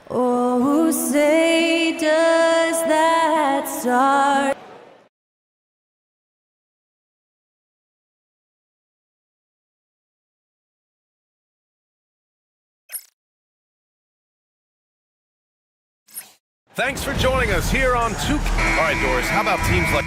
Oh, say does that star Thanks for joining us here on 2K. All right, Doris, how about teams like...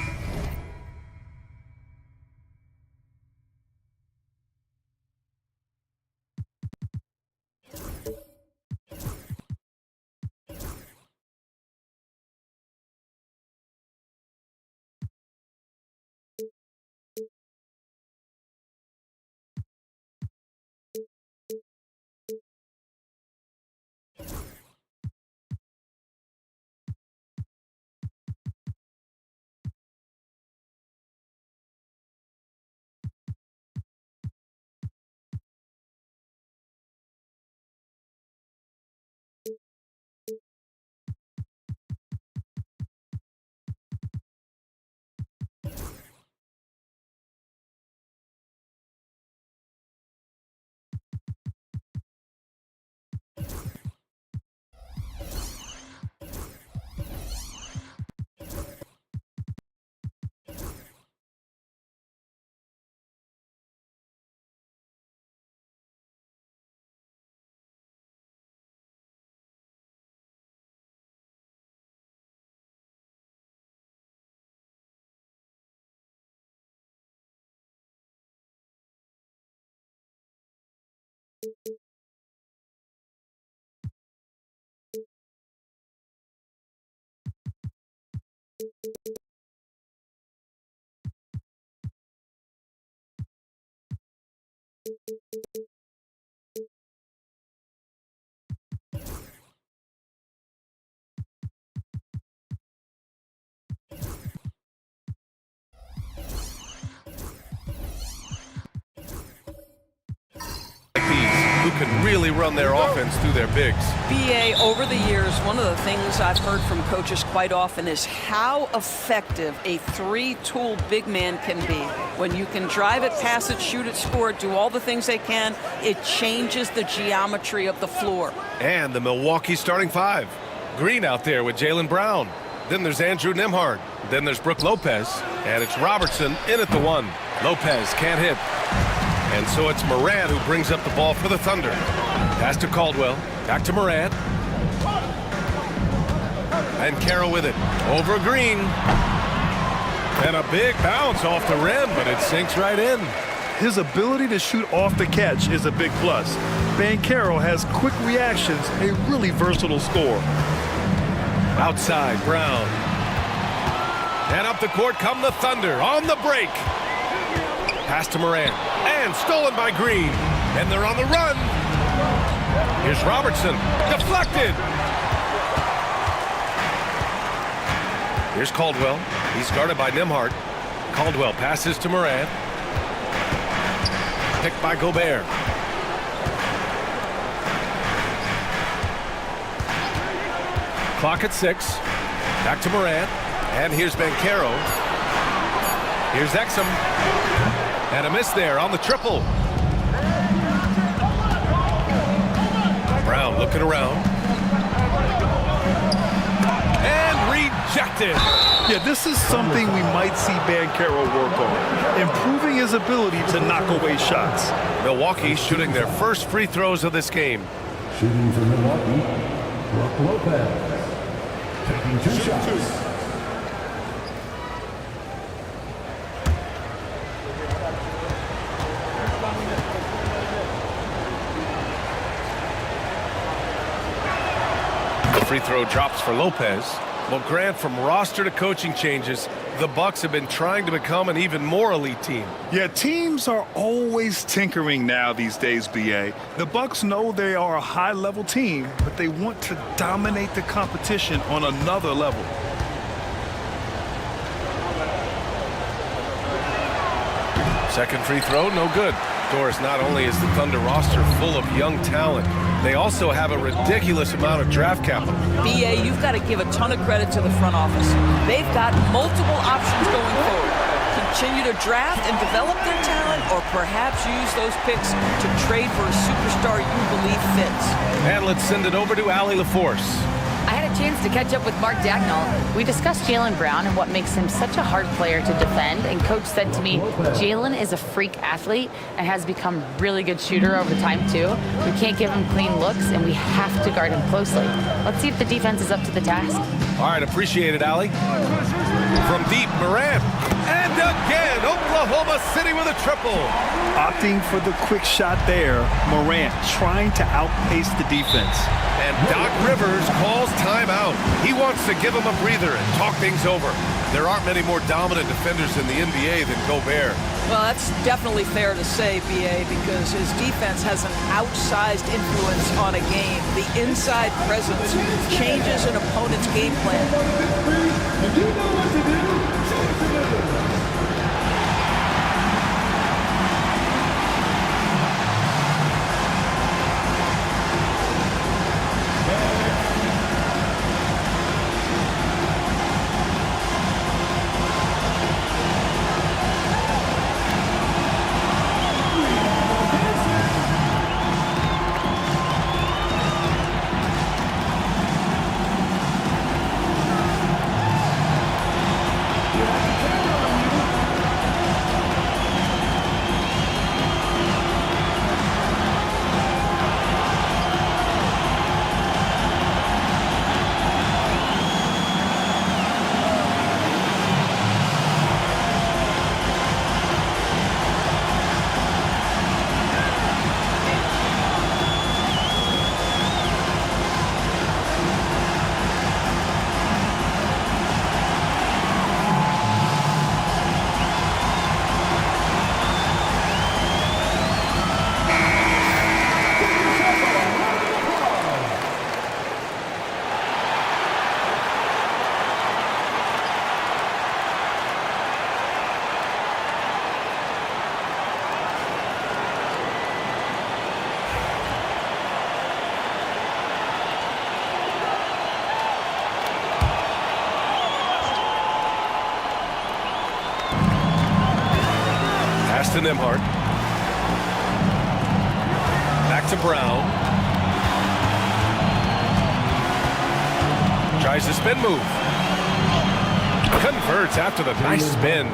who can really run their offense through their bigs. BA, over the years, one of the things I've heard from coaches quite often is how effective a three-tool big man can be. When you can drive it, pass it, shoot it, score it, do all the things they can, it changes the geometry of the floor. And the Milwaukee starting five. Green out there with Jaylen Brown. Then there's Andrew Nembhard. Then there's Brook Lopez. And it's Robertson in at the one. Lopez can't hit. And so it's Morant who brings up the ball for the Thunder. Pass to Caldwell. Back to Morant. And Carroll with it. Over Green. And a big bounce off the rim, but it sinks right in. His ability to shoot off the catch is a big plus. Banchero has quick reactions, a really versatile scorer. Outside, Brown. And up the court come the Thunder on the break. Pass to Morant. And stolen by Green. And they're on the run. Here's Robertson. Deflected. Here's Caldwell. He's guarded by Nembhard. Caldwell passes to Morant. Picked by Gobert. Clock at 6. Back to Morant. And here's Banchero. Here's Exum. And a miss there on the triple. Brown looking around. And rejected. Yeah, this is something we might see Banchero work on, improving his ability to knock away shots. Milwaukee shooting their first free throws of this game. Shooting for Milwaukee, Brook Lopez. Taking 2 shots. The free throw drops for Lopez. Well, Grant, from roster to coaching changes, the Bucks have been trying to become an even more elite team. Yeah, teams are always tinkering now these days, BA. The Bucks know they are a high-level team, but they want to dominate the competition on another level. Second free throw, no good. Doris, not only is the Thunder roster full of young talent, they also have a ridiculous amount of draft capital. BA, you've got to give a ton of credit to the front office. They've got multiple options going forward. Continue to draft and develop their talent, or perhaps use those picks to trade for a superstar you believe fits. And let's send it over to Allie LaForce. I had a chance to catch up with Mark Dagnall. We discussed Jaylen Brown and what makes him such a hard player to defend, and Coach said to me, Jaylen is a freak athlete and has become a really good shooter over time too. We can't give him clean looks, and we have to guard him closely. Let's see if the defense is up to the task. All right, appreciate it, Allie. From deep, Morant. And again, Oklahoma City with a triple. Opting for the quick shot there, Morant trying to outpace the defense. And Doc Rivers calls timeout. He wants to give him a breather and talk things over. There aren't many more dominant defenders in the NBA than Gobert. Well, that's definitely fair to say, BA, because his defense has an outsized influence on a game. The inside presence changes an opponent's game plan. Pass to Nembhard. Back to Brown. Tries the spin move. Converts after the nice spin.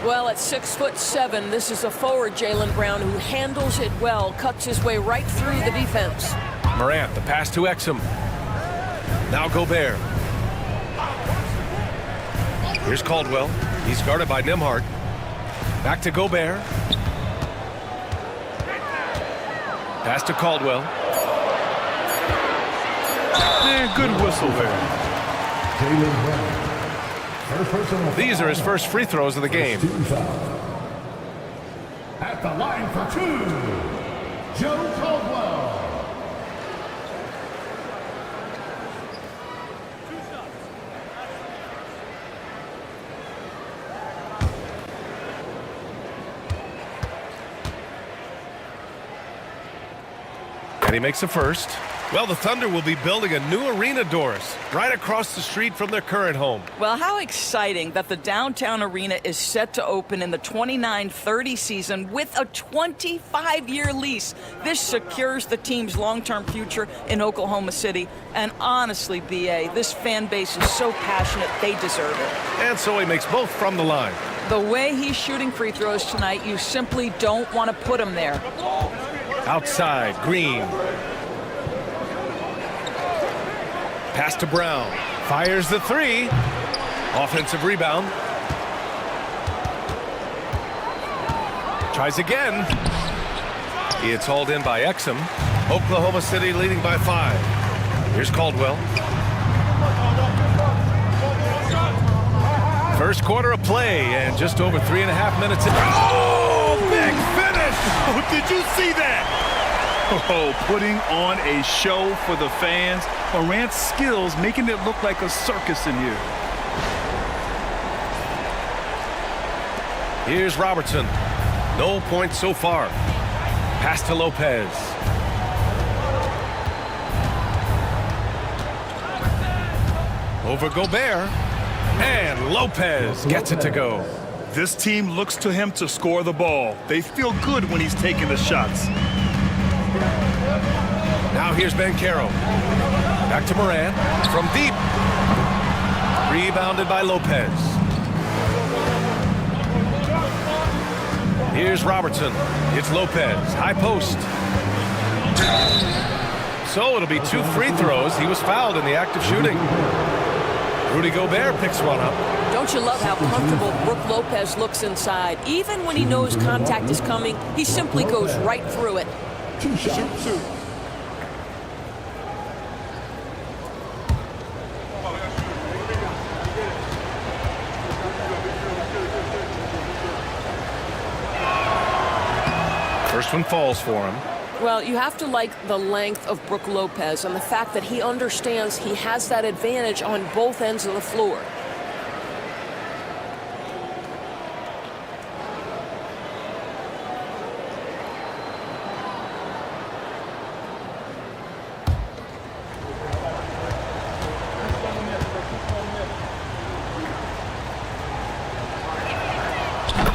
Well, at 6'7", this is a forward Jaylen Brown who handles it well, cuts his way right through the defense. Morant, the pass to Exum. Now Gobert. Here's Caldwell. He's guarded by Nembhard. Back to Gobert. Pass to Caldwell. And good whistle there. Jaylen Brown. First personal These foul. are his first free throws of the game. Student foul. At the line for 2, Joe Caldwell. And he makes the first. Well, the Thunder will be building a new arena, Doris, right across the street from their current home. Well, how exciting that the downtown arena is set to open in the 29-30 season with a 25-year lease. This secures the team's long-term future in Oklahoma City. And honestly, B.A., this fan base is so passionate, they deserve it. And so he makes both from the line. The way he's shooting free throws tonight, you simply don't want to put him there. Outside, Green. Pass to Brown. Fires the three. Offensive rebound. Tries again. It's hauled in by Exum. Oklahoma City leading by 5. Here's Caldwell. First quarter of play and just over 3.5 minutes in. Oh, big finish! Oh, did you see that? Oh, putting on a show for the fans. Morant's skills making it look like a circus in here. Here's Robertson. No points so far. Pass to Lopez. Over Gobert. And Lopez gets it to go. This team looks to him to score the ball. They feel good when he's taking the shots. Now here's Banchero. Back to Morant. From deep. Rebounded by Lopez. Here's Robertson. It's Lopez. High post. So it'll be 2 free throws. He was fouled in the act of shooting. Rudy Gobert picks one up. Don't you love how comfortable Brook Lopez looks inside? Even when he knows contact is coming, he simply goes right through it. Shoot. First one falls for him. Well, you have to like the length of Brook Lopez and the fact that he understands he has that advantage on both ends of the floor.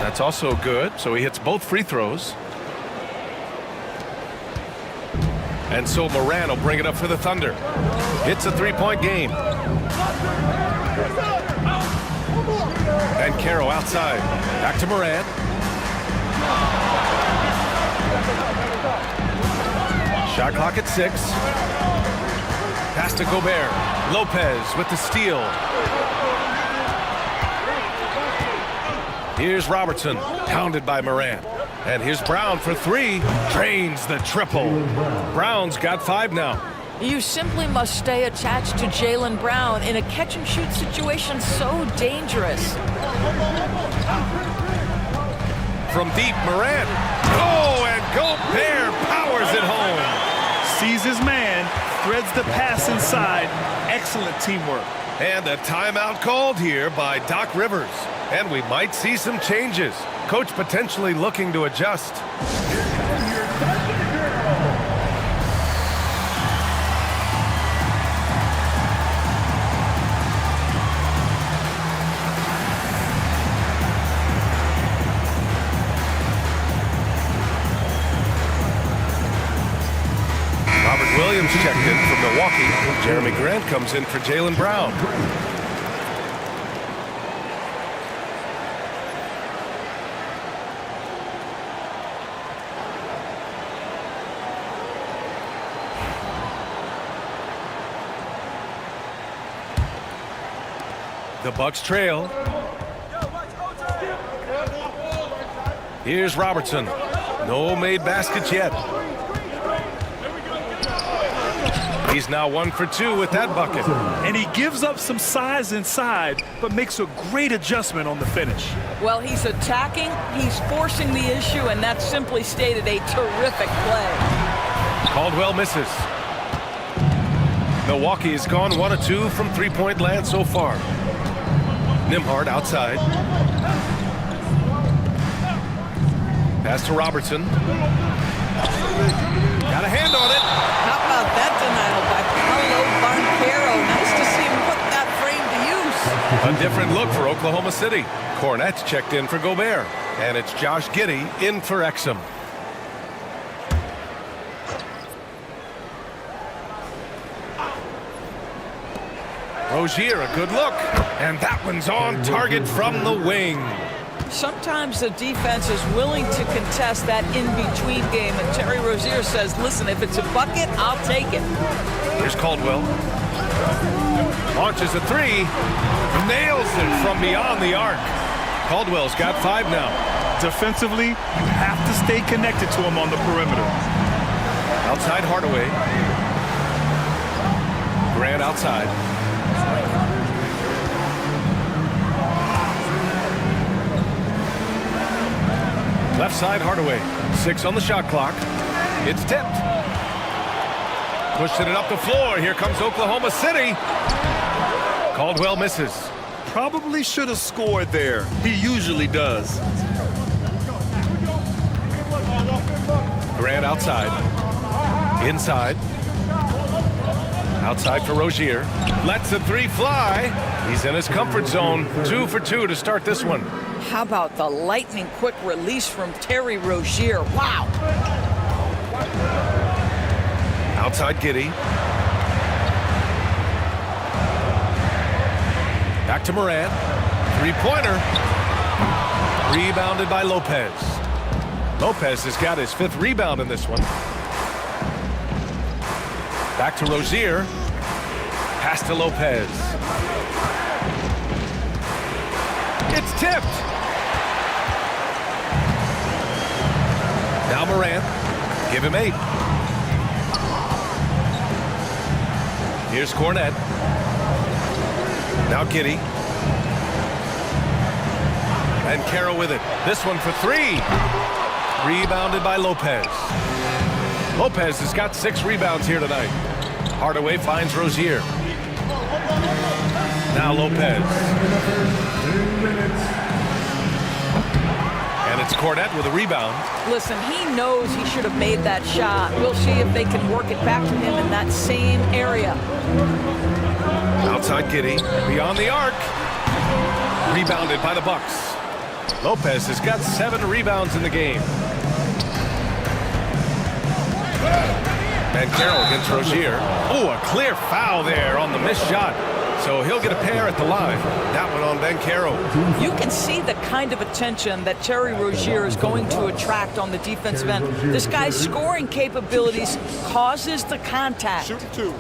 That's also good. So he hits both free throws. And so Morant will bring it up for the Thunder. It's a 3-point game. And Caro outside. Back to Morant. Shot clock at 6. Pass to Gobert. Lopez with the steal. Here's Robertson, pounded by Morant. And here's Brown for 3. Drains the triple. Brown's got 5 now. You simply must stay attached to Jaylen Brown in a catch-and-shoot situation so dangerous. From deep, Morant. Oh, and Gobert powers it home. Sees his man, threads the pass inside. Excellent teamwork. And a timeout called here by Doc Rivers. And we might see some changes. Coach potentially looking to adjust. Robert Williams checked in from Milwaukee. Jeremy Grant comes in for Jaylen Brown. The Bucks trail. Here's Robertson. No made baskets yet. He's now 1 for 2 with that bucket. And he gives up some size inside, but makes a great adjustment on the finish. Well, he's attacking, he's forcing the issue, and that's simply stated a terrific play. Caldwell misses. Milwaukee has gone 1 of 2 from three-point land so far. Nembhard outside. Pass to Robertson. Got a hand on it. Different look for Oklahoma City. Cornette's checked in for Gobert. And it's Josh Giddey in for Exum. Rozier, a good look. And that one's on target from the wing. Sometimes the defense is willing to contest that in-between game, and Terry Rozier says, listen, if it's a bucket, I'll take it. Here's Caldwell. Launches a three. Nails it from beyond the arc. Caldwell's got 5 now. Defensively, you have to stay connected to him on the perimeter. Outside Hardaway. Grant outside. Left side Hardaway. 6 on the shot clock. It's tipped. Pushing it up the floor. Here comes Oklahoma City. Caldwell misses. Probably should have scored there. He usually does. Grant outside. Inside. Outside for Rozier. Lets the 3 fly. He's in his comfort zone. 2 for 2 to start this one. How about the lightning quick release from Terry Rozier? Wow. Outside Giddey. Back to Morant. 3-pointer. Rebounded by Lopez. Lopez has got his 5th rebound in this one. Back to Rozier. Pass to Lopez. It's tipped. Now Morant. Give him 8. Here's Cornette. Now Giddey. And Carroll with it. This one for 3. Rebounded by Lopez. Lopez has got 6 rebounds here tonight. Hardaway finds Rozier. Now Lopez. And it's Cornette with a rebound. Listen, he knows he should have made that shot. We'll see if they can work it back to him in that same area. Outside Giddey. Beyond the arc. Rebounded by the Bucks. Lopez has got 7 rebounds in the game. And Carroll against Rozier. Oh, a clear foul there on the missed shot. So he'll get a pair at the line. That one on Ben Carroll. You can see the kind of attention that Terry Rozier is going to attract on the defensive end. This guy's scoring capabilities causes the contact. Shoot 2.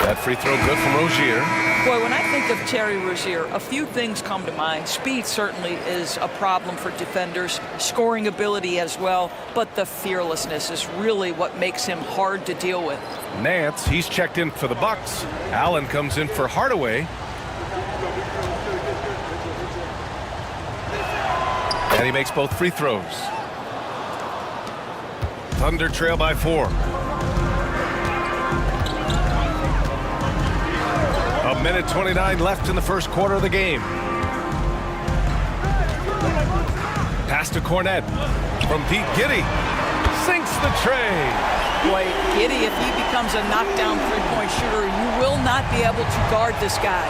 That free throw good from Rozier. Boy, when I think of Terry Rozier, a few things come to mind. Speed certainly is a problem for defenders, scoring ability as well, but the fearlessness is really what makes him hard to deal with. Nance, he's checked in for the Bucks. Allen comes in for Hardaway. And he makes both free throws. Thunder trail by 4. A minute 29 left in the first quarter of the game. Pass to Cornette from deep. Giddey sinks the tray. Boy, Giddey, if he becomes a knockdown three-point shooter, you will not be able to guard this guy.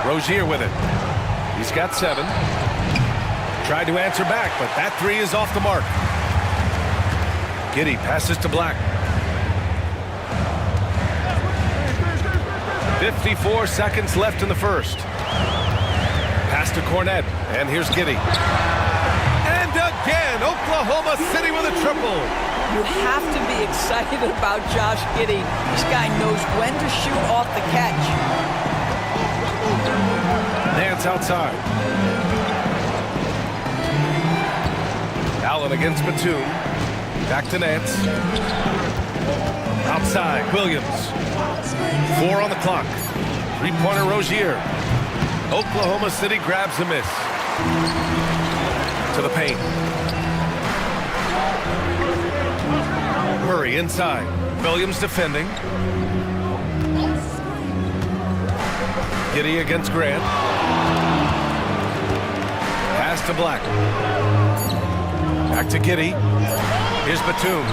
Rozier with it. He's got 7. Tried to answer back, but that 3 is off the mark. Giddey passes to Black. 54 seconds left in the first. Pass to Cornette, and here's Giddey. And again, Oklahoma City with a triple. You have to be excited about Josh Giddey. This guy knows when to shoot off the catch. Nance outside. Allen against Batum. Back to Nance. Outside, Williams. 4 on the clock. 3-pointer Rozier. Oklahoma City grabs a miss. To the paint. Murray inside. Williams defending. Giddey against Grant. to Black. Back to Giddey. Here's Batum.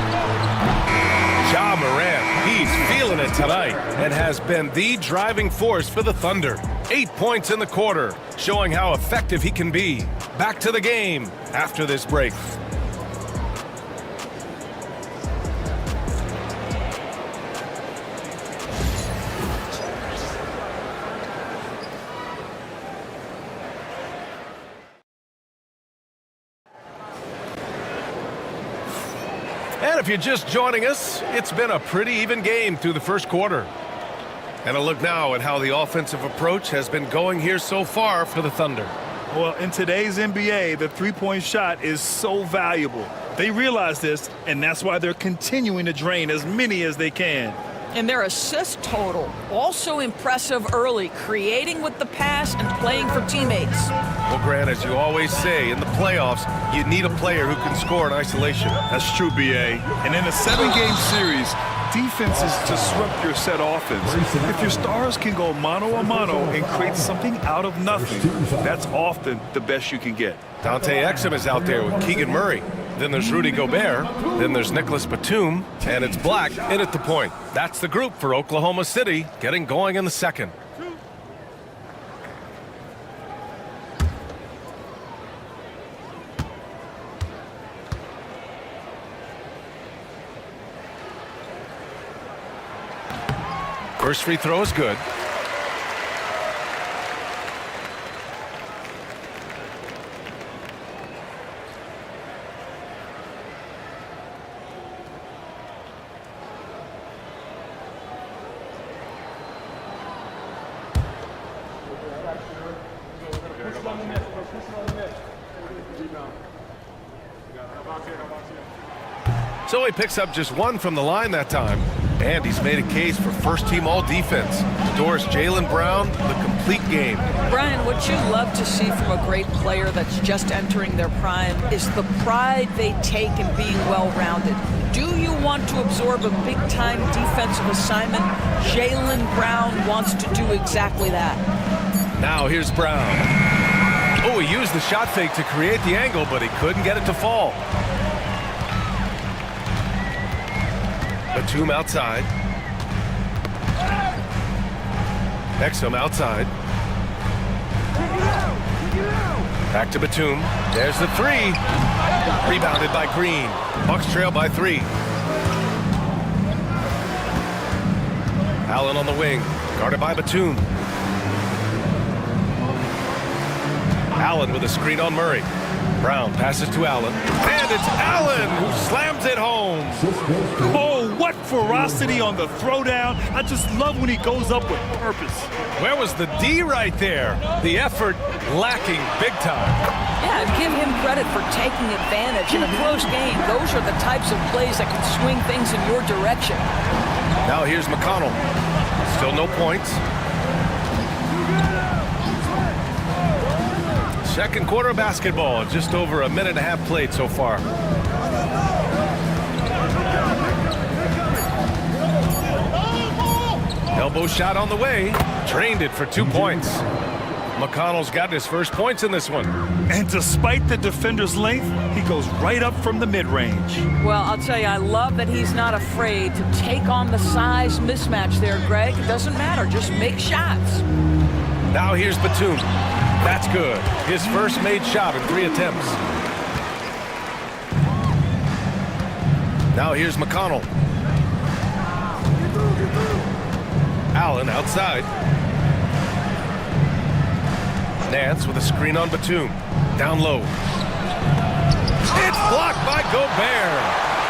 Ja Morant, he's feeling it tonight and has been the driving force for the Thunder. 8 points in the quarter, showing how effective he can be. Back to the game after this break. And if you're just joining us, it's been a pretty even game through the first quarter. And a look now at how the offensive approach has been going here so far for the Thunder. Well, in today's NBA, the three-point shot is so valuable. They realize this, and that's why they're continuing to drain as many as they can. And their assist total, also impressive early, creating with the pass and playing for teammates. Well, Grant, as you always say, in the playoffs, you need a player who can score in isolation. That's true, B.A. And in a 7-game series, defenses disrupt your set offense. If your stars can go mano-a-mano and create something out of nothing, that's often the best you can get. Dante Exum is out there with Keegan Murray. Then there's Rudy Gobert. Then there's Nicholas Batum. And it's Black in at the point. That's the group for Oklahoma City, getting going in the second. First free throw is good. So he picks up just one from the line that time. And he's made a case for first-team all-defense. Doris Jaylen Brown, the complete game. Brian, what you love to see from a great player that's just entering their prime is the pride they take in being well-rounded. Do you want to absorb a big-time defensive assignment? Jaylen Brown wants to do exactly that. Now here's Brown. Oh, he used the shot fake to create the angle, but he couldn't get it to fall. Batum outside. Exum outside. Back to Batum. There's the three. Rebounded by Green. Bucks trail by 3. Allen on the wing. Guarded by Batum. Allen with a screen on Murray. Brown passes to Allen. And it's Allen who slams it home. Oh, what ferocity on the throwdown. I just love when he goes up with purpose. Where was the D right there? The effort lacking big time. Yeah, give him credit for taking advantage in a close game. Those are the types of plays that can swing things in your direction. Now here's McConnell. Still no points. Second quarter of basketball, just over a minute and a half played so far. Elbow shot on the way, drained it for 2 points. McConnell's got his first points in this one. And despite the defender's length, he goes right up from the mid-range. Well, I'll tell you, I love that he's not afraid to take on the size mismatch there, Greg. It doesn't matter, just make shots. Now here's Batum. That's good. His first made shot in 3 attempts. Now here's McConnell. Allen outside. Nance with a screen on Batum. Down low. It's blocked by Gobert.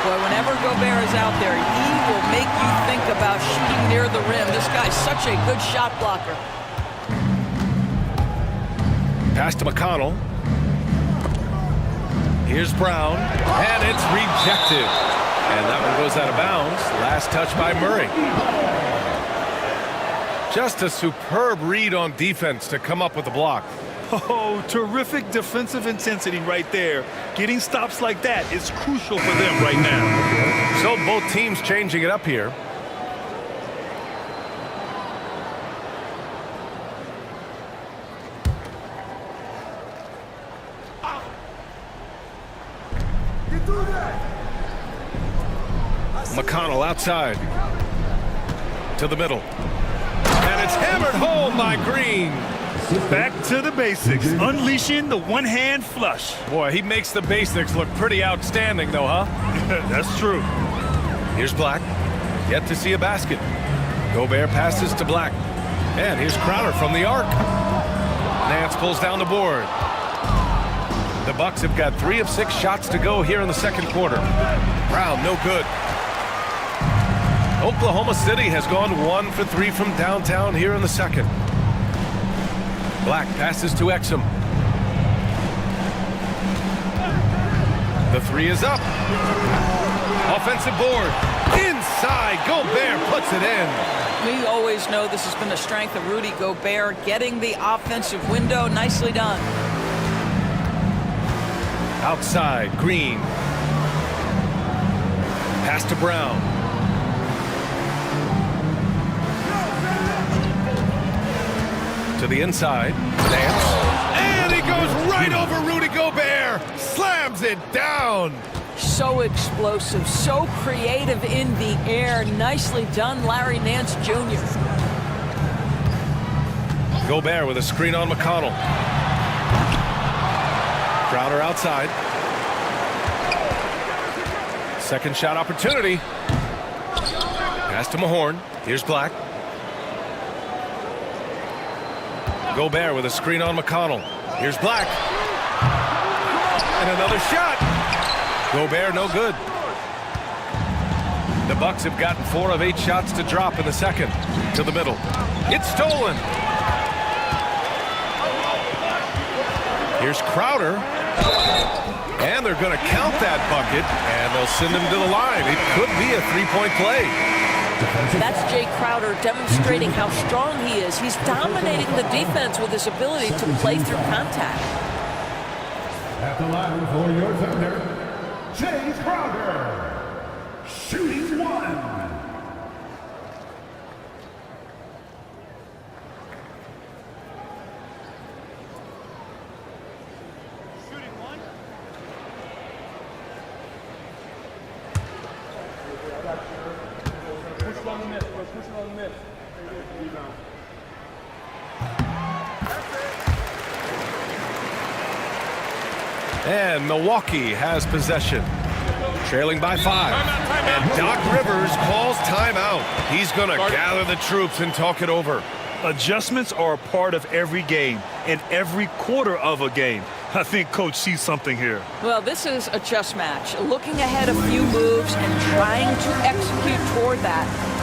Boy, whenever Gobert is out there, he will make you think about shooting near the rim. This guy's such a good shot blocker. Pass to McConnell. Here's Brown, and it's rejected. And that one goes out of bounds. Last touch by Murray. Just a superb read on defense to come up with the block. Oh, terrific defensive intensity right there. Getting stops like that is crucial for them right now. So both teams changing it up here. McConnell outside. To the middle. And it's hammered home by Green. Back to the basics, unleashing the one-hand flush. Boy, he makes the basics look pretty outstanding, though, huh? That's true. Here's Black. Yet to see a basket. Gobert passes to Black. And here's Crowder from the arc. Nance pulls down the board. The Bucks have got 3 of 6 shots to go here in the second quarter. Brown, no good. Oklahoma City has gone 1 for 3 from downtown here in the second. Black passes to Exum. The 3 is up. Offensive board. Inside. Gobert puts it in. We always know this has been a strength of Rudy Gobert, getting the offensive window. Nicely done. Outside. Green. Pass to Brown. To the inside. Nance. And he goes right over Rudy Gobert. Slams it down. So explosive, so creative in the air. Nicely done, Larry Nance Jr. Gobert with a screen on McConnell. Crowder outside. Second shot opportunity. Pass to Mahorn. Here's Black. Gobert with a screen on McConnell. Here's Black. And another shot. Gobert no good. The Bucks have gotten 4 of 8 shots to drop in the second. To the middle. It's stolen. Here's Crowder. And they're going to count that bucket. And they'll send him to the line. It could be a 3-point play. That's Jay Crowder demonstrating how strong he is. He's dominating the defense with his ability to play through contact. At the line for your Thunder, Jay Crowder, shooting 1. And Milwaukee has possession. Trailing by 5. And Doc Rivers calls timeout. He's going to gather the troops and talk it over. Adjustments are a part of every game and every quarter of a game. I think Coach sees something here. Well, this is a chess match. Looking ahead a few moves and trying to execute toward that.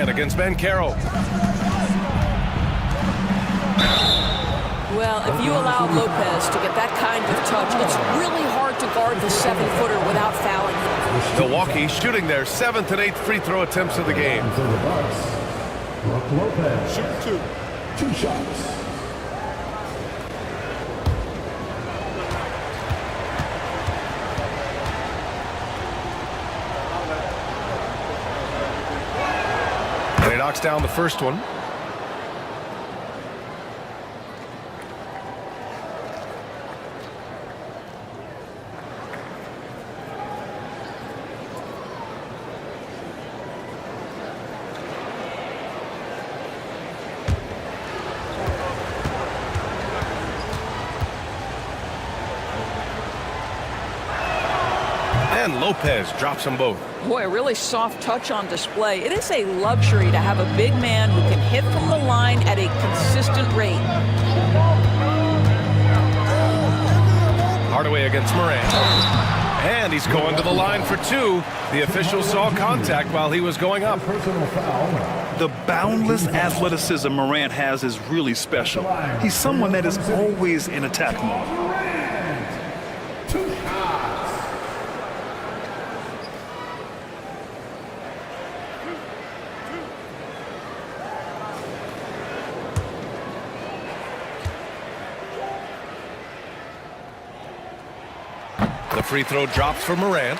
Against Banchero. Well, if you allow Lopez to get that kind of touch, it's really hard to guard the 7-footer without fouling him. Milwaukee shooting their 7th and 8th free throw attempts of the game. For the Bucks, Brook Lopez. Shoot 2. 2 shots. knocks down the first one. And Lopez drops them both. Boy, a really soft touch on display. It is a luxury to have a big man who can hit from the line at a consistent rate. Hardaway against Morant. And he's going to the line for two. The official saw contact while he was going up. Personal foul. The boundless athleticism Morant has is really special. He's someone that is always in attack mode. Morant. 2 shots. The free throw drops for Morant.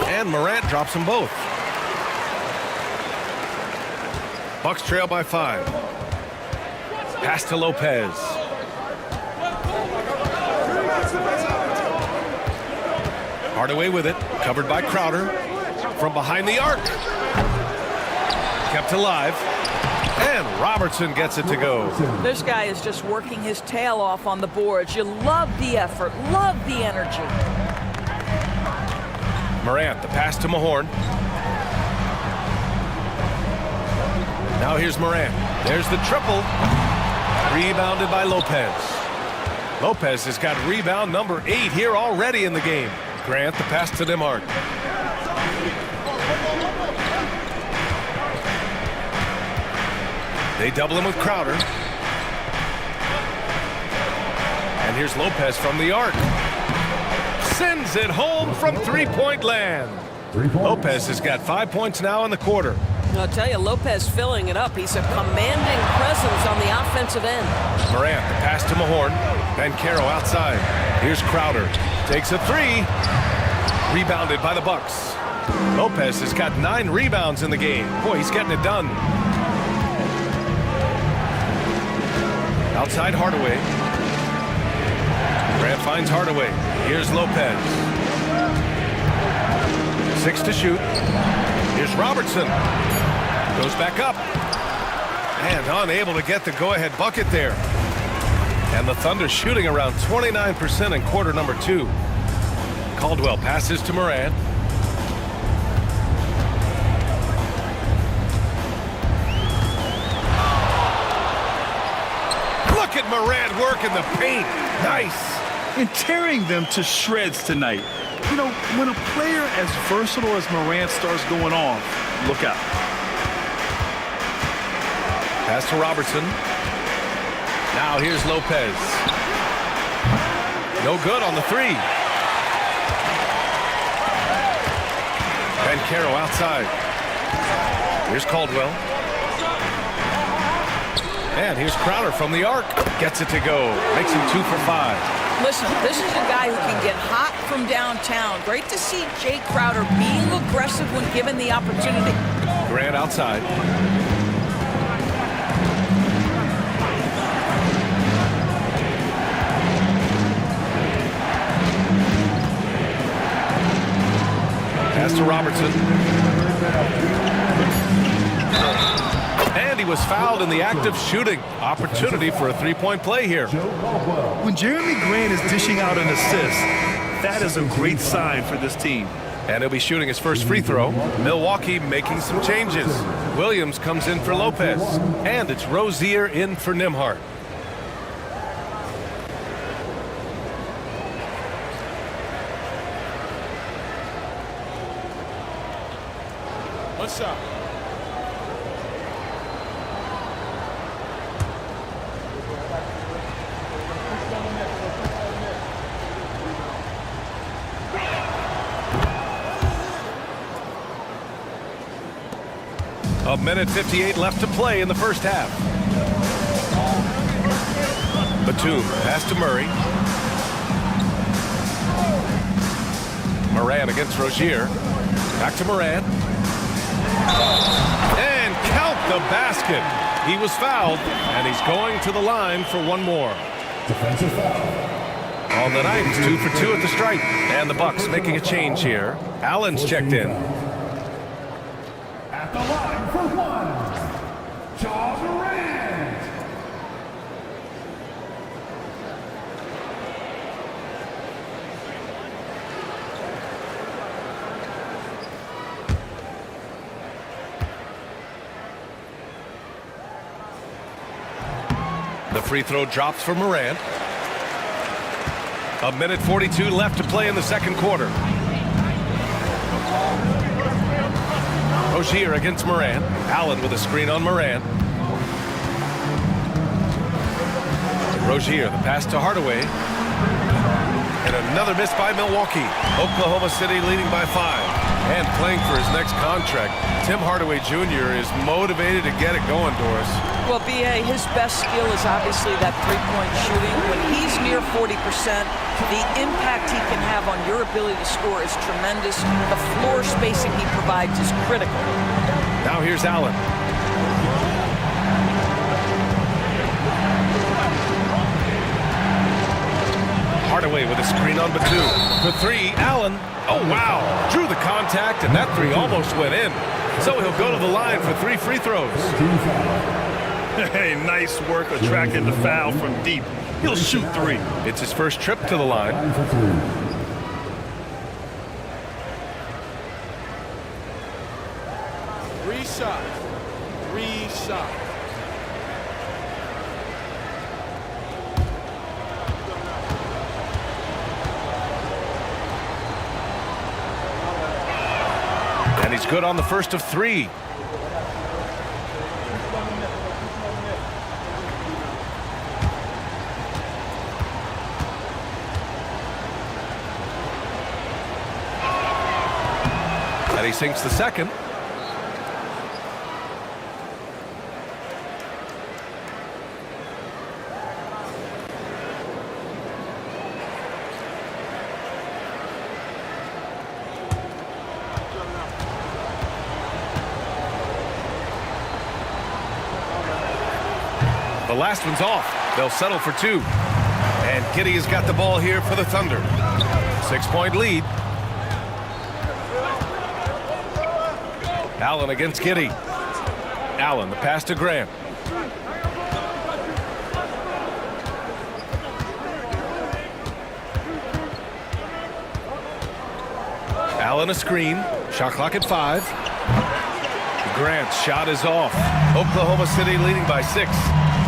And Morant drops them both. Bucks trail by 5. Pass to Lopez. Hardaway with it, covered by Crowder. From behind the arc. Kept alive. And Robertson gets it to go. This guy is just working his tail off on the boards. You love the effort, love the energy. Morant, the pass to Mahorn. Now here's Morant. There's the triple. Rebounded by Lopez. Lopez has got rebound number 8 here already in the game. Grant, the pass to Nembhard. They double him with Crowder. And here's Lopez from the arc. Sends it home from three-point land. 3 points. Lopez has got 5 points now in the quarter. I'll tell you, Lopez filling it up. He's a commanding presence on the offensive end. Morant, the pass to Mahorn. Banchero outside. Here's Crowder. Takes a 3. Rebounded by the Bucks. Lopez has got 9 rebounds in the game. Boy, he's getting it done. Outside Hardaway. Grant finds Hardaway. Here's Lopez. 6 to shoot. Here's Robertson. Goes back up. And unable to get the go-ahead bucket there. And the Thunder shooting around 29% in quarter number 2. Caldwell passes to Morant. Look at Morant work in the paint. Nice. And tearing them to shreds tonight. You know, when a player as versatile as Morant starts going off, look out. Pass to Robertson. Now here's Lopez. No good on the 3. Banchero outside. Here's Caldwell. And here's Crowder from the arc. Gets it to go. Makes him 2 for 5. Listen, this is a guy who can get hot from downtown. Great to see Jay Crowder being aggressive when given the opportunity. Grant outside. Pass to Robertson. And he was fouled in the act of shooting. Opportunity for a 3-point play here. When Jeremy Grant is dishing out an assist, that is a great sign for this team. And he'll be shooting his first free throw. Milwaukee making some changes. Williams comes in for Lopez. And it's Rozier in for Nembhard. What's up? A minute 58 left to play in the first half. Batum pass to Murray. Moran against Rozier. Back to Moran. And count the basket. He was fouled, and he's going to the line for one more. Defensive foul. On the night, 2 for 2 at the stripe. And the Bucks making a change here. Allen's checked in. At the line for one, Ja Morant. The free throw drops for Morant. A minute 42 left to play in the second quarter. Rozier against Morant. Allen with a screen on Morant. Rozier, the pass to Hardaway. And another miss by Milwaukee. Oklahoma City leading by 5. And playing for his next contract, Tim Hardaway Jr. is motivated to get it going, Doris. Well, B.A., his best skill is obviously that three-point shooting. When he's near 40%, the impact he can have on your ability to score is tremendous. The floor spacing he provides is critical. Now here's Allen. Hardaway with a screen on Batum. For 3, Allen. Oh, wow. Drew the contact, and that 3 almost went in. So he'll go to the line for 3 free throws. Hey, nice work attracting the foul from deep. He'll shoot 3. It's his first trip to the line. Line for 3. 3 shots. 3 shots. And he's good on the first of 3. And he sinks the second. The last one's off. They'll settle for 2. And Giddey has got the ball here for the Thunder. 6-point lead. Allen against Giddey. Allen, the pass to Grant. Allen a screen. Shot clock at 5. Grant's shot is off. Oklahoma City leading by 6.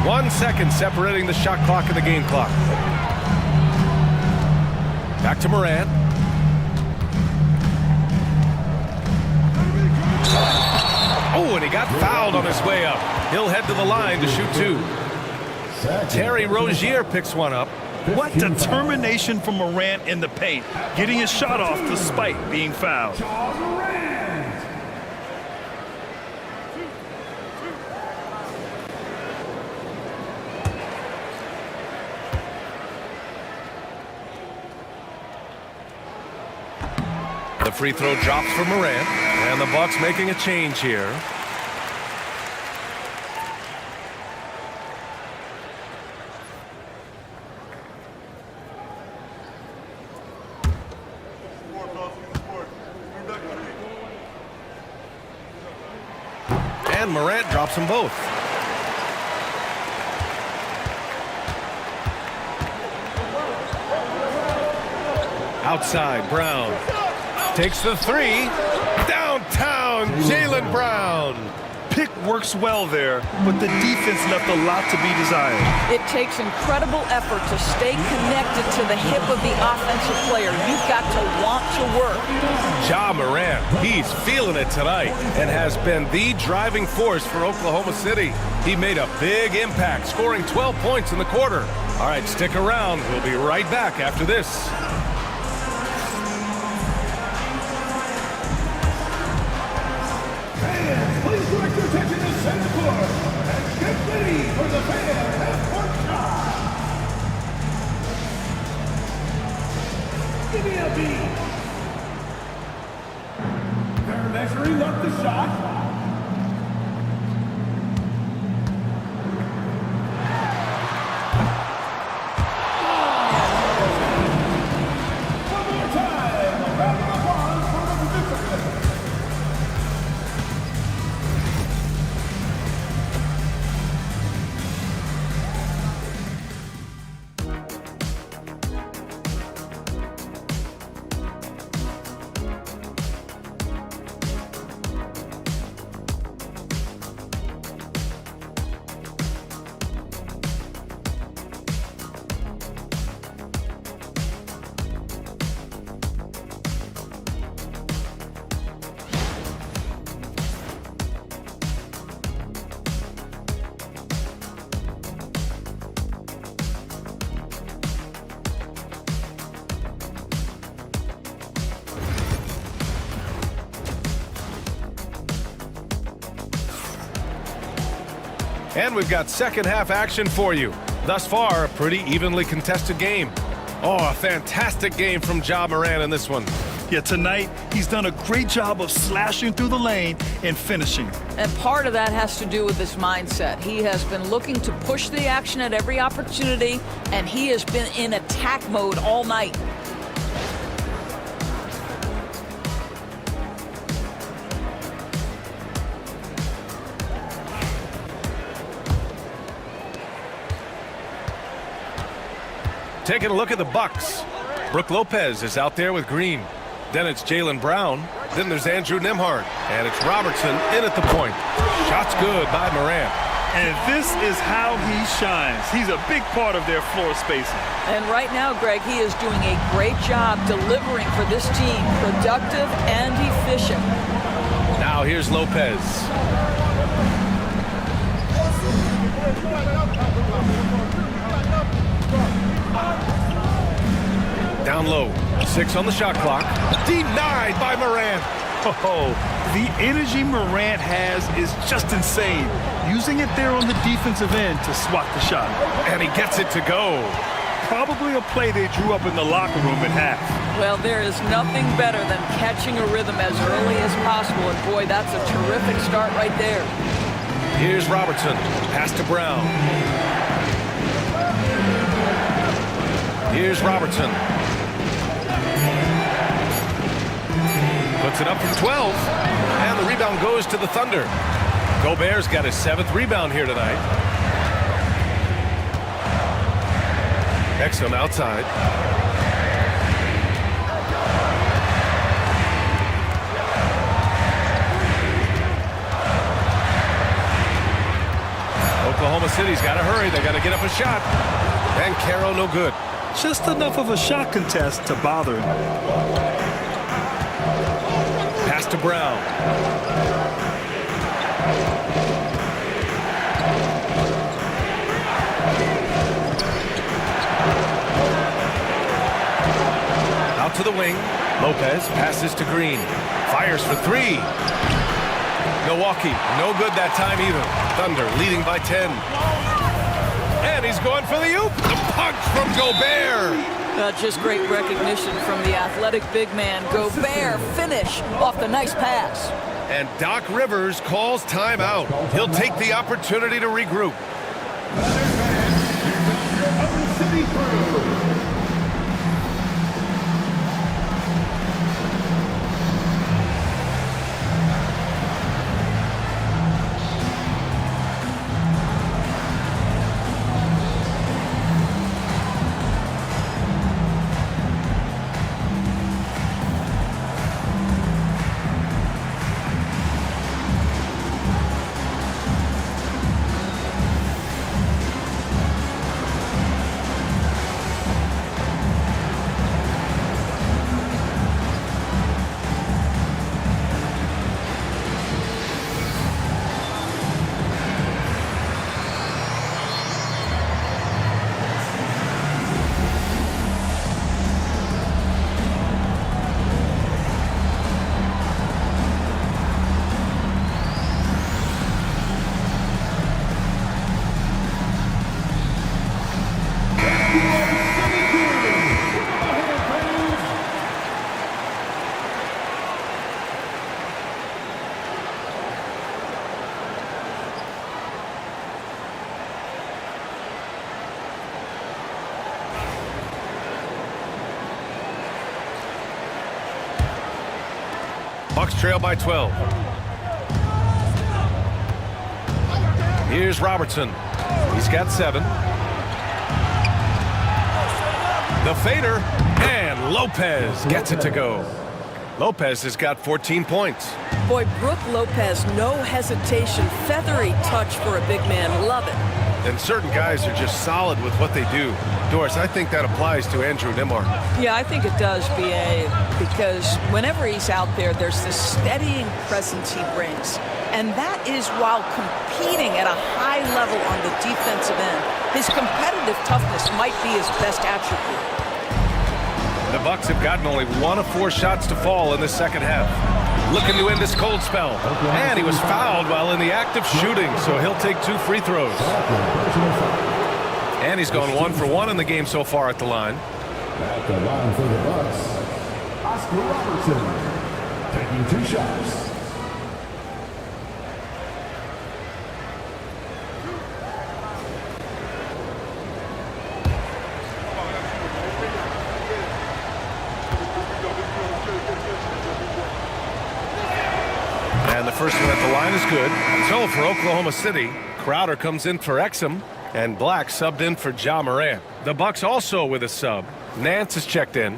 1 second separating the shot clock and the game clock. Back to Morant. Oh, and he got fouled on his way up. He'll head to the line to shoot 2. Terry Rozier picks one up. What determination from Morant in the paint, getting his shot off despite being fouled. Ja Morant. The free throw drops for Morant, and the Bucks making a change here. And Morant drops them both. Outside, Brown. Takes the 3. Downtown, Jaylen Brown. Pick works well there, but the defense left a lot to be desired. It takes incredible effort to stay connected to the hip of the offensive player. You've got to want to work. Ja Morant, he's feeling it tonight and has been the driving force for Oklahoma City. He made a big impact, scoring 12 points in the quarter. All right, stick around. We'll be right back after this. Please direct your attention the center court and get ready for the fan half-court shot. Give me a beat. They're measuring up the shot. One more time. A round of applause for the participants. And we've got second half action for you. Thus far, a pretty evenly contested game. Oh, a fantastic game from Ja Morant in this one. Yeah, tonight, he's done a great job of slashing through the lane and finishing. And part of that has to do with his mindset. He has been looking to push the action at every opportunity, and he has been in attack mode all night. Taking a look at the Bucks. Brook Lopez is out there with Green. Then it's Jaylen Brown. Then there's Andrew Nembhard. And it's Robertson in at the point. Shot's good by Morant. And this is how he shines. He's a big part of their floor spacing. And right now, Greg, he is doing a great job delivering for this team. Productive and efficient. Now here's Lopez. Down low. 6 on the shot clock. Denied by Morant. Oh, the energy Morant has is just insane. Using it there on the defensive end to swat the shot. And he gets it to go. Probably a play they drew up in the locker room at half. Well, there is nothing better than catching a rhythm as early as possible. And boy, that's a terrific start right there. Here's Robertson. Pass to Brown. Here's Robertson. Puts it up from 12. And the rebound goes to the Thunder. Gobert's got his 7th rebound here tonight. Exum outside. Oklahoma City's got to hurry. They got to get up a shot. And Caro no good. Just enough of a shot contest to bother him. Pass to Brown. Out to the wing. Lopez passes to Green. Fires for 3. Milwaukee, no good that time either. Thunder leading by 10. And he's going for the oop. The punch from Gobert. Just great recognition from the athletic big man. Gobert finish off the nice pass. And Doc Rivers calls timeout. He'll take the opportunity to regroup. City Crew. Bucks trail by 12. Here's Robertson. He's got 7. The fader, and Lopez gets it to go. Lopez has got 14 points. Boy, Brook Lopez, no hesitation, feathery touch for a big man. Love it. And certain guys are just solid with what they do. Doris, I think that applies to Andrew Nembhard. Yeah, I think it does, BA, because whenever he's out there, there's this steadying presence he brings. And that is while competing at a high level on the defensive end. His competitive toughness might be his best attribute. The Bucks have gotten only 1 of 4 shots to fall in the second half. Looking to end this cold spell. And he was fouled while in the act of shooting, so he'll take 2 free throws. And he's gone 1 for 1 in the game so far at the line. At the line for the Bucks, Oscar Robertson, taking 2 shots. And the first one at the line is good. So for Oklahoma City, Crowder comes in for Exum, and Black subbed in for Ja Morant. The Bucks also with a sub. Nance is checked in.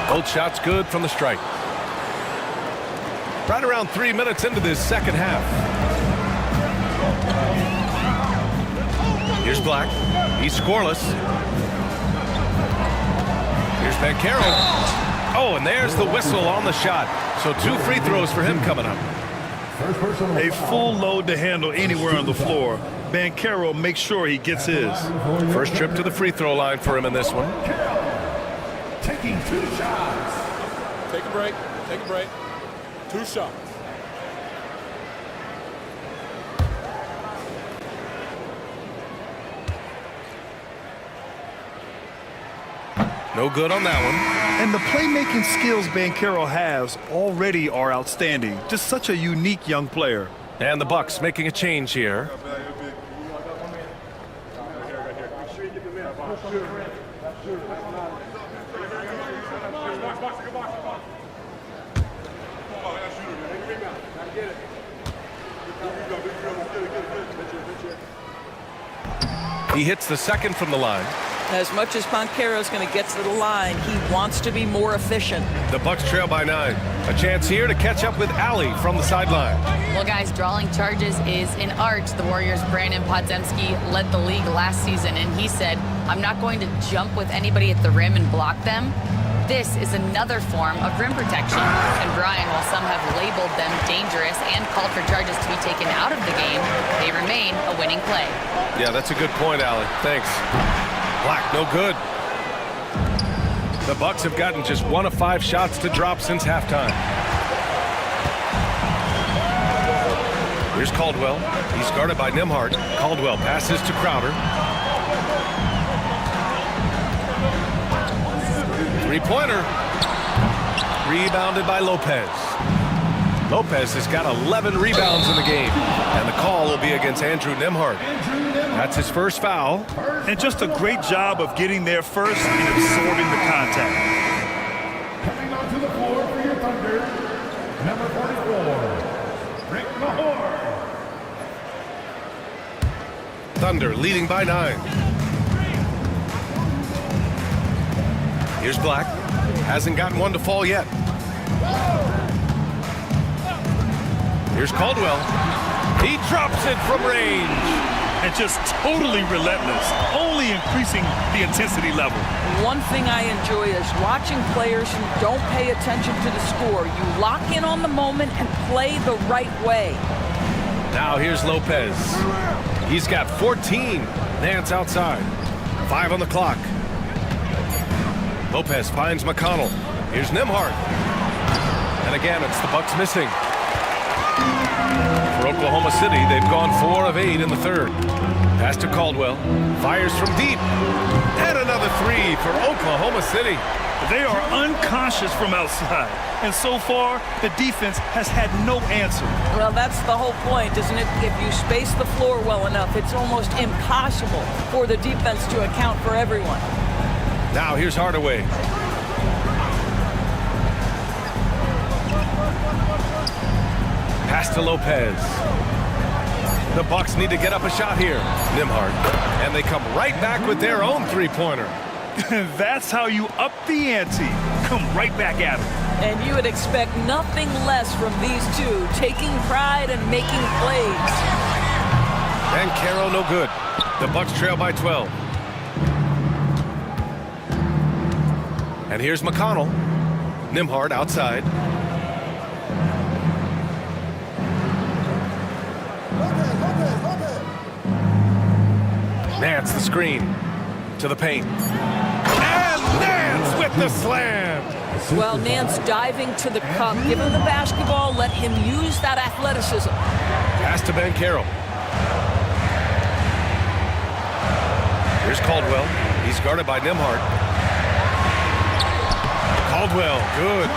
Both shots good from the stripe. Right around 3 minutes into this second half. Here's Black. He's scoreless. Here's Banchero. Oh, and there's the whistle on the shot. So 2 free throws for him coming up. A full load to handle anywhere on the floor. Banchero makes sure he gets his. First trip to the free throw line for him in this one. Taking 2 shots. Take a break. Take a break. 2 shots. No good on that one. And the playmaking skills Banchero has already are outstanding. Just such a unique young player. And the Bucks making a change here. He hits the second from the line. As much as Banchero is going to get to the line, he wants to be more efficient. The Bucks trail by 9. A chance here to catch up with Allie from the sideline. Well, guys, drawing charges is an art. The Warriors' Brandon Podziemski led the league last season, and he said, I'm not going to jump with anybody at the rim and block them. This is another form of rim protection. And Brian, while some have labeled them dangerous and called for charges to be taken out of the game, they remain a winning play. Yeah, that's a good point, Allie. Thanks. Black, no good. The Bucks have gotten just 1 of 5 shots to drop since halftime. Here's Caldwell. He's guarded by Nembhard. Caldwell passes to Crowder. 3-pointer. Rebounded by Lopez. Lopez has got 11 rebounds in the game. And the call will be against Andrew Nembhard. That's his first foul. And just a great job of getting there first and absorbing the contact. Coming onto the floor for your Thunder, number 44, Rick Mahorn. Thunder leading by 9. Here's Black. Hasn't gotten one to fall yet. Here's Caldwell. He drops it from range. And just totally relentless, only increasing the intensity level. One thing I enjoy is watching players who don't pay attention to the score. You lock in on the moment and play the right way. Now here's Lopez. He's got 14. Nance outside. 5 on the clock. Lopez finds McConnell. Here's Nembhard. And again, it's the Bucks missing. For Oklahoma City, they've gone 4 of 8 in the third. Pass to Caldwell. Fires from deep. And another 3 for Oklahoma City. They are unconscious from outside. And so far, the defense has had no answer. Well, that's the whole point, isn't it? If you space the floor well enough, it's almost impossible for the defense to account for everyone. Now here's Hardaway. Pass to Lopez. The Bucks need to get up a shot here. Nembhard. And they come right back with their own three-pointer. That's how you up the ante. Come right back at it. And you would expect nothing less from these two, taking pride and making plays. And Caro no good. The Bucks trail by 12. And here's McConnell. Nembhard outside. Nance the screen to the paint. And Nance with the slam. Well, Nance diving to the cup. Give him the basketball. Let him use that athleticism. Pass to Banchero. Here's Caldwell. He's guarded by Nembhard. Caldwell, good.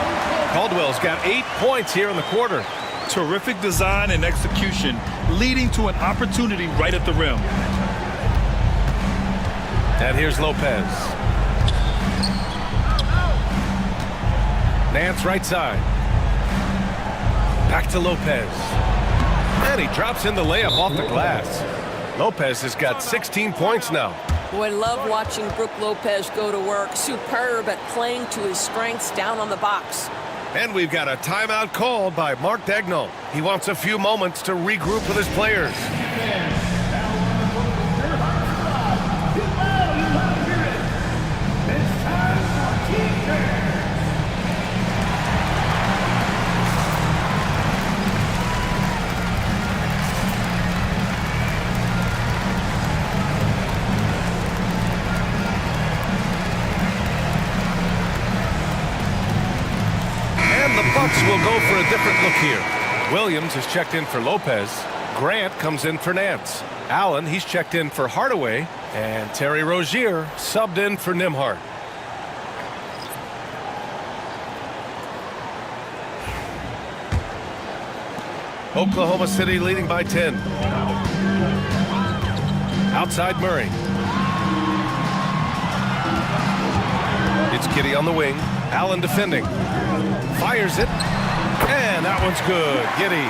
Caldwell's got 8 points here in the quarter. Terrific design and execution, leading to an opportunity right at the rim. And here's Lopez. Nance right side. Back to Lopez. And he drops in the layup off the glass. Lopez has got 16 points now. Boy, I love watching Brook Lopez go to work. Superb at playing to his strengths down on the box. And we've got a timeout called by Mark Daigneault. He wants a few moments to regroup with his players. Bucks will go for a different look here. Williams has checked in for Lopez. Grant comes in for Nance. Allen, he's checked in for Hardaway. And Terry Rozier subbed in for Nembhard. Oklahoma City leading by 10. Outside Murray. It's Giddey on the wing. Allen defending. Fires it. And that one's good. Giddey.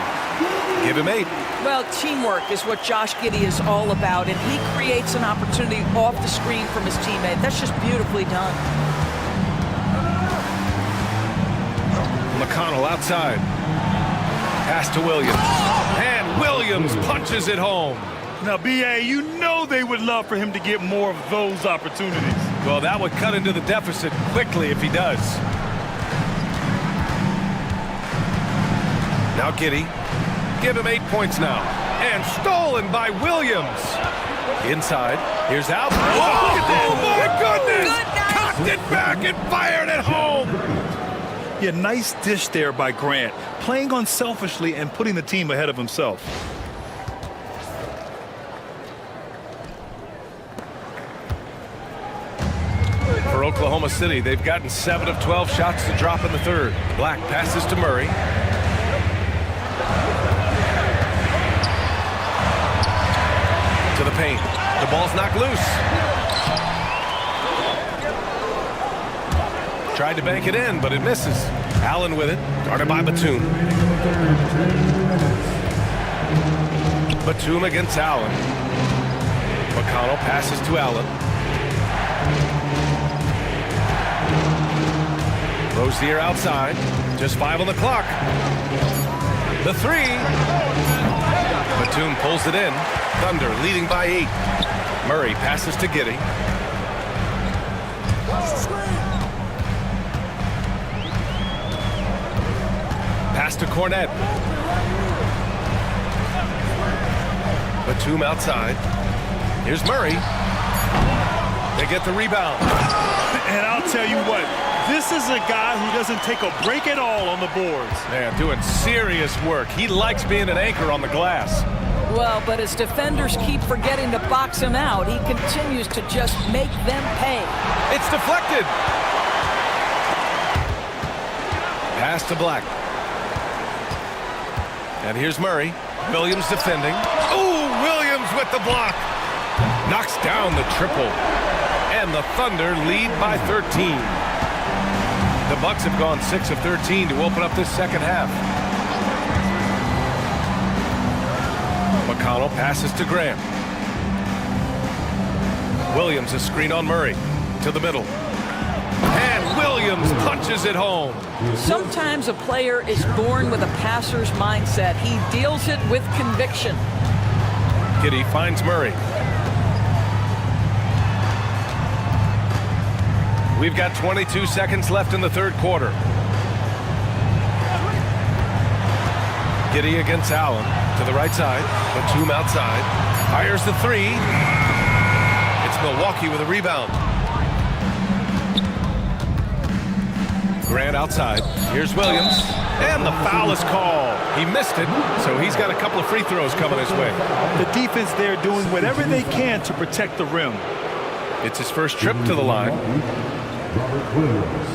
Give him 8. Well, teamwork is what Josh Giddey is all about, and he creates an opportunity off the screen from his teammate. That's just beautifully done. McConnell outside. Pass to Williams. And Williams punches it home. Now, B.A., you know they would love for him to get more of those opportunities. Well, that would cut into the deficit quickly if he does. Now Giddey. Give him 8 points now. And stolen by Williams. Inside. Here's out. Oh, my goodness! Cocked it back and fired it home. Yeah, nice dish there by Grant. Playing unselfishly and putting the team ahead of himself. For Oklahoma City, they've gotten 7 of 12 shots to drop in the third. Black passes to Murray. To the paint. The ball's knocked loose. Tried to bank it in, but it misses. Allen with it. Guarded by Batum. Batum against Allen. McConnell passes to Allen. Rozier outside. Just 5 on the clock. The 3. Batum pulls it in. Thunder leading by 8. Murray passes to Giddey. Pass to Cornette. Batum outside. Here's Murray. They get the rebound. And I'll tell you what, this is a guy who doesn't take a break at all on the boards. Man, doing serious work. He likes being an anchor on the glass. Well, but as defenders keep forgetting to box him out, he continues to just make them pay. It's deflected. Pass to Black. And here's Murray. Williams defending. Oh, Williams with the block. Knocks down the triple. And the Thunder lead by 13. The Bucks have gone 6 of 13 to open up this second half. McConnell passes to Graham. Williams a screen on Murray. To the middle. And Williams punches it home. Sometimes a player is born with a passer's mindset. He deals it with conviction. Giddey finds Murray. We've got 22 seconds left in the third quarter. Giddey against Allen to the right side. Batum outside. Fires the three. It's Milwaukee with a rebound. Grant outside. Here's Williams. And the foul is called. He missed it, so he's got a couple of free throws coming his way. The defense there doing whatever they can to protect the rim. It's his first trip to the line. Robert Williams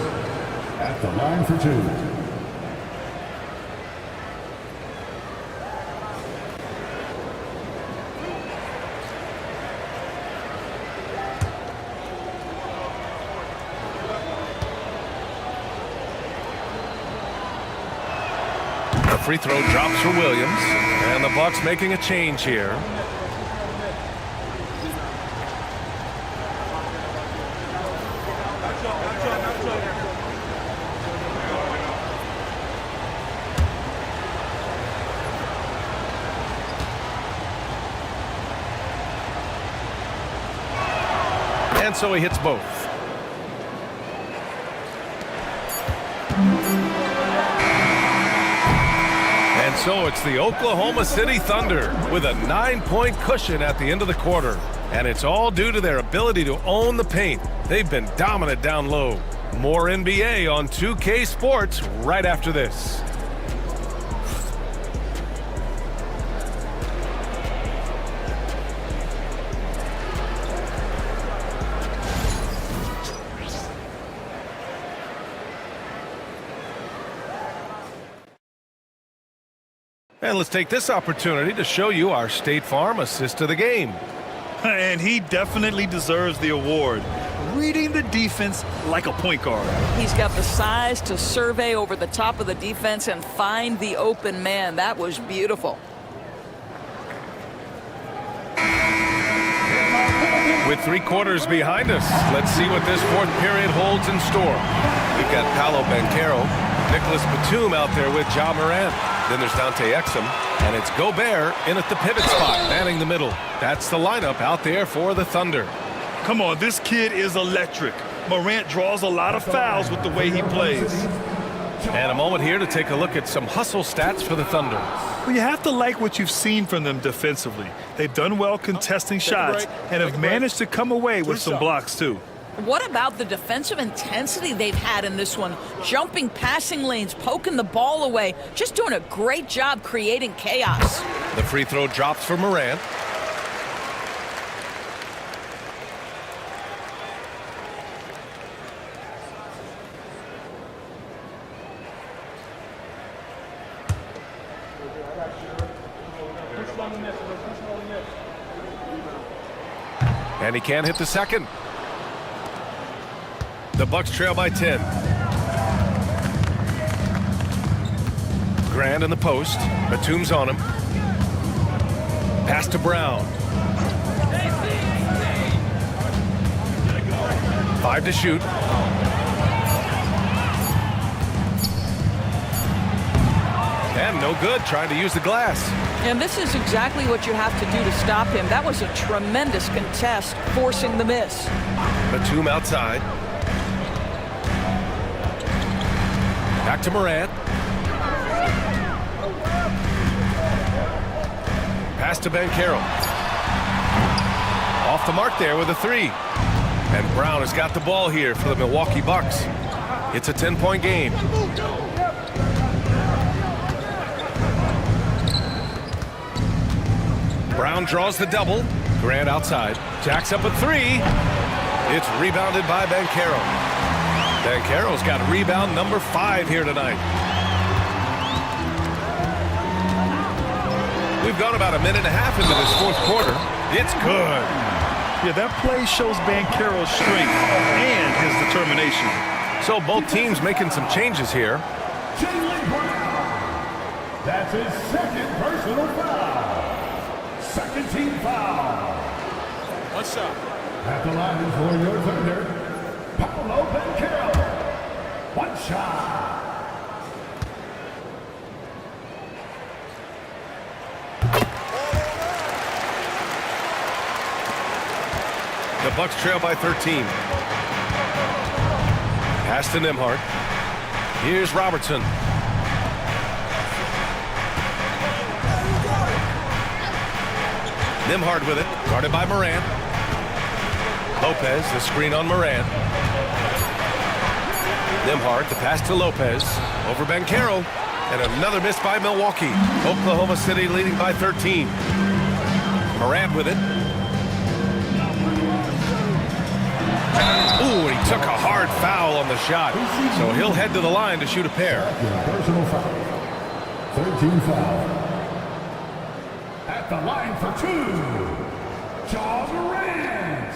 at the line for 2. The free throw drops for Williams, and the Bucks making a change here. And so he hits both. And so it's the Oklahoma City Thunder with a 9-point cushion at the end of the quarter. And it's all due to their ability to own the paint. They've been dominant down low. More NBA on 2K Sports right after this. And let's take this opportunity to show you our State Farm assist of the game. And he definitely deserves the award. Reading the defense like a point guard. He's got the size to survey over the top of the defense and find the open man. That was beautiful. With 3 quarters behind us, let's see what this fourth period holds in store. We've got Paolo Banchero, Nicholas Batum out there with Ja Morant. Then there's Dante Exum, and it's Gobert in at the pivot spot, manning the middle. That's the lineup out there for the Thunder. Come on, this kid is electric. Morant draws a lot of fouls with the way he plays. And a moment here to take a look at some hustle stats for the Thunder. Well, you have to like what you've seen from them defensively. They've done well contesting shots and have managed to come away with some blocks, too. What about the defensive intensity they've had in this one? Jumping passing lanes, poking the ball away, just doing a great job creating chaos. The free throw drops for Morant. And he can't hit the second. The Bucks trail by 10. Grant in the post. Batum's on him. Pass to Brown. 5 to shoot. And no good, trying to use the glass. And this is exactly what you have to do to stop him. That was a tremendous contest, forcing the miss. Batum outside. Back to Morant. Pass to Banchero. Off the mark there with a 3. And Brown has got the ball here for the Milwaukee Bucks. It's a 10-point game. Brown draws the double. Grant outside. Jacks up a 3. It's rebounded by Banchero. Banchero's got rebound number 5 here tonight. We've gone about a minute and a half into this fourth quarter. It's good. Yeah, that play shows Banchero's strength and his determination. So both teams making some changes here. Jaylen Brown. That's his second personal foul. Second team foul. One shot. At the line for your Thunder, Paolo Banchero. One shot. The Bucks trail by 13. Pass to Nembhard. Here's Robertson. Nembhard with it, guarded by Morant. Lopez, the screen on Morant. Nembhard, the pass to Lopez. Over Banchero. And another miss by Milwaukee. Oklahoma City leading by 13. Morant with it. Ooh, he took a hard foul on the shot. So he'll head to the line to shoot a pair. Personal foul. 13 foul. At the line for two, Ja Morant.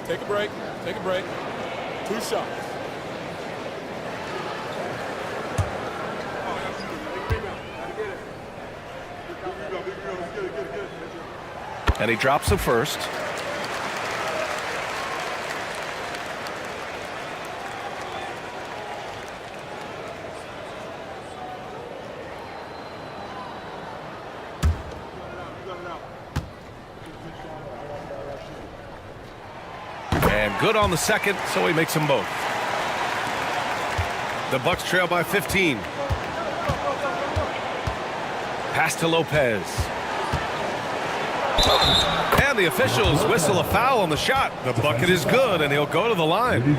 Take a break. Take a break. 2 shots. And he drops the first. And good on the second, so he makes them both. The Bucks trail by 15. Pass to Lopez. And the officials whistle a foul on the shot. The bucket is good, and he'll go to the line.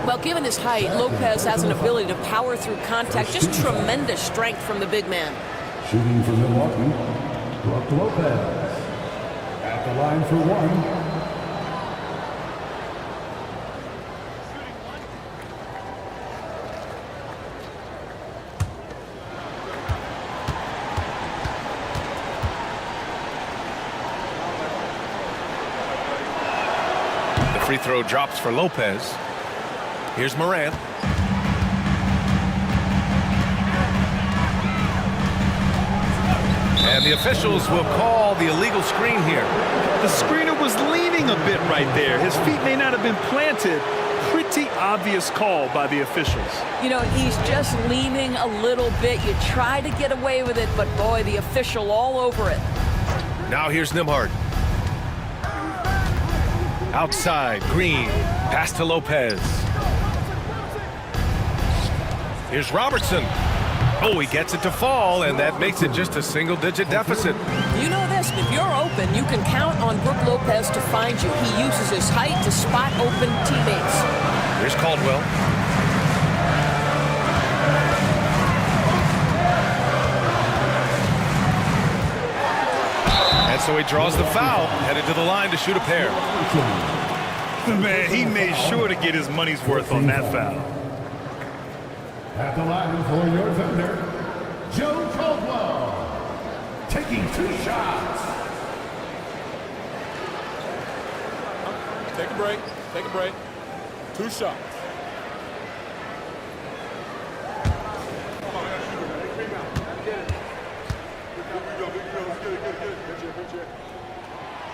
Well, given his height, Lopez has an ability to power through contact. Just tremendous strength from the big man. Shooting for Milwaukee, Brook Lopez. At the line for one. Free throw drops for Lopez. Here's Morant. And the officials will call the illegal screen here. The screener was leaning a bit right there. His feet may not have been planted. Pretty obvious call by the officials. You know, he's just leaning a little bit. You try to get away with it, but boy, the official all over it. Now here's Nembhard. Outside, Green. Pass to Lopez. Here's Robertson. Oh, he gets it to fall, and that makes it just a single-digit deficit. You know this, if you're open, you can count on Brook Lopez to find you. He uses his height to spot open teammates. Here's Caldwell. And so he draws the foul, headed to the line to shoot a pair. Man, he made sure to get his money's worth on that foul. At the line for your Thunder, Joe Caldwell. Taking 2 shots. Take a break. Take a break. 2 shots.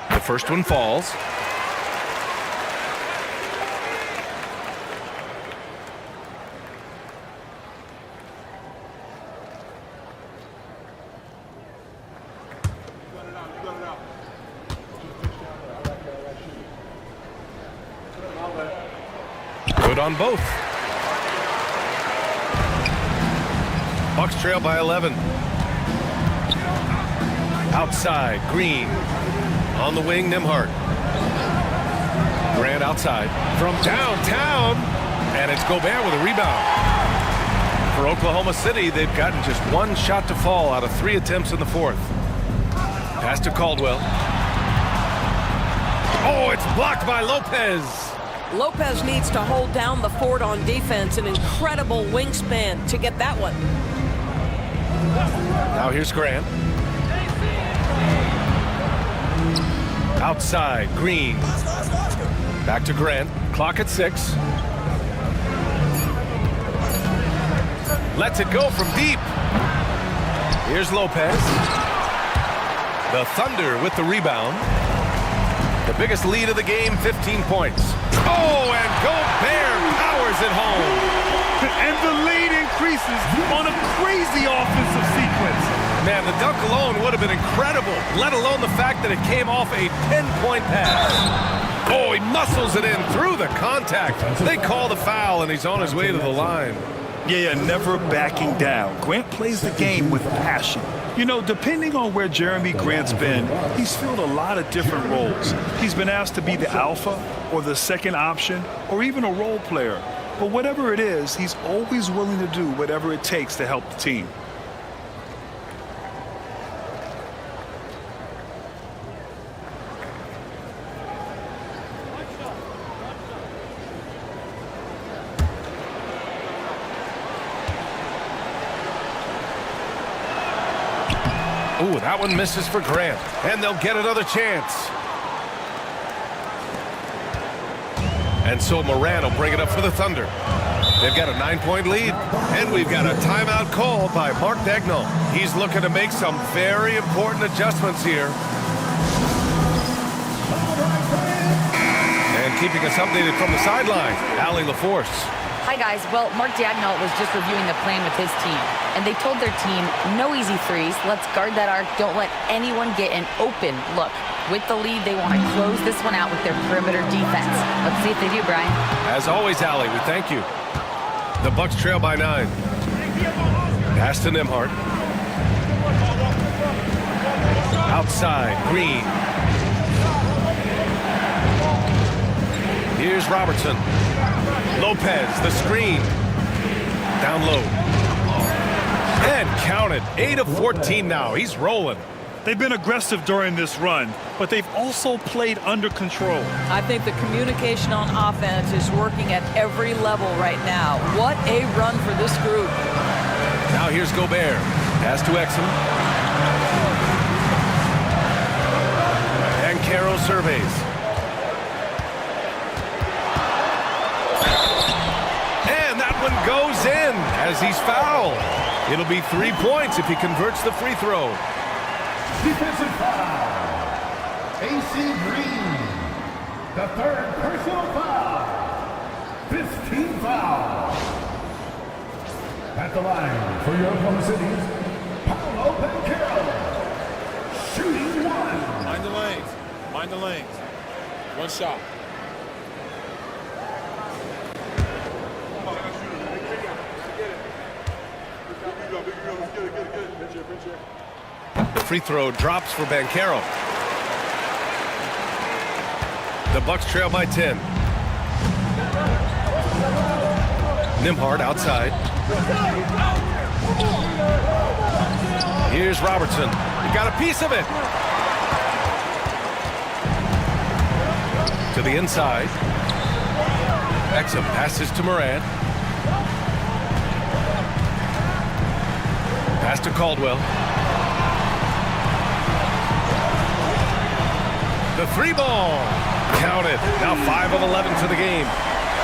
The first one falls. Good on both. Bucks trail by 11. Outside, Green. On the wing, Nembhard. Grant outside. From downtown. And it's Gobert with a rebound. For Oklahoma City, they've gotten just 1 shot to fall out of 3 attempts in the fourth. Pass to Caldwell. Oh, it's blocked by Lopez. Lopez needs to hold down the fort on defense. An incredible wingspan to get that one. Now here's Grant. Outside, Green. Back to Grant. Clock at 6. Lets it go from deep. Here's Lopez. The Thunder with the rebound. The biggest lead of the game, 15 points. Oh, and Gobert powers it home. And the lead increases on a crazy offensive sequence. Man, the dunk alone would have been incredible, let alone the fact that it came off a 10-point pass. Oh, he muscles it in through the contact. They call the foul, and he's on his way to the line. Yeah, never backing down. Grant plays the game with passion. You know, depending on where Jeremy Grant's been, he's filled a lot of different roles. He's been asked to be the alpha or the second option or even a role player. But whatever it is, he's always willing to do whatever it takes to help the team. Ooh, that one misses for Grant, and they'll get another chance. And so Moran will bring it up for the Thunder. They've got a 9-point lead, and we've got a timeout called by Mark Daigneault. He's looking to make some very important adjustments here. And keeping us updated from the sideline, Allie LaForce. Hi, guys. Well, Mark Daigneault was just reviewing the plan with his team, and they told their team, no easy threes. Let's guard that arc. Don't let anyone get an open look. With the lead, they want to close this one out with their perimeter defense. Let's see if they do, Brian. As always, Allie, we thank you. The Bucks trail by 9. Pass to Nembhard. Outside, Green. Here's Robertson. Lopez, the screen. Down low. And counted. 8 of 14 now. He's rolling. They've been aggressive during this run, but they've also played under control. I think the communication on offense is working at every level right now. What a run for this group. Now here's Gobert. Pass to Exum. And Carroll surveys. And that one goes in as he's fouled. It'll be 3 points if he converts the free throw. Defensive foul. AC Green. The third personal foul. 15 foul. At the line for your Oklahoma City's Paolo Banchero. Shooting 1. Mind the lanes. Mind the lanes. One shot. The free throw drops for Banchero. The Bucks trail by 10. Nembhard outside. Here's Robertson. He got a piece of it. To the inside. Exum passes to Moran. Pass to Caldwell. The 3 ball. Counted. Now 5 of 11 to the game.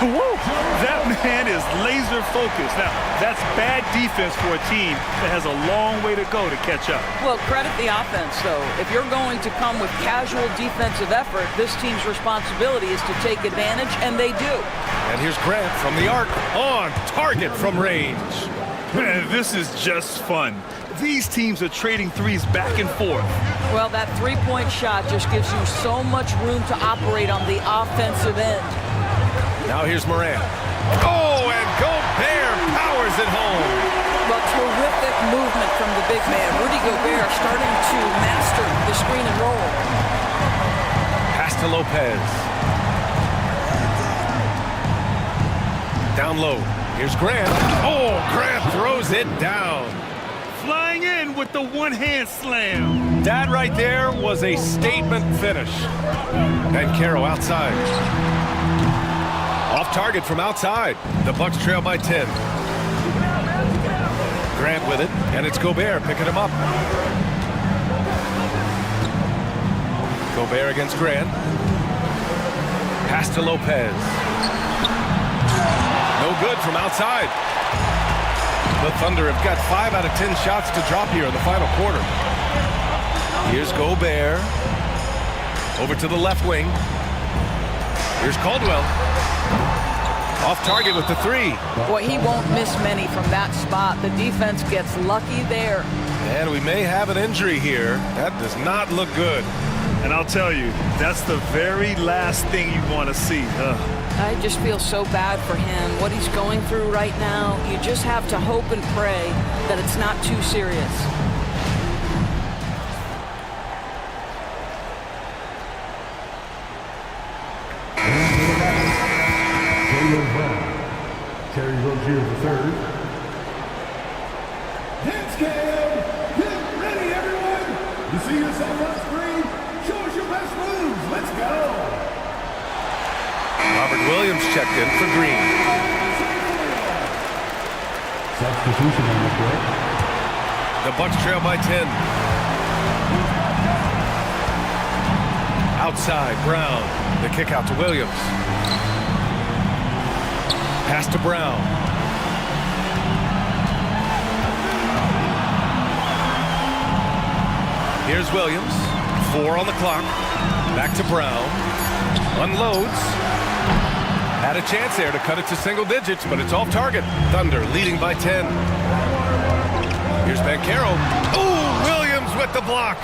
Woo! That man is laser focused. Now, that's bad defense for a team that has a long way to go to catch up. Well, credit the offense, though. If you're going to come with casual defensive effort, this team's responsibility is to take advantage, and they do. And here's Grant from the arc. On target from range. Man, this is just fun. These teams are trading threes back and forth. Well, that three-point shot just gives you so much room to operate on the offensive end. Now here's Moran. Oh, and Gobert powers it home. Well, terrific movement from the big man. Rudy Gobert starting to master the screen and roll. Pass to Lopez. Down low. Here's Grant. Oh, Grant throws it down. Flying in with the one-hand slam. That right there was a statement finish. And Carroll outside. Off target from outside. The Bucks trail by 10. Grant with it, and it's Gobert picking him up. Gobert against Grant. Pass to Lopez. No good from outside. The Thunder have got 5 out of 10 shots to drop here in the final quarter. Here's Gobert. Over to the left wing. Here's Caldwell. Off target with the 3. Boy, he won't miss many from that spot. The defense gets lucky there. And we may have an injury here. That does not look good. And I'll tell you, that's the very last thing you want to see. I just feel so bad for him. What he's going through right now, you just have to hope and pray that it's not too serious. Jaylen Brown. Terry Rozier III. Hands game. Get ready, everyone. You see yourself on screen? Show us your best moves. Let's go. Robert Williams checked in for Green. Substitution on the court. The Bucks trail by 10. Outside, Brown. The kick out to Williams. Pass to Brown. Here's Williams. 4 on the clock. Back to Brown. Unloads. Had a chance there to cut it to single digits, but it's off target. Thunder leading by 10. Here's Banchero. Oh, Williams with the block.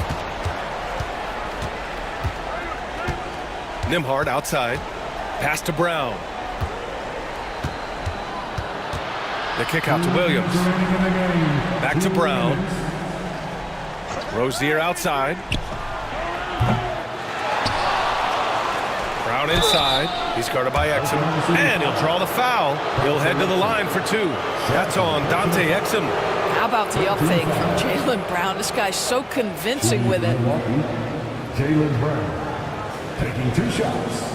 Nembhard outside. Pass to Brown. The kick out to Williams. Back to Brown. Rozier outside. Brown inside. He's guarded by Exum. And he'll draw the foul. He'll head to the line for 2. That's on Dante Exum. How about the up fake from Jaylen Brown? This guy's so convincing with it. Jaylen Brown taking 2 shots.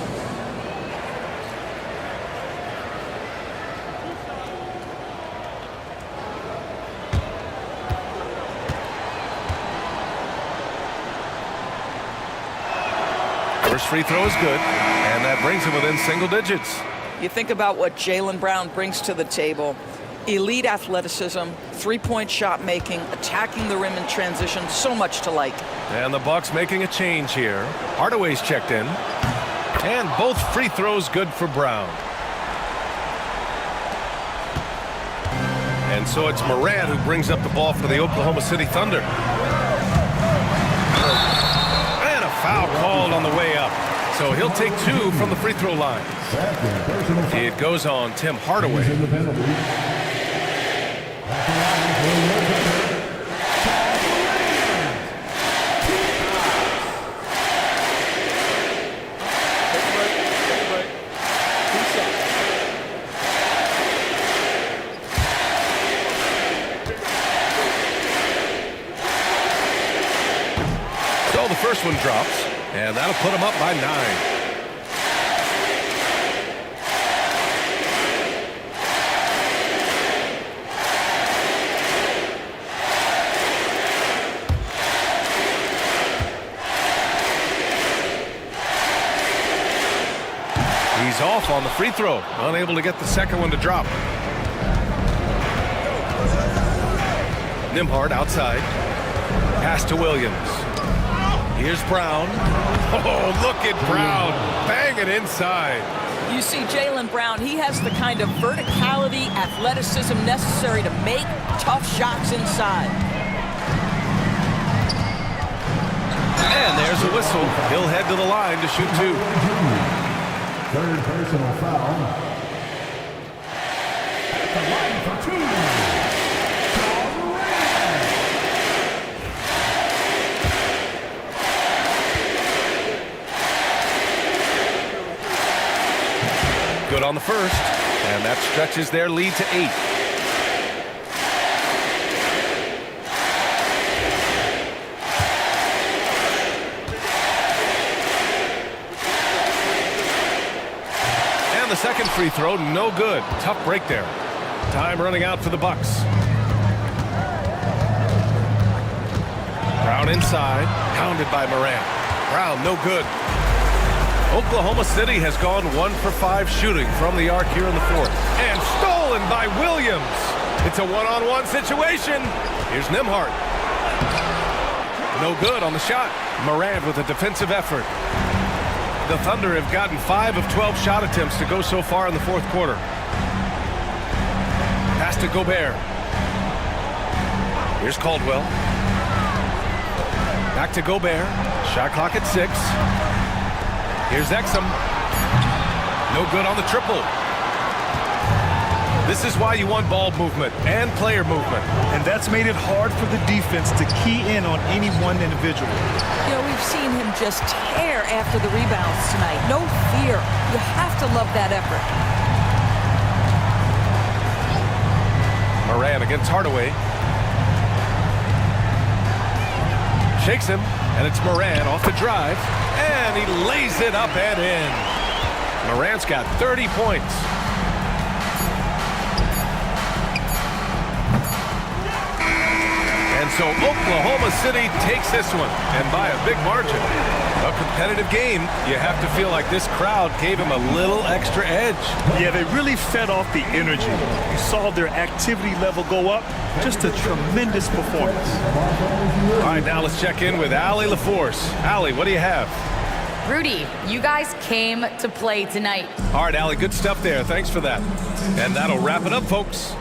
First free throw is good, and that brings him within single digits. You think about what Jaylen Brown brings to the table. Elite athleticism, three-point shot making, attacking the rim in transition, so much to like. And the Bucks making a change here. Hardaway's checked in. And both free throws good for Brown. And so it's Morant who brings up the ball for the Oklahoma City Thunder. And a foul called on the way up. So he'll take 2 from the free throw line. It goes on Tim Hardaway. So the first one drops, and that'll put him up by 9. He's off on the free throw, unable to get the second one to drop. Nembhard outside. Pass to Williams. Here's Brown. Oh, look at Brown. Bang it inside. You see Jaylen Brown, he has the kind of verticality, athleticism necessary to make tough shots inside. And there's a whistle. He'll head to the line to shoot 2. Third personal foul. At the line for 2. Good on the first, and that stretches their lead to 8. And the second free throw, no good. Tough break there. Time running out for the Bucks. Brown inside, pounded by Morant. Brown, no good. Oklahoma City has gone 1 for 5 shooting from the arc here in the fourth. And stolen by Williams. It's a one-on-one situation. Here's Nembhard. No good on the shot. Morant with a defensive effort. The Thunder have gotten 5 of 12 shot attempts to go so far in the fourth quarter. Pass to Gobert. Here's Caldwell. Back to Gobert. Shot clock at 6. Here's Exum. No good on the triple. This is why you want ball movement and player movement. And that's made it hard for the defense to key in on any one individual. You know, we've seen him just tear after the rebounds tonight. No fear. You have to love that effort. Morant against Hardaway. Shakes him, and it's Morant off the drive. And he lays it up and in. Morant's got 30 points. And so Oklahoma City takes this one, and by a big margin. A competitive game, you have to feel like this crowd gave him a little extra edge. Yeah, they really fed off the energy. You saw their activity level go up. Just a tremendous performance. All right, now let's check in with Allie LaForce. Allie, what do you have? Rudy, you guys came to play tonight. All right, Allie, good stuff there. Thanks for that. And that'll wrap it up, folks.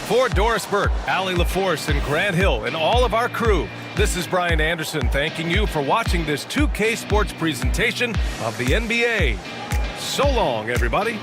For Doris Burke, Allie LaForce, and Grant Hill, and all of our crew, this is Brian Anderson thanking you for watching this 2K Sports presentation of the NBA. So long, everybody.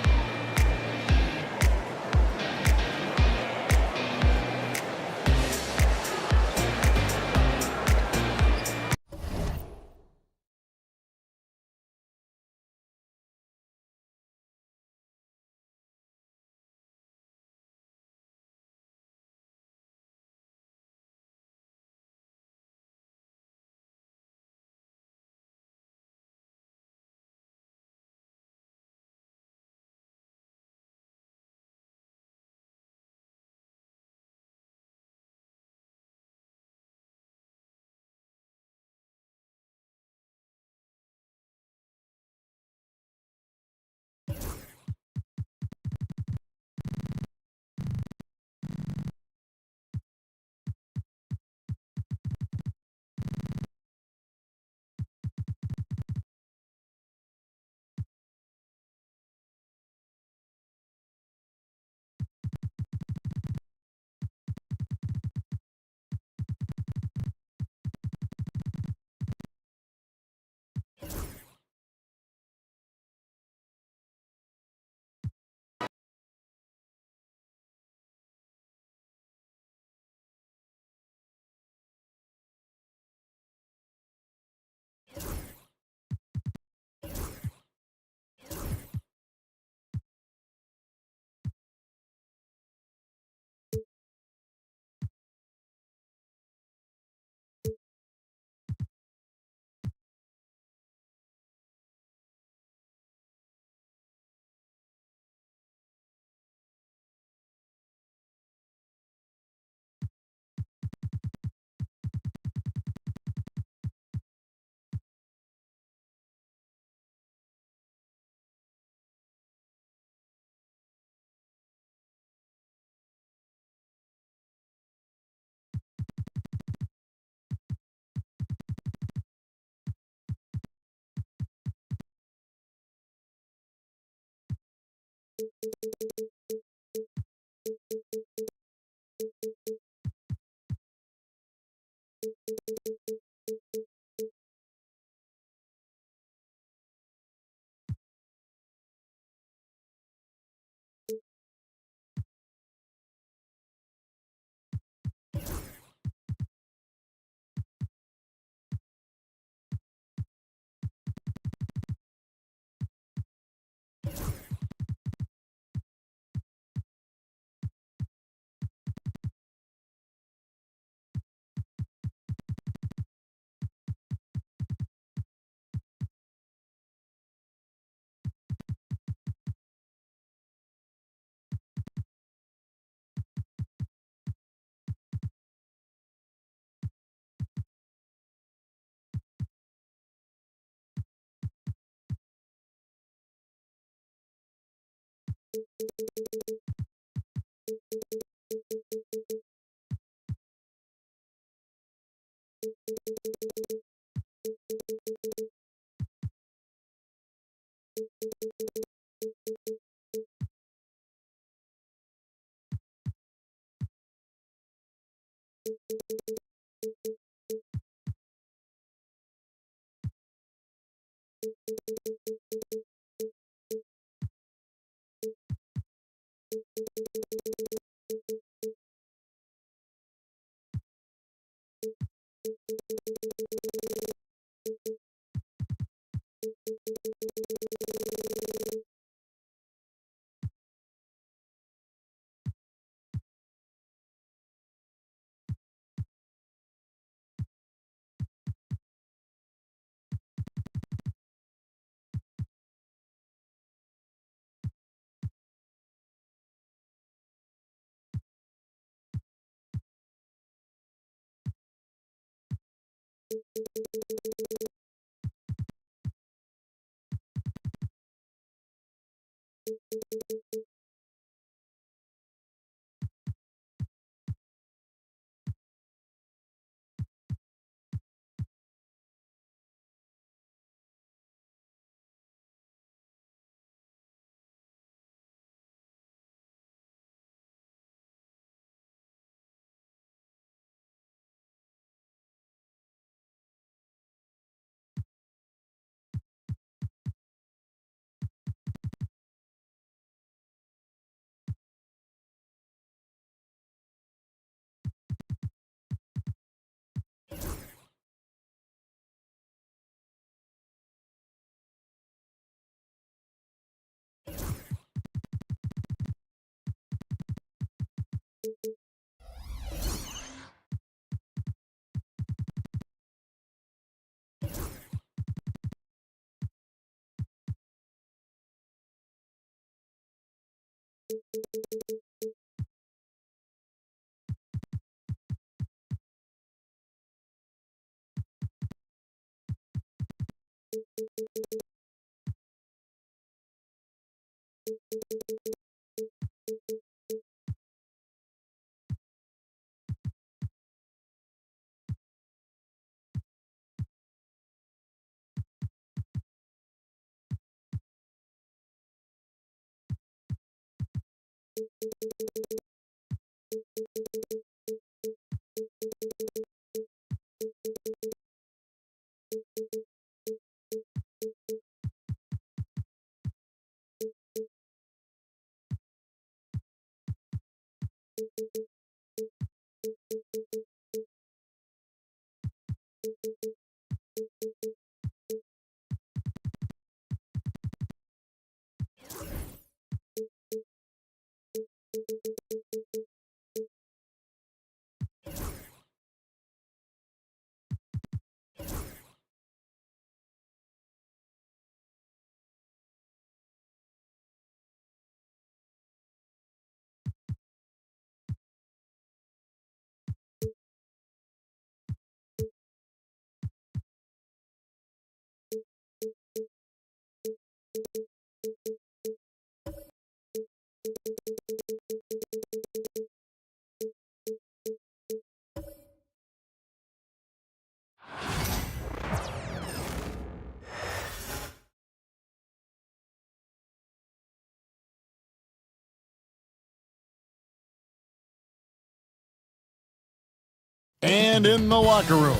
And in the locker room,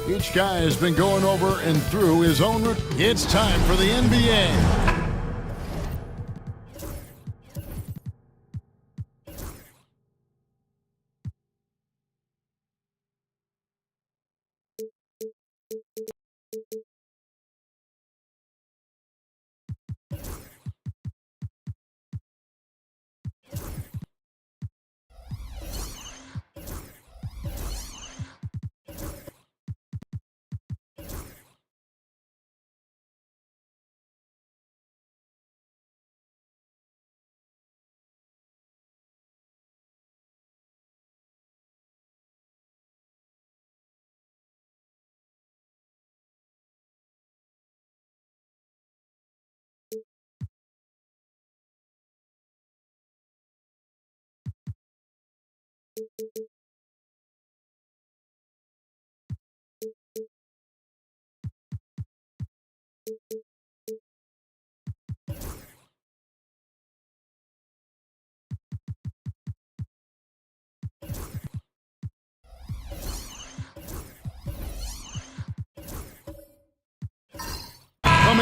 each guy has been going over and through his own route. It's time for the NBA.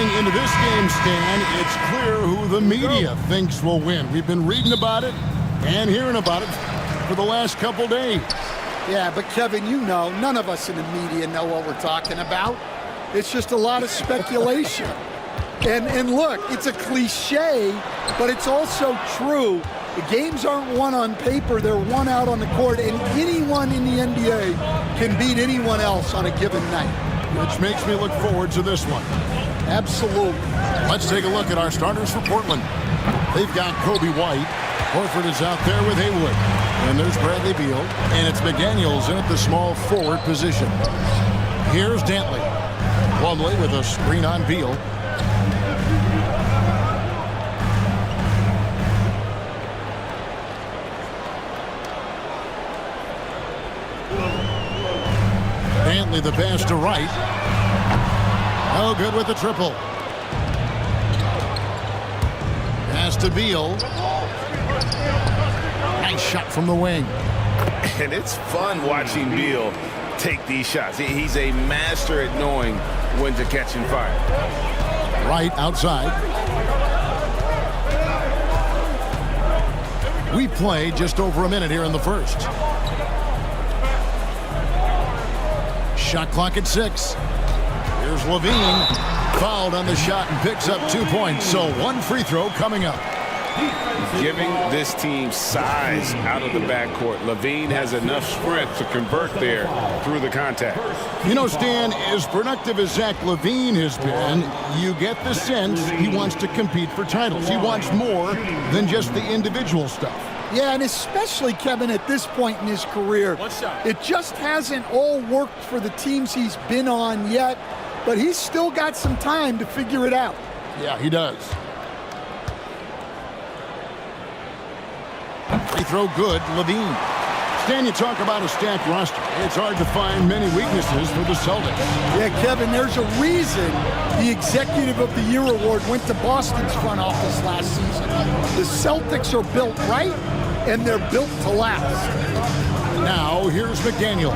Coming into this game, Stan, it's clear who the media thinks will win. We've been reading about it and hearing about it for the last couple days. Yeah, but Kevin, you know, none of us in the media know what we're talking about. It's just a lot of speculation. And look, it's a cliche, but it's also true. The games aren't won on paper, they're won out on the court, and anyone in the NBA can beat anyone else on a given night. Which makes me look forward to this one. Absolutely. Let's take a look at our starters for Portland. They've got Kobe White. Horford is out there with Haywood. And there's Bradley Beal. And it's McDaniels in at the small forward position. Here's Dantley. Plumlee with a screen on Beal. Dantley the pass to Wright. No good with the triple. Pass to Beal. Nice shot from the wing. And it's fun watching Beal take these shots. He's a master at knowing when to catch and fire. Wright outside. We play just over a minute here in the first. Shot clock at 6. Here's Levine. Fouled on the shot and picks up 2 points. So one free throw coming up. Giving this team size out of the backcourt. Levine has enough sprint to convert there through the contact. You know, Stan, as productive as Zach Levine has been, you get the sense he wants to compete for titles. He wants more than just the individual stuff. Yeah, and especially, Kevin, at this point in his career, it just hasn't all worked for the teams he's been on yet, but he's still got some time to figure it out. Yeah, he does. Free throw good, Levine. Stan, you talk about a stacked roster. It's hard to find many weaknesses for the Celtics. Yeah, Kevin, there's a reason the Executive of the Year award went to Boston's front office last season. The Celtics are built right, and they're built to last. Now, here's McDaniels.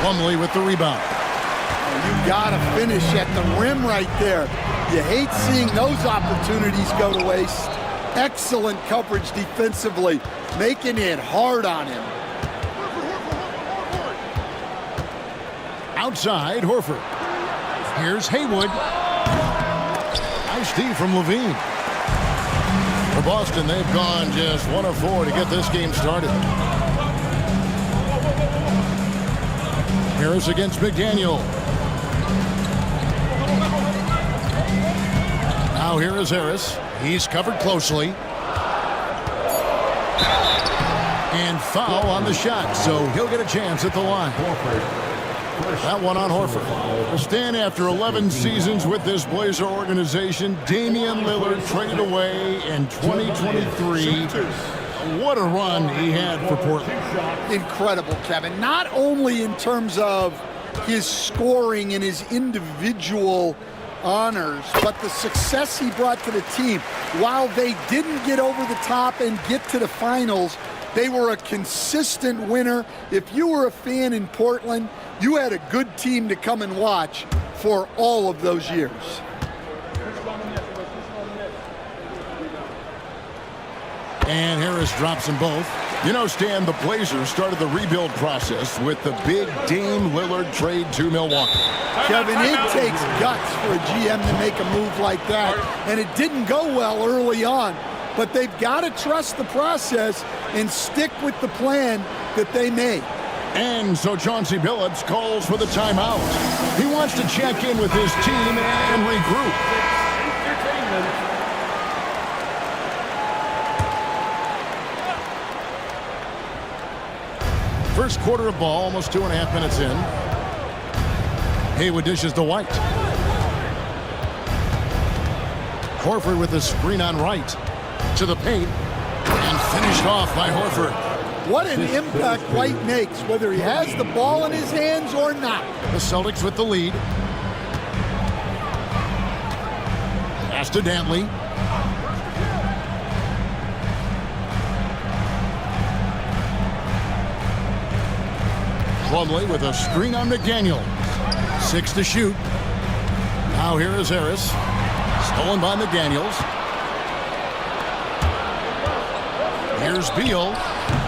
Plumlee with the rebound. You gotta finish at the rim right there. You hate seeing those opportunities go to waste. Excellent coverage defensively, making it hard on him. Outside, Horford. Here's Haywood. Nice D from Levine. For Boston, they've gone just 1 of 4 to get this game started. Harris against McDaniel. Now here is Harris. He's covered closely. And foul on the shot, so he'll get a chance at the line. That one on Horford. Stan, after 11 seasons with this Blazer organization, Damian Lillard traded away in 2023. What a run he had for Portland. Incredible, Kevin. Not only in terms of his scoring and his individual honors, but the success he brought to the team. While they didn't get over the top and get to the finals, they were a consistent winner. If you were a fan in Portland, you had a good team to come and watch for all of those years. And Harris drops them both. You know, Stan, the Blazers started the rebuild process with the big Dame Lillard trade to Milwaukee. Kevin, it takes guts for a GM to make a move like that, and it didn't go well early on. But they've got to trust the process and stick with the plan that they made. And so Chauncey Billups calls for the timeout. He wants to check in with his team and regroup. First quarter of ball, almost 2.5 minutes in. Haywood dishes to White. Horford with the screen on Wright. To the paint. And finished off by Horford. What an impact White makes, whether he has the ball in his hands or not. The Celtics with the lead. Pass to Dantley. Plumlee with a screen on McDaniel. 6 to shoot. Now here is Harris. Stolen by McDaniels. Here's Beal.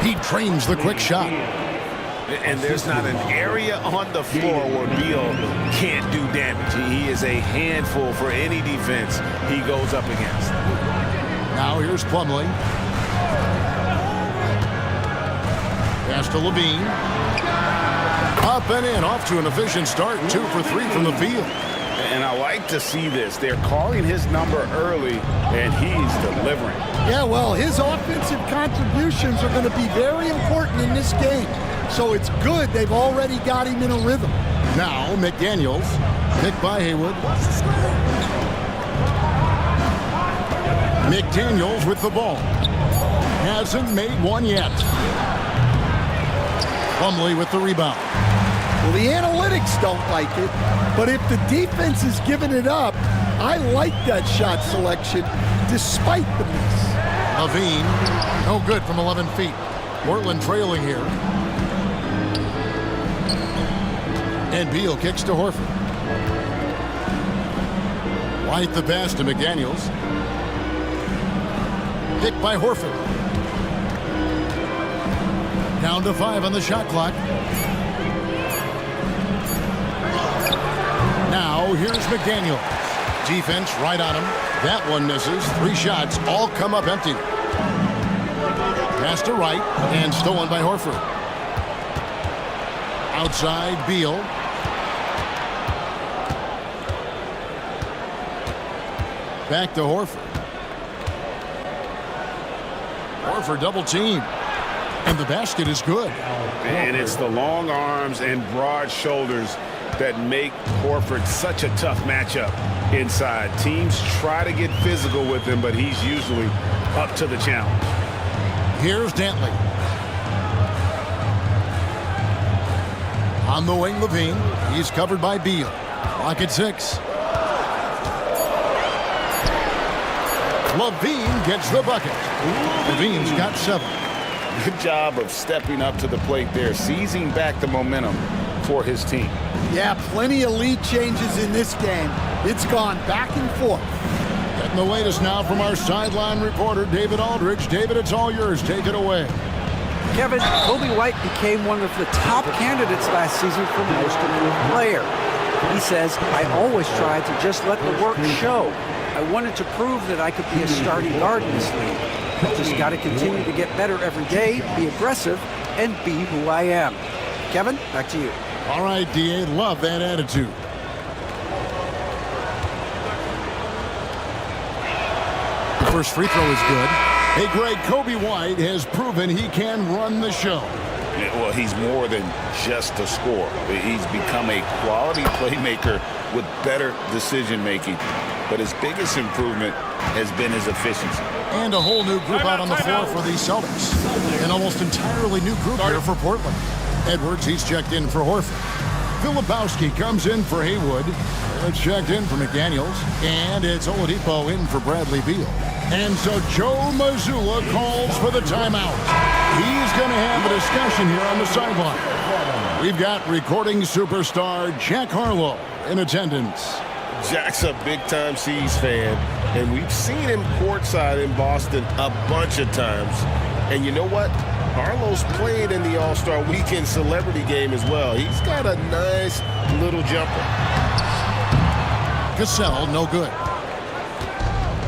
He drains the quick shot. And there's not an area on the floor where Beal can't do damage. He is a handful for any defense he goes up against. Now here's Plumlee. Pass to Levine. Up and in, off to an efficient start. 2 for 3 from the field. And I like to see this. They're calling his number early, and he's delivering. Yeah, well, his offensive contributions are going to be very important in this game. So it's good they've already got him in a rhythm. Now McDaniels, picked by Haywood. McDaniels with the ball. Hasn't made one yet. Plumlee with the rebound. Well, the analytics don't like it, but if the defense is giving it up, I like that shot selection despite the miss. Levine, no good from 11 feet. Portland trailing here. And Beal kicks to Horford. White the pass to McDaniels. Hit by Horford. Down to 5 on the shot clock. Now here's McDaniels. Defense right on him. That one misses. 3 shots all come up empty. Pass to Wright and stolen by Horford. Outside Beal. Back to Horford. Horford double team. And the basket is good. And it's the long arms and broad shoulders that make Horford such a tough matchup inside. Teams try to get physical with him, but he's usually up to the challenge. Here's Dantley. On the wing, Levine. He's covered by Beal. Clock at 6. Levine gets the bucket. Levine's got 7. Good job of stepping up to the plate there, seizing back the momentum for his team. Yeah, plenty of lead changes in this game. It's gone back and forth. Getting the latest now from our sideline reporter, David Aldridge. David, it's all yours. Take it away. Kevin, Coby White became one of the top candidates last season for most improved player. He says, I always tried to just let the work show. I wanted to prove that I could be a starting guard in this league. I just got to continue to get better every day, be aggressive, and be who I am. Kevin, back to you. All right, D.A., love that attitude. The first free throw is good. Hey, Greg, Coby White has proven he can run the show. Yeah, well, he's more than just a scorer. He's become a quality playmaker with better decision-making. But his biggest improvement has been his efficiency. And a whole new group out on the floor for the Celtics. An almost entirely new group here for Portland. Edwards, he's checked in for Horford. Filipowski comes in for Haywood. It's checked in for McDaniels. And it's Oladipo in for Bradley Beal. And so Joe Mazzulla calls for the timeout. He's going to have a discussion here on the sideline. We've got recording superstar Jack Harlow in attendance. Jack's a big-time C's fan, and we've seen him courtside in Boston a bunch of times. And you know what? Harlow's played in the All-Star Weekend celebrity game as well. He's got a nice little jumper. Cassell, no good.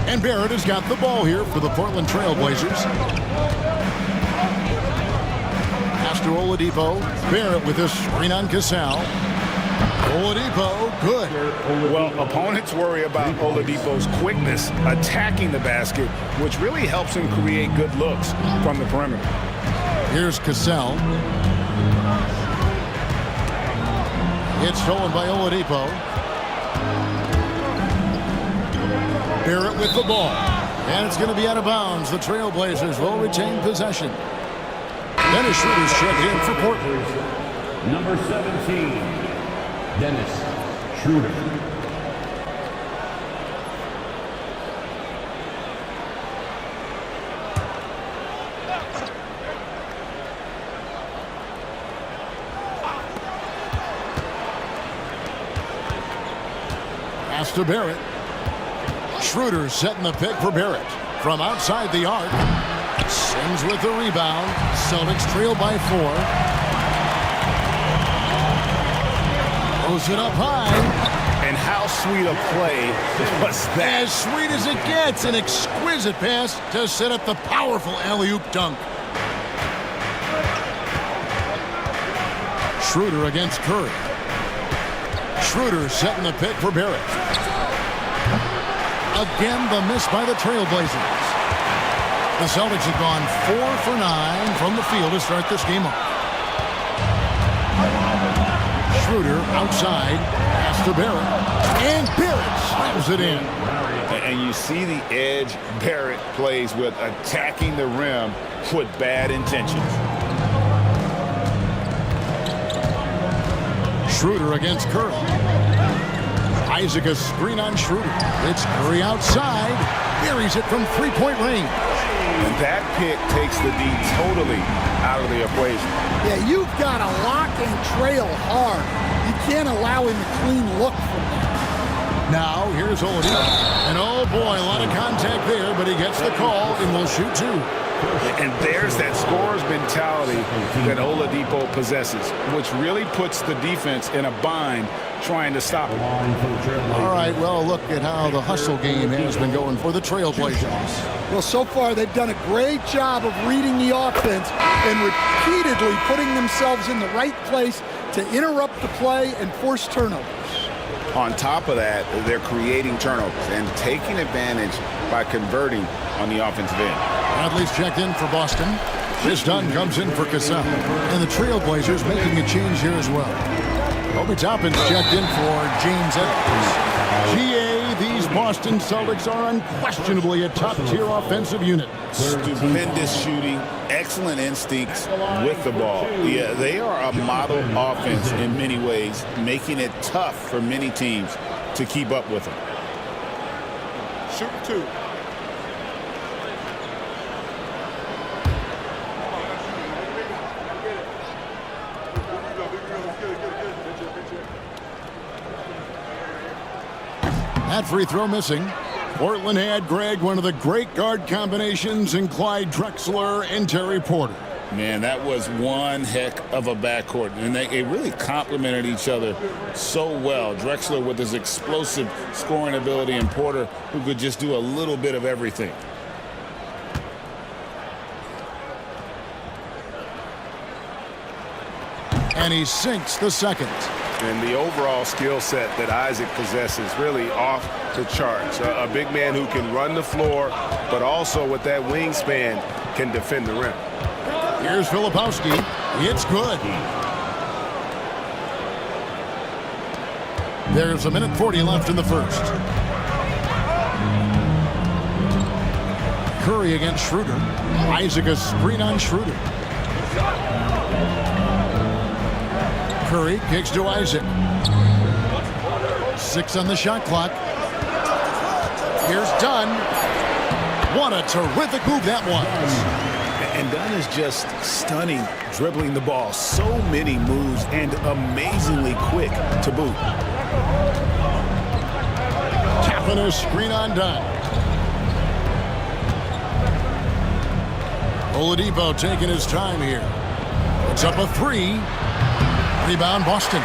And Barrett has got the ball here for the Portland Trail Blazers. Pass to Oladipo. Barrett with a screen on Cassell. Oladipo, good. Well, opponents worry about Oladipo's quickness attacking the basket, which really helps him create good looks from the perimeter. Here's Cassell. It's stolen by Oladipo. Barrett with the ball. And it's going to be out of bounds. The Trailblazers will retain possession. Dennis Schroeder's checked in for Portland. Number 17, Dennis Schroeder. Pass Pass to Barrett. Schroeder setting the pick for Barrett. From outside the arc. Sims with the rebound. Celtics trail by 4. Throws it up high. And how sweet a play was that? As sweet as it gets. An exquisite pass to set up the powerful alley-oop dunk. Schroeder against Curry. Schroeder setting the pick for Barrett. Again, the miss by the Trailblazers. The Celtics have gone 4 for 9 from the field to start this game off. Schroeder outside. Pass to Barrett. And Barrett slams it in. And you see the edge Barrett plays with, attacking the rim with bad intentions. Schroeder against Curry. Isaac a screen on Schroeder. It's Curry outside. Buries it from three-point range. And that pick takes the D totally out of the equation. Yeah, you've got to lock and trail hard. You can't allow him a clean look from that. Now, here's Oladipo. And oh boy, a lot of contact there, but he gets the call and will shoot 2. And there's that scorer's mentality that Oladipo possesses, which really puts the defense in a bind trying to stop him. All right, well, look at how the hustle game has been going for the Trailblazers. Well, so far they've done a great job of reading the offense and repeatedly putting themselves in the right place to interrupt the play and force turnovers. On top of that, they're creating turnovers and taking advantage by converting on the offensive end. Bradley's checked in for Boston. This Dunn comes in for Cassell. And the Trailblazers making a change here as well. Obi Toppin's checked in for James Edwards. GA, these Boston Celtics are unquestionably a top-tier offensive unit. Stupendous shooting, excellent instincts with the ball. Yeah, they are a model offense in many ways, making it tough for many teams to keep up with them. Shoot 2. That free throw missing. Portland had, Greg, one of the great guard combinations in Clyde Drexler and Terry Porter. Man, that was one heck of a backcourt, and they really complemented each other so well. Drexler with his explosive scoring ability and Porter who could just do a little bit of everything. And he sinks the second. And the overall skill set that Isaac possesses really off the charts. A big man who can run the floor, but also with that wingspan can defend the rim. Here's Filipowski. It's good. There's a minute 40 left in the first. Curry against Schroeder. Isaac a screen on Schroeder. Curry kicks to Isaac. 6 on the shot clock. Here's Dunn. What a terrific move that was. And Dunn is just stunning, dribbling the ball. So many moves and amazingly quick to boot. Tapping a screen on Dunn. Oladipo taking his time here. It's up a 3. Rebound, Boston.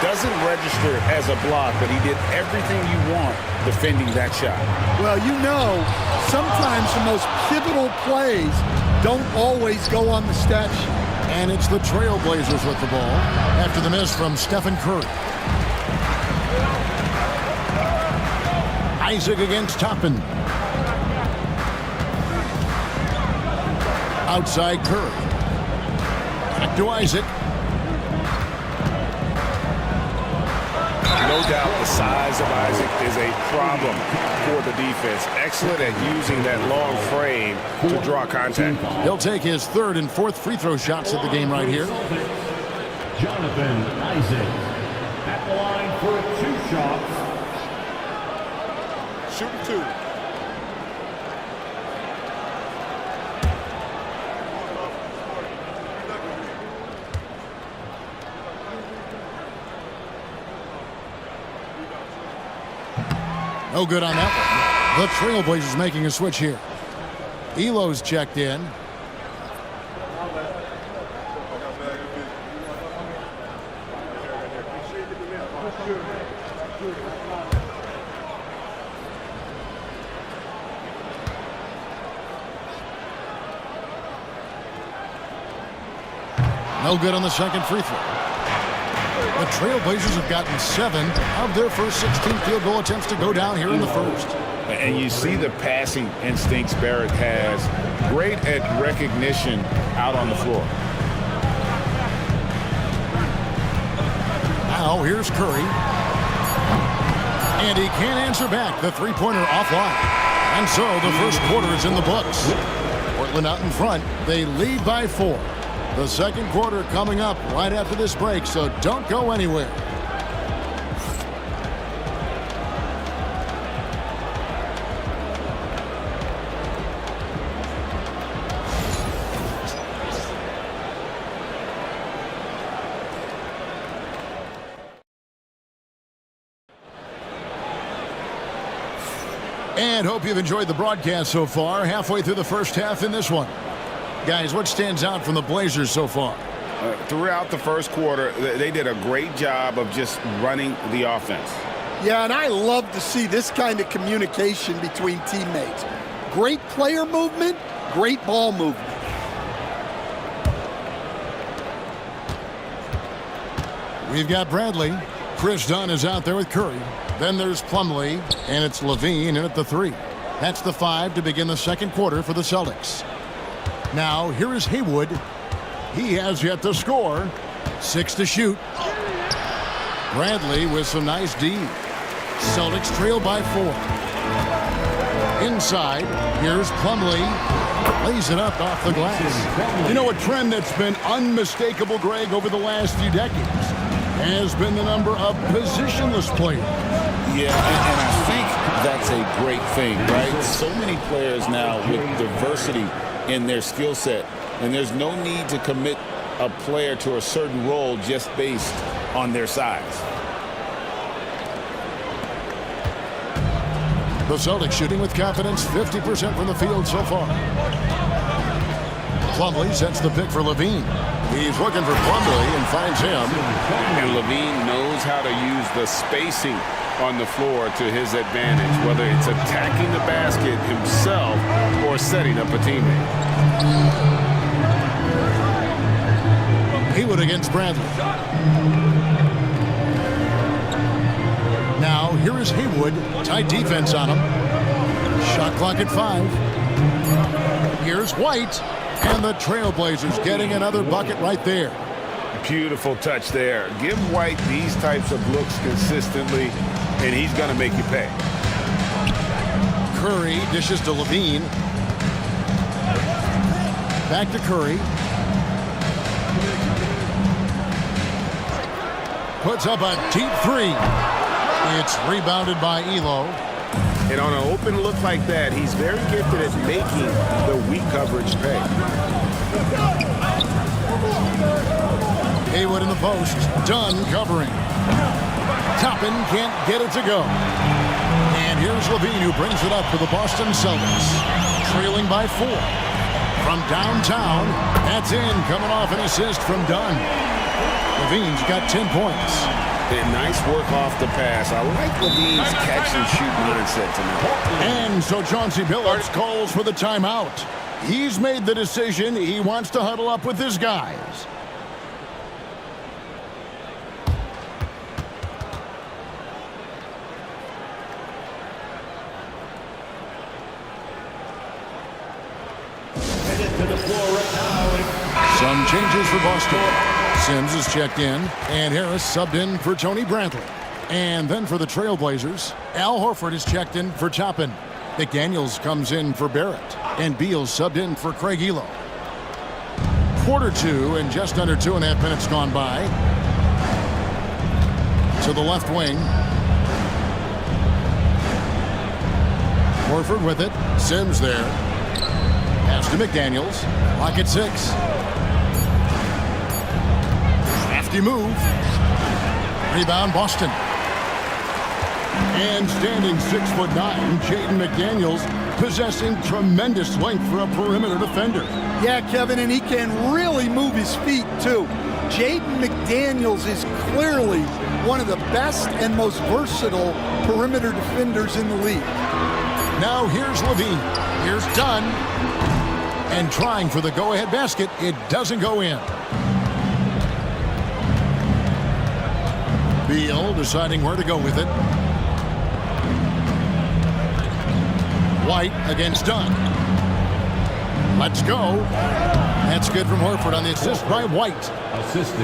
Doesn't register as a block, but he did everything you want defending that shot. Well, you know, sometimes the most pivotal plays don't always go on the stat sheet. And it's the Trailblazers with the ball after the miss from Stephen Curry. Isaac against Toppin. Outside Curry. Back to Isaac. No doubt the size of Isaac is a problem for the defense. Excellent at using that long frame to draw contact. He'll take his 3rd and 4th free throw shots of the game right here. Jonathan Isaac at the line for 2 shots. Shoot 2. No good on that one. The Trailblazers making a switch here. Elo's checked in. No good on the second free throw. The Trailblazers have gotten 7 of their first 16 field goal attempts to go down here in the first. And you see the passing instincts Barrett has. Great at recognition out on the floor. Now here's Curry. And he can't answer back. The three-pointer offline. And so the first quarter is in the books. Portland out in front. They lead by 4. The second quarter coming up right after this break, so don't go anywhere. And hope you've enjoyed the broadcast so far. Halfway through the first half in this one. Guys, what stands out from the Blazers so far? Throughout the first quarter, they did a great job of just running the offense. Yeah, and I love to see this kind of communication between teammates. Great player movement, great ball movement. We've got Bradley. Chris Dunn is out there with Curry. Then there's Plumlee, and it's Levine in at the 3. That's the 5 to begin the second quarter for the Celtics. Now, here is Haywood. He has yet to score. 6 to shoot. Bradley with some nice D. Celtics trail by 4. Inside, here's Plumlee. Lays it up off the glass. You know, a trend that's been unmistakable, Greg, over the last few decades has been the number of positionless players. Yeah, and I think that's a great thing, right? So many players now with diversity in their skill set, and there's no need to commit a player to a certain role just based on their size. The Celtics shooting with confidence, 50% from the field so far. Plumlee sets the pick for Levine. He's looking for Plumlee and finds him. And Levine knows how to use the spacing on the floor to his advantage, whether it's attacking the basket himself or setting up a teammate. Haywood against Bradley. Now, here is Haywood. Tight defense on him. Shot clock at 5. Here's White. And the Trailblazers getting another bucket right there. Beautiful touch there. Give White these types of looks consistently, and he's going to make you pay. Curry dishes to Levine. Back to Curry. Puts up a deep 3. It's rebounded by Elo. And on an open look like that, he's very gifted at making the weak coverage pay. Haywood in the post. Dunn covering. Toppin can't get it to go. And here's Levine, who brings it up for the Boston Celtics. Trailing by 4. From downtown, that's in. Coming off an assist from Dunn. Levine's got 10 points. And nice work off the pass. I like Levine's catch and shoot mindset tonight. And so Chauncey Billups calls for the timeout. He's made the decision. He wants to huddle up with his guys. Some changes for Boston. Sims is checked in, and Harris subbed in for Tony Bradley. And then for the Trailblazers, Al Horford is checked in for Toppin. McDaniels comes in for Barrett, and Beal subbed in for Craig Elo. Quarter 2, and just under 2.5 minutes gone by. To the left wing. Horford with it. Sims there. Pass to McDaniels. Clock at 6. Crafty move. Rebound Boston. And standing 6'9", Jaden McDaniels possessing tremendous length for a perimeter defender. Yeah, Kevin, and he can really move his feet, too. Jaden McDaniels is clearly one of the best and most versatile perimeter defenders in the league. Now here's Levine. Here's Dunn. And trying for the go-ahead basket. It doesn't go in. Beal deciding where to go with it. White against Dunn. Let's go. That's good from Horford on the assist by White.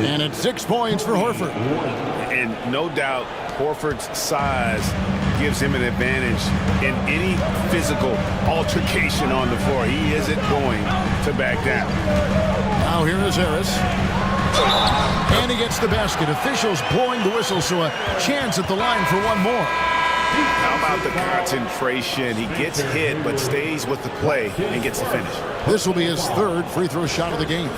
And it's 6 points for Horford. And no doubt, Horford's size gives him an advantage in any physical altercation on the floor. He isn't going to back down. Now here is Harris. And he gets the basket. Officials blowing the whistle, so a chance at the line for one more. How about the concentration? He gets hit, but stays with the play and gets the finish. This will be his third free throw shot of the game.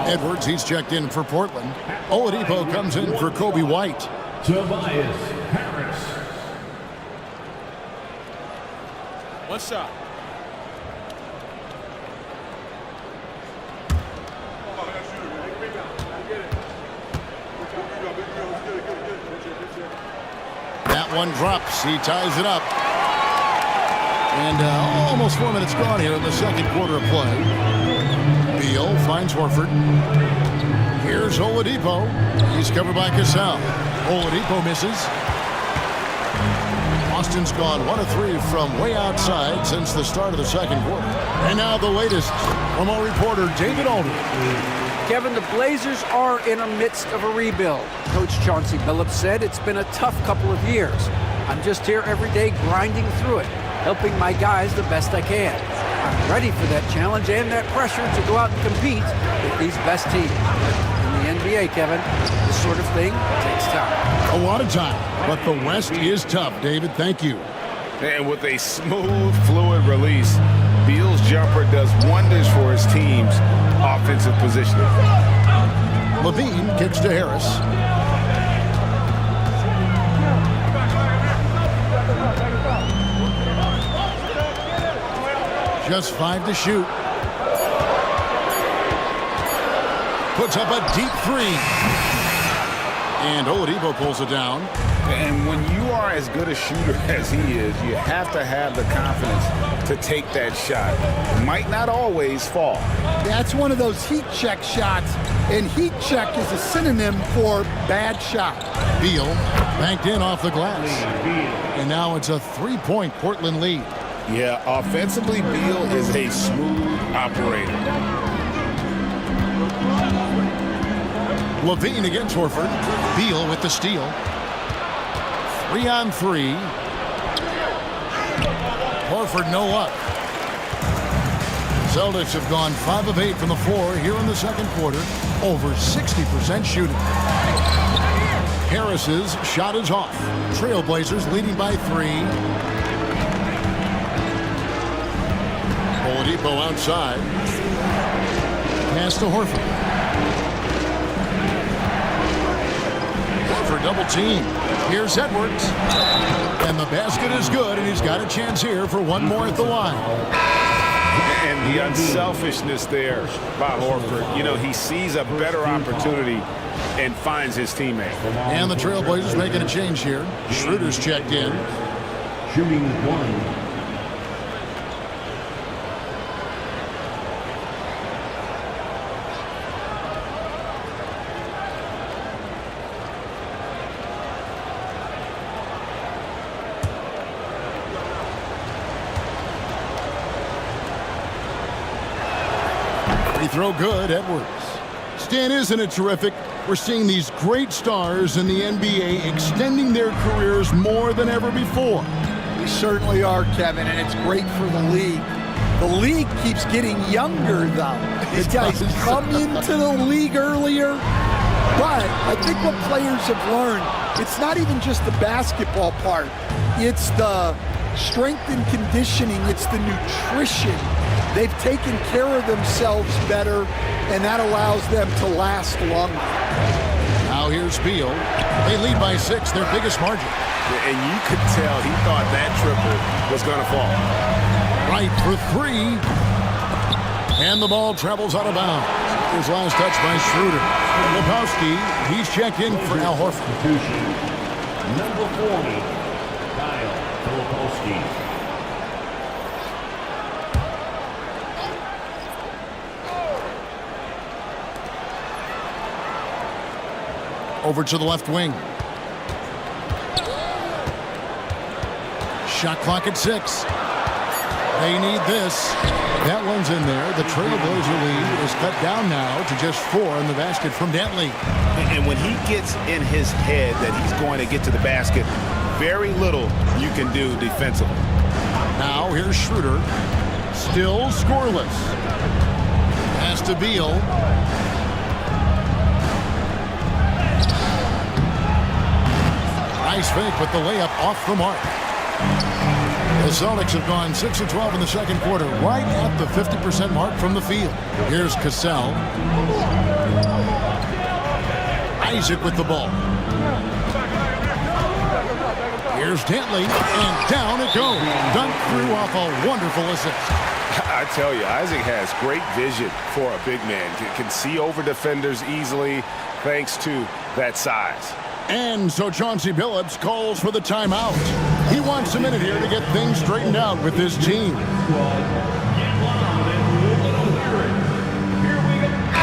Edwards, he's checked in for Portland. Oladipo comes in for Kobe White. Tobias Harris. One shot. That one drops. He ties it up. And almost 4 minutes gone here in the second quarter of play. Beal finds Horford. Here's Oladipo. He's covered by Gasol. Oladipo misses. Austin's gone 1 of 3 from way outside since the start of the second quarter. And now the latest from our reporter, David Aldridge. Kevin, the Blazers are in the midst of a rebuild. Coach Chauncey Billups said it's been a tough couple of years. I'm just here every day grinding through it, helping my guys the best I can. I'm ready for that challenge and that pressure to go out and compete with these best teams. In the NBA, Kevin, this sort of thing takes time. A lot of time, but the West is tough. David, thank you. And with a smooth, fluid release, Beal's jumper does wonders for his team's offensive positioning. Levine kicks to Harris. Just 5 to shoot. Puts up a deep 3. And Oladipo pulls it down. And when you are as good a shooter as he is, you have to have the confidence to take that shot. Might not always fall. That's one of those heat check shots, and heat check is a synonym for bad shot. Beal banked in off the glass. And now it's a 3-point Portland lead. Yeah, offensively, Beal is a smooth operator. Levine against Horford. Beal with the steal. 3-on-3. Horford no up. Celtics have gone 5 of 8 from the floor here in the second quarter. Over 60% shooting. Harris's shot is off. Trailblazers leading by 3. Oladipo outside. Pass to Horford. Horford double team. Here's Edwards. And the basket is good, and he's got a chance here for one more at the line. And the unselfishness there by Horford. You know, he sees a better opportunity and finds his teammate. And the Trailblazers making a change here. Schroeder's checked in. Shooting 1. 3 throw good, Edwards. Stan, isn't it terrific? We're seeing these great stars in the NBA extending their careers more than ever before. We certainly are, Kevin, and it's great for the league. The league keeps getting younger, though. These guys come into the league earlier, but I think what players have learned, it's not even just the basketball part. It's the strength and conditioning. It's the nutrition. They've taken care of themselves better, and that allows them to last longer. Now Now here's Beal. They lead by 6, their biggest margin. And you could tell he thought that triple was going to fall. Right for 3. And the ball travels out of bounds. His last touch by Schroeder. Lebowski, he's checked in for Al Horford. Number 40, Kyle Filipowski. Over to the left wing. Shot clock at 6. They need this. That one's in there. The Trailblazer lead is cut down now to just 4 in the basket from Dantley. And when he gets in his head that he's going to get to the basket, very little you can do defensively. Now here's Schroeder. Still scoreless. Pass to Beal. Nice fake, but the layup off the mark. The Celtics have gone 6 of 12 in the second quarter, right at the 50% mark from the field. Here's Cassell. Isaac with the ball. Here's Dantley, and down it goes. Dunked through off a wonderful assist. I tell you, Isaac has great vision for a big man. Can see over defenders easily thanks to that size. And so Chauncey Billups calls for the timeout. He wants a minute here to get things straightened out with his team.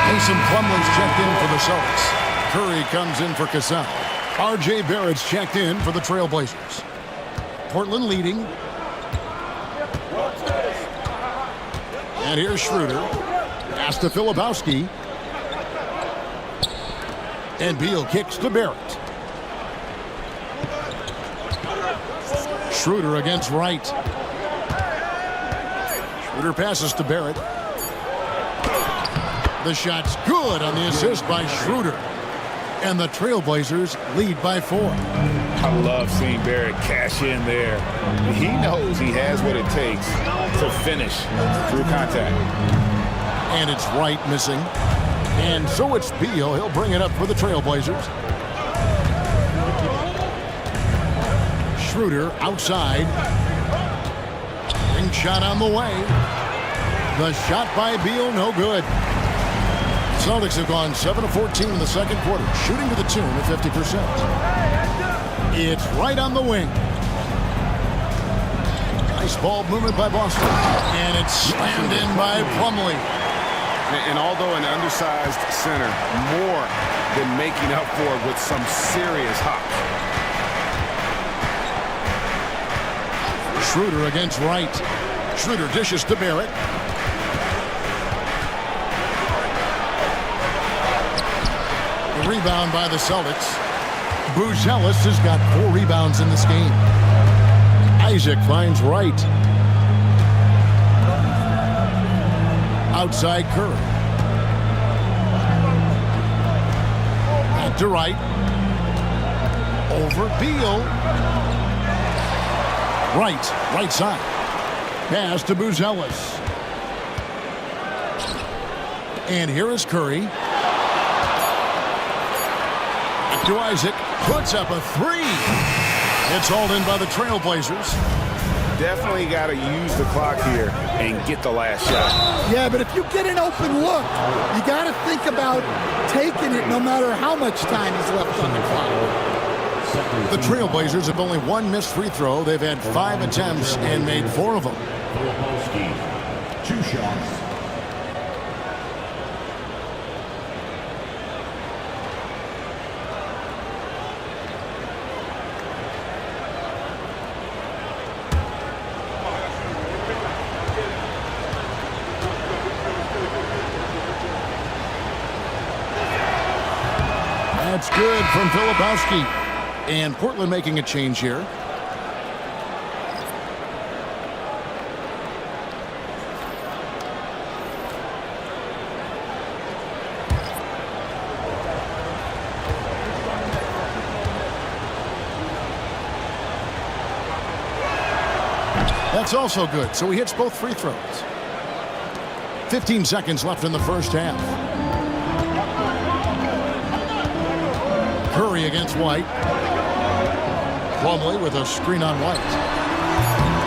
Mason Plumlee's checked in for the Celtics. Curry comes in for Cassell. R.J. Barrett's checked in for the Trailblazers. Portland leading. And here's Schroeder. Pass to Filipowski. And Beal kicks to Barrett. Schroeder against Wright. Schroeder passes to Barrett. The shot's good on the assist by Schroeder. And the Trailblazers lead by 4. I love seeing Barrett cash in there. He knows he has what it takes to finish through contact. And it's Wright missing. And so it's Beal. He'll bring it up for the Trailblazers. Schroeder outside. Ring shot on the way. The shot by Beal, no good. Celtics have gone 7 of 14 in the second quarter, shooting to the tune of 50%. It's right on the wing. Nice ball movement by Boston. And it's slammed in by Plumlee. And although an undersized center, more than making up for it with some serious hops. Schroeder against Wright. Schroeder dishes to Barrett. The rebound by the Celtics. Buzelis has got 4 rebounds in this game. Isaac finds Wright. Outside Curry. Back to Wright. Over Beal. Right side. Pass to Buzelis. And here is Curry. Back to Isaac. Puts up a 3. It's hauled in by the Trailblazers. Definitely got to use the clock here and get the last shot. Yeah, but if you get an open look, you got to think about taking it no matter how much time is left on the clock. The Trailblazers have only 1 missed free throw. They've had 5 attempts and made 4 of them. 2 shots. That's good from Filipowski. And Portland making a change here. That's also good. So he hits both free throws. 15 seconds left in the first half. Curry against White. Plumlee with a screen on White.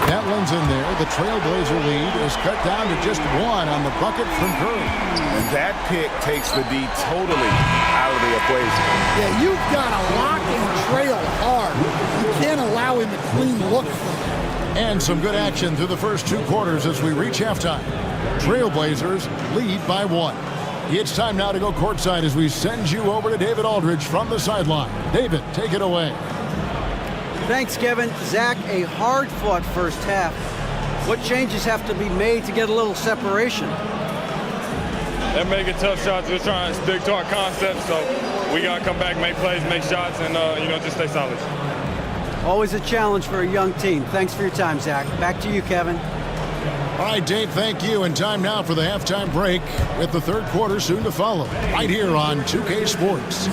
That one's in there. The Trailblazer lead is cut down to just one on the bucket from Curry. And that pick takes the D totally out of the equation. Yeah, you've got to lock and trail hard. You can't allow him a clean look from that. And some good action through the first 2 quarters as we reach halftime. Trailblazers lead by 1. It's time now to go courtside as we send you over to David Aldridge from the sideline. David, take it away. Thanks, Kevin. Zach, a hard-fought first half. What changes have to be made to get a little separation? They're making tough shots. We're trying to stick to our concept, so we got to come back, make plays, make shots, and, just stay solid. Always a challenge for a young team. Thanks for your time, Zach. Back to you, Kevin. All right, Dave, thank you. And time now for the halftime break with the third quarter soon to follow. Right here on 2K Sports.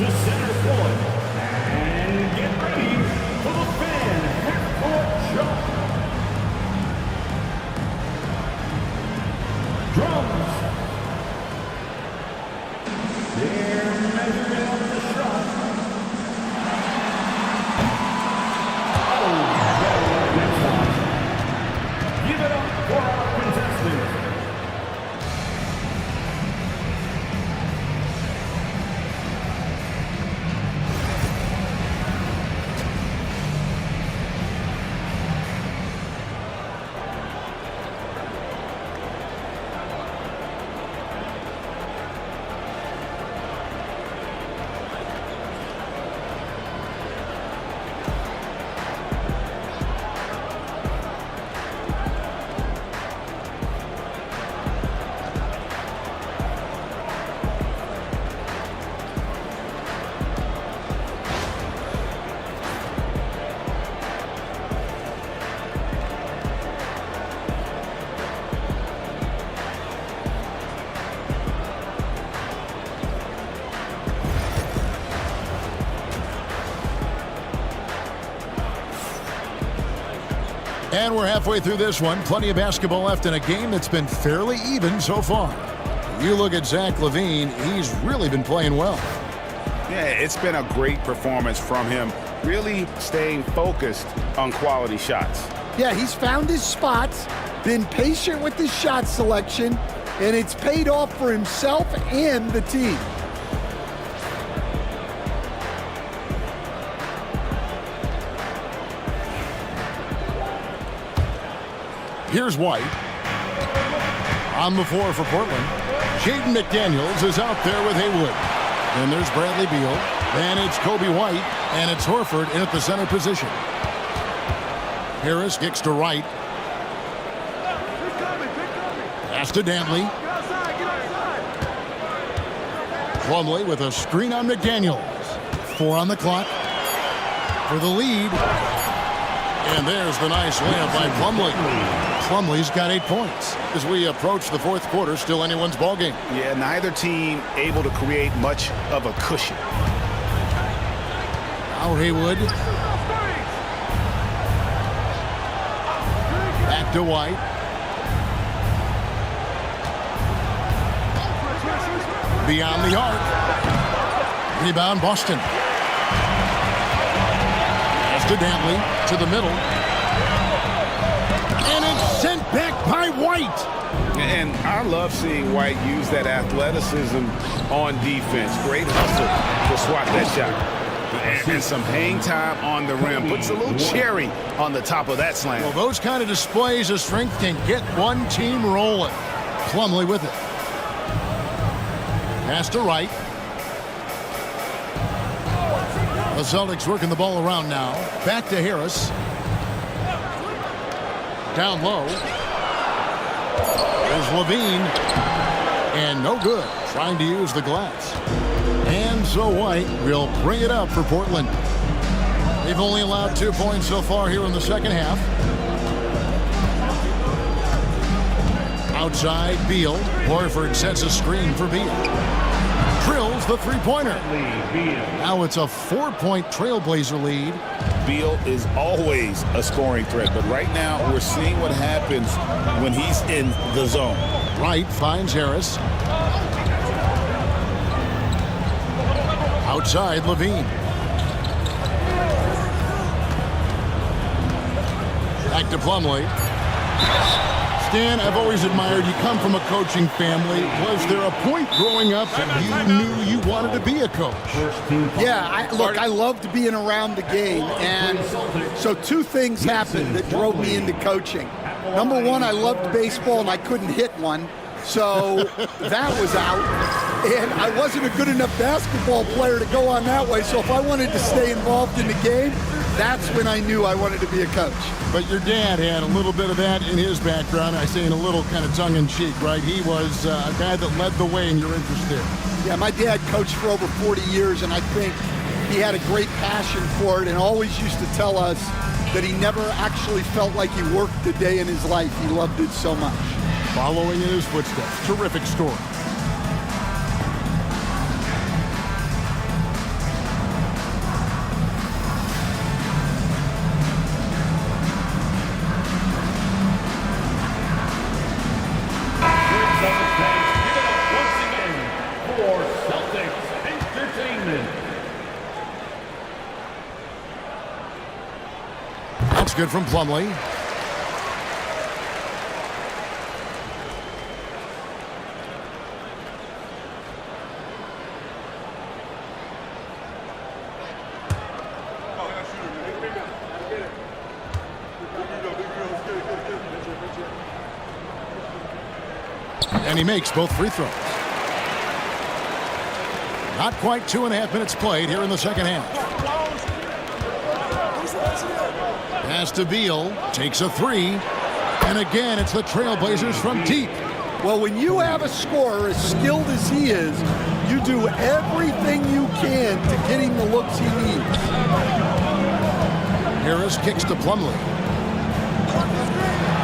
And we're halfway through this one. Plenty of basketball left in a game that's been fairly even so far. You look at Zach LaVine, he's really been playing well. Yeah, it's been a great performance from him, really staying focused on quality shots. Yeah, he's found his spots, been patient with his shot selection, and it's paid off for himself and the team. Here's White. On the floor for Portland. Jaden McDaniels is out there with Haywood. Then there's Bradley Beal. Then it's Kobe White. And it's Horford in at the center position. Harris kicks to Wright. Pass to Dantley. Plumlee with a screen on McDaniels. 4 on the clock for the lead. And there's the nice layup by Plumlee. Plumlee's got 8 points. As we approach the fourth quarter, still anyone's ballgame. Yeah, neither team able to create much of a cushion. Now Haywood. Back to White. Beyond the arc. Rebound Boston. Pass to Dantley. To the middle. And it's sent back by White. And I love seeing White use that athleticism on defense. Great hustle to swat that shot. And some hang time on the rim. Puts a little cherry on the top of that slam. Well, those kind of displays of strength can get one team rolling. Plumlee with it. Pass to Wright. The Celtics working the ball around now. Back to Harris. Down low. There's LaVine. And no good. Trying to use the glass. And so White will bring it up for Portland. They've only allowed 2 points so far here in the second half. Outside, Beal. Horford sets a screen for Beal. Drills the three-pointer. Now it's a 4-point Trailblazer lead. Beal is always a scoring threat, but right now we're seeing what happens when he's in the zone. Wright finds Harris. Outside, LaVine. Back to Plumlee. Stan, I've always admired you. Come from a coaching family. Was there a point growing up that you knew you wanted to be a coach? Yeah, I loved being around the game. And so two things happened that drove me into coaching. Number one, I loved baseball and I couldn't hit one. So that was out. And I wasn't a good enough basketball player to go on that way. So if I wanted to stay involved in the game, that's when I knew I wanted to be a coach. But your dad had a little bit of that in his background. I say in a little kind of tongue-in-cheek, right? He was a guy that led the way in your interest there. Yeah, my dad coached for over 40 years, and I think he had a great passion for it and always used to tell us that he never actually felt like he worked a day in his life. He loved it so much. Following in his footsteps. Terrific story. That's good from Plumlee. And he makes both free throws. Not quite 2.5 minutes played here in the second half. Pass to Beal, takes a three, and again it's the Trailblazers from deep. Well, when you have a scorer as skilled as he is, you do everything you can to get him the looks he needs. Harris kicks to Plumlee.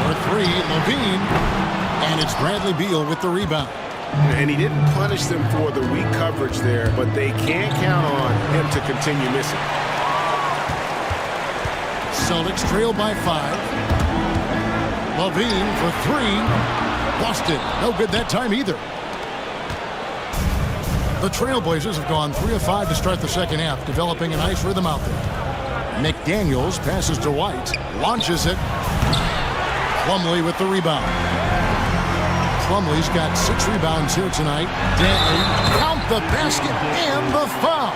For three, Levine, and it's Bradley Beal with the rebound. And he didn't punish them for the weak coverage there, but they can't count on him to continue missing. Celtics trail by 5. Levine for three. Lost it. No good that time either. The Trailblazers have gone 3 of 5 to start the second half, developing a nice rhythm out there. McDaniels passes to White. Launches it. Plumlee with the rebound. Plumlee's got 6 rebounds here tonight. Dantley, count the basket and the foul.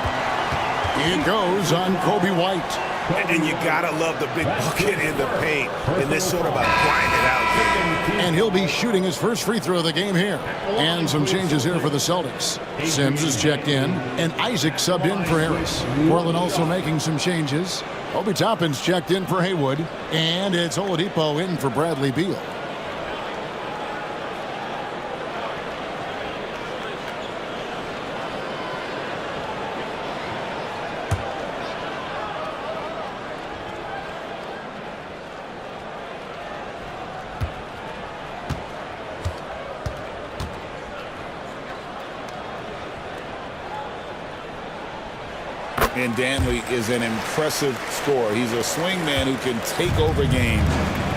It goes on Kobe White. And you gotta love the big bucket in the paint in this sort of a grind it out game. And he'll be shooting his first free throw of the game here. And some changes here for the Celtics. Sims is checked in, and Isaac subbed in for Harris. Portland also making some changes. Obi Toppin's checked in for Haywood, and it's Oladipo in for Bradley Beal. And Dantley is an impressive scorer. He's a swingman who can take over games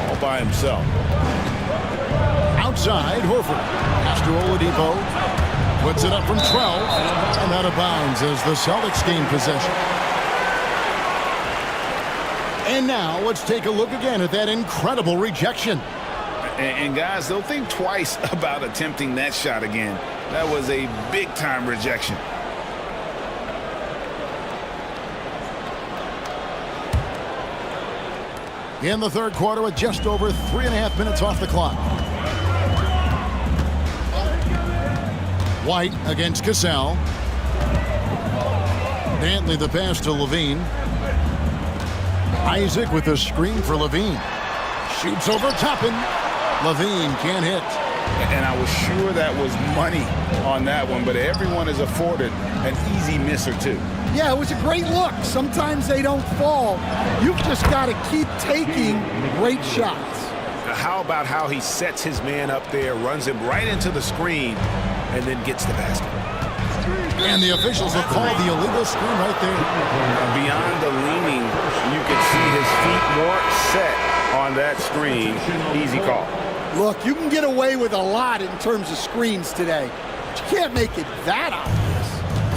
all by himself. Outside, Horford. Pass to Oladipo. Puts it up from 12. And out of bounds as the Celtics gain possession. And now let's take a look again at that incredible rejection. And guys, don't think twice about attempting that shot again. That was a big-time rejection. In the third quarter with just over 3.5 minutes off the clock. White against Cassell. Dantley the pass to Levine. Isaac with a screen for Levine. Shoots over Toppin. Levine can't hit. And I was sure that was money on that one, but everyone is afforded an easy miss or two. Yeah, it was a great look. Sometimes they don't fall. You've just got to keep taking great shots. Now, how about how he sets his man up there, runs him right into the screen, and then gets the basket. And the officials have called the illegal screen right there. Beyond the leaning, you can see his feet more set on that screen. Easy call. Look, you can get away with a lot in terms of screens today. But you can't make it that obvious.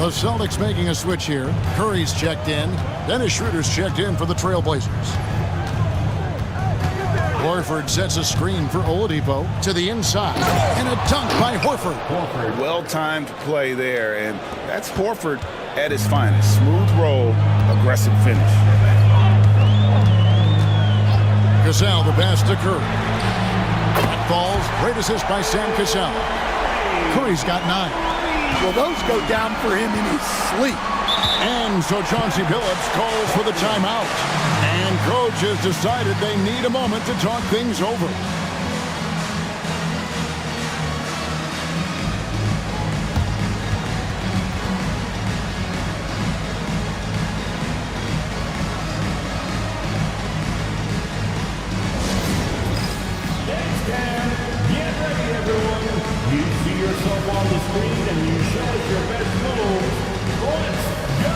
The Celtics making a switch here. Curry's checked in. Dennis Schroeder's checked in for the Trailblazers. Horford sets a screen for Oladipo to the inside. And a dunk by Horford. Well-timed play there, and that's Horford at his finest. Smooth roll, aggressive finish. Cassell, the pass to Curry. That falls. Great assist by Sam Cassell. Curry's got 9. Well, those go down for him in his sleep. And so Chauncey Billups calls for the timeout. And coach has decided they need a moment to talk things over. Get ready, everyone. You see yourself on the screen and you show us your best move. Let's go.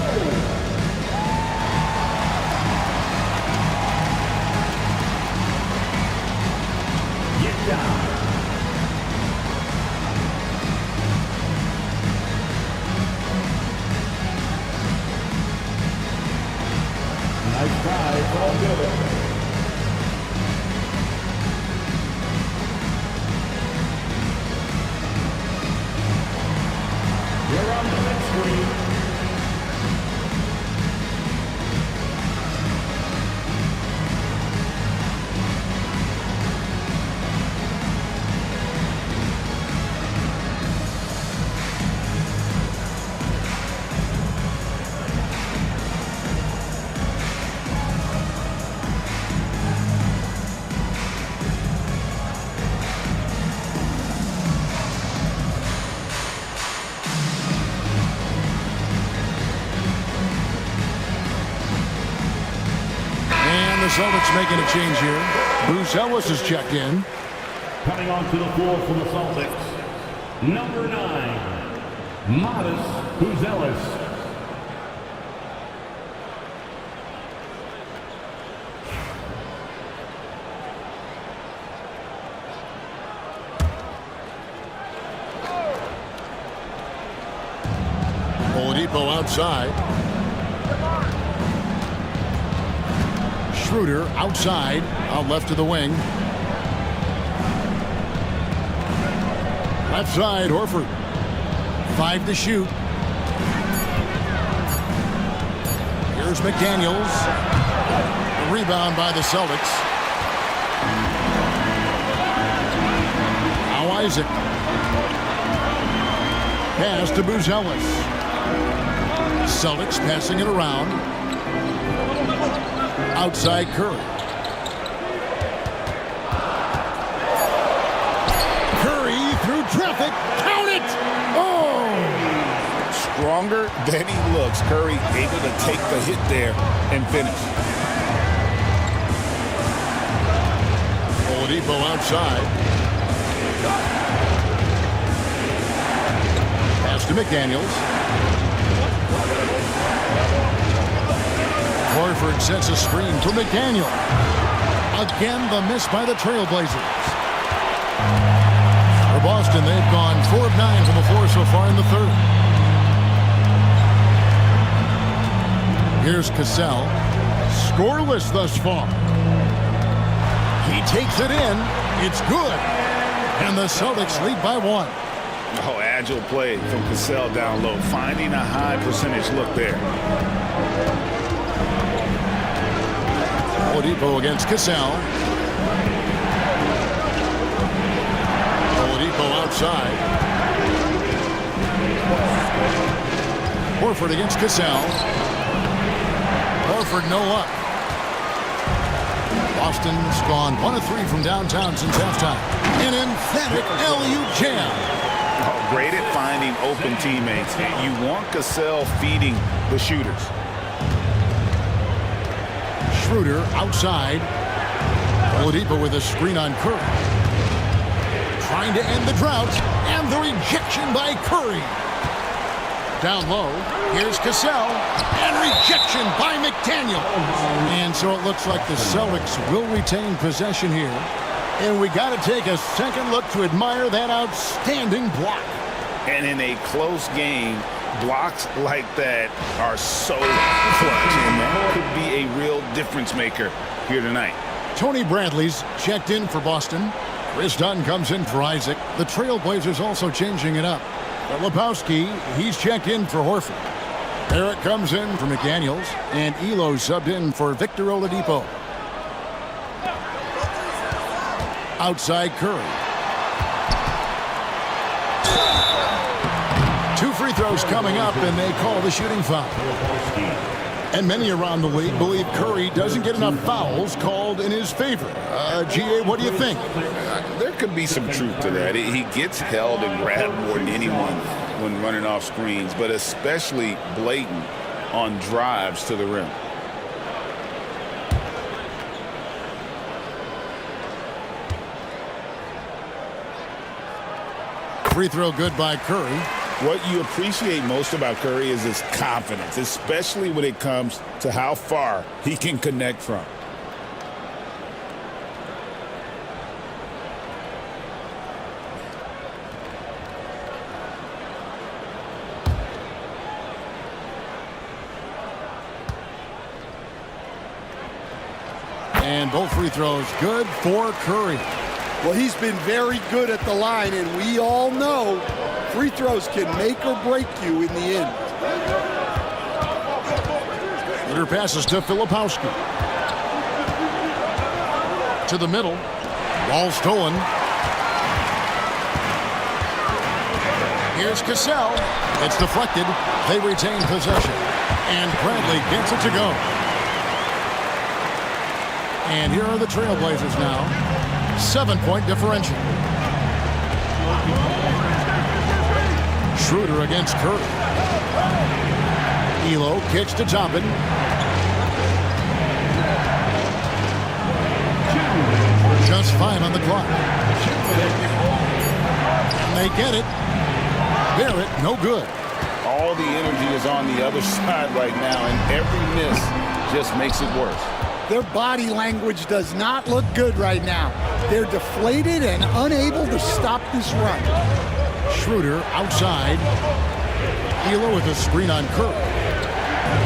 Get down. Nice try. It's all good. You're on the next screen. The Celtics making a change here. Bruce Ellis has checked in. Coming onto the floor for the Celtics, number 9, Modest Buzelis. Oladipo outside. Schroeder outside, out left to the wing. Left side, Horford. 5 to shoot. Here's McDaniels. A rebound by the Celtics. Now Isaac. Pass to Buzelis. Celtics passing it around. Outside Curry. Curry through traffic. Count it! Oh! Stronger than he looks. Curry able to take the hit there and finish. Oladipo outside. Pass to McDaniels. Horford sets a screen for McDaniel. Again, the miss by the Trailblazers. For Boston, they've gone 4 of 9 from the floor so far in the third. Here's Cassell. Scoreless thus far. He takes it in. It's good. And the Celtics lead by 1. Oh, agile play from Cassell down low. Finding a high percentage look there. Oladipo against Cassell. Oladipo outside. Horford against Cassell. Horford no luck. Boston's gone 1 of 3 from downtown since halftime. An emphatic LU jam. Oh, great at finding open teammates. You want Cassell feeding the shooters. Schroeder outside. Oladipo with a screen on Curry. Trying to end the drought. And the rejection by Curry. Down low. Here's Cassell. And rejection by McDaniel. And so it looks like the Celtics will retain possession here. And we got to take a second look to admire that outstanding block. And in a close game, blocks like that are so clutch, and that could be a real difference maker here tonight. Tony Bradley's checked in for Boston. Chris Dunn comes in for Isaac. The Trailblazers also changing it up. Filipowski, he's checked in for Horford. Barrett comes in for McDaniels, and Elo subbed in for Victor Oladipo. Outside Curry. 2 free throws coming up, and they call the shooting foul. And many around the league believe Curry doesn't get enough fouls called in his favor. G.A., what do you think? There could be some truth to that. He gets held and grabbed more than anyone when running off screens, but especially blatant on drives to the rim. Free throw good by Curry. What you appreciate most about Curry is his confidence, especially when it comes to how far he can connect from. And both free throws good for Curry. Well, he's been very good at the line, and we all know free throws can make or break you in the end. Leader passes to Filipowski. To the middle. Ball stolen. Here's Cassell. It's deflected. They retain possession. And Bradley gets it to go. And here are the Trailblazers now. 7-point differential. Schroeder against Curry. Elo kicks to Toppin. Just 5 on the clock. And they get it. Barrett, no good. All the energy is on the other side right now, and every miss just makes it worse. Their body language does not look good right now. They're deflated and unable to stop this run. Schroeder outside. Elo with a screen on Curry.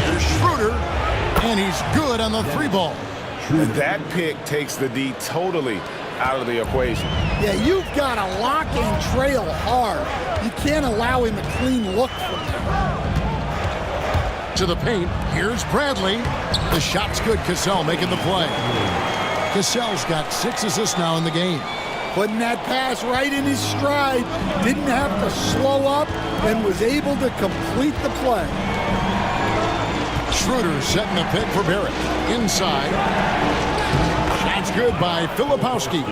Here's Schroeder, and he's good on the 3-ball. And that pick takes the D totally out of the equation. Yeah, you've got to lock and trail hard. You can't allow him a clean look from there. To the paint, here's Bradley. The shot's good. Cassell making the play. Cassell's got 6 assists now in the game. Putting that pass right in his stride. Didn't have to slow up and was able to complete the play. Schroeder setting a pick for Barrett. Inside. Shot's good by Filipowski.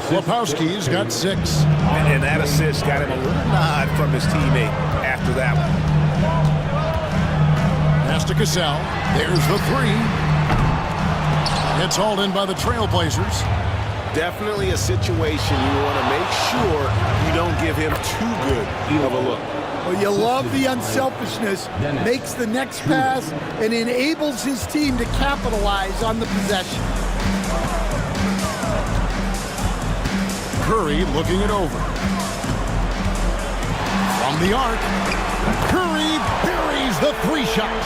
Filipowski's got 6. And that assist got him a little nod from his teammate after that one. Pass to Cassell. There's the 3. It's hauled in by the Trailblazers. Definitely a situation you want to make sure you don't give him too good of a look. Well, you love the unselfishness. Makes the next pass and enables his team to capitalize on the possession. Curry looking it over. From the arc, Curry buries the 3-shot.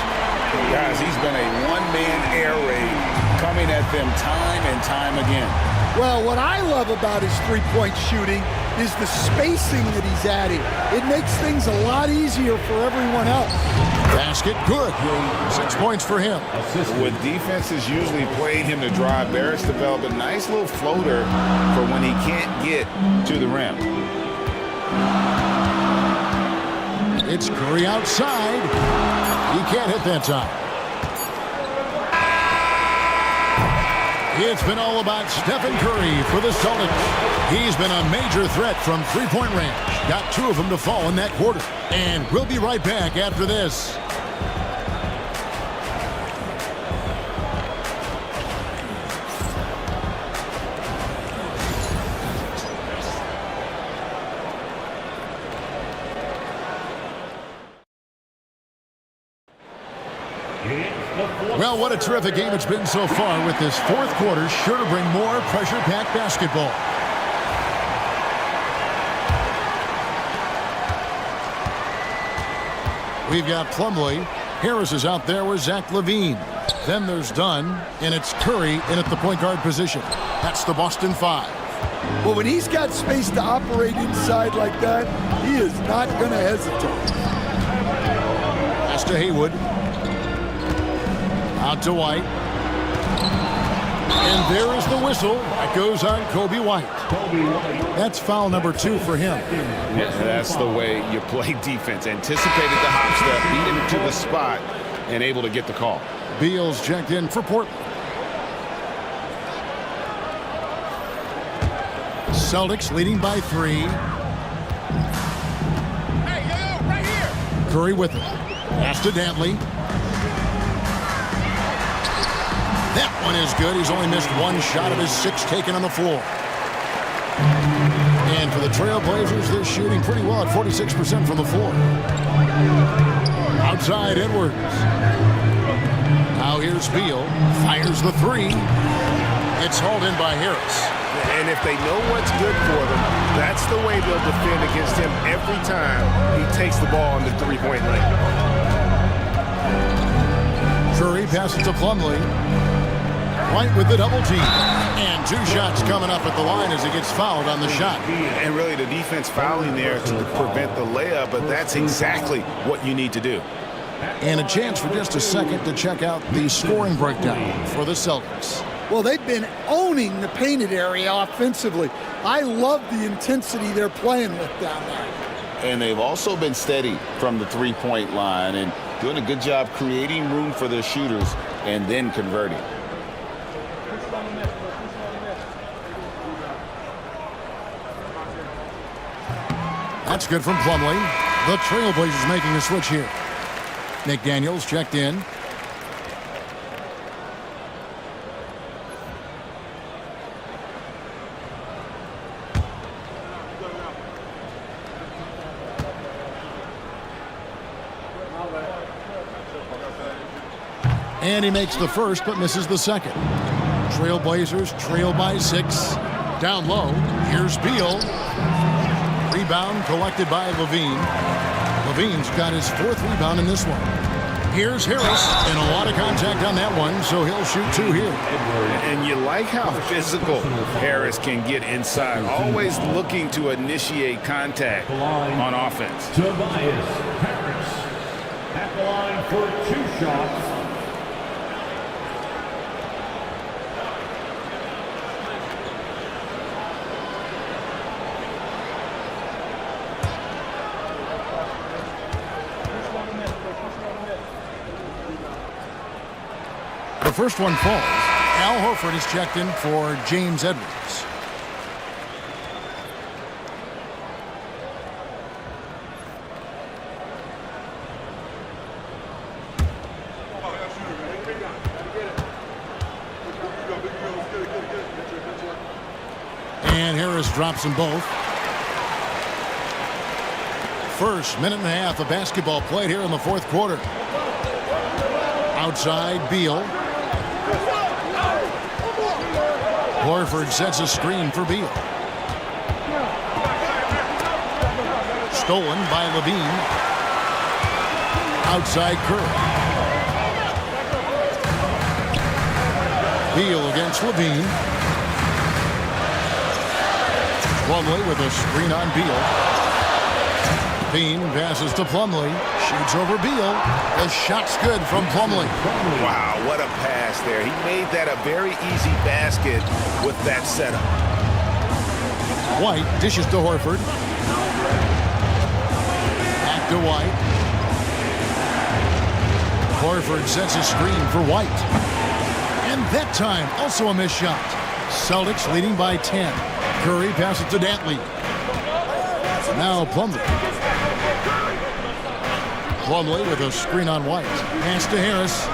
Guys, he's been a one-man air raid coming at them time and time again. Well, what I love about his three-point shooting is the spacing that he's adding. It makes things a lot easier for everyone else. Basket good. 6 points for him. With defenses usually playing him to drive, Barrett's developed a nice little floater for when he can't get to the rim. It's Curry outside. He can't hit that time. It's been all about Stephen Curry for the Celtics. He's been a major threat from three-point range. Got 2 of them to fall in that quarter. And we'll be right back after this. Well, what a terrific game it's been so far, with this 4th quarter sure to bring more pressure-packed basketball. We've got Plumlee. Harris is out there with Zach LaVine. Then there's Dunn, and it's Curry in at the point guard position. That's the Boston 5. Well, when he's got space to operate inside like that, he is not going to hesitate. Pass to Haywood. Out to White. And there is the whistle. That goes on Kobe White. That's foul number 2 for him. That's the way you play defense. Anticipated the hop step, beat him to the spot, and able to get the call. Beal's checked in for Portland. Celtics leading by 3. Hey, yo, right here. Curry with it. Pass to Dantley. That one is good. He's only missed 1 shot of his 6 taken on the floor. And for the Trailblazers, they're shooting pretty well at 46% from the floor. Outside Edwards. Now here's Beal. Fires the 3. It's hauled in by Harris. And if they know what's good for them, that's the way they'll defend against him every time he takes the ball on the three-point line. Curry passes to Plumlee. White with the double team. And 2 shots coming up at the line as he gets fouled on the shot. And really the defense fouling there to prevent the layup, but that's exactly what you need to do. And a chance for just a second to check out the scoring breakdown for the Celtics. Well, they've been owning the painted area offensively. I love the intensity they're playing with down there. And they've also been steady from the three-point line and doing a good job creating room for their shooters and then converting. That's good from Plumlee. The Trailblazers making a switch here. McDaniels checked in. And he makes the first but misses the second. Trailblazers trail by 6. Down low, here's Beal. Rebound collected by Levine. Levine's got his 4th rebound in this one. Here's Harris, and a lot of contact on that one, so he'll shoot 2 here. And you like how physical Harris can get inside, always looking to initiate contact on offense. Tobias Harris at the line for 2 shots. The first one falls. Al Horford is checked in for James Edwards. And Harris drops them both. First minute and a half of basketball played here in the 4th quarter. Outside, Beal. Horford sets a screen for Beal. Stolen by Levine. Outside Curry. Beal against Levine. Plumlee with a screen on Beal. Levine passes to Plumlee. Shoots over Beal. The shot's good from Plumlee. Wow, what a pass there. He made that a very easy basket with that setup. White dishes to Horford. Back to White. Horford sets a screen for White. And that time, also a missed shot. Celtics leading by 10. Curry passes to Dantley. Now Plumlee. Plumlee with a screen on White. Pass to Harris.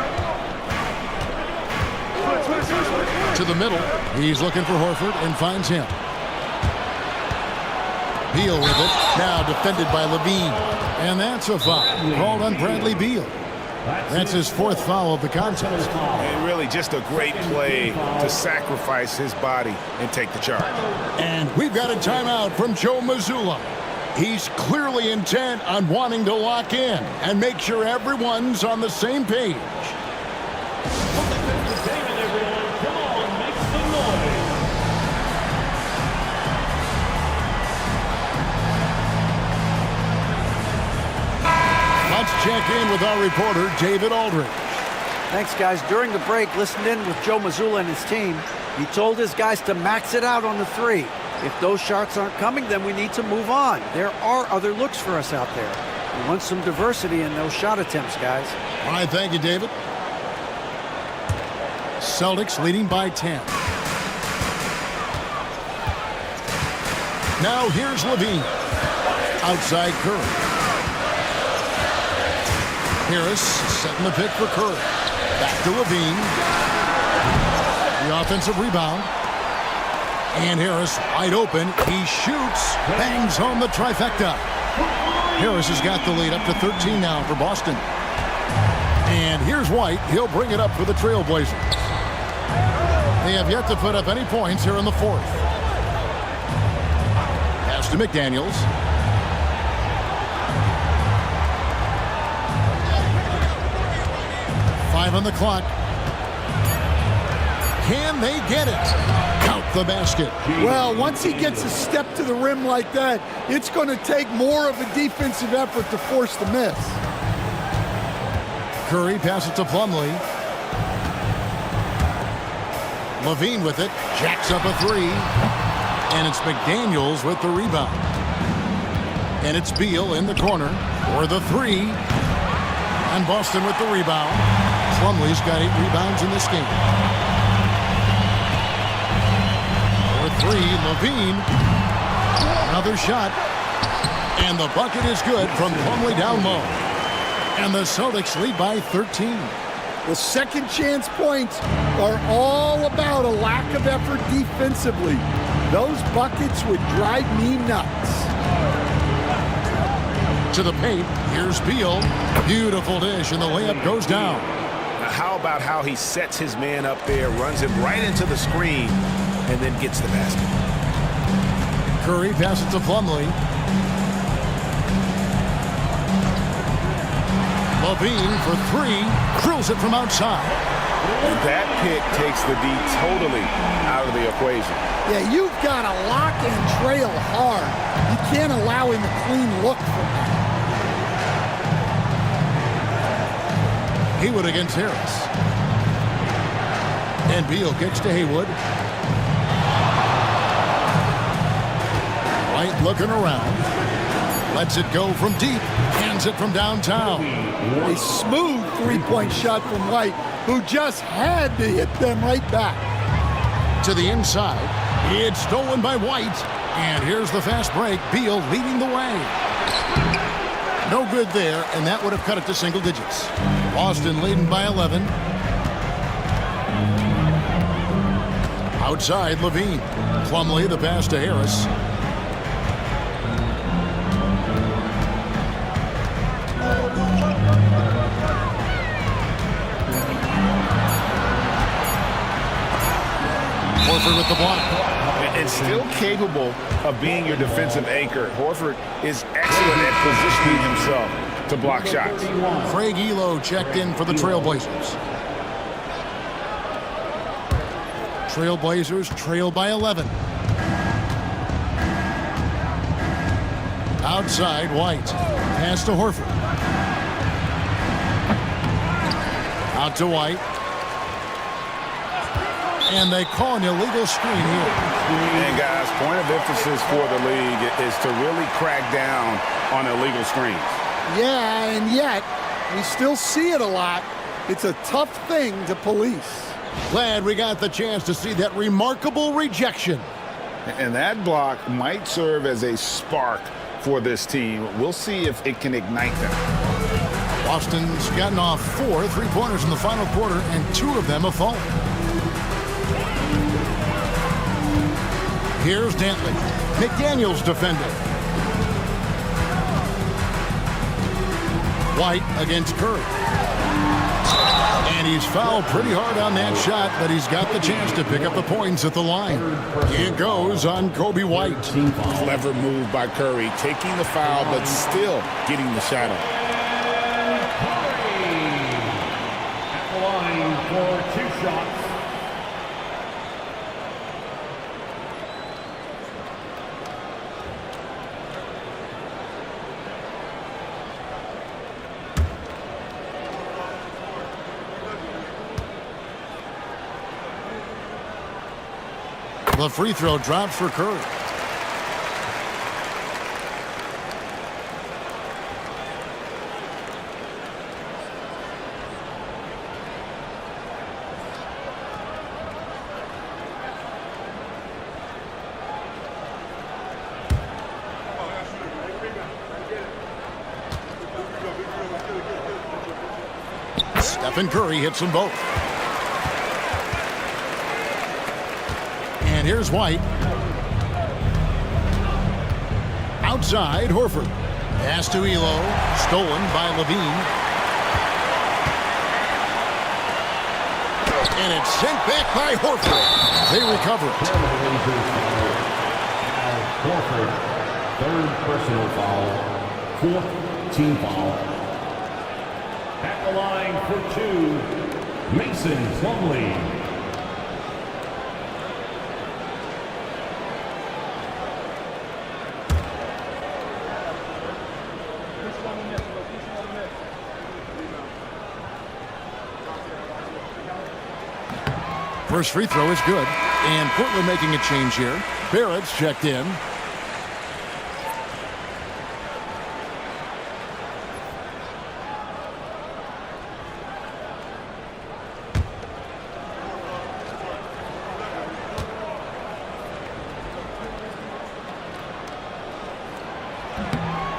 To the middle. He's looking for Horford and finds him. Beal with it. Now defended by Levine. And that's a foul called on Bradley Beal. That's his 4th foul of the contest. And really just a great play to sacrifice his body and take the charge. And we've got a timeout from Joe Mazzulla. He's clearly intent on wanting to lock in and make sure everyone's on the same page. check in with our reporter, David Aldridge. Thanks, guys. During the break, listened in with Joe Mazzulla and his team. He told his guys to max it out on the three. If those shots aren't coming, then we need to move on. There are other looks for us out there. We want some diversity in those shot attempts, guys. All right, thank you, David. Celtics leading by 10. Now here's Levine. Outside Curry. Harris setting the pick for Curry. Back to Levine. The offensive rebound. And Harris wide open. He shoots. Bangs home the trifecta. Harris has got the lead up to 13 now for Boston. And here's White. He'll bring it up for the Trailblazers. They have yet to put up any points here in the fourth. Pass to McDaniels. Five on the clock. Can they get it? Count the basket. Well, once he gets a step to the rim like that, it's going to take more of a defensive effort to force the miss. Curry passes to Plumlee. Levine with it. Jacks up a three. And it's McDaniels with the rebound. And it's Beal in the corner for the three. And Boston with the rebound. Plumlee's got 8 rebounds in this game. For three, Levine. Another shot. And the bucket is good from Plumlee down low. And the Celtics lead by 13. The second chance points are all about a lack of effort defensively. Those buckets would drive me nuts. To the paint, here's Beal. Beautiful dish, and the layup goes down. Now how about how he sets his man up there, runs him right into the screen, and then gets the basket. Curry passes to Plumlee. Levine for three, drills it from outside. And that pick takes the D totally out of the equation. Yeah, you've got to lock and trail hard. You can't allow him a clean look from that. Haywood against Harris. And Beal kicks to Haywood. White looking around. Lets it go from deep. Hands it from downtown. A smooth three-point shot from White, who just had to hit them right back. To the inside. It's stolen by White. And here's the fast break. Beal leading the way. No good there, and that would have cut it to single digits. Boston leading by 11. Outside, Levine. Plumlee, the pass to Harris. Horford with the block. And still capable of being your defensive anchor. Horford is excellent at positioning himself to block shots. Craig Elo checked in for the Trailblazers. Trailblazers trail by 11. Outside, White. Pass to Horford. Out to White. And they call an illegal screen here. And guys, point of emphasis for the league is to really crack down on illegal screens. Yeah, and yet we still see it a lot. It's a tough thing to police. Glad we got the chance to see that remarkable rejection. And that block might serve as a spark for this team. We'll see if it can ignite them. Boston's gotten off 4 3-pointers in the final quarter, and 2 of them have fallen. Here's Dantley. McDaniels defending. White against Curry. And he's fouled pretty hard on that shot, but he's got the chance to pick up the points at the line. It goes on Kobe White. Clever move by Curry, taking the foul, but still getting the shot up. At the line for 2 shots. The free throw drops for Curry. Stephen Curry hits them both. And here's White. Outside, Horford. Pass to Elo. Stolen by Levine. And it's sent back by Horford. They recover it. Horford, third personal foul, fourth team foul. At the line for two, Mason Plumlee. First free throw is good. And Portland making a change here. Barrett's checked in.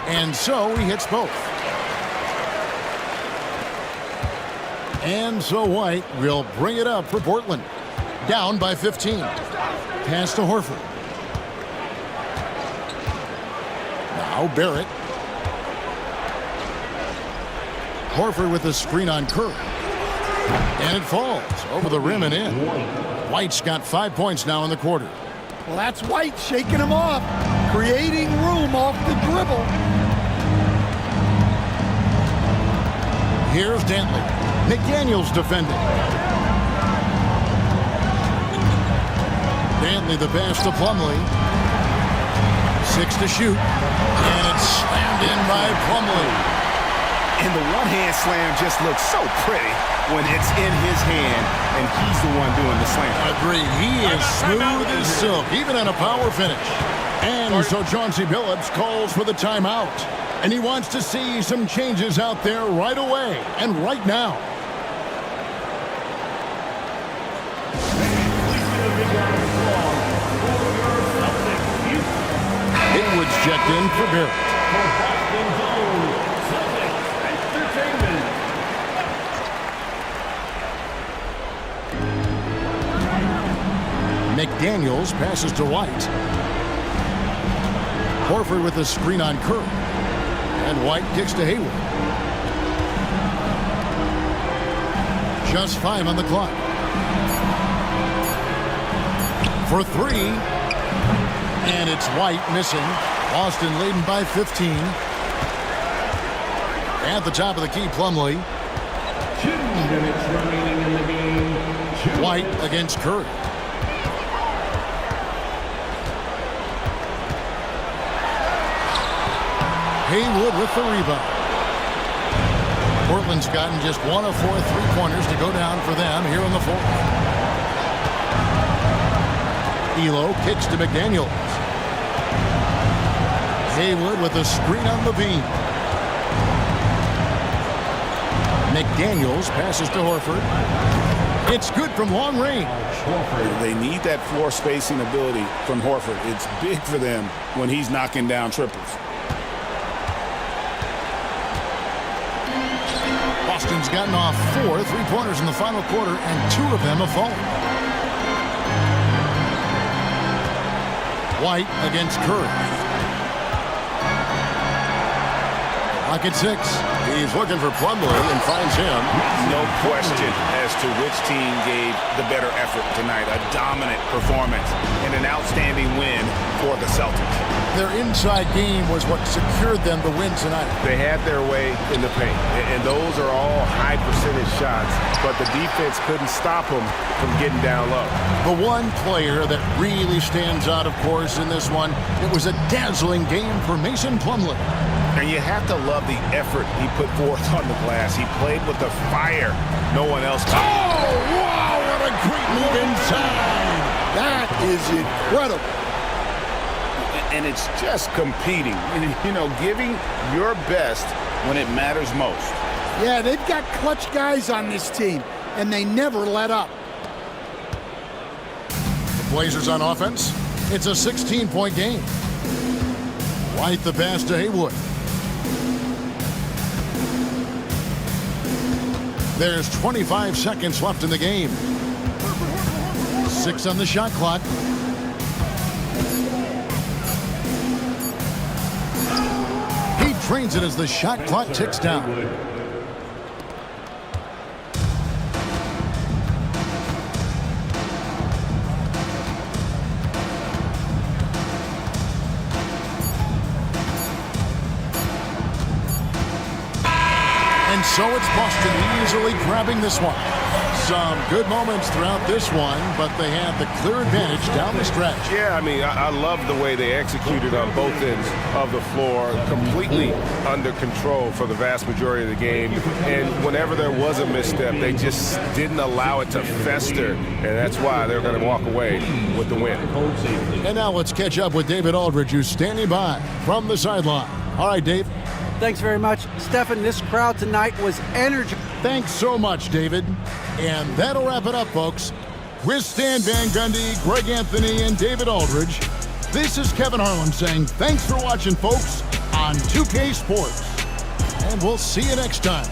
And so he hits both. And so White will bring it up for Portland. Down by 15. Pass to Horford. Now Barrett. Horford with a screen on Curry. And it falls over the rim and in. White's got 5 points now in the quarter. Well, that's White shaking him off, creating room off the dribble. Here's Dantley. McDaniels defending. Dantley the pass to Plumlee. 6 to shoot. And it's slammed in by Plumlee. And the one-hand slam just looks so pretty when it's in his hand and he's the one doing the slam. Agreed. He is smooth as silk, even on a power finish. And so Chauncey Billups calls for the timeout. And he wants to see some changes out there right away and right now. Haywood's checked in for Barrett. McDaniels passes to White. Horford with a screen on Curry. And White kicks to Hayward. Just 5 on the clock. For 3. And it's White missing. Boston leading by 15. At the top of the key, Plumlee. 2 minutes remaining in the game. White against Curry. Haywood with the rebound. Portland's gotten just 1 of 4 3-pointers to go down for them here in the fourth. Elo kicks to McDaniels. Haywood with a screen on Levine. McDaniels passes to Horford. It's good from long range. They need that floor spacing ability from Horford. It's big for them when he's knocking down triples. Boston's gotten off 4 3-pointers in the final quarter, and 2 of them have fallen. White against Curry. Clock at 6. He's looking for Plumlee and finds him. No question as to which team gave the better effort tonight. A dominant performance and an outstanding win for the Celtics. Their inside game was what secured them the win tonight. They had their way in the paint, and those are all high percentage shots, but the defense couldn't stop them from getting down low. The one player that really stands out, of course, in this one, it was a dazzling game for Mason Plumlee. And you have to love the effort he put forth on the glass. He played with the fire no one else could. Oh, wow, what a great move inside. That is incredible. And it's just competing, you know, giving your best when it matters most. Yeah, they've got clutch guys on this team, and they never let up. The Blazers on offense. It's a 16-point game. White the pass to Haywood. There's 25 seconds left in the game. 6 on the shot clock. He drains it as the shot clock ticks down. And so it's Boston easily grabbing this one. Some good moments throughout this one, but they have the clear advantage down the stretch. Yeah, I mean, I love the way they executed on both ends of the floor, completely under control for the vast majority of the game. And whenever there was a misstep, they just didn't allow it to fester, and that's why they're going to walk away with the win. And now let's catch up with David Aldridge, who's standing by from the sideline. All right, Dave. Thanks very much, Stephen. This crowd tonight was energy. Thanks so much, David. And that'll wrap it up, folks. With Stan Van Gundy, Greg Anthony, and David Aldridge, this is Kevin Harlan saying thanks for watching, folks, on 2K Sports. And we'll see you next time.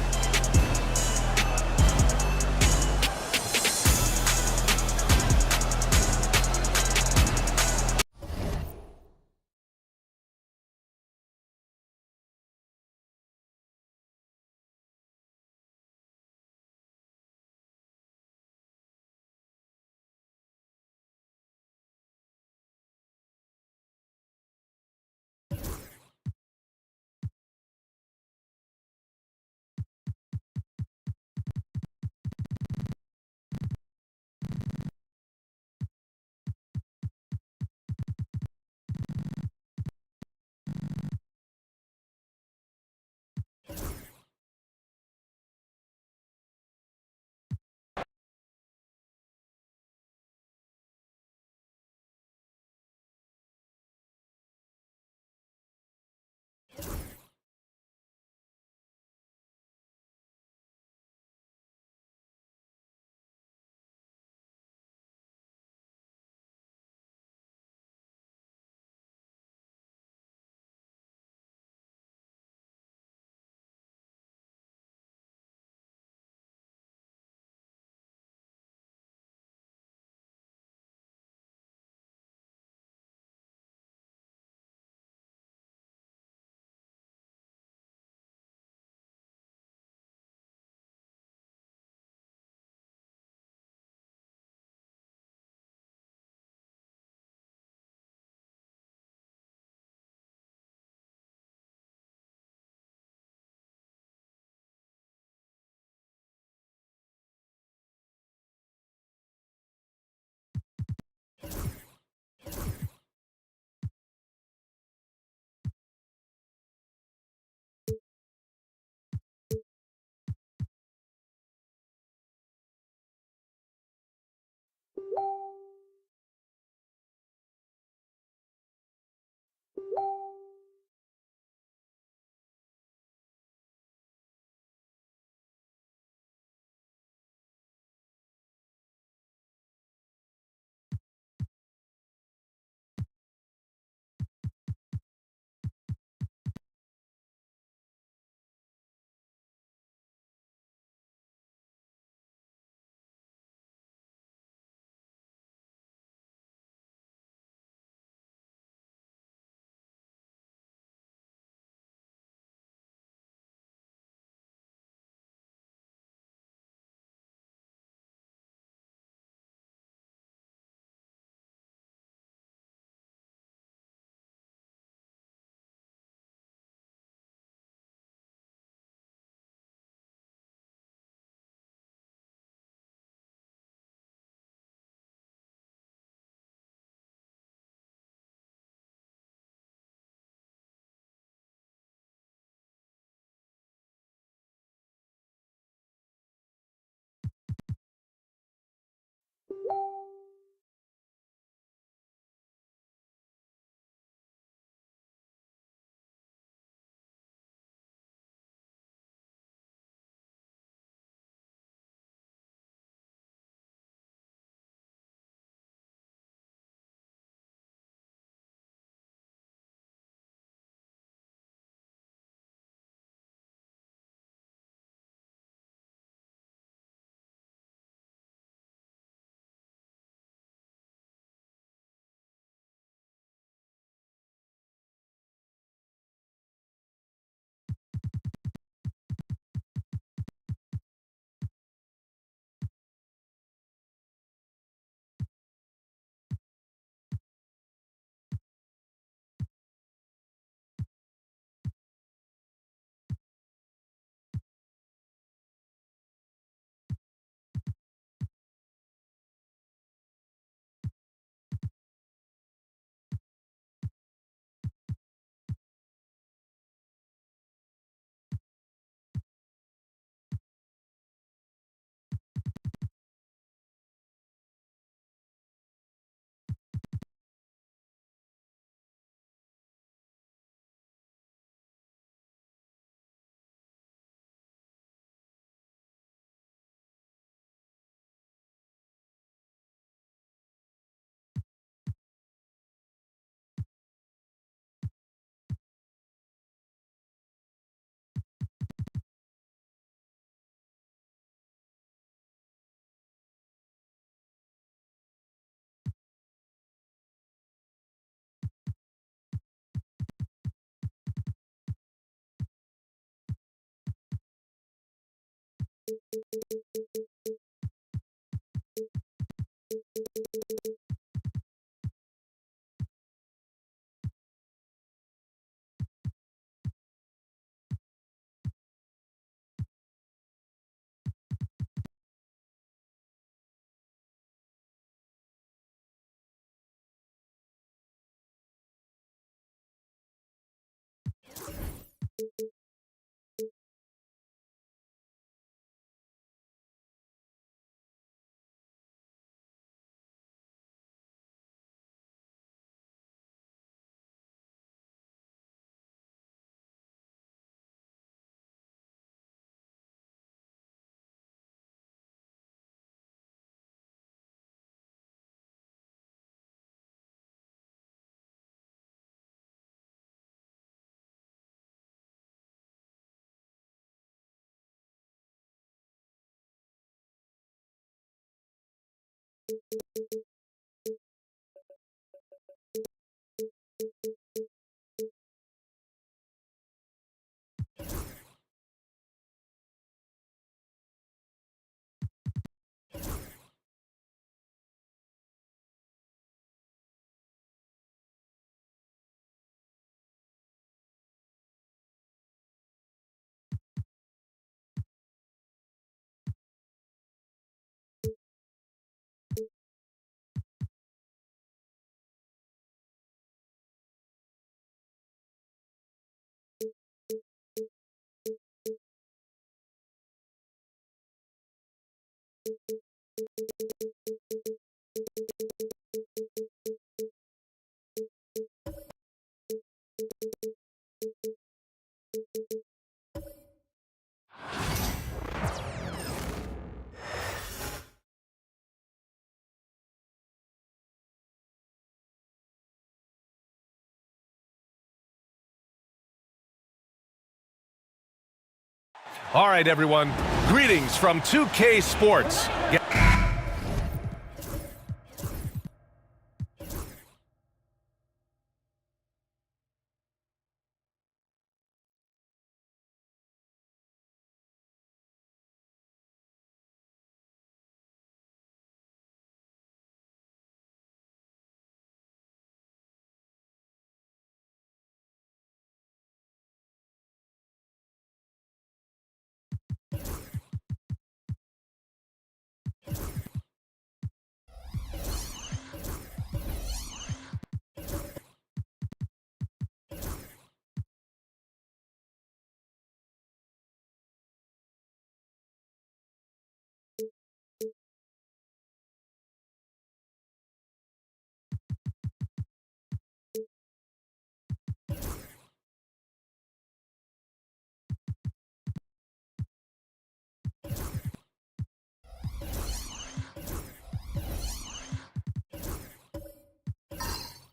All right, everyone. Greetings from 2K Sports.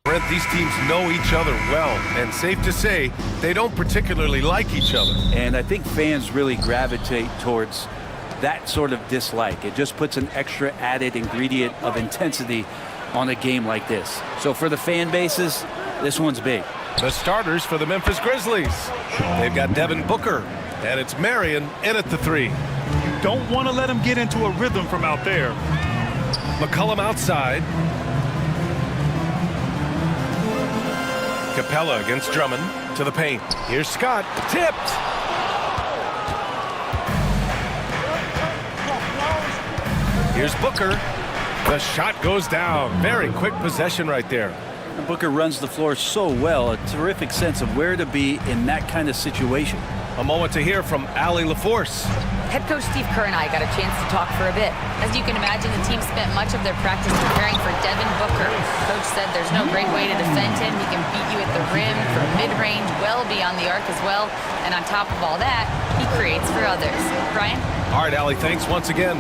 Brent, these teams know each other well, and safe to say, they don't particularly like each other. And I think fans really gravitate towards that sort of dislike. It just puts an extra added ingredient of intensity on a game like this. So for the fan bases, this one's big. The starters for the Memphis Grizzlies. They've got Devin Booker, and it's Marion in at the 3. You don't want to let him get into a rhythm from out there. McCollum outside. Capella against Drummond to the paint. Here's Scott, tipped. Here's Booker. The shot goes down. Very quick possession right there. Booker runs the floor so well, a terrific sense of where to be in that kind of situation. A moment to hear from Allie LaForce. Head coach Steve Kerr and I got a chance to talk for a bit. As you can imagine, the team spent much of their practice preparing for Devin Booker. Coach said there's no great way to defend him. He can beat you at the rim from mid-range, well beyond the arc as well. And on top of all that, he creates for others. Brian? All right, Allie, thanks once again.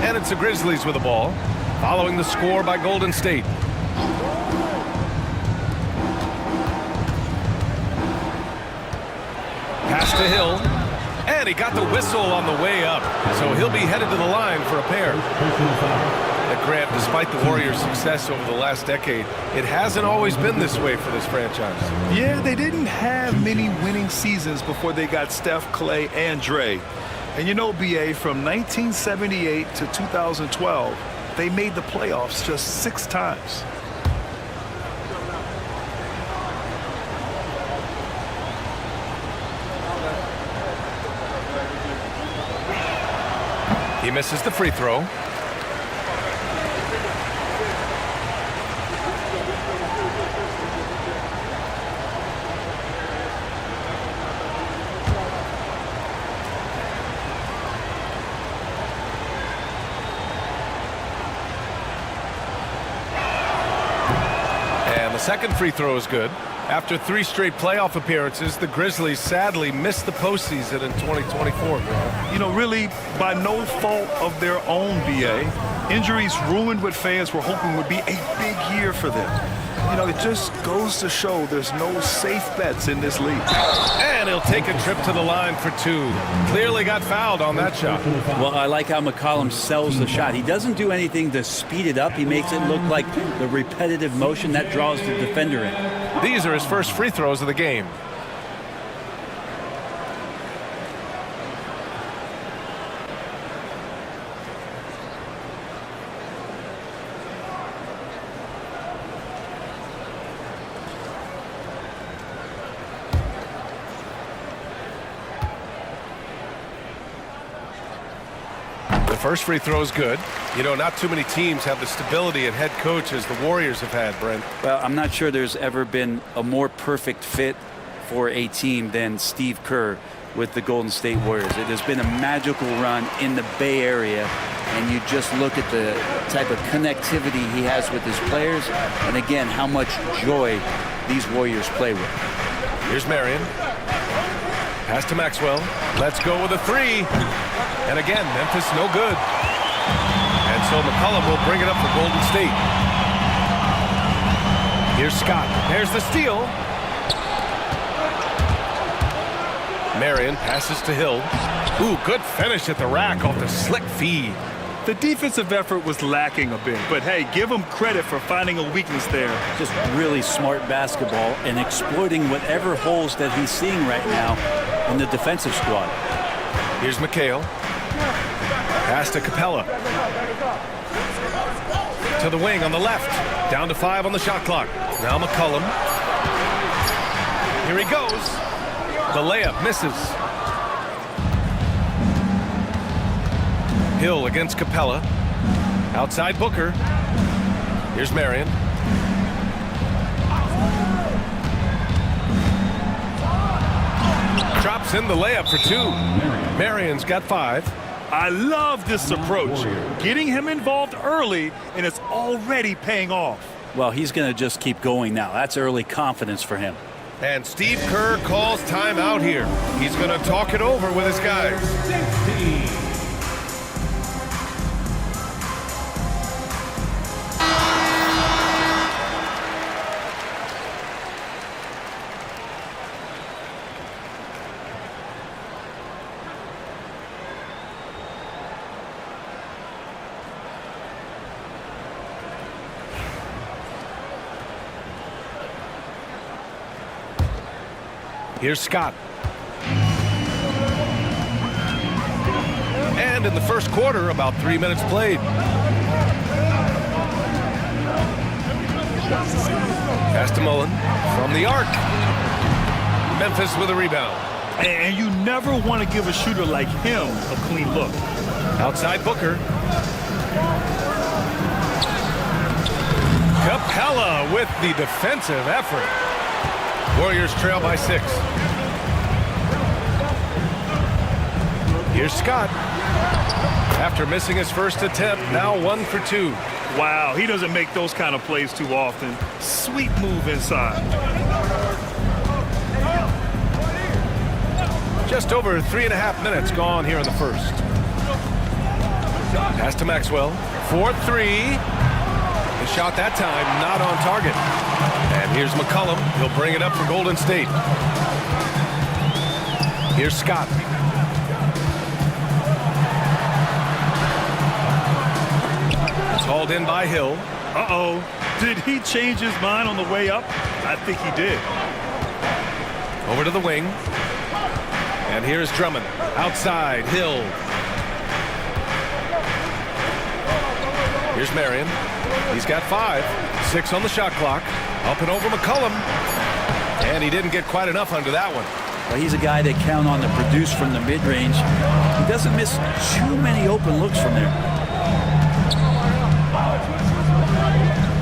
And it's the Grizzlies with the ball, following the score by Golden State. Pass to Hill, and he got the whistle on the way up, so he'll be headed to the line for a pair. And Grant, despite the Warriors' success over the last decade, it hasn't always been this way for this franchise. Yeah, they didn't have many winning seasons before they got Steph, Clay, and Dre. And you know, BA, from 1978 to 2012, they made the playoffs just 6 times. He misses the free throw. And the second free throw is good. After 3 straight playoff appearances, the Grizzlies sadly missed the postseason in 2024. You know, really, by no fault of their own, BA. Injuries ruined what fans were hoping would be a big year for them. You know, it just goes to show there's no safe bets in this league. And he'll take a trip to the line for 2. Clearly got fouled on that shot. Well, I like how McCollum sells the shot. He doesn't do anything to speed it up. He makes it look like the repetitive motion that draws the defender in. These are his first free throws of the game. The first free throw is good. You know, not too many teams have the stability and head coach as the Warriors have had, Brent. Well, I'm not sure there's ever been a more perfect fit for a team than Steve Kerr with the Golden State Warriors. It has been a magical run in the Bay Area, and you just look at the type of connectivity he has with his players, and again, how much joy these Warriors play with. Here's Marion. Pass to Maxwell. Let's go with a 3. And again, Memphis no good. And so McCollum will bring it up for Golden State. Here's Scott. There's the steal. Marion passes to Hill. Ooh, good finish at the rack off the slick feed. The defensive effort was lacking a bit, but hey, give him credit for finding a weakness there. Just really smart basketball and exploiting whatever holes that he's seeing right now in the defensive squad. Here's McHale. Pass to Capella. To the wing on the left. Down to 5 on the shot clock. Now McCollum. Here he goes. The layup misses. Hill against Capella. Outside Booker. Here's Marion. Drops in the layup for 2. Marion's got 5. I love this approach. Getting him involved early, and it's already paying off. Well, he's going to just keep going now. That's early confidence for him. And Steve Kerr calls timeout here. He's going to talk it over with his guys. Here's Scott. And in the first quarter, about 3 minutes played. Pass to Mullen from the arc. Memphis with a rebound. And you never want to give a shooter like him a clean look. Outside Booker. Capella with the defensive effort. Warriors trail by 6. Here's Scott. After missing his first attempt, now 1 for 2. Wow, he doesn't make those kind of plays too often. Sweet move inside. Just over 3.5 minutes gone here in the first. Pass to Maxwell. 4-3. The shot that time not on target. And here's McCollum. He'll bring it up for Golden State. Here's Scott. It's hauled in by Hill. Uh-oh. Did he change his mind on the way up? I think he did. Over to the wing. And here's Drummond. Outside, Hill. Here's Marion. He's got 5. 6 on the shot clock. Up and over McCollum. And he didn't get quite enough under that one. Well, he's a guy they count on to produce from the mid-range. He doesn't miss too many open looks from there.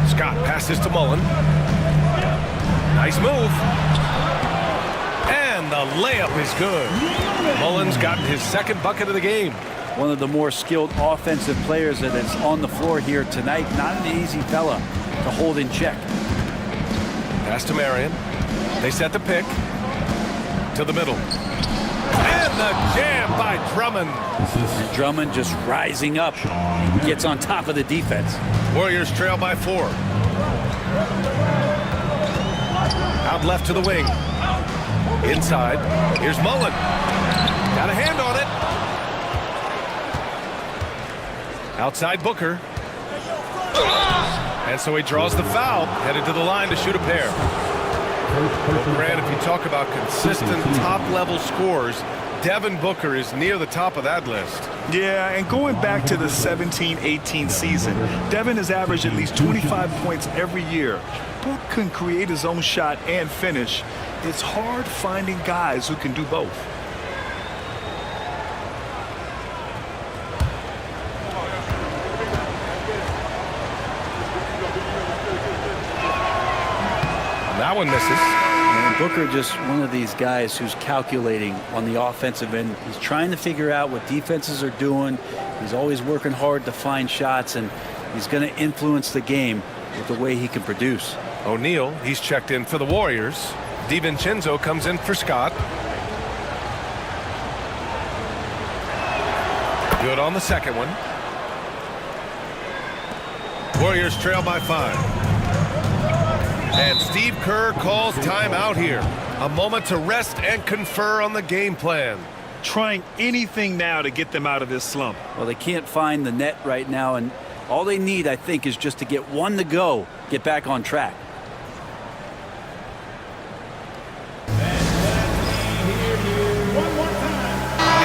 Scott passes to Mullen. Nice move. And the layup is good. Mullen's gotten his second bucket of the game. One of the more skilled offensive players that is on the floor here tonight. Not an easy fella to hold in check. Pass to Marion. They set the pick. To the middle. And the jam by Drummond. And Drummond just rising up. Gets on top of the defense. Warriors trail by 4. Out left to the wing. Inside. Here's Mullen. Got a hand on it. Outside Booker. And so he draws the foul. Headed to the line to shoot a pair. Well, Grant, if you talk about consistent top-level scores, Devin Booker is near the top of that list. Yeah, and going back to the 17-18 season, Devin has averaged at least 25 points every year. Book can create his own shot and finish. It's hard finding guys who can do both. That one misses. And Booker just one of these guys who's calculating on the offensive end. He's trying to figure out what defenses are doing. He's always working hard to find shots, and he's going to influence the game with the way he can produce. O'Neal, he's checked in for the Warriors. DiVincenzo comes in for Scott. Good on the second one. Warriors trail by 5. And Steve Kerr calls timeout here. A moment to rest and confer on the game plan. Trying anything now to get them out of this slump. Well, they can't find the net right now, and all they need, I think, is just to get one to go, get back on track.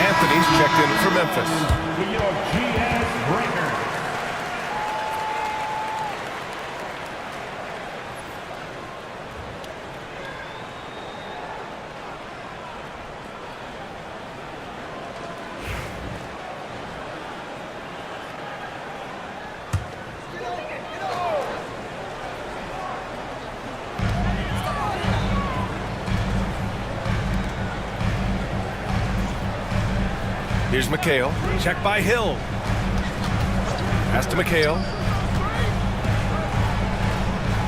Anthony's checked in for Memphis. Here's McHale. Check by Hill. Pass to McHale.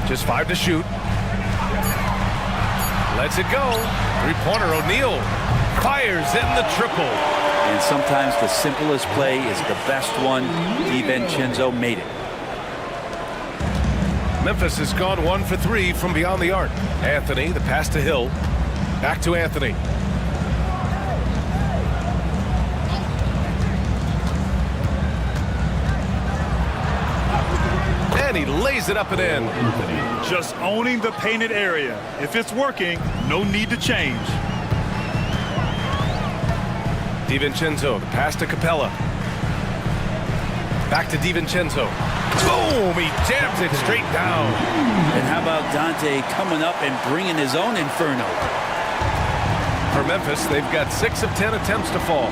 Just 5 to shoot. Lets it go. Three-pointer O'Neal. Fires in the triple. And sometimes the simplest play is the best one. DiVincenzo made it. Memphis has gone 1 for 3 from beyond the arc. Anthony, the pass to Hill. Back to Anthony. And he lays it up and in. Just owning the painted area. If it's working, no need to change. DiVincenzo, the pass to Capella. Back to DiVincenzo. Boom! He jams it straight down. And how about Dante coming up and bringing his own inferno? For Memphis, they've got 6 of 10 attempts to fall.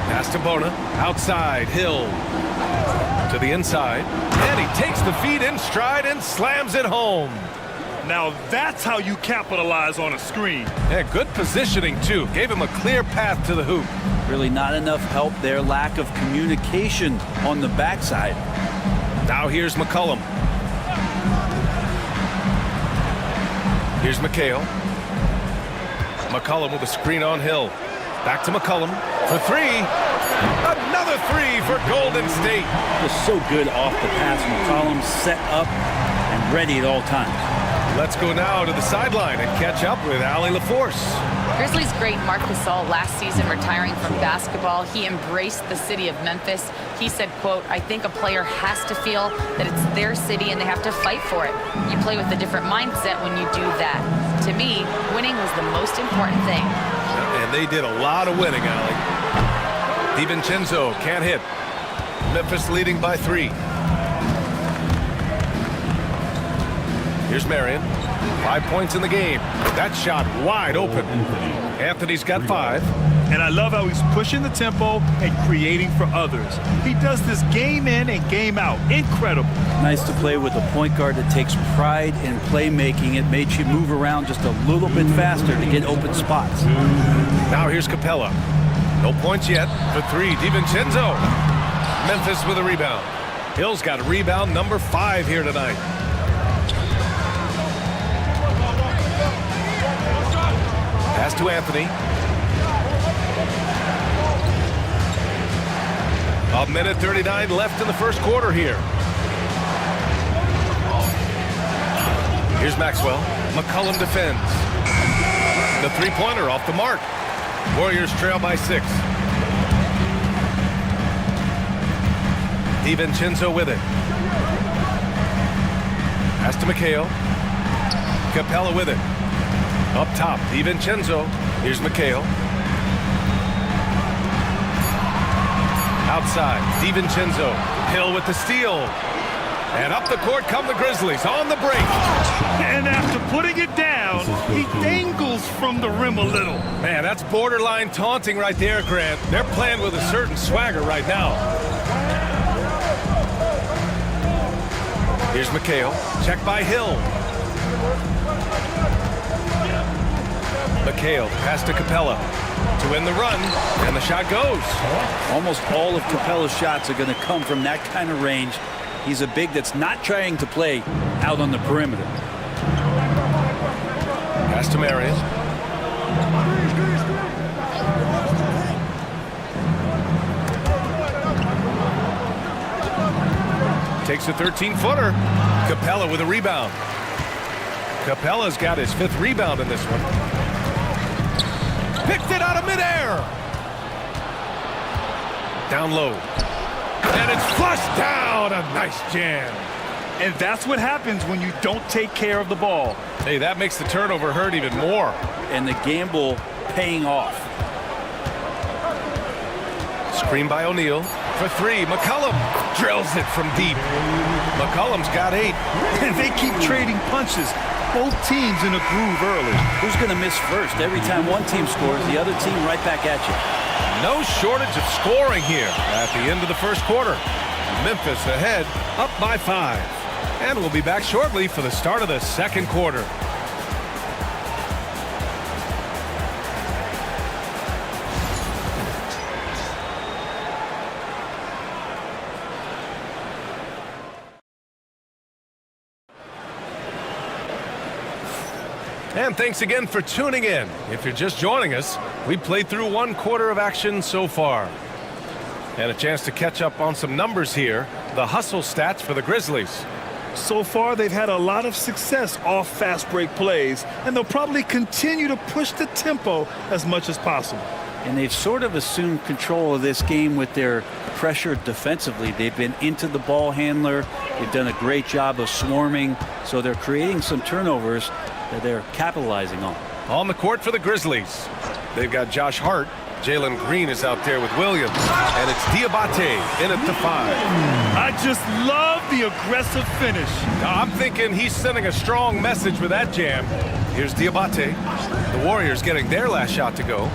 Pass to Bona. Outside, Hill. To the inside. And he takes the feed in stride and slams it home. Now that's how you capitalize on a screen. Yeah, good positioning, too. Gave him a clear path to the hoop. Really not enough help there. Lack of communication on the backside. Now here's McCollum. Here's McHale. McCollum with a screen on Hill. Back to McCollum for 3. Another 3 for Golden State. Just so good off the pass. McCollum set up and ready at all times. Let's go now to the sideline and catch up with Allie LaForce. Grizzlies great Marc Gasol last season retiring from basketball. He embraced the city of Memphis. He said, quote, "I think a player has to feel that it's their city and they have to fight for it. You play with a different mindset when you do that. To me, winning was the most important thing." And they did a lot of winning, Allie. DiVincenzo can't hit. Memphis leading by 3. Here's Marion. 5 points in the game. That shot wide open. Anthony's got 5. And I love how he's pushing the tempo and creating for others. He does this game in and game out. Incredible. Nice to play with a point guard that takes pride in playmaking. It made you move around just a little bit faster to get open spots. Now here's Capella. No points yet for 3. DiVincenzo. Memphis with a rebound. Hill's got rebound number 5 here tonight. Pass to Anthony. A minute 39 left in the first quarter here. Here's Maxwell. McCollum defends. The three-pointer off the mark. Warriors trail by 6. DiVincenzo with it. Pass to McHale. Capella with it. Up top, DiVincenzo. Here's McHale. Outside, DiVincenzo. Hill with the steal. And up the court come the Grizzlies on the break. And after putting it down, he dangles from the rim a little. Man, that's borderline taunting right there, Grant. They're playing with a certain swagger right now. Here's McHale. Check by Hill. McHale pass to Capella to win the run, and the shot goes. Almost all of Capella's shots are going to come from that kind of range. He's a big that's not trying to play out on the perimeter. Pass to Marion. Takes a 13-footer. Capella with a rebound. Capella's got his 5th rebound in this one. Picked it out of midair. Down low. And it's flushed down. A nice jam. And that's what happens when you don't take care of the ball. Hey, that makes the turnover hurt even more. And the gamble paying off. Screen by O'Neal for 3. McCollum drills it from deep. McCollum's got 8. And they keep trading punches. Both teams in a groove early. Who's going to miss first? Every time one team scores, the other team right back at you. No shortage of scoring here at the end of the first quarter. Memphis ahead, up by 5. And we'll be back shortly for the start of the second quarter. And thanks again for tuning in. If you're just joining us, we played through 1 quarter of action so far. And a chance to catch up on some numbers here. The hustle stats for the Grizzlies. So far, they've had a lot of success off fast break plays, and they'll probably continue to push the tempo as much as possible. And they've sort of assumed control of this game with their pressure defensively. They've been into the ball handler. They've done a great job of swarming. So they're creating some turnovers that they're capitalizing on. On the court for the Grizzlies, they've got Josh Hart. Jalen Green is out there with Williams. And it's Diabate in at the 5. I just love the aggressive finish. I'm thinking he's sending a strong message with that jam. Here's Diabate. The Warriors getting their last shot to go.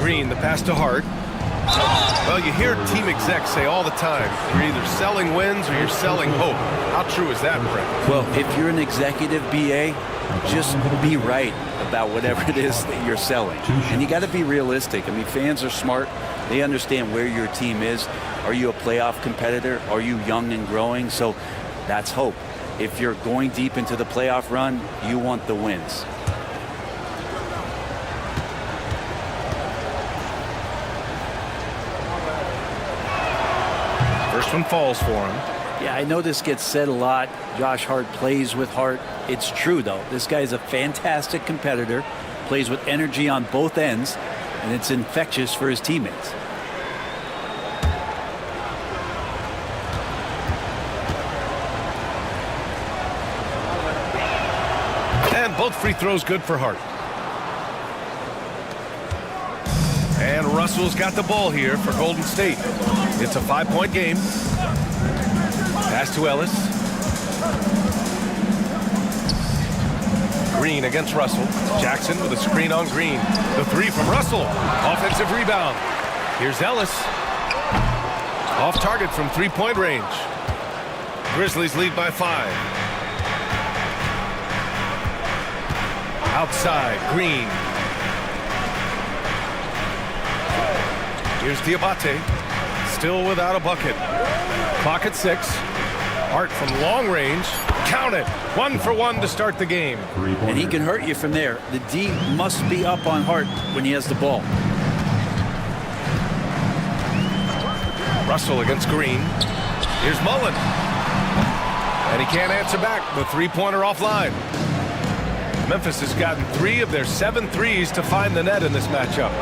Green, the pass to Hart. Well, you hear team execs say all the time, you're either selling wins or you're selling hope. How true is that, Brett? Well, if you're an executive BA, just be right about whatever it is that you're selling. And you got to be realistic. I mean, fans are smart. They understand where your team is. Are you a playoff competitor? Are you young and growing? So that's hope. If you're going deep into the playoff run, you want the wins. First one falls for him. Yeah, I know this gets said a lot. Josh Hart plays with heart. It's true, though. This guy's a fantastic competitor, plays with energy on both ends, and it's infectious for his teammates. And both free throws good for Hart. And Russell's got the ball here for Golden State. It's a 5-point game. Pass to Ellis. Green against Russell. Jackson with a screen on Green. The 3 from Russell. Offensive rebound. Here's Ellis. Off target from 3-point range. Grizzlies lead by 5. Outside, Green. Here's Diabate. Still without a bucket. Clock at 6. Hart from long range. Count it. 1 for 1 to start the game. And he can hurt you from there. The D must be up on Hart when he has the ball. Russell against Green. Here's Mullen. And he can't answer back. The 3-pointer offline. Memphis has gotten 3 of their 7 threes to find the net in this matchup.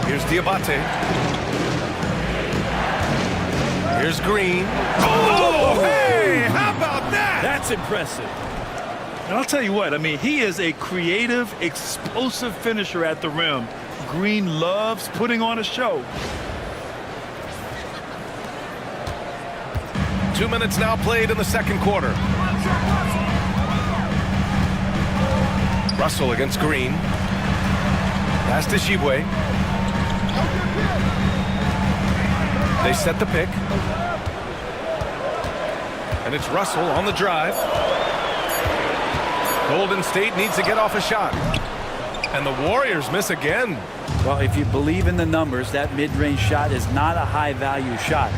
Here's Diabate. Here's Green. Oh, hey, how about that? That's impressive. And I'll tell you what, I mean, he is a creative, explosive finisher at the rim. Green loves putting on a show. 2 minutes now played in the second quarter. Russell against Green. Pass to Shibwe. They set the pick. And it's Russell on the drive. Golden State needs to get off a shot. And the Warriors miss again. Well, if you believe in the numbers, that mid-range shot is not a high-value shot,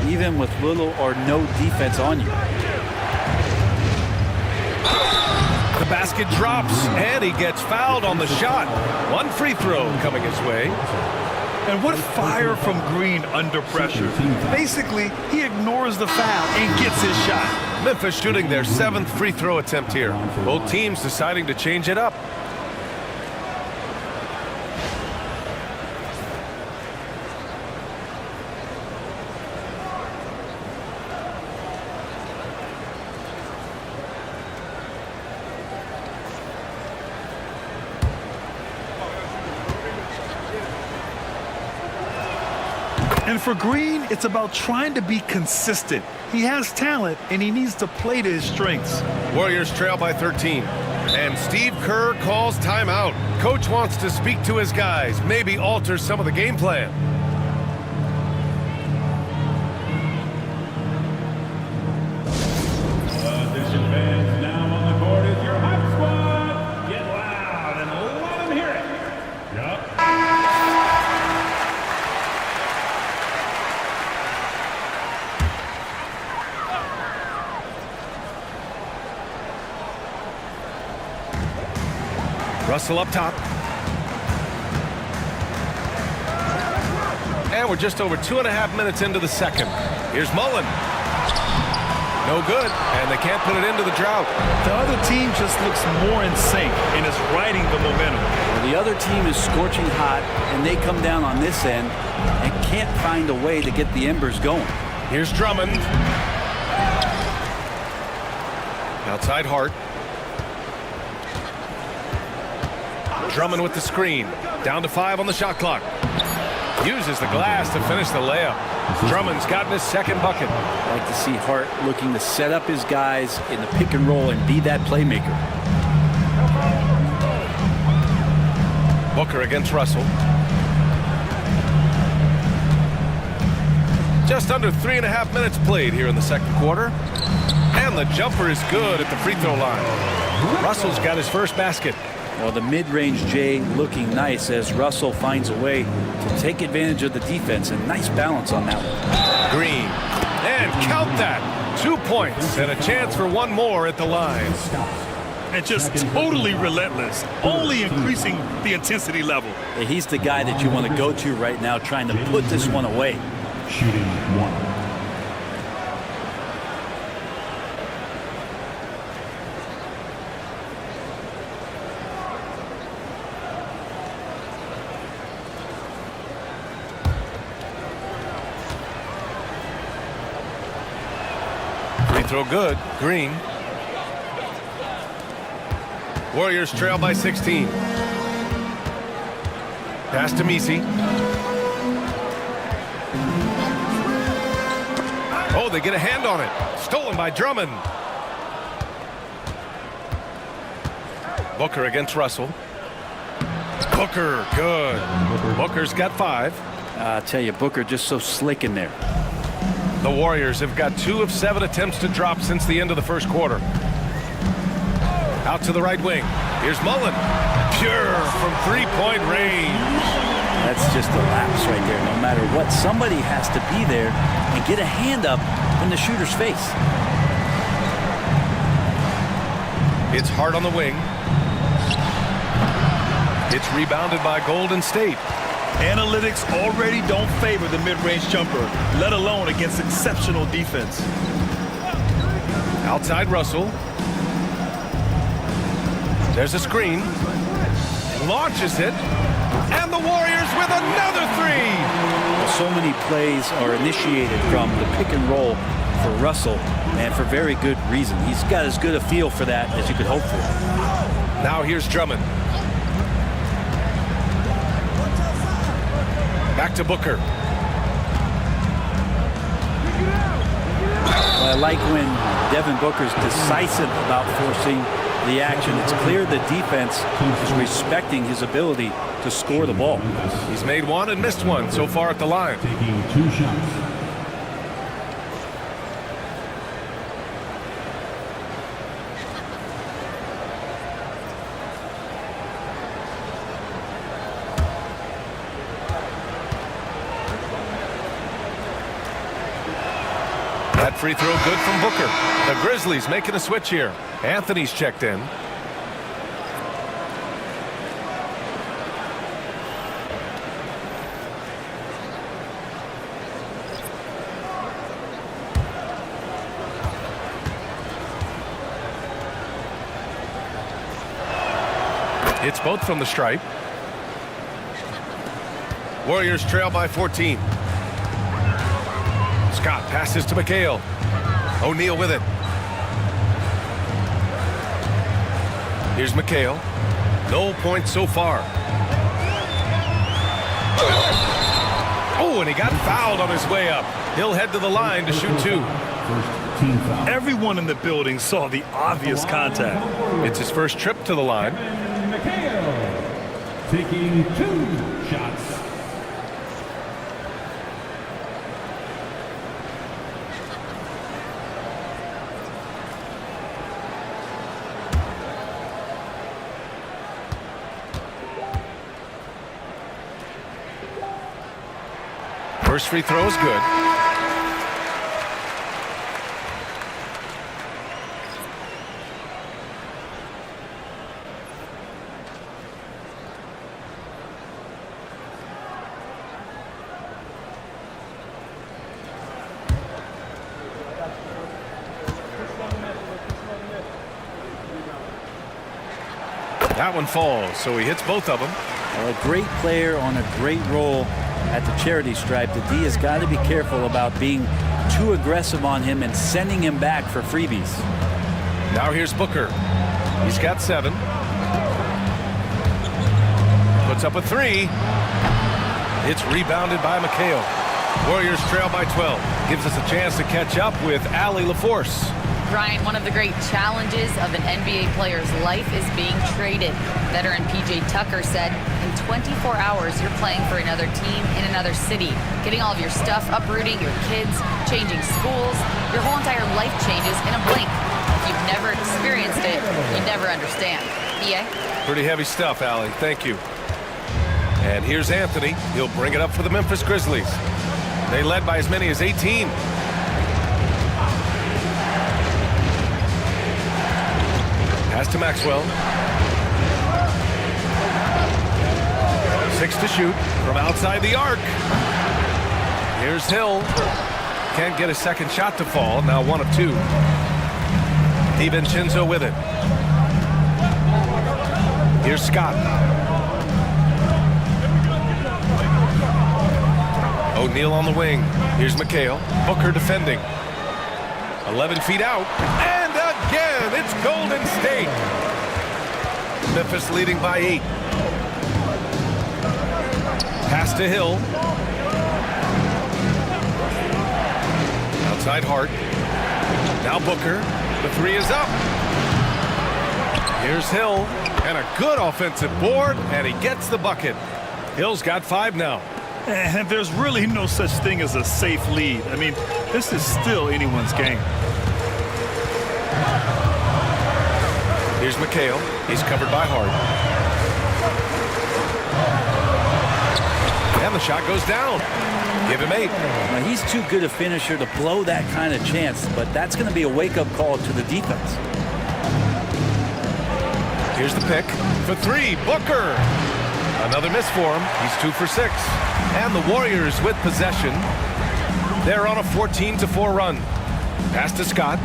even with little or no defense on you. The basket drops, and he gets fouled on the shot. 1 free throw coming his way. And what fire from Green under pressure. Basically, he ignores the foul and gets his shot. Memphis shooting their 7th free throw attempt here. Both teams deciding to change it up. And for Green, it's about trying to be consistent. He has talent, and he needs to play to his strengths. Warriors trail by 13. And Steve Kerr calls timeout. Coach wants to speak to his guys, maybe alter some of the game plan. Attention fans, now on the court is your Hawk Squad. Get loud and let them hear it. Yup. Russell up top. And we're just over 2.5 minutes into the second. Here's Mullen. No good, and they can't put it into the drought. The other team just looks more in sync and is riding the momentum. Well, the other team is scorching hot, and they come down on this end and can't find a way to get the embers going. Here's Drummond. Outside Hart. Drummond with the screen. Down to 5 on the shot clock. Uses the glass to finish the layup. Drummond's gotten his 2nd bucket. I like to see Hart looking to set up his guys in the pick and roll and be that playmaker. Booker against Russell. Just under 3.5 minutes played here in the second quarter. And the jumper is good at the free throw line. Russell's got his first basket. Well, the mid-range J looking nice as Russell finds a way to take advantage of the defense, and nice balance on that one. Green. And count that. 2 points and a chance for one more at the line. And just totally relentless, only increasing the intensity level. He's the guy that you want to go to right now, trying to put this one away. Shooting 1. Free throw good. Green. Warriors trail by 16. Pass to Messi. Oh, they get a hand on it. Stolen by Drummond. Booker against Russell. Booker, good. Booker's got 5. I tell you, Booker just so slick in there. The Warriors have got 2 of 7 attempts to drop since the end of the first quarter. Out to the right wing. Here's Mullen. Pure from 3-point range. That's just a lapse right there. No matter what, somebody has to be there and get a hand up in the shooter's face. It's Hart on the wing. It's rebounded by Golden State. Analytics already don't favor the mid-range jumper, let alone against exceptional defense. Outside Russell. There's a screen. Launches it. And the Warriors with another 3. So many plays are initiated from the pick and roll for Russell, and for very good reason. He's got as good a feel for that as you could hope for. Now here's Drummond. Back to Booker. Well, I like when Devin Booker's decisive about forcing the action. It's clear the defense is respecting his ability to score the ball. He's made 1 and missed 1 so far at the line. Taking 2 shots. That free throw good from Booker. The Grizzlies making a switch here. Anthony's checked in. Hits both from the stripe. Warriors trail by 14. Scott passes to McHale. O'Neal with it. Here's McHale. No points so far. Oh, and he got fouled on his way up. He'll head to the line to shoot 2. Everyone in the building saw the obvious contact. It's his first trip to the line. McHale taking 2 shots. First free throw is good. That one falls, so he hits both of them. Well, a great player on a great roll at the charity stripe. The D has got to be careful about being too aggressive on him and sending him back for freebies. Now here's Booker. He's got 7. Puts up a 3. It's rebounded by McHale. Warriors trail by 12. Gives us a chance to catch up with Allie LaForce. Brian, one of the great challenges of an NBA player's life is being traded. Veteran P.J. Tucker said, in 24 hours, you're playing for another team in another city, getting all of your stuff, uprooting your kids, changing schools. Your whole entire life changes in a blink. If you've never experienced it, you never understand. EA? Pretty heavy stuff, Allie. Thank you. And here's Anthony. He'll bring it up for the Memphis Grizzlies. They led by as many as 18. Pass to Maxwell. 6 to shoot from outside the arc. Here's Hill. Can't get a second shot to fall. Now 1 of 2. DiVincenzo with it. Here's Scott. O'Neal on the wing. Here's McHale. Booker defending. 11 feet out. And again, it's Golden State. Memphis leading by 8. Pass to Hill. Outside Hart. Now Booker. The 3 is up. Here's Hill. And a good offensive board. And he gets the bucket. Hill's got 5 now. And there's really no such thing as a safe lead. I mean, this is still anyone's game. Here's McHale. He's covered by Hart. And the shot goes down. Give him 8. Now, he's too good a finisher to blow that kind of chance, but that's going to be a wake-up call to the defense. Here's the pick for 3. Booker. Another miss for him. He's 2 for 6. And the Warriors with possession. They're on a 14-4 run. Pass to Scott.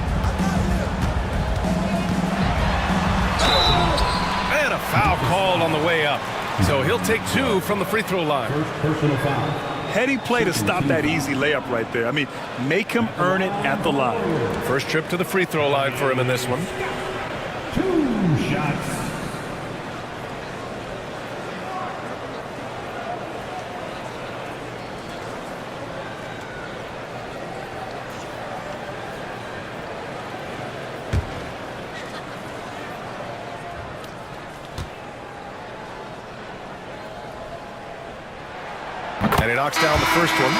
And a foul called on the way up. So he'll take 2 from the free throw line. Personal foul. Heady play to stop that easy layup right there. I mean, make him earn it at the line. First trip to the free throw line for him in this one. 2 shots. And he knocks down the first one.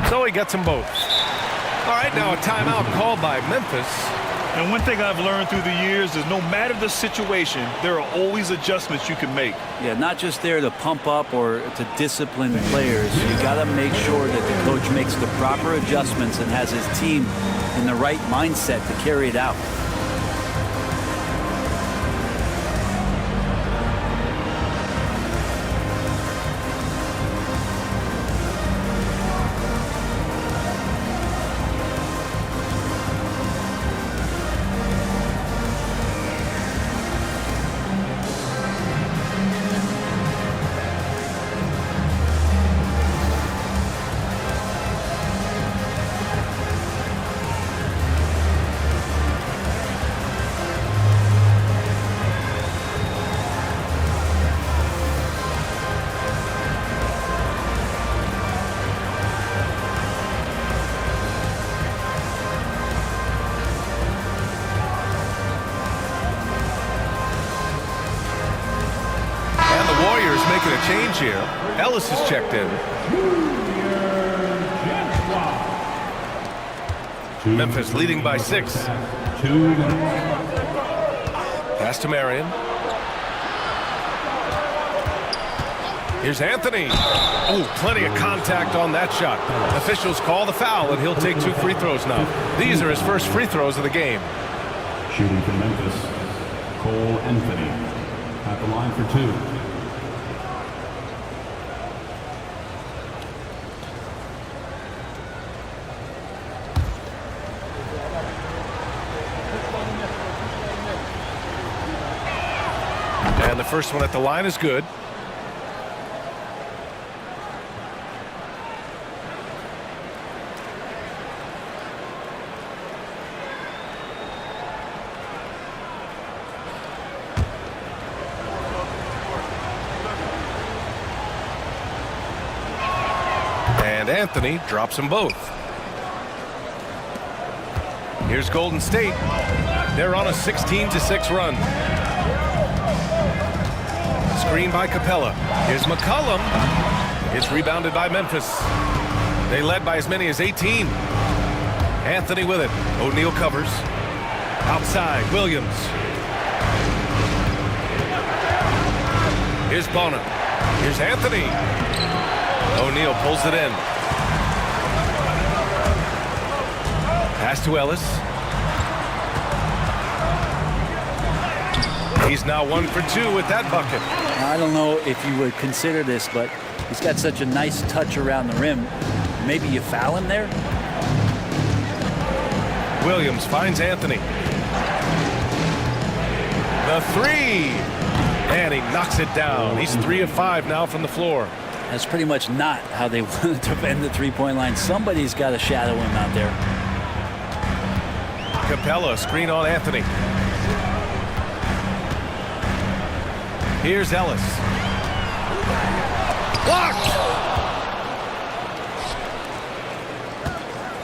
So he gets them both. All right, now a timeout called by Memphis. And one thing I've learned through the years is no matter the situation, there are always adjustments you can make. Yeah, not just there to pump up or to discipline players. You got to make sure that the coach makes the proper adjustments and has his team in the right mindset to carry it out. Making a change here. Ellis is checked in. Memphis leading by 6. Pass to Marion. Here's Anthony. Oh, plenty of contact on that shot. Officials call the foul, and he'll take 2 free throws now. These are his first free throws of the game. Shooting for Memphis, Cole Anthony at the line for 2. And the first one at the line is good. And Anthony drops them both. Here's Golden State. They're on a 16-6 run. Screen by Capella. Here's McCollum. It's rebounded by Memphis. They led by as many as 18. Anthony with it. O'Neal covers. Outside, Williams. Here's Bona. Here's Anthony. O'Neal pulls it in. Pass to Ellis. He's now 1 for 2 with that bucket. I don't know if you would consider this, but he's got such a nice touch around the rim. Maybe you foul him there? Williams finds Anthony. The 3. And he knocks it down. He's 3 of 5 now from the floor. That's pretty much not how they want to defend the three-point line. Somebody's got to shadow him out there. Capella, screen on Anthony. Here's Ellis. Blocked!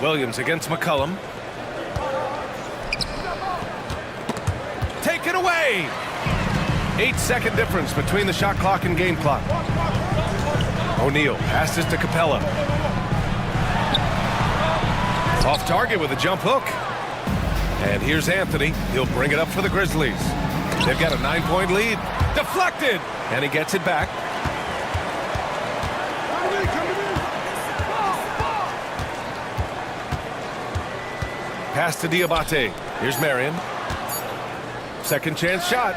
Williams against McCollum. Take it away! 8-second difference between the shot clock and game clock. O'Neal passes to Capella. Off target with a jump hook. And here's Anthony. He'll bring it up for the Grizzlies. They've got a 9-point lead. Deflected! And he gets it back. Pass to Diabate. Here's Marion. Second chance shot.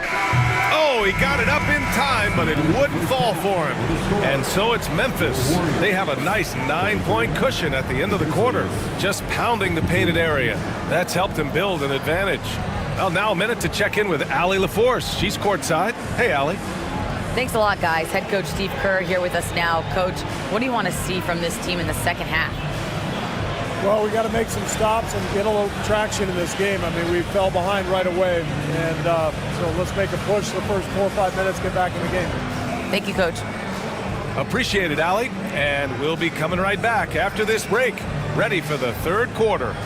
Oh, he got it up in time, but it wouldn't fall for him. And so it's Memphis. They have a nice 9-point cushion at the end of the quarter, just pounding the painted area. That's helped them build an advantage. Well, now a minute to check in with Allie LaForce. She's courtside. Hey, Allie. Thanks a lot, guys. Head coach Steve Kerr here with us now. Coach, what do you want to see from this team in the second half? Well, we got to make some stops and get a little traction in this game. I mean, we fell behind right away, and so let's make a push the first 4 or 5 minutes, get back in the game. Thank you, Coach. Appreciate it, Allie. And we'll be coming right back after this break, ready for the third quarter.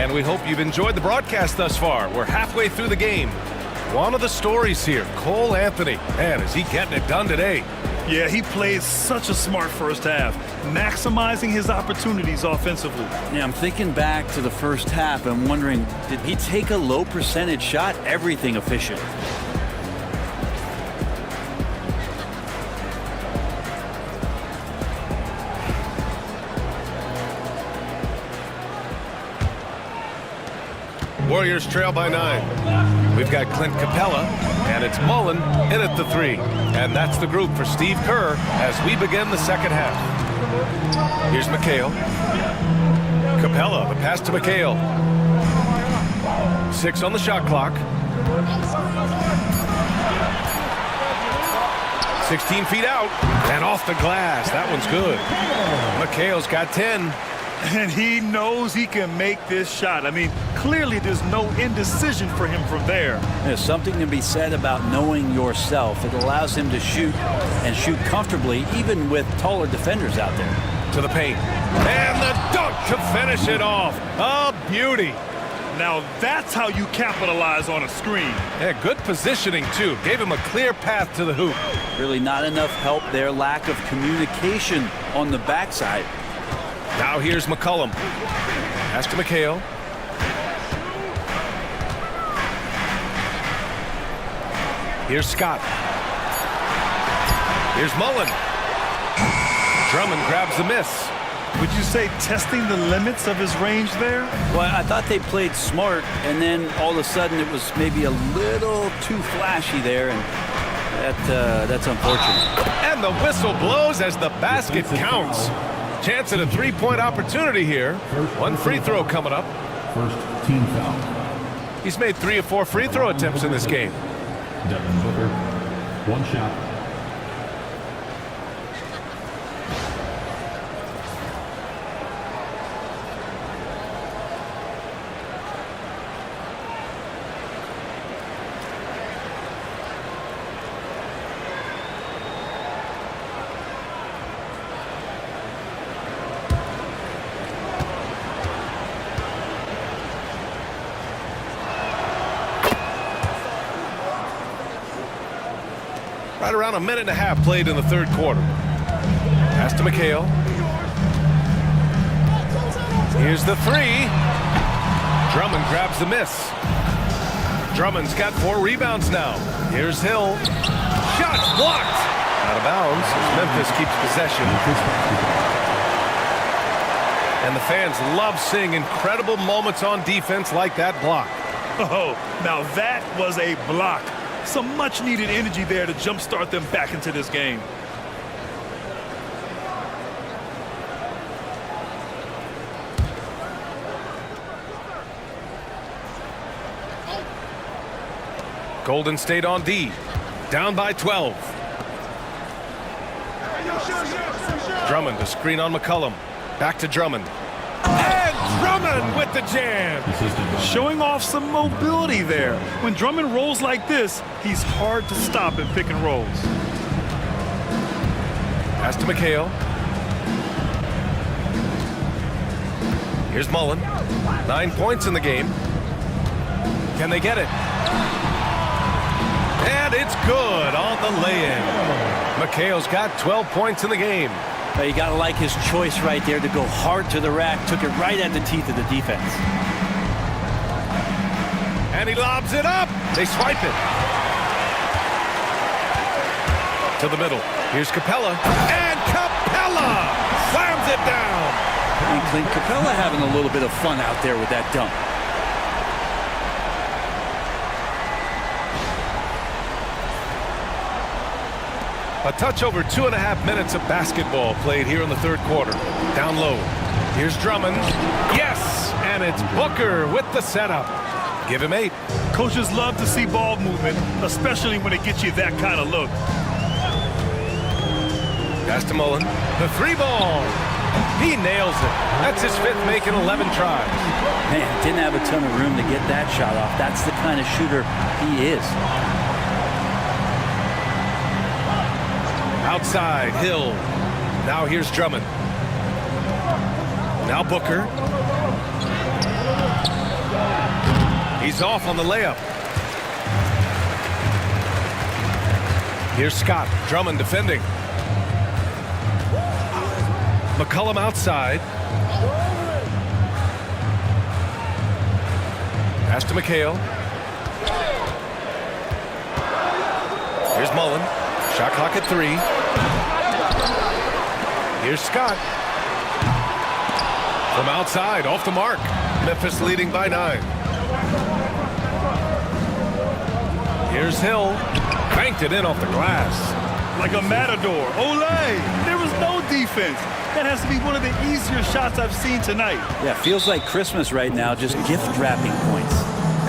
And we hope you've enjoyed the broadcast thus far. We're halfway through the game. One of the stories here, Cole Anthony. Man, is he getting it done today? Yeah, he played such a smart first half, maximizing his opportunities offensively. Yeah, I'm thinking back to the first half and wondering, did he take a low percentage shot? Everything efficient. Warriors trail by 9. We've got Clint Capella, and it's Mullen in at the 3. And that's the group for Steve Kerr as we begin the second half. Here's McHale. Capella, the pass to McHale. 6 on the shot clock. 16 feet out and off the glass. That one's good. McHale's got 10. And he knows he can make this shot. I mean, clearly there's no indecision for him from there. There's something to be said about knowing yourself. It allows him to shoot and shoot comfortably, even with taller defenders out there. To the paint. And the dunk to finish it off. A beauty. Now that's how you capitalize on a screen. Yeah, good positioning, too. Gave him a clear path to the hoop. Really not enough help there. Lack of communication on the backside. Now here's McCollum. Pass to McHale. Here's Scott. Here's Mullen. Drummond grabs the miss. Would you say testing the limits of his range there? Well, I thought they played smart, and then all of a sudden it was maybe a little too flashy there, and that's unfortunate. And the whistle blows as the basket counts. Chance at a three-point opportunity here. One free throw coming up. First team foul. He's made 3 or 4 free throw attempts in this game. Devin Booker, 1 shot. Right around a minute and a half played in the third quarter. Pass to McHale. Here's the 3. Drummond grabs the miss. Drummond's got 4 rebounds now. Here's Hill. Shots blocked. Out of bounds as Memphis keeps possession. And the fans love seeing incredible moments on defense like that block. Oh, now that was a block. Some much-needed energy there to jumpstart them back into this game. Golden State on D. Down by 12. Drummond to screen on McCollum. Back to Drummond. And Drummond with the jam. Showing off some mobility there. When Drummond rolls like this, he's hard to stop in pick and rolls. Pass to McHale. Here's Mullen. 9 points in the game. Can they get it? And it's good on the lay-in. McHale's got 12 points in the game. Well, you got to like his choice right there to go hard to the rack. Took it right at the teeth of the defense. And he lobs it up. They swipe it. To the middle. Here's Capella. And Capella slams it down. And Clint Capella having a little bit of fun out there with that dunk. A touch over 2.5 minutes of basketball played here in the third quarter. Down low. Here's Drummond. Yes! And it's Booker with the setup. Give him 8. Coaches love to see ball movement, especially when it gets you that kind of look. Pass to Mullen. The 3-ball. He nails it. That's his 5th make in 11 tries. Man, didn't have a ton of room to get that shot off. That's the kind of shooter he is. Outside, Hill. Now here's Drummond. Now Booker. He's off on the layup. Here's Scott. Drummond defending. McCollum outside. Pass to McHale. Here's Mullen. Shot clock at 3. Here's Scott. From outside, off the mark. Memphis leading by 9. Here's Hill. Banked it in off the glass. Like a matador. Olay! There was no defense. That has to be one of the easier shots I've seen tonight. Yeah, feels like Christmas right now, just gift wrapping points.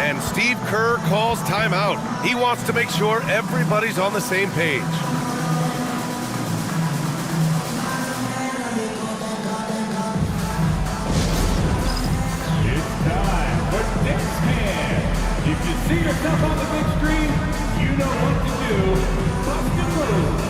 And Steve Kerr calls timeout. He wants to make sure everybody's on the same page. It's time for Next Man. If you see yourself on the big screen, you know what to do. Bust and move.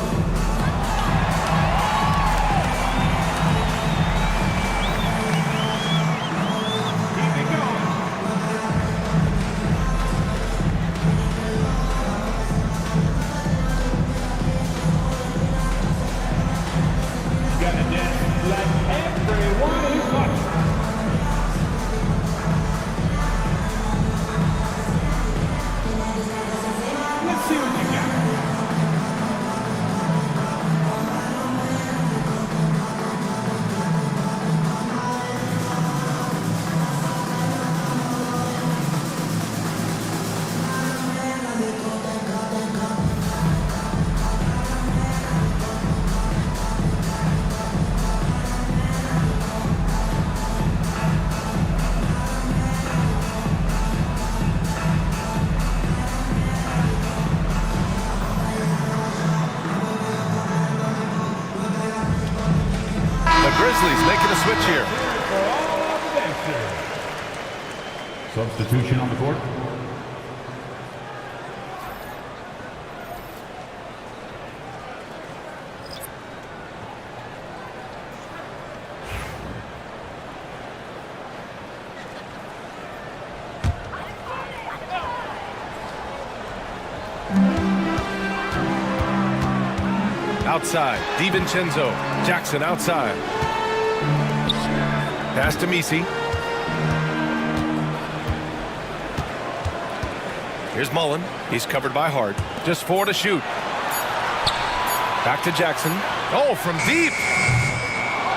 Grizzlies making a switch here. Substitution on the court. Outside, DiVincenzo. Jackson outside. Pass to Messi. Here's Mullen. He's covered by Hart. Just 4 to shoot. Back to Jackson. Oh, from deep.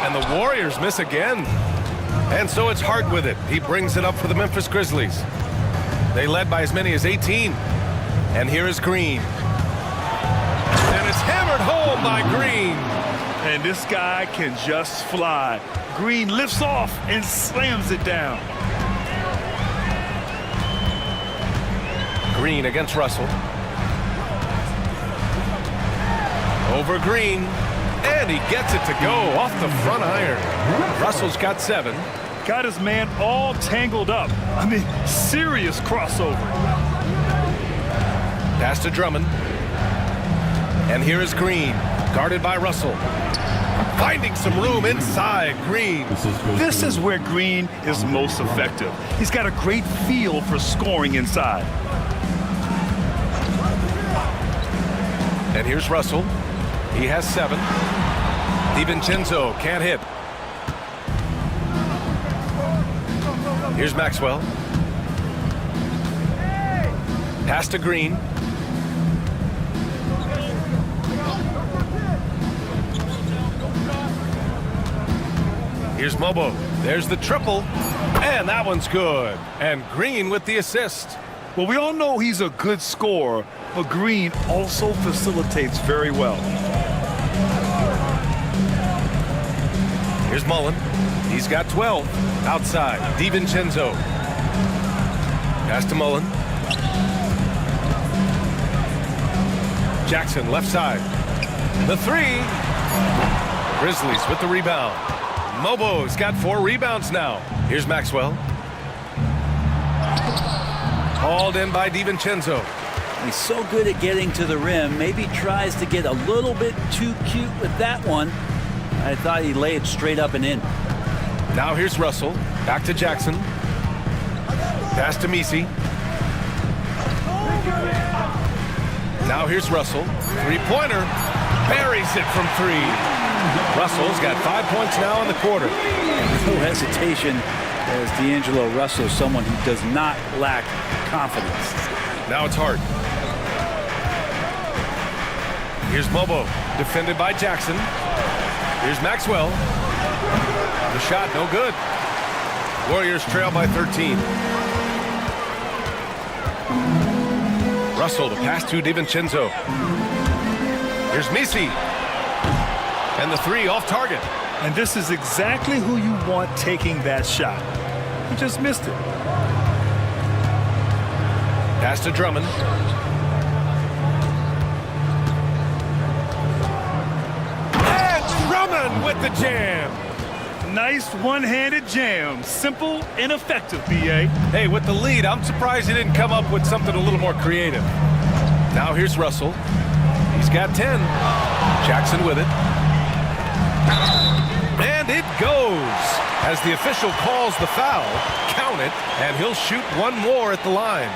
And the Warriors miss again. And so it's Hart with it. He brings it up for the Memphis Grizzlies. They led by as many as 18. And here is Green. And it's hammered home by Green. And this guy can just fly. Green lifts off and slams it down. Green against Russell. Over Green. And he gets it to go off the front iron. Russell's got 7. Got his man all tangled up. I mean, serious crossover. Pass to Drummond. And here is Green, guarded by Russell. Finding some room inside Green. This is where Green is most effective. He's got a great feel for scoring inside. And here's Russell. He has 7. DiVincenzo can't hit. Here's Maxwell. Pass to Green. Here's Mobo. There's the triple. And that one's good. And Green with the assist. Well, we all know he's a good scorer, but Green also facilitates very well. Here's Mullen. He's got 12. Outside. DiVincenzo. Pass to Mullen. Jackson left side. The 3. Grizzlies with the rebound. Mobo's got 4 rebounds now. Here's Maxwell. Hauled in by DiVincenzo. He's so good at getting to the rim. Maybe tries to get a little bit too cute with that one. I thought he'd lay it straight up and in. Now here's Russell. Back to Jackson. Pass to Messi. Now here's Russell. Three-pointer. Buries it from three. Russell's got 5 points now in the quarter. No hesitation as D'Angelo Russell, someone who does not lack confidence. Now it's Hart. Here's Bobo, defended by Jackson. Here's Maxwell. The shot, no good. Warriors trail by 13. Russell, the pass to DiVincenzo. Here's Misi. And the three off target. And this is exactly who you want taking that shot. He just missed it. Pass to Drummond. And Drummond with the jam. Nice one-handed jam. Simple and effective, B.A. Hey, with the lead, I'm surprised he didn't come up with something a little more creative. Now here's Russell. He's got 10. Jackson with it. And it goes. As the official calls the foul, count it, and he'll shoot one more at the line.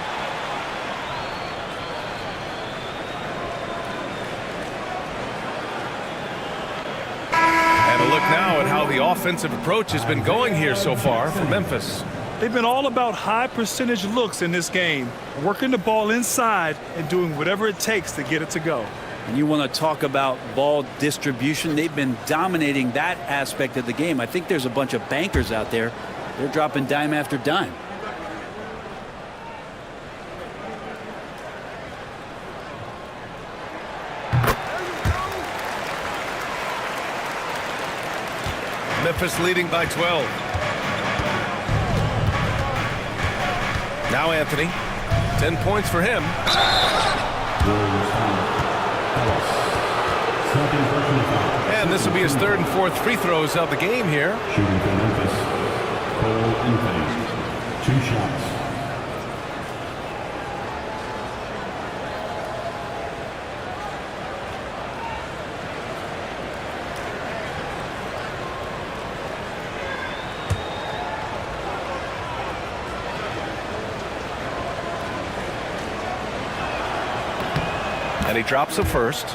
And a look now at how the offensive approach has been going here so far for Memphis. They've been all about high percentage looks in this game, working the ball inside and doing whatever it takes to get it to go. And you want to talk about ball distribution. They've been dominating that aspect of the game. I think there's a bunch of bankers out there. They're dropping dime after dime. Memphis leading by 12. Now Anthony. 10 points for him. And this will be his third and fourth free throws of the game here. Shooting for Memphis, Cole Anthony. 2 shots. And he drops a first.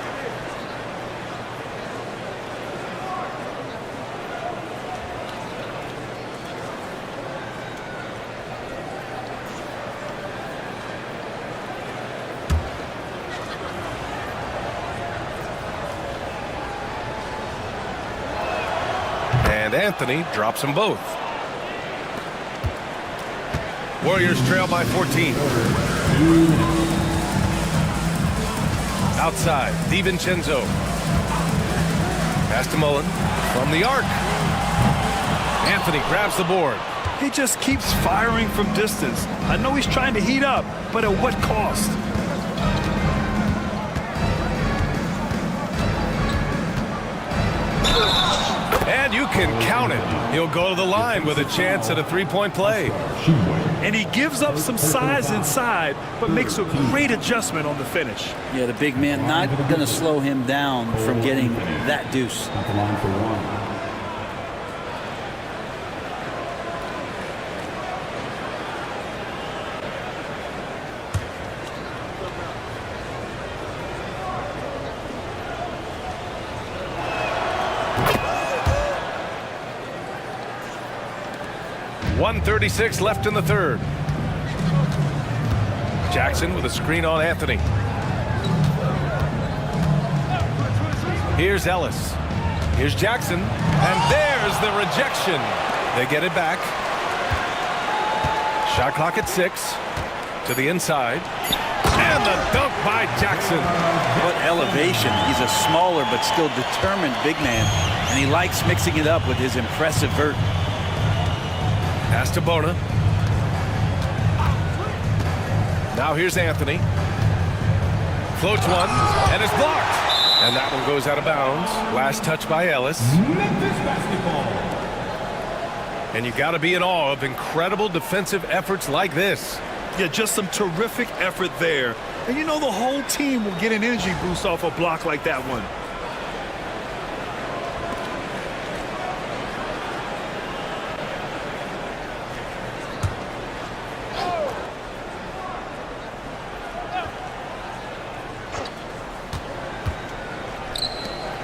And Anthony drops them both. Warriors trail by 14. Outside, DiVincenzo. Pass to Mullen from the arc. Anthony grabs the board. He just keeps firing from distance. I know he's trying to heat up, but at what cost? And you can count it. He'll go to the line with a chance at a three-point play. And he gives up some size inside, but makes a great adjustment on the finish. Yeah, the big man not going to slow him down from getting that deuce. At the line for one. .136 left in the third. Jackson with a screen on Anthony. Here's Ellis. Here's Jackson. And there's the rejection. They get it back. Shot clock at 6. To the inside. And the dunk by Jackson. What elevation. He's a smaller but still determined big man. And he likes mixing it up with his impressive vert. Pass to Bona. Now here's Anthony. Floats one and is blocked. And that one goes out of bounds. Last touch by Ellis. Memphis basketball. And you got to be in awe of incredible defensive efforts like this. Yeah, just some terrific effort there. And you know the whole team will get an energy boost off a block like that one.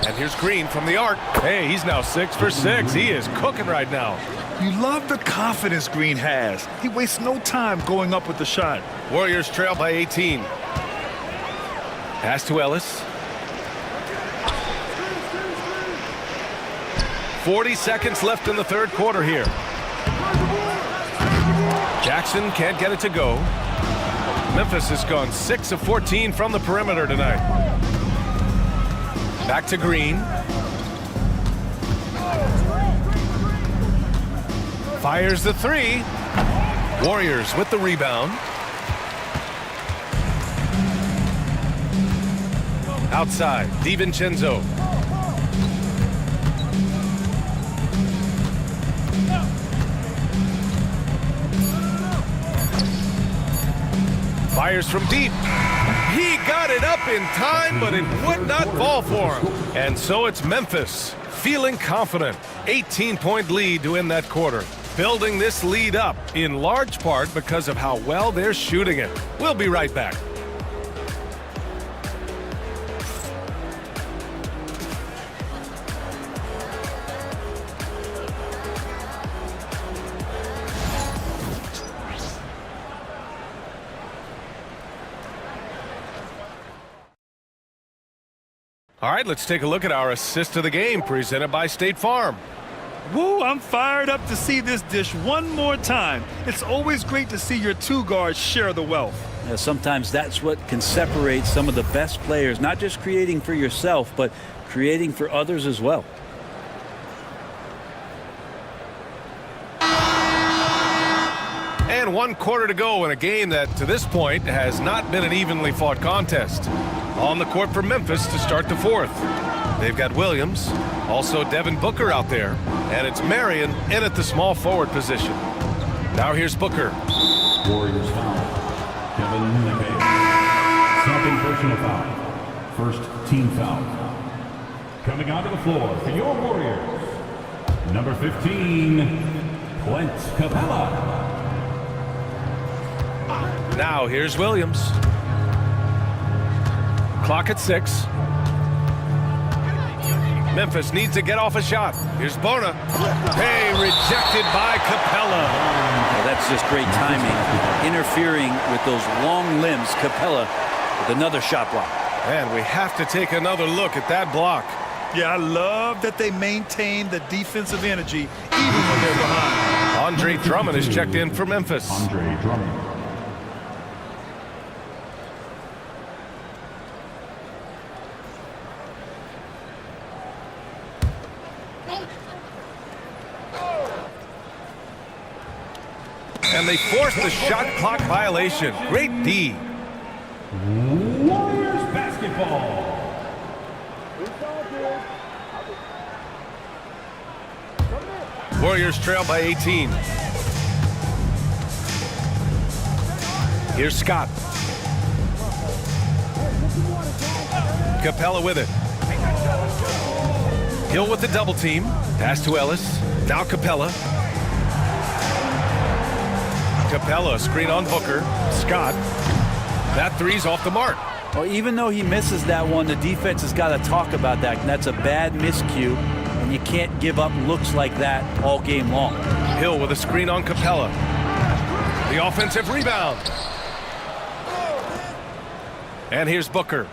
And here's Green from the arc. Hey, he's now 6 for 6. He is cooking right now. You love the confidence Green has. He wastes no time going up with the shot. Warriors trail by 18. Pass to Ellis. 40 seconds left in the third quarter here. Jackson can't get it to go. Memphis has gone 6 of 14 from the perimeter tonight. Back to Green. Fires the three. Warriors with the rebound. Outside, DiVincenzo. Fires from deep. He got it up in time, but it would not fall for him. And so it's Memphis, feeling confident. 18-point lead to end that quarter. Building this lead up in large part because of how well they're shooting it. We'll be right back. All right, let's take a look at our assist of the game presented by State Farm. Woo, I'm fired up to see this dish one more time. It's always great to see your two guards share the wealth. Yeah, sometimes that's what can separate some of the best players, not just creating for yourself, but creating for others as well. And 1 quarter to go in a game that to this point has not been an evenly fought contest. On the court for Memphis to start the fourth. They've got Williams, also Devin Booker out there, and it's Marion in at the small forward position. Now here's Booker. Warriors foul. Kevin McHale. Second personal foul. First team foul. Coming onto the floor for your Warriors, number 15, Clint Capella. Now here's Williams. Clock at 6. Memphis needs to get off a shot. Here's Bona. Hey, rejected by Capella. Well, that's just great timing. Interfering with those long limbs. Capella with another shot block. And we have to take another look at that block. Yeah, I love that they maintain the defensive energy even when they're behind. Andre Drummond is checked in for Memphis. Andre Drummond. And they force the shot clock violation. Great D. Warriors basketball. Warriors trail by 18. Here's Scott. Capella with it. Hill with the double team. Pass to Ellis. Now Capella. Capella, screen on Booker. Scott. That three's off the mark. Well, even though he misses that one, the defense has got to talk about that. And that's a bad miscue, and you can't give up looks like that all game long. Hill with a screen on Capella. The offensive rebound. And here's Booker.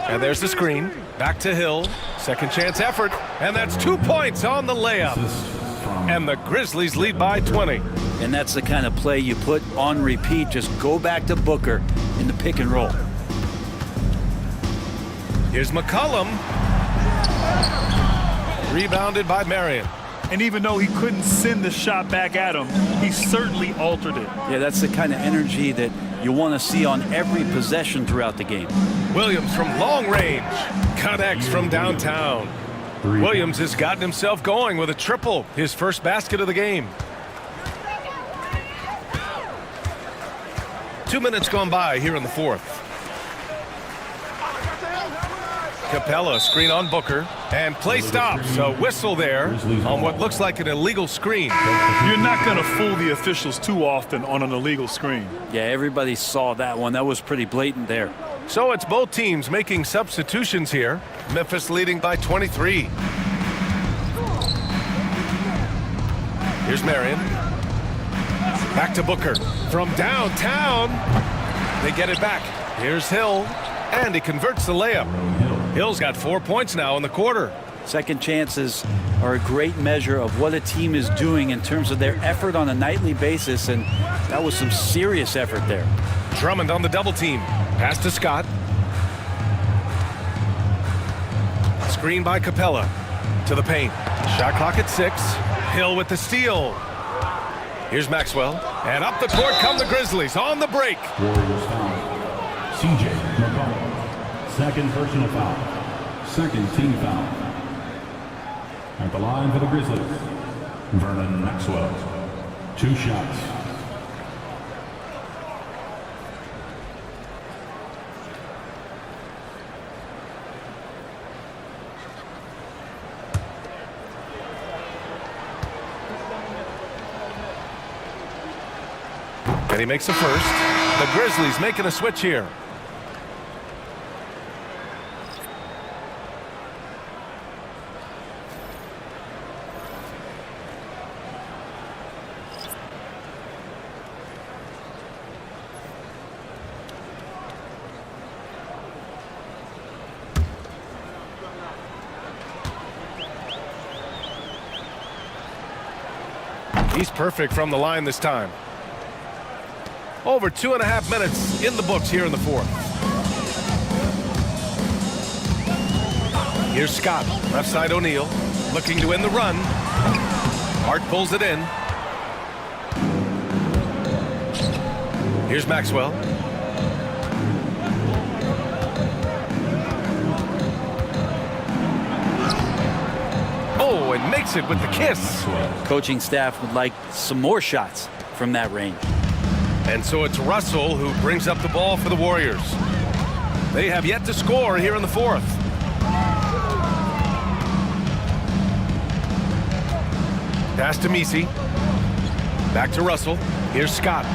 And there's the screen. Back to Hill. Second chance effort. And that's 2 points on the layup. And the Grizzlies lead by 20. And that's the kind of play you put on repeat. Just go back to Booker in the pick and roll. Here's McCollum. Rebounded by Marion. And even though he couldn't send the shot back at him, he certainly altered it. Yeah, that's the kind of energy that you want to see on every possession throughout the game. Williams from long range. Connects from downtown. Williams has gotten himself going with a triple, his first basket of the game. 2 minutes gone by here in the fourth. Capella, screen on Booker, and play stops. A whistle there on what looks like an illegal screen. You're not going to fool the officials too often on an illegal screen. Yeah, everybody saw that one. That was pretty blatant there. So it's both teams making substitutions here. Memphis leading by 23. Here's Marion. Back to Booker. From downtown. They get it back. Here's Hill. And he converts the layup. Hill's got 4 points now in the quarter. Second chances are a great measure of what a team is doing in terms of their effort on a nightly basis, and that was some serious effort there. Drummond on the double team. Pass to Scott. Screen by Capella. To the paint. Shot clock at 6. Hill with the steal. Here's Maxwell. And up the court come the Grizzlies on the break. Warriors foul. C.J. McCollum. Second personal foul. Second team foul. At the line for the Grizzlies, Vernon Maxwell. 2 shots. And he makes a first. The Grizzlies making a switch here. He's perfect from the line this time. Over 2.5 minutes in the books here in the fourth. Here's Scott, left side O'Neal, looking to win the run. Hart pulls it in. Here's Maxwell. Oh, and makes it with the kiss. Coaching staff would like some more shots from that range. And so it's Russell who brings up the ball for the Warriors. They have yet to score here in the fourth. Pass to Messi. Back to Russell. Here's Scott.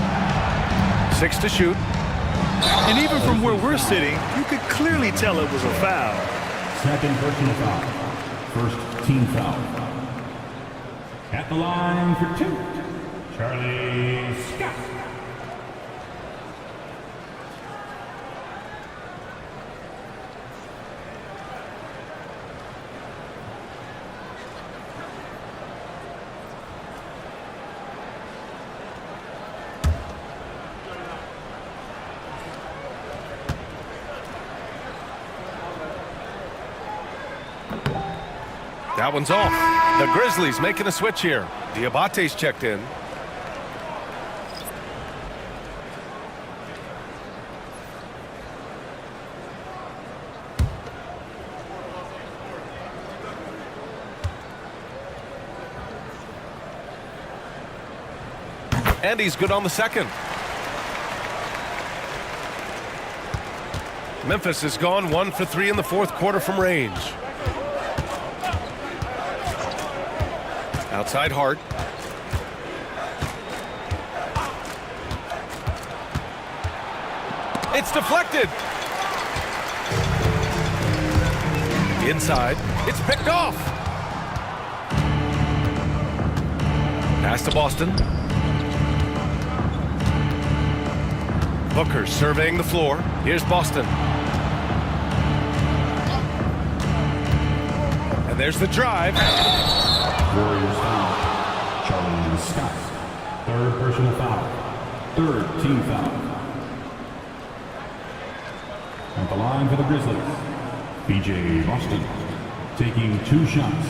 6 to shoot. And even from where we're sitting, you could clearly tell it was a foul. Second personal foul. First team foul. At the line for 2, Charlie Scott. That one's off. The Grizzlies making a switch here. Diabate's checked in. And he's good on the second. Memphis has gone 1 for 3 in the fourth quarter from range. Outside Hart. It's deflected. Inside. It's picked off. Pass to Boston. Booker surveying the floor. Here's Boston. And there's the drive. Warriors foul. Charlie Scott. Third personal foul. Third team foul. At the line for the Grizzlies, B.J. Boston taking 2 shots.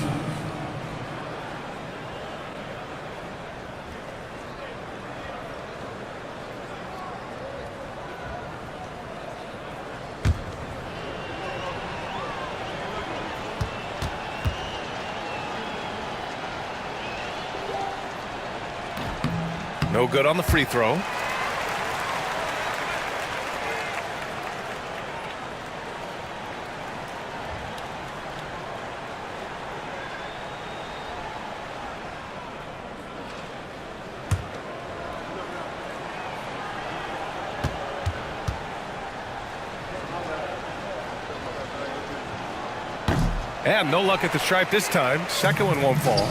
No good on the free throw. And no luck at the stripe this time. Second one won't fall.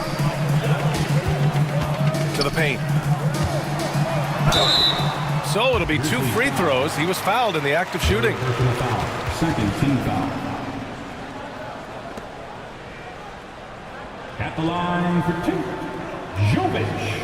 To the paint. So it'll be 2 free throws. He was fouled in the act of shooting. Second team foul. At the line for 2, Jovic.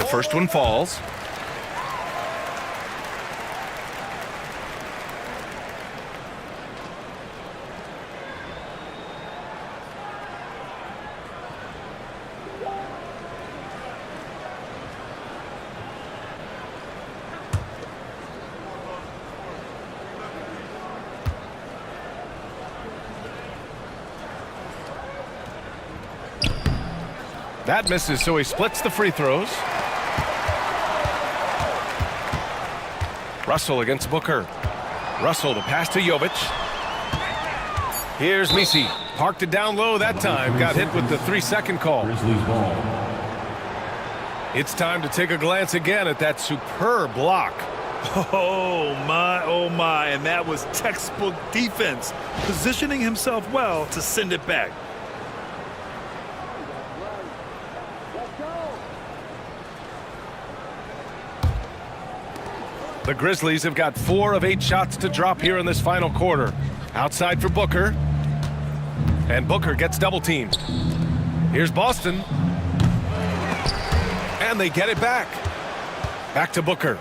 First one falls. That misses, so he splits the free throws. Russell against Booker. Russell, the pass to Jovic. Here's Misi. Parked it down low that time. Got hit with the 3-second call. Grizzlies ball. It's time to take a glance again at that superb block. Oh my, and that was textbook defense, positioning himself well to send it back. The Grizzlies have got 4 of 8 shots to drop here in this final quarter. Outside for Booker. And Booker gets double teamed. Here's Boston. And they get it back. Back to Booker.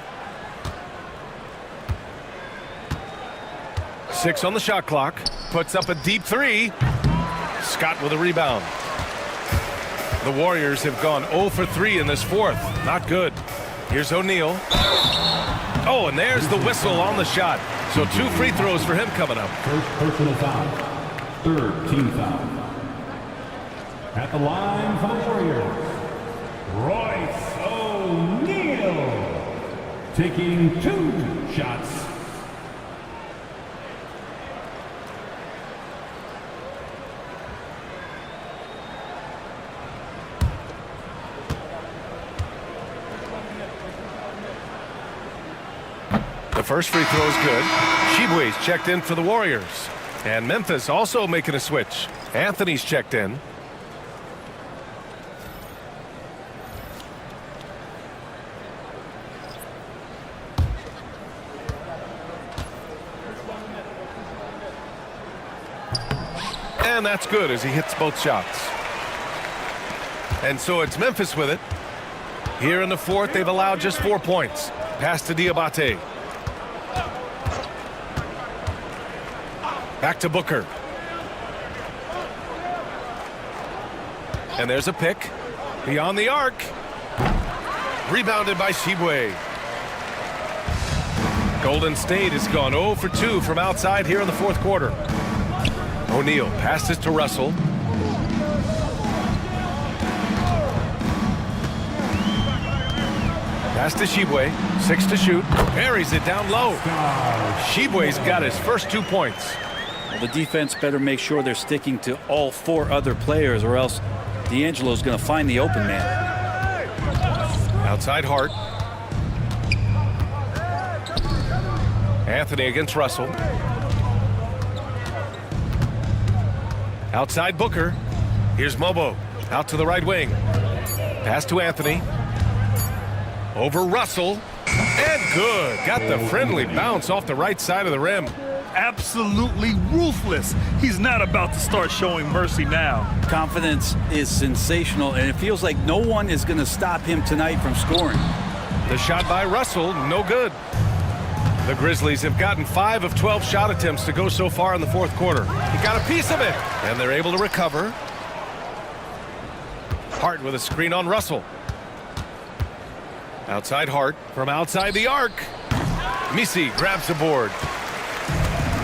6 on the shot clock. Puts up a deep 3. Scott with a rebound. The Warriors have gone 0 for 3 in this fourth. Not good. Here's O'Neal. Oh, and there's the whistle on the shot. So 2 free throws for him coming up. First personal foul. Third team foul. At the line for the Warriors, Royce O'Neal. Taking 2 shots. The first free throw is good. Tshiebwe's checked in for the Warriors. And Memphis also making a switch. Anthony's checked in. And that's good as he hits both shots. And so it's Memphis with it. Here in the fourth, they've allowed just 4 points. Pass to Diabate. Back to Booker. And there's a pick. Beyond the arc. Rebounded by Tshiebwe. Golden State has gone 0 for 2 from outside here in the fourth quarter. O'Neal passes to Russell. Pass to Tshiebwe. 6 to shoot. Buries it down low. Tshiebwe's got his first 2 points. Well, the defense better make sure they're sticking to all 4 other players, or else D'Angelo's going to find the open man. Outside Hart. Anthony against Russell. Outside Booker. Here's Mobo. Out to the right wing. Pass to Anthony. Over Russell. And good. Got the friendly bounce off the right side of the rim. Absolutely ruthless. He's not about to start showing mercy now. Confidence is sensational, and it feels like no one is going to stop him tonight from scoring. The shot by Russell, no good. The Grizzlies have gotten 5 of 12 shot attempts to go so far in the fourth quarter. He got a piece of it, and they're able to recover. Hart with a screen on Russell. Outside Hart from outside the arc. Misi grabs the board.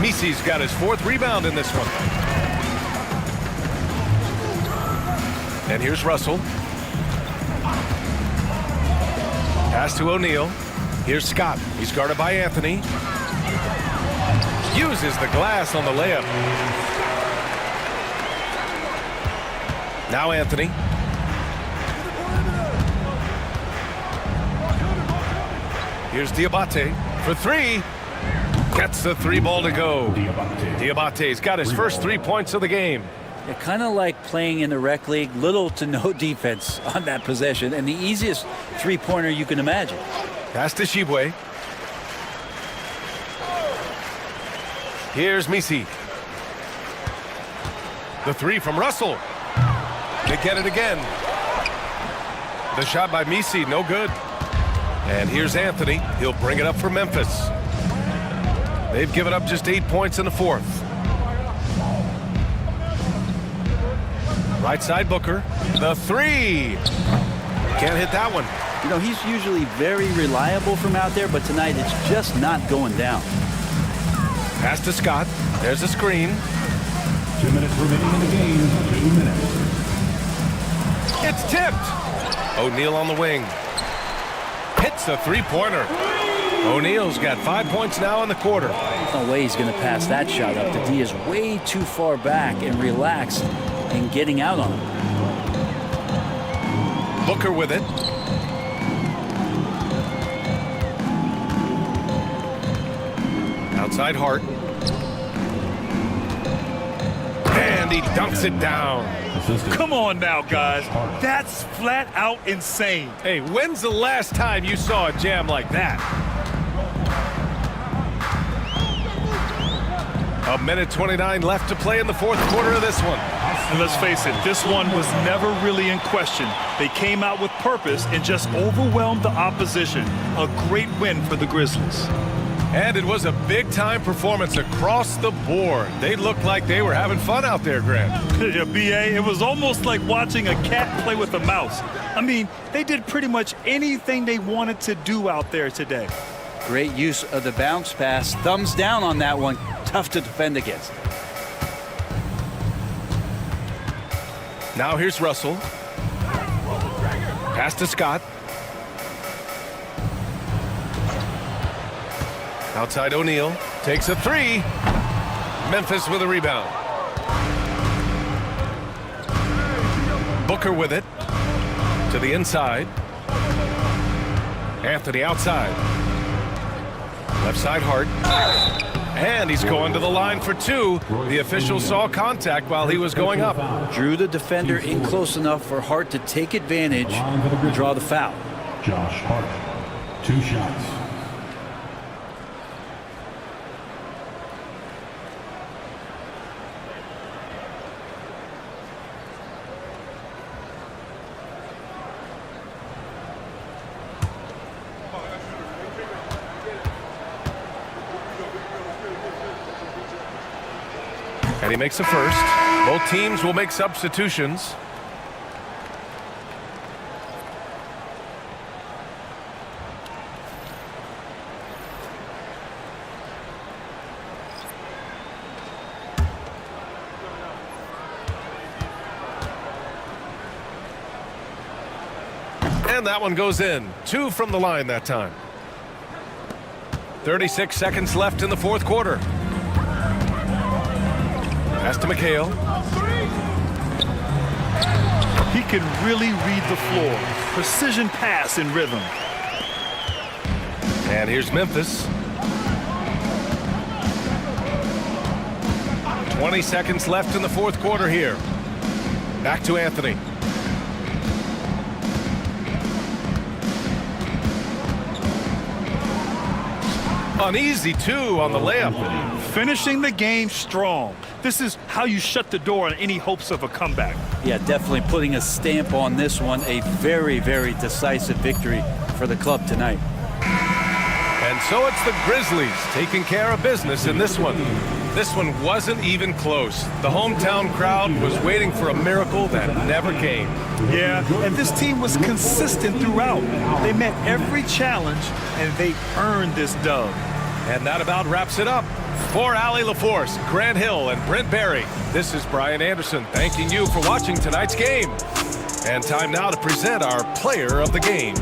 Misi's got his 4th rebound in this one. And here's Russell. Pass to O'Neal. Here's Scott. He's guarded by Anthony. Uses the glass on the layup. Now Anthony. Here's Diabate for three. Gets the three ball to go. Diabate's got his first 3 points of the game. Yeah, kind of like playing in the rec league, little to no defense on that possession, and the easiest three-pointer you can imagine. Pass to Shibwe. Here's Misi. The three from Russell. They get it again. The shot by Misi, no good. And here's Anthony. He'll bring it up for Memphis. They've given up just 8 points in the fourth. Right side Booker. The three. Can't hit that one. You know, he's usually very reliable from out there, but tonight it's just not going down. Pass to Scott. There's a screen. 2 minutes remaining in the game. 2 minutes. It's tipped. O'Neal on the wing. Hits a three-pointer. O'Neal's got 5 points now in the quarter. No way he's going to pass that shot up. The D is way too far back and relaxed in getting out on him. Booker with it. Outside Hart. And he dunks it down. Come on now, guys. That's flat out insane. Hey, when's the last time you saw a jam like that? A minute 29 left to play in the fourth quarter of this one. And let's face it, this one was never really in question. They came out with purpose and just overwhelmed the opposition. A great win for the Grizzlies. And it was a big-time performance across the board. They looked like they were having fun out there, Grant. Yeah, B.A., it was almost like watching a cat play with a mouse. I mean, they did pretty much anything they wanted to do out there today. Great use of the bounce pass. Thumbs down on that one. Tough to defend against. Now here's Russell. Pass to Scott. Outside O'Neal. Takes a three. Memphis with a rebound. Booker with it. To the inside. Anthony outside. Left side Hart. And he's going to the line for two. The official saw contact while he was going up. Drew the defender in close enough for Hart to take advantage and draw the foul. Josh Hart, 2 shots. And he makes a first. Both teams will make substitutions. And that one goes in. 2 from the line that time. 36 seconds left in the fourth quarter. Pass to McHale. He can really read the floor. Precision pass in rhythm. And here's Memphis. 20 seconds left in the fourth quarter here. Back to Anthony. An easy 2 on the layup. Finishing the game strong. This is how you shut the door on any hopes of a comeback. Yeah, definitely putting a stamp on this one. A very, very decisive victory for the club tonight. And so it's the Grizzlies taking care of business in this one. This one wasn't even close. The hometown crowd was waiting for a miracle that never came. Yeah, and this team was consistent throughout. They met every challenge, and they earned this dub. And that about wraps it up. For Allie LaForce, Grant Hill, and Brent Barry, this is Brian Anderson thanking you for watching tonight's game. And time now to present our player of the game.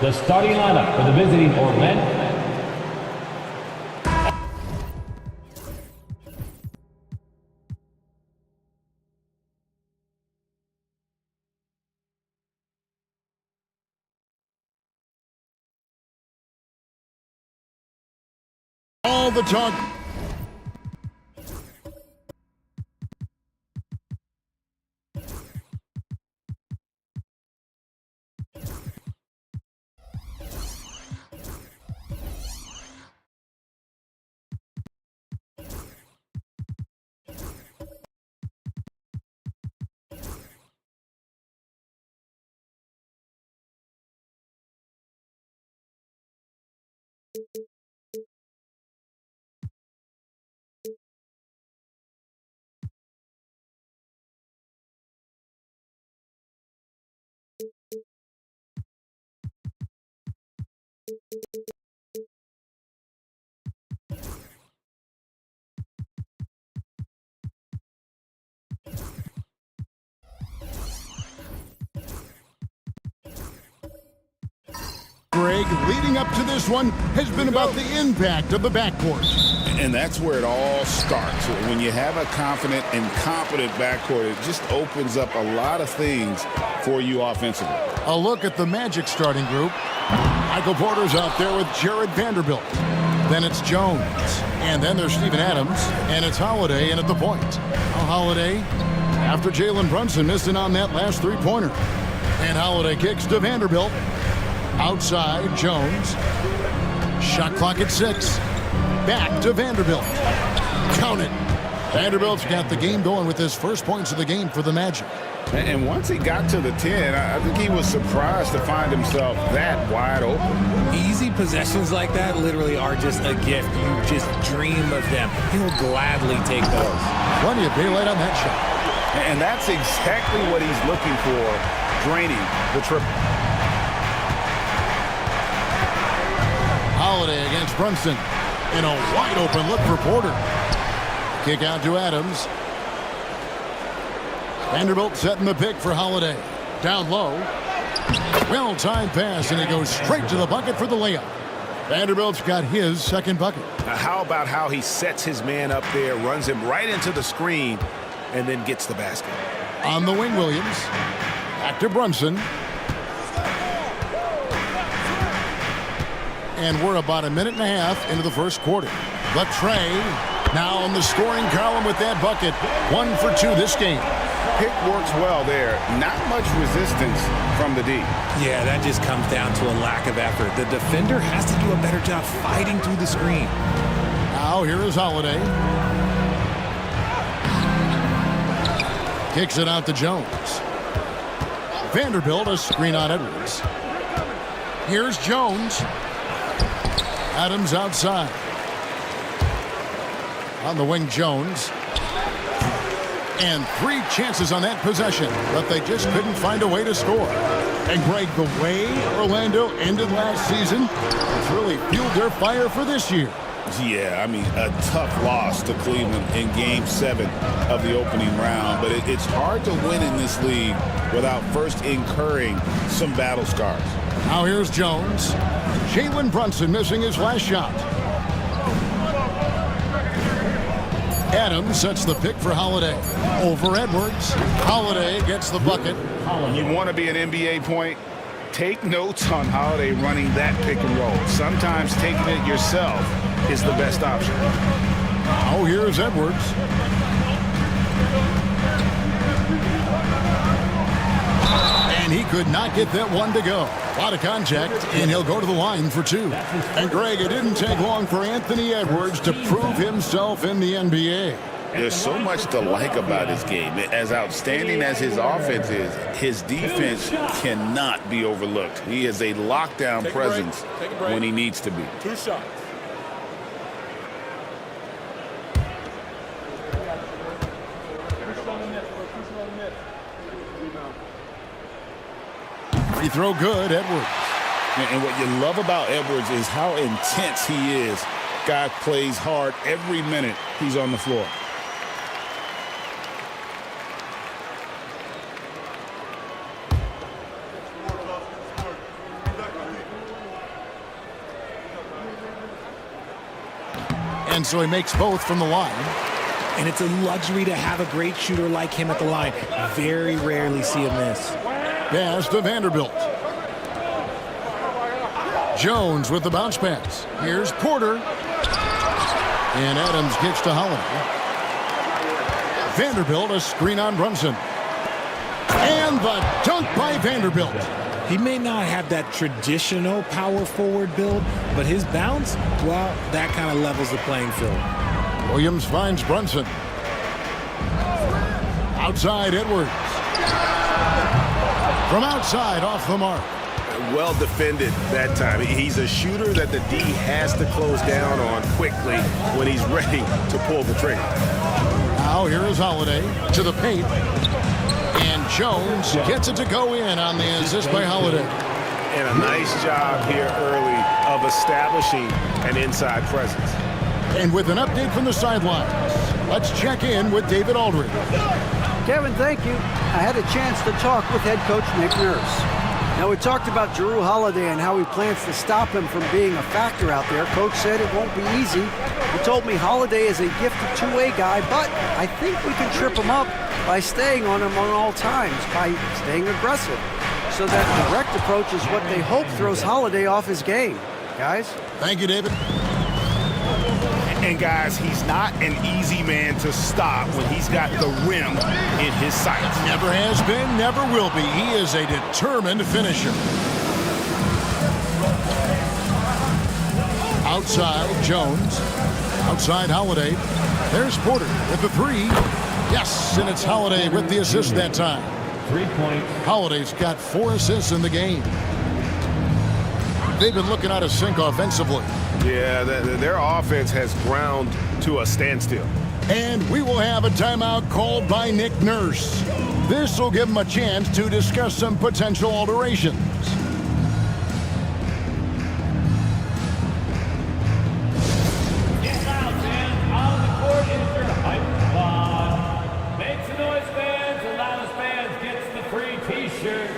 The starting lineup for the visiting Orlando. All the talk. Greg, leading up to this one has been about the impact of the backcourt. And that's where it all starts. When you have a confident and competent backcourt, it just opens up a lot of things for you offensively. A look at the Magic starting group. Michael Porter's out there with Jared Vanderbilt. Then it's Jones. And then there's Steven Adams. And it's Holiday in at the point. Now Holiday, after Jalen Brunson missed it on that last three-pointer. And Holiday kicks to Vanderbilt. Outside, Jones. Shot clock at 6. Back to Vanderbilt. Count it. Vanderbilt's got the game going with his first points of the game for the Magic. And once he got to the 10, I think he was surprised to find himself that wide open. Easy possessions like that literally are just a gift. You just dream of them. He'll gladly take those. Plenty of daylight on that shot. And that's exactly what he's looking for, draining the triple. Holiday against Brunson. And a wide open look for Porter. Kick out to Adams. Vanderbilt setting the pick for Holiday. Down low. Well-timed pass, and he goes straight to the bucket for the layup. Vanderbilt's got his second bucket. How about how he sets his man up there, runs him right into the screen, and then gets the basket. On the wing, Williams. Back to Brunson. And we're about a minute and a half into the first quarter. Latrey now on the scoring column with that bucket. 1 for 2 this game. Pick works well there. Not much resistance from the D. Yeah, that just comes down to a lack of effort. The defender has to do a better job fighting through the screen. Now here is Holiday. Kicks it out to Jones. Vanderbilt, a screen on Edwards. Here's Jones. Adams outside. On the wing, Jones. And 3 chances on that possession, but they just couldn't find a way to score. And Greg, the way Orlando ended last season, it's really fueled their fire for this year. Yeah, I mean, a tough loss to Cleveland in Game 7 of the opening round, but it's hard to win in this league without first incurring some battle scars. Now here's Jones. Jalen Brunson missing his last shot. Adams sets the pick for Holiday. Over Edwards. Holiday gets the bucket. You want to be an NBA point? Take notes on Holiday running that pick and roll. Sometimes taking it yourself is the best option. Now here's Edwards. And he could not get that one to go. A lot of contact, and he'll go to the line for 2. And Greg, it didn't take long for Anthony Edwards to prove himself in the NBA. There's so much to like about his game. As outstanding as his offense is, his defense cannot be overlooked. He is a lockdown presence when he needs to be. 2 shots. Free throw good, Edwards. And what you love about Edwards is how intense he is. Guy plays hard every minute he's on the floor. And so he makes both from the line. And it's a luxury to have a great shooter like him at the line. Very rarely see him miss. Pass to Vanderbilt. Jones with the bounce pass. Here's Porter. And Adams kicks to Holiday. Vanderbilt, a screen on Brunson. And the dunk by Vanderbilt. He may not have that traditional power forward build, but his bounce, well, that kind of levels the playing field. Williams finds Brunson. Outside Edwards. From outside, off the mark. Well defended that time. He's a shooter that the D has to close down on quickly when he's ready to pull the trigger. Now here is Holiday to the paint. And Jones gets it to go in on the assist by Holiday. And a nice job here early of establishing an inside presence. And with an update from the sidelines, let's check in with David Aldridge. Kevin, thank you. I had a chance to talk with head coach Nick Nurse. Now, we talked about Jrue Holiday and how he plans to stop him from being a factor out there. Coach said it won't be easy. He told me Holiday is a gifted two-way guy, but I think we can trip him up by staying on him on all times, by staying aggressive. So that direct approach is what they hope throws Holiday off his game. Guys? Thank you, David. And guys, he's not an easy man to stop when he's got the rim in his sights. Never has been, never will be. He is a determined finisher. Outside, Jones. Outside, Holiday. There's Porter with the three. Yes, and it's Holiday with the assist that time. 3 points. Holiday's got 4 assists in the game. They've been looking out of sync offensively. Yeah, their offense has ground to a standstill. And we will have a timeout called by Nick Nurse. This will give him a chance to discuss some potential alterations. Make some noise, fans. The loudest fans gets the free T-shirt.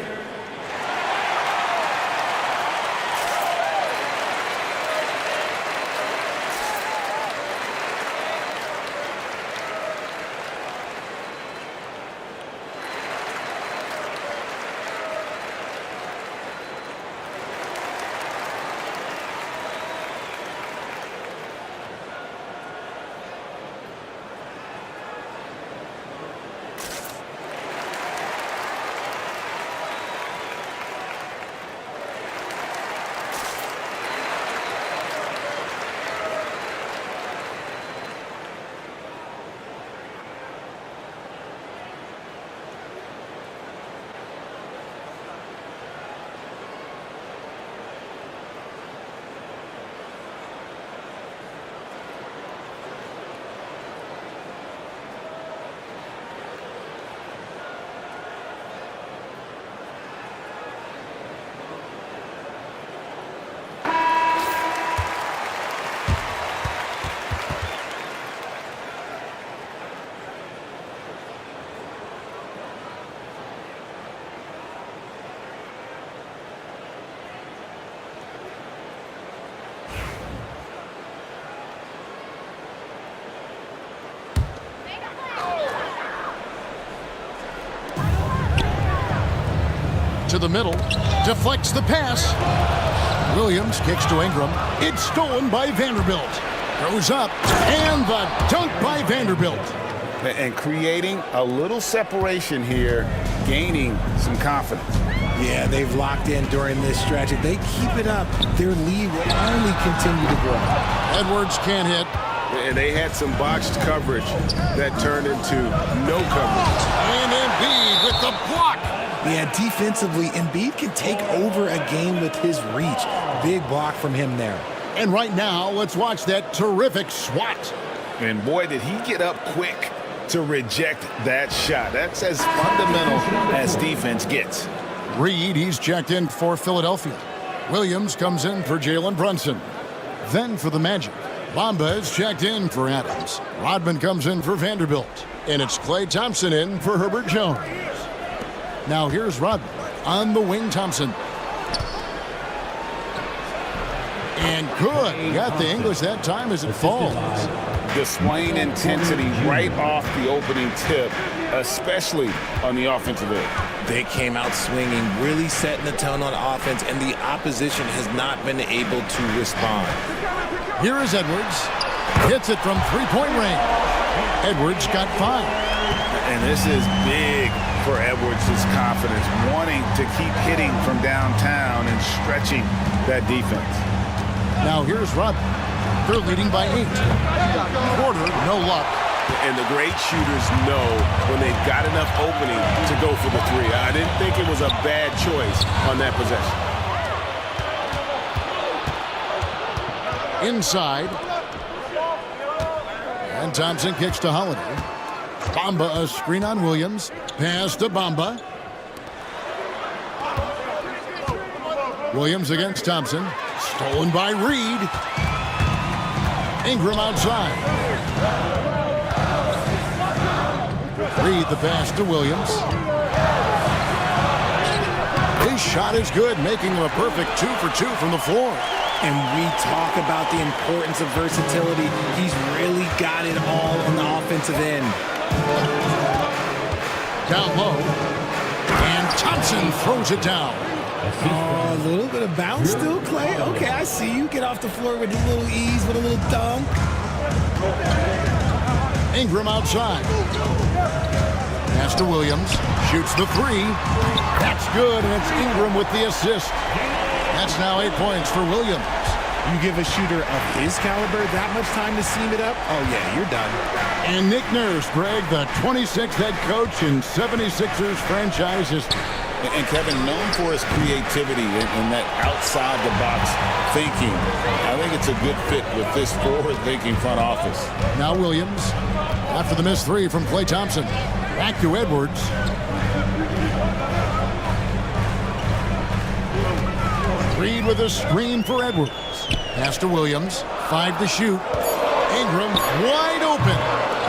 To the middle, deflects the pass. Williams kicks to Ingram. It's stolen by Vanderbilt. Goes up, and the dunk by Vanderbilt. And creating a little separation here, gaining some confidence. Yeah, they've locked in during this stretch. If they keep it up, their lead will only continue to grow. Edwards can't hit. And they had some botched coverage that turned into no coverage. And Embiid with the block. Yeah, defensively, Embiid can take over a game with his reach. Big block from him there. And right now, let's watch that terrific swat. And boy, did he get up quick to reject that shot. That's as fundamental as defense gets. Reed, he's checked in for Philadelphia. Williams comes in for Jalen Brunson. Then for the Magic, Bamba is checked in for Adams. Rodman comes in for Vanderbilt. And it's Klay Thompson in for Herbert Jones. Now here's Rodman on the wing. Thompson. And good. Got the English that time as it falls. Displaying intensity right off the opening tip, especially on the offensive end. They came out swinging, really setting the tone on offense, and the opposition has not been able to respond. Here is Edwards. Hits it from three-point range. Edwards got 5. And this is big for Edwards' confidence, wanting to keep hitting from downtown and stretching that defense. Now here's Rodman. They're leading by 8. Quarter, no luck. And the great shooters know when they've got enough opening to go for the 3. I didn't think it was a bad choice on that possession. Inside. And Thompson kicks to Holiday. Bamba a screen on Williams. Pass to Bamba. Williams against Thompson. Stolen by Reed. Ingram outside. Reed the pass to Williams. His shot is good, making him a perfect 2 for 2 from the floor. And we talk about the importance of versatility. He's really got it all on the offensive end. Down low. And Thompson throws it down. Oh, a little bit of bounce still, Clay. Okay, I see you. Get off the floor with a little ease, with a little dunk. Ingram outside. Pass to Williams. Shoots the 3. That's good, and it's Ingram with the assist. That's now 8 points for Williams. You give a shooter of his caliber that much time to seam it up, oh yeah, you're done. And Nick Nurse, Greg, the 26th head coach in 76ers franchise history. And Kevin, known for his creativity and that outside-the-box thinking, I think it's a good fit with this forward-thinking front office. Now Williams, after the missed 3 from Klay Thompson. Back to Edwards. Reed with a screen for Edwards. Pass to Williams. 5 to shoot. Ingram wide open.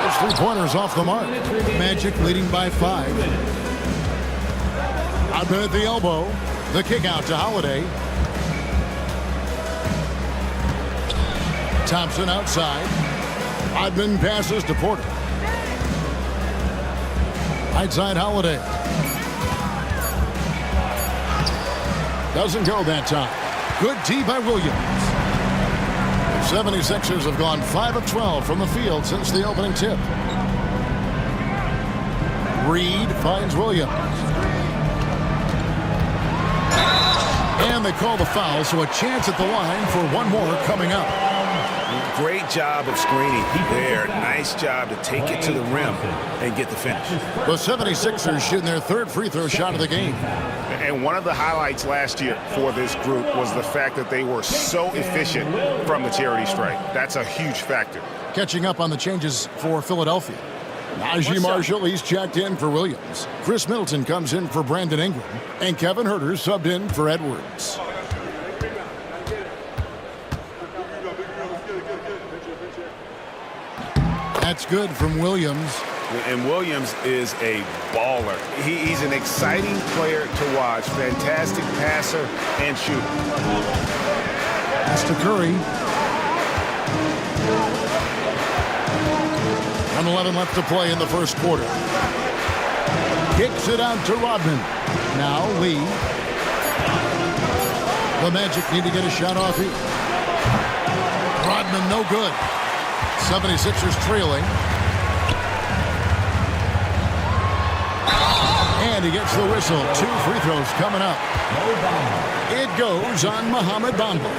Those 3-pointers off the mark. Magic leading by 5. Rodman at the elbow. The kick out to Holiday. Thompson outside. Rodman passes to Porter. Right side Holiday. Doesn't go that time. Good D by Williams. The 76ers have gone 5 of 12 from the field since the opening tip. Reed finds Williams. And they call the foul, so a chance at the line for one more coming up. Great job of screening there. Nice job to take it to the rim and get the finish. The 76ers shooting their 3rd free throw shot of the game. And one of the highlights last year for this group was the fact that they were so efficient from the charity stripe. That's a huge factor. Catching up on the changes for Philadelphia. Najee Marshall, he's checked in for Williams. Chris Middleton comes in for Brandon Ingram. And Kevin Huerter subbed in for Edwards. That's good from Williams. And Williams is a baller. He's an exciting player to watch. Fantastic passer and shooter. Pass to Curry. 1:11 left to play in the first quarter. Kicks it out to Rodman. Now Lee. The Magic need to get a shot off here. Rodman no good. 76ers trailing. And he gets the whistle. 2 free throws coming up. It goes on Mohamed Bamba.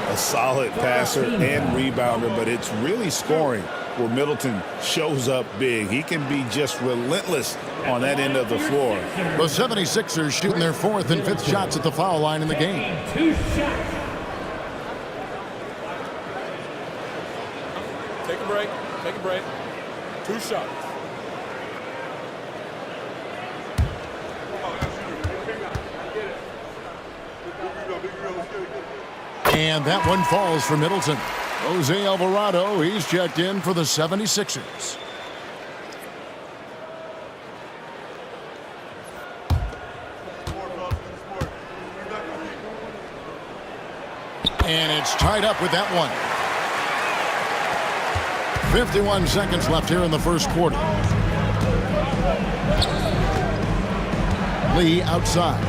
A solid passer and rebounder, but it's really scoring where Middleton shows up big. He can be just relentless on that end of the floor. The 76ers shooting their 4th and 5th shots at the foul line in the game. Take a break. Take a break. 2 shots. And that one falls for Middleton. Jose Alvarado, he's checked in for the 76ers. And it's tied up with that one. 51 seconds left here in the first quarter. Lee outside.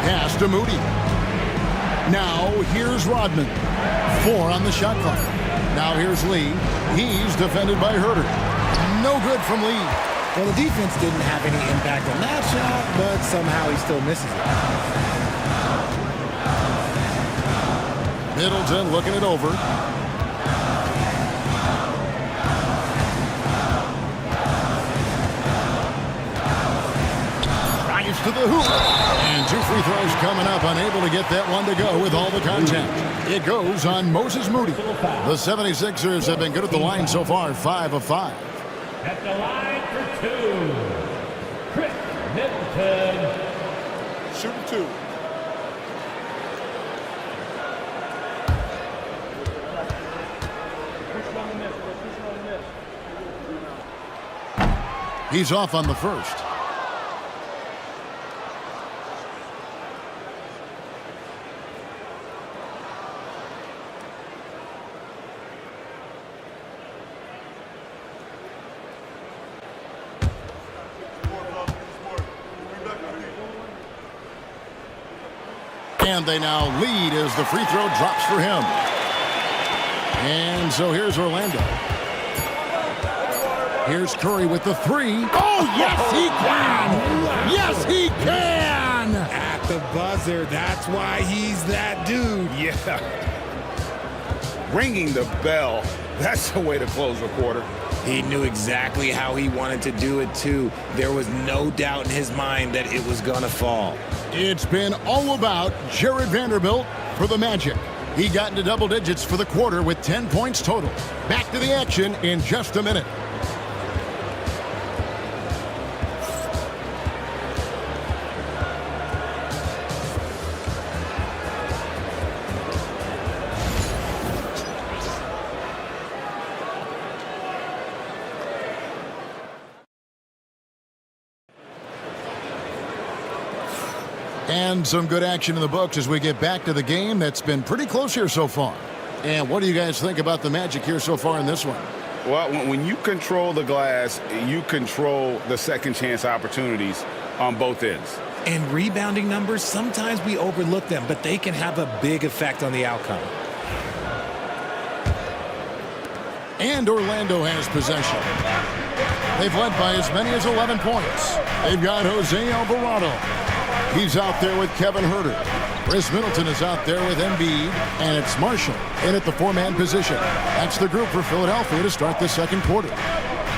Pass to Moody. Now here's Rodman. 4 on the shot clock. Now here's Lee. He's defended by Herter. No good from Lee. Well, the defense didn't have any impact on that shot, but somehow he still misses it. Middleton looking it over. Drives to the hoop. And 2 free throws coming up. Unable to get that one to go with all the contact. It goes on Moses Moody. The 76ers have been good at the line so far. 5 of 5. At the line for 2, Chris Middleton. Shooting 2. He's off on the first. And they now lead as the free throw drops for him. And so here's Orlando. Here's Curry with the 3. Oh, yes, he can! Yes, he can! At the buzzer, that's why he's that dude. Yeah. Ringing the bell. That's the way to close a quarter. He knew exactly how he wanted to do it, too. There was no doubt in his mind that it was going to fall. It's been all about Jared Vanderbilt for the Magic. He got into double digits for the quarter with 10 points total. Back to the action in just a minute. And some good action in the books as we get back to the game that's been pretty close here so far. And what do you guys think about the Magic here so far in this one? Well, when you control the glass, you control the second chance opportunities on both ends. And rebounding numbers, sometimes we overlook them, but they can have a big effect on the outcome. And Orlando has possession. They've led by as many as 11 points. They've got Jose Alvarado. He's out there with Kevin Herter. Chris Middleton is out there with Embiid. And it's Marshall in at the 4-man position. That's the group for Philadelphia to start the second quarter.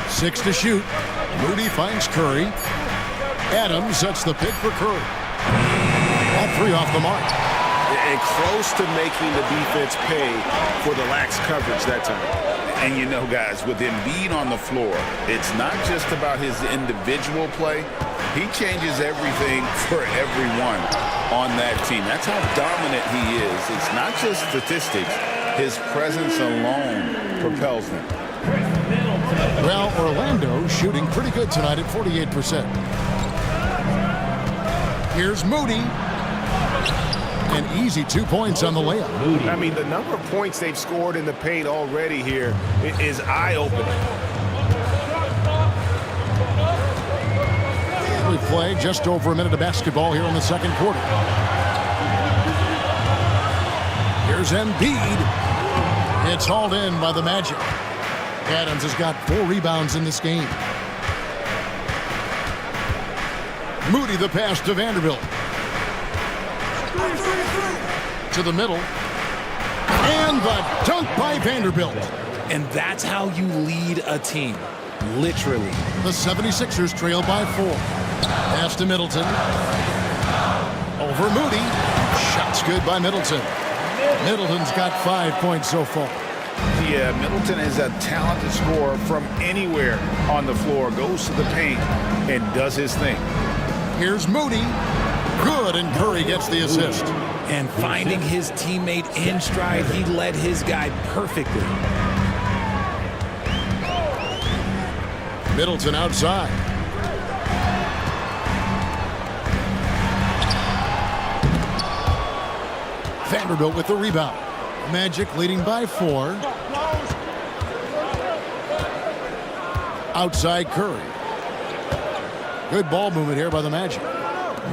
6 to shoot. Moody finds Curry. Adams sets the pick for Curry. All 3 off the mark. And close to making the defense pay for the lax coverage that time. And you know, guys, with Embiid on the floor, it's not just about his individual play. He changes everything for everyone on that team. That's how dominant he is. It's not just statistics. His presence alone propels them. Well, Orlando shooting pretty good tonight at 48%. Here's Moody. An easy 2 points on the layup. I mean, the number of points they've scored in the paint already here is eye-opening. We play just over a minute of basketball here in the second quarter. Here's Embiid. It's hauled in by the Magic. Adams has got 4 rebounds in this game. Moody the pass to Vanderbilt. To the middle. And the dunk by Vanderbilt. And that's how you lead a team. Literally. The 76ers trail by 4. Pass to Middleton. Over Moody. Shots good by Middleton. Middleton's got 5 points so far. Yeah, Middleton is a talented scorer from anywhere on the floor. Goes to the paint and does his thing. Here's Moody. Good, and Curry gets the assist. And finding his teammate in stride, he led his guy perfectly. Middleton outside. Vanderbilt with the rebound. Magic leading by 4. Outside Curry. Good ball movement here by the Magic.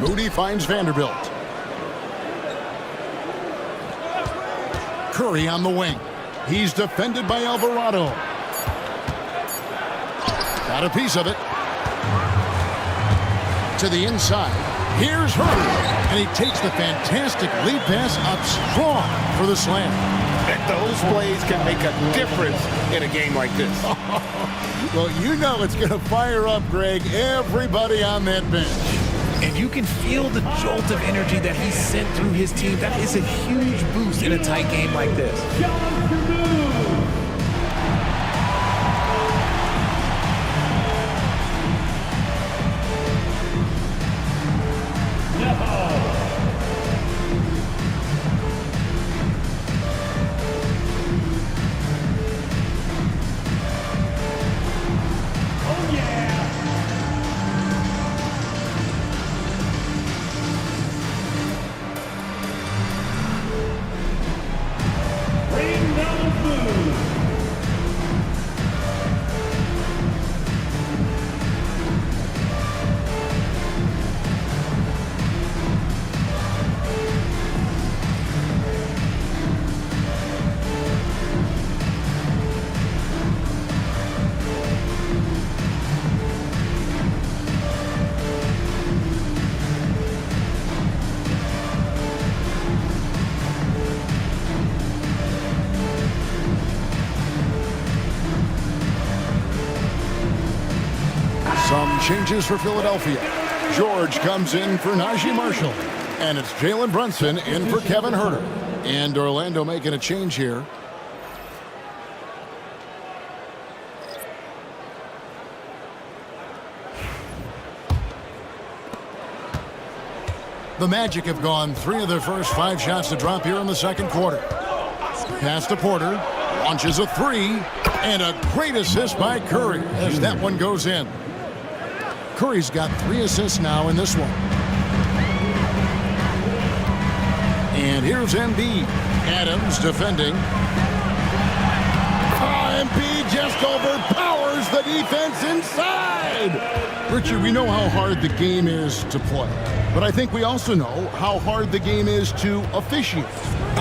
Moody finds Vanderbilt. Curry on the wing. He's defended by Alvarado. Got a piece of it. To the inside. Here's Hurd. And he takes the fantastic lead pass up strong for the slam. And those plays can make a difference in a game like this. Well, you know it's going to fire up, Greg, everybody on that bench. And you can feel the jolt of energy that he sent through his team. That is a huge boost in a tight game like this. Some changes for Philadelphia. George comes in for Najee Marshall. And it's Jalen Brunson in for Kevin Huerter. And Orlando making a change here. The Magic have gone 3 of their first 5 shots to drop here in the second quarter. Pass to Porter. Launches a 3. And a great assist by Curry as that one goes in. Curry's got 3 assists now in this one. And here's Embiid. Adams defending. Embiid just overpowers the defense inside. Richard, we know how hard the game is to play. But I think we also know how hard the game is to officiate.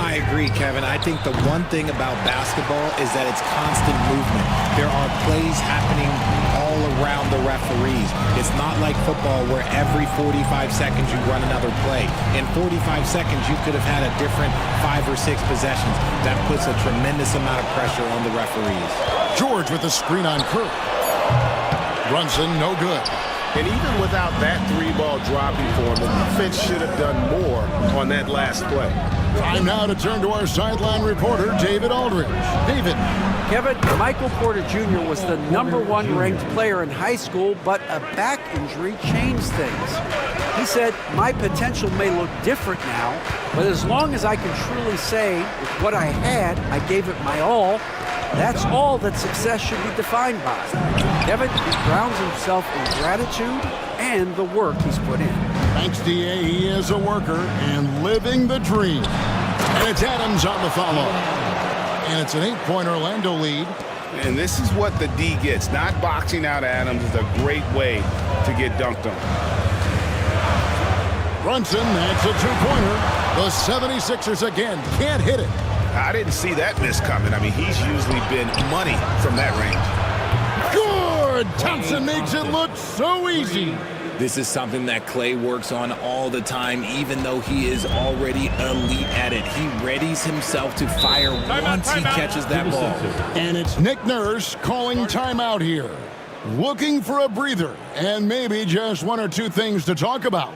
I agree, Kevin. I think the one thing about basketball is that it's constant movement. There are plays happening all around the referees. It's not like football where every 45 seconds you run another play. In 45 seconds, you could have had a different 5 or 6 possessions. That puts a tremendous amount of pressure on the referees. George with the screen on Curry. Brunson, no good. And even without that 3-ball dropping for him, the defense should have done more on that last play. Time now to turn to our sideline reporter, David Aldridge. David. Kevin, Michael Porter Jr. was the #1 ranked player in high school, but a back injury changed things. He said, "My potential may look different now, but as long as I can truly say with what I had, I gave it my all, that's all that success should be defined by." Kevin, he grounds himself in gratitude and the work he's put in. Thanks, D.A. He is a worker and living the dream. And it's Adams on the follow. And it's an 8-point Orlando lead. And this is what the D gets. Not boxing out Adams is a great way to get dunked on. Brunson, that's a 2-pointer. The 76ers again can't hit it. I didn't see that miss coming. I mean, he's usually been money from that range. Good! Thompson makes it look so easy. This is something that Clay works on all the time, even though he is already elite at it. He readies himself to fire once he catches that ball. And it's Nick Nurse calling timeout here. Looking for a breather and maybe just 1 or 2 things to talk about.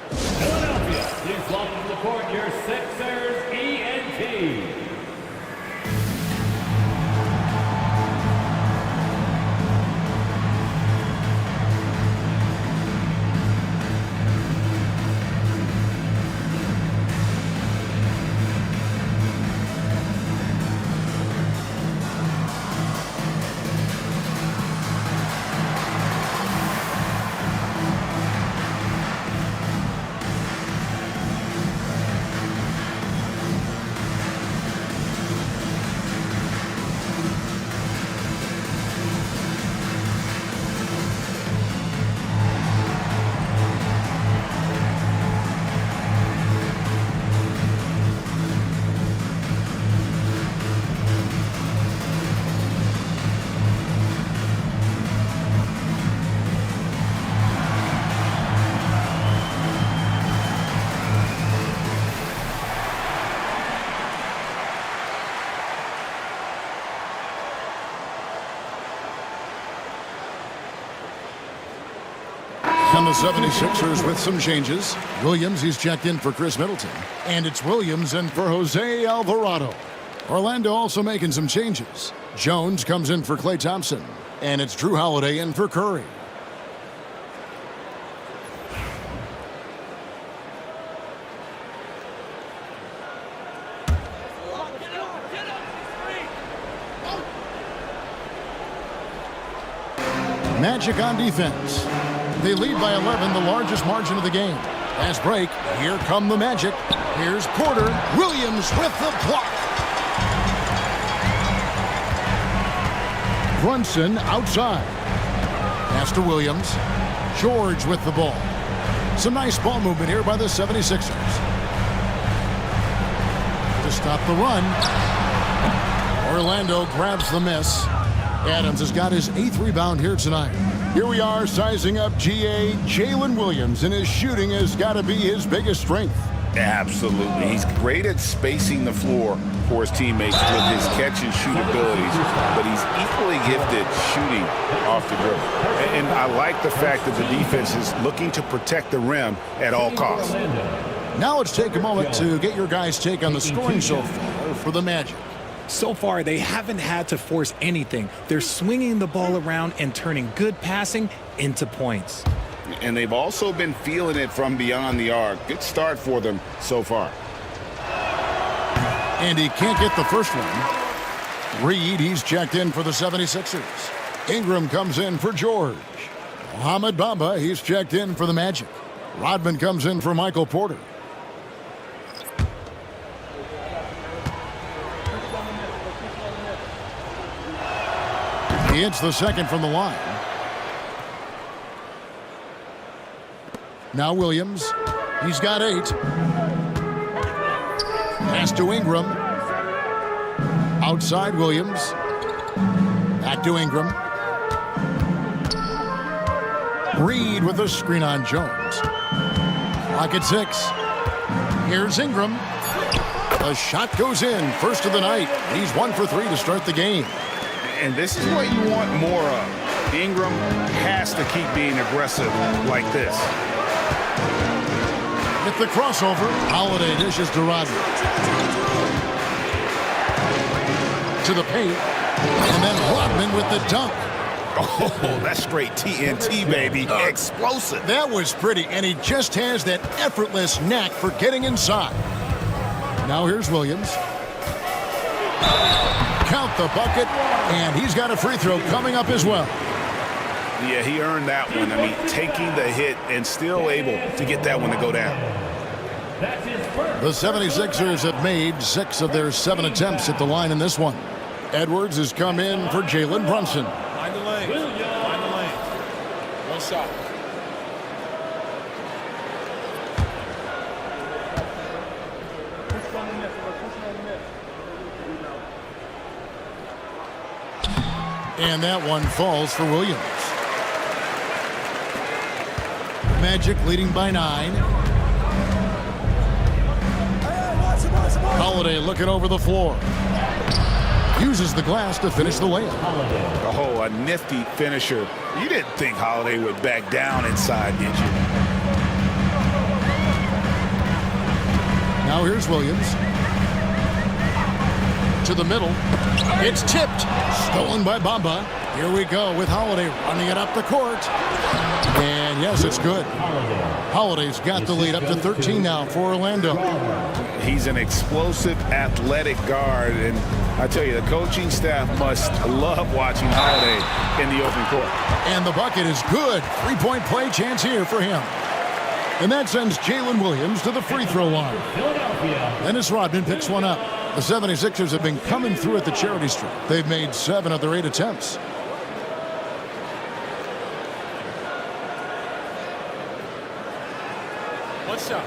Philadelphia, please welcome to the court your Sixers ENT. And the 76ers with some changes. Williams, he's checked in for Chris Middleton. And it's Williams in for Jose Alvarado. Orlando also making some changes. Jones comes in for Klay Thompson. And it's Drew Holiday in for Curry. Magic on defense. They lead by 11, the largest margin of the game. Fast break. Here come the Magic. Here's Porter. Williams with the block. Brunson outside. Pass to Williams. George with the ball. Some nice ball movement here by the 76ers. To stop the run. Orlando grabs the miss. Adams has got his 8th rebound here tonight. Here we are sizing up GA Jalen Williams, and his shooting has got to be his biggest strength. Absolutely. He's great at spacing the floor for his teammates with his catch and shoot abilities, but he's equally gifted shooting off the dribble. And I like the fact that the defense is looking to protect the rim at all costs. Now let's take a moment to get your guys' take on the scoring so far for the Magic. So far, they haven't had to force anything. They're swinging the ball around and turning good passing into points. And they've also been feeling it from beyond the arc. Good start for them so far. And he can't get the first one. Reed, he's checked in for the 76ers. Ingram comes in for George. Mohamed Bamba, he's checked in for the Magic. Rodman comes in for Michael Porter. He hits the second from the line. Now Williams. He's got 8. Pass to Ingram. Outside Williams. Back to Ingram. Reed with a screen on Jones. Clock at 6. Here's Ingram. The shot goes in. First of the night. He's 1 for 3 to start the game. And this is what you want more of. Ingram has to keep being aggressive like this. With the crossover, Holiday dishes to Rodman. To the paint. And then Rodman with the dunk. Oh, that's straight TNT, baby. Explosive. That was pretty, and he just has that effortless knack for getting inside. Now here's Williams. Count the bucket, and he's got a free throw coming up as well. Yeah, he earned that one. I mean, taking the hit and still able to get that one to go down. The 76ers have made 6 of their 7 attempts at the line in this one. Edwards has come in for Jalen Brunson. Find the lane. Find the lane. One shot. And that one falls for Williams. Magic leading by 9. Holiday looking over the floor. Uses the glass to finish the layup. Oh, a nifty finisher. You didn't think Holiday would back down inside, did you? Now here's Williams. To the middle. It's tipped. Stolen by Bamba. Here we go with Holiday running it up the court. And yes, it's good. Holiday's got the lead up to 13 now for Orlando. He's an explosive, athletic guard, and I tell you, the coaching staff must love watching Holiday in the open court. And the bucket is good. 3-point play chance here for him. And that sends Jalen Williams to the free throw line. Dennis Rodman picks one up. The 76ers have been coming through at the charity stripe. They've made 7 of their 8 attempts. One shot.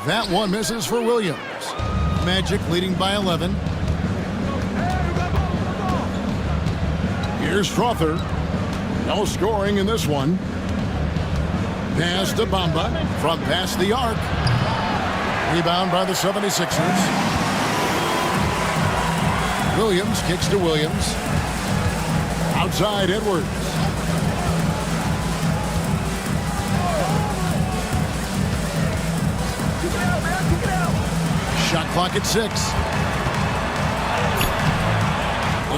That one misses for Williams. Magic leading by 11. Here's Strother. No scoring in this one. Pass to Bamba from past the arc. Rebound by the 76ers. Williams kicks to Williams. Outside Edwards. Shot clock at 6.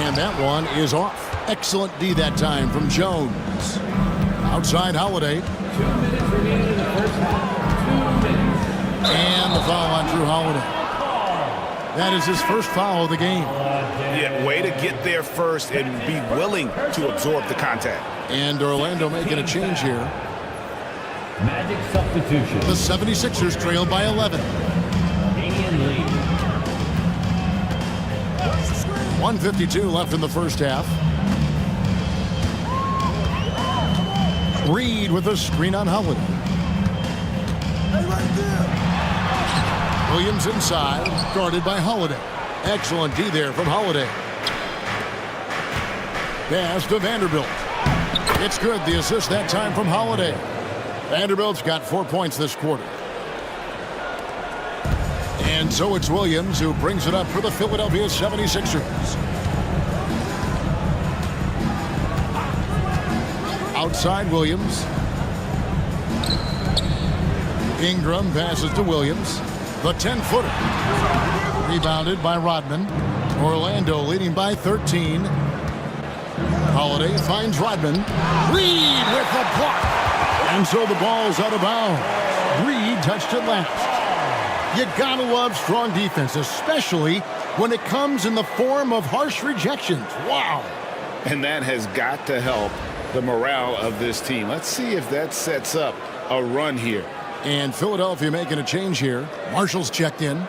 And that one is off. Excellent D that time from Jones. Outside Holiday. 2 minutes remaining in the first half. 2 minutes. And the foul on Drew Holiday. That is his first foul of the game. Yeah, way to get there first and be willing to absorb the contact. And Orlando making a change here. Magic substitution. The 76ers trail by 11. 1:52 left in the first half. Reed with a screen on Holiday. Williams inside, guarded by Holiday. Excellent D there from Holiday. Pass to Vanderbilt. It's good. The assist that time from Holiday. Vanderbilt's got 4 points this quarter. And so it's Williams who brings it up for the Philadelphia 76ers. Outside Williams. Ingram passes to Williams. The 10-footer. Rebounded by Rodman. Orlando leading by 13. Holiday finds Rodman. Reed with the block. And so the ball's out of bounds. Reed touched it last. You gotta love strong defense, especially when it comes in the form of harsh rejections. Wow. And that has got to help the morale of this team. Let's see if that sets up a run here. And Philadelphia making a change here. Marshall's checked in.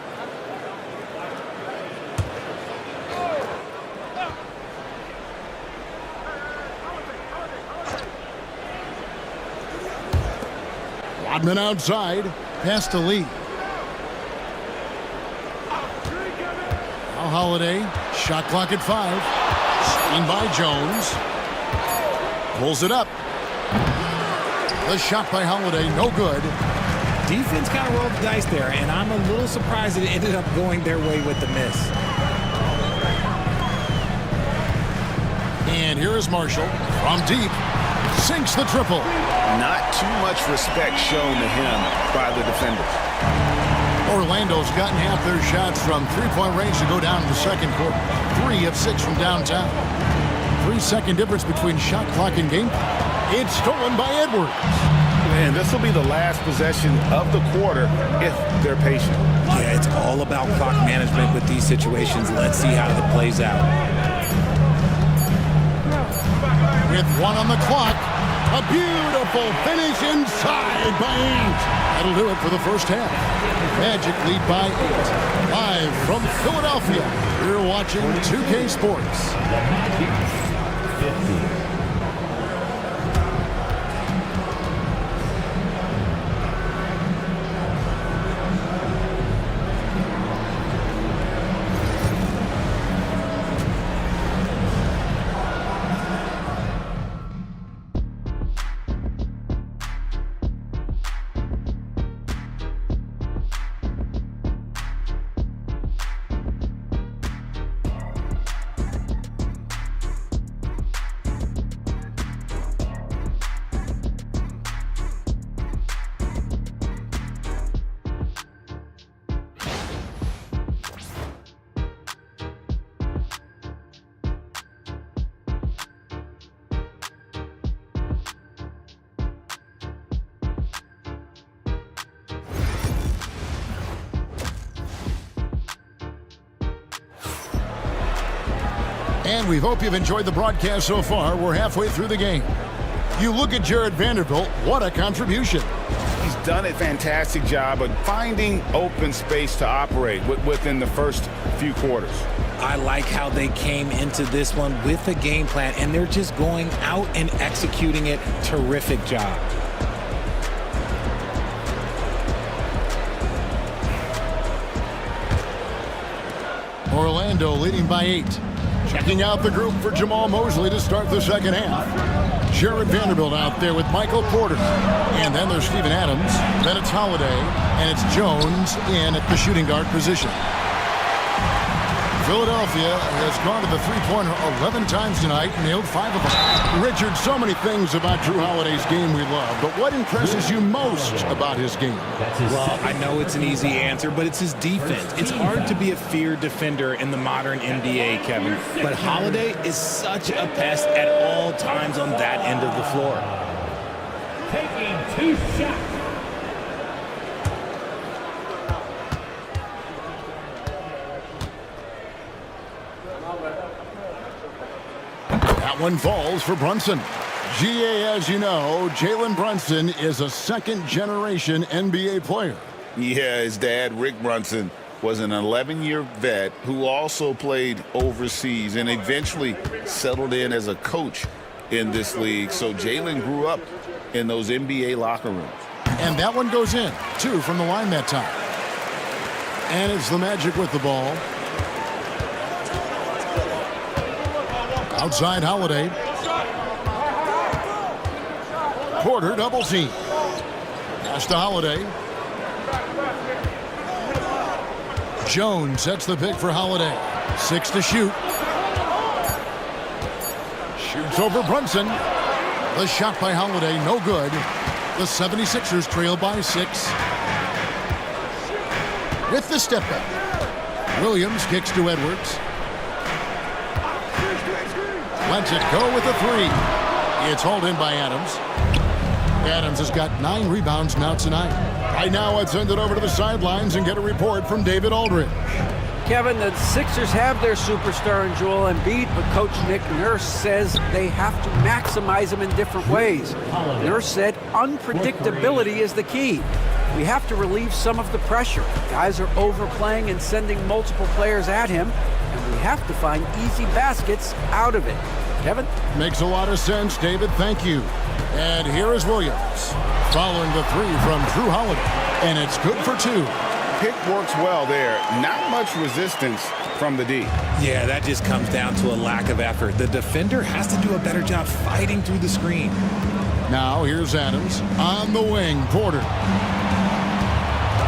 Rodman outside. Pass to Lee. Now Holiday. Shot clock at 5. Screen by Jones. Pulls it up. The shot by Holiday, no good. Defense kind of rolled the dice there, and I'm a little surprised that it ended up going their way with the miss. And here is Marshall from deep. Sinks the triple. Not too much respect shown to him by the defenders. Orlando's gotten half their shots from three-point range to go down in the second quarter. 3 of 6 from downtown. 3-second difference between shot clock and game. It's stolen by Edwards. Man, this will be the last possession of the quarter if they're patient. Yeah, it's all about clock management with these situations. Let's see how it plays out. With 1 on the clock, a beautiful finish inside by 8. That'll do it for the first half. Magic lead by 8. Live from Philadelphia, you're watching 2K Sports. And we hope you've enjoyed the broadcast so far. We're halfway through the game. You look at Jared Vanderbilt, what a contribution. He's done a fantastic job of finding open space to operate within the first few quarters. I like how they came into this one with a game plan, and they're just going out and executing it. Terrific job. Orlando leading by 8. Checking out the group for Jamal Mosley to start the second half. Jared Vanderbilt out there with Michael Porter. And then there's Steven Adams. Then it's Holiday. And it's Jones in at the shooting guard position. Philadelphia has gone to the three-pointer 11 times tonight and nailed 5 of them. Richard, so many things about Drew Holiday's game we love, but what impresses you most about his game? Well, I know it's an easy answer, but it's his defense. It's hard to be a feared defender in the modern NBA, Kevin, but Holiday is such a pest at all times on that end of the floor. Taking 2 shots. That one falls for Brunson. GA, as you know, Jalen Brunson is a second-generation NBA player. Yeah, his dad, Rick Brunson, was an 11-year vet who also played overseas and eventually settled in as a coach in this league. So Jalen grew up in those NBA locker rooms. And that one goes in, 2 from the line that time. And it's the Magic with the ball. Outside Holiday. Porter double team. Pass to Holiday. Jones sets the pick for Holiday. 6 to shoot. Shoots over Brunson. The shot by Holiday, no good. The 76ers trail by 6. With the step back. Williams kicks to Edwards. Lets it go with a 3. It's hauled in by Adams. Adams has got 9 rebounds now tonight. Right now, let's send it over to the sidelines and get a report from David Aldridge. Kevin, the Sixers have their superstar in Joel Embiid, but Coach Nick Nurse says they have to maximize him in different ways. Nurse said unpredictability is the key. We have to relieve some of the pressure. Guys are overplaying and sending multiple players at him, and we have to find easy baskets out of it. Kevin? Makes a lot of sense, David. Thank you. And here is Williams, following the 3 from Drew Holiday, and it's good for 2. Pick works well there. Not much resistance from the D. Yeah, that just comes down to a lack of effort. The defender has to do a better job fighting through the screen. Now here's Adams on the wing. Porter.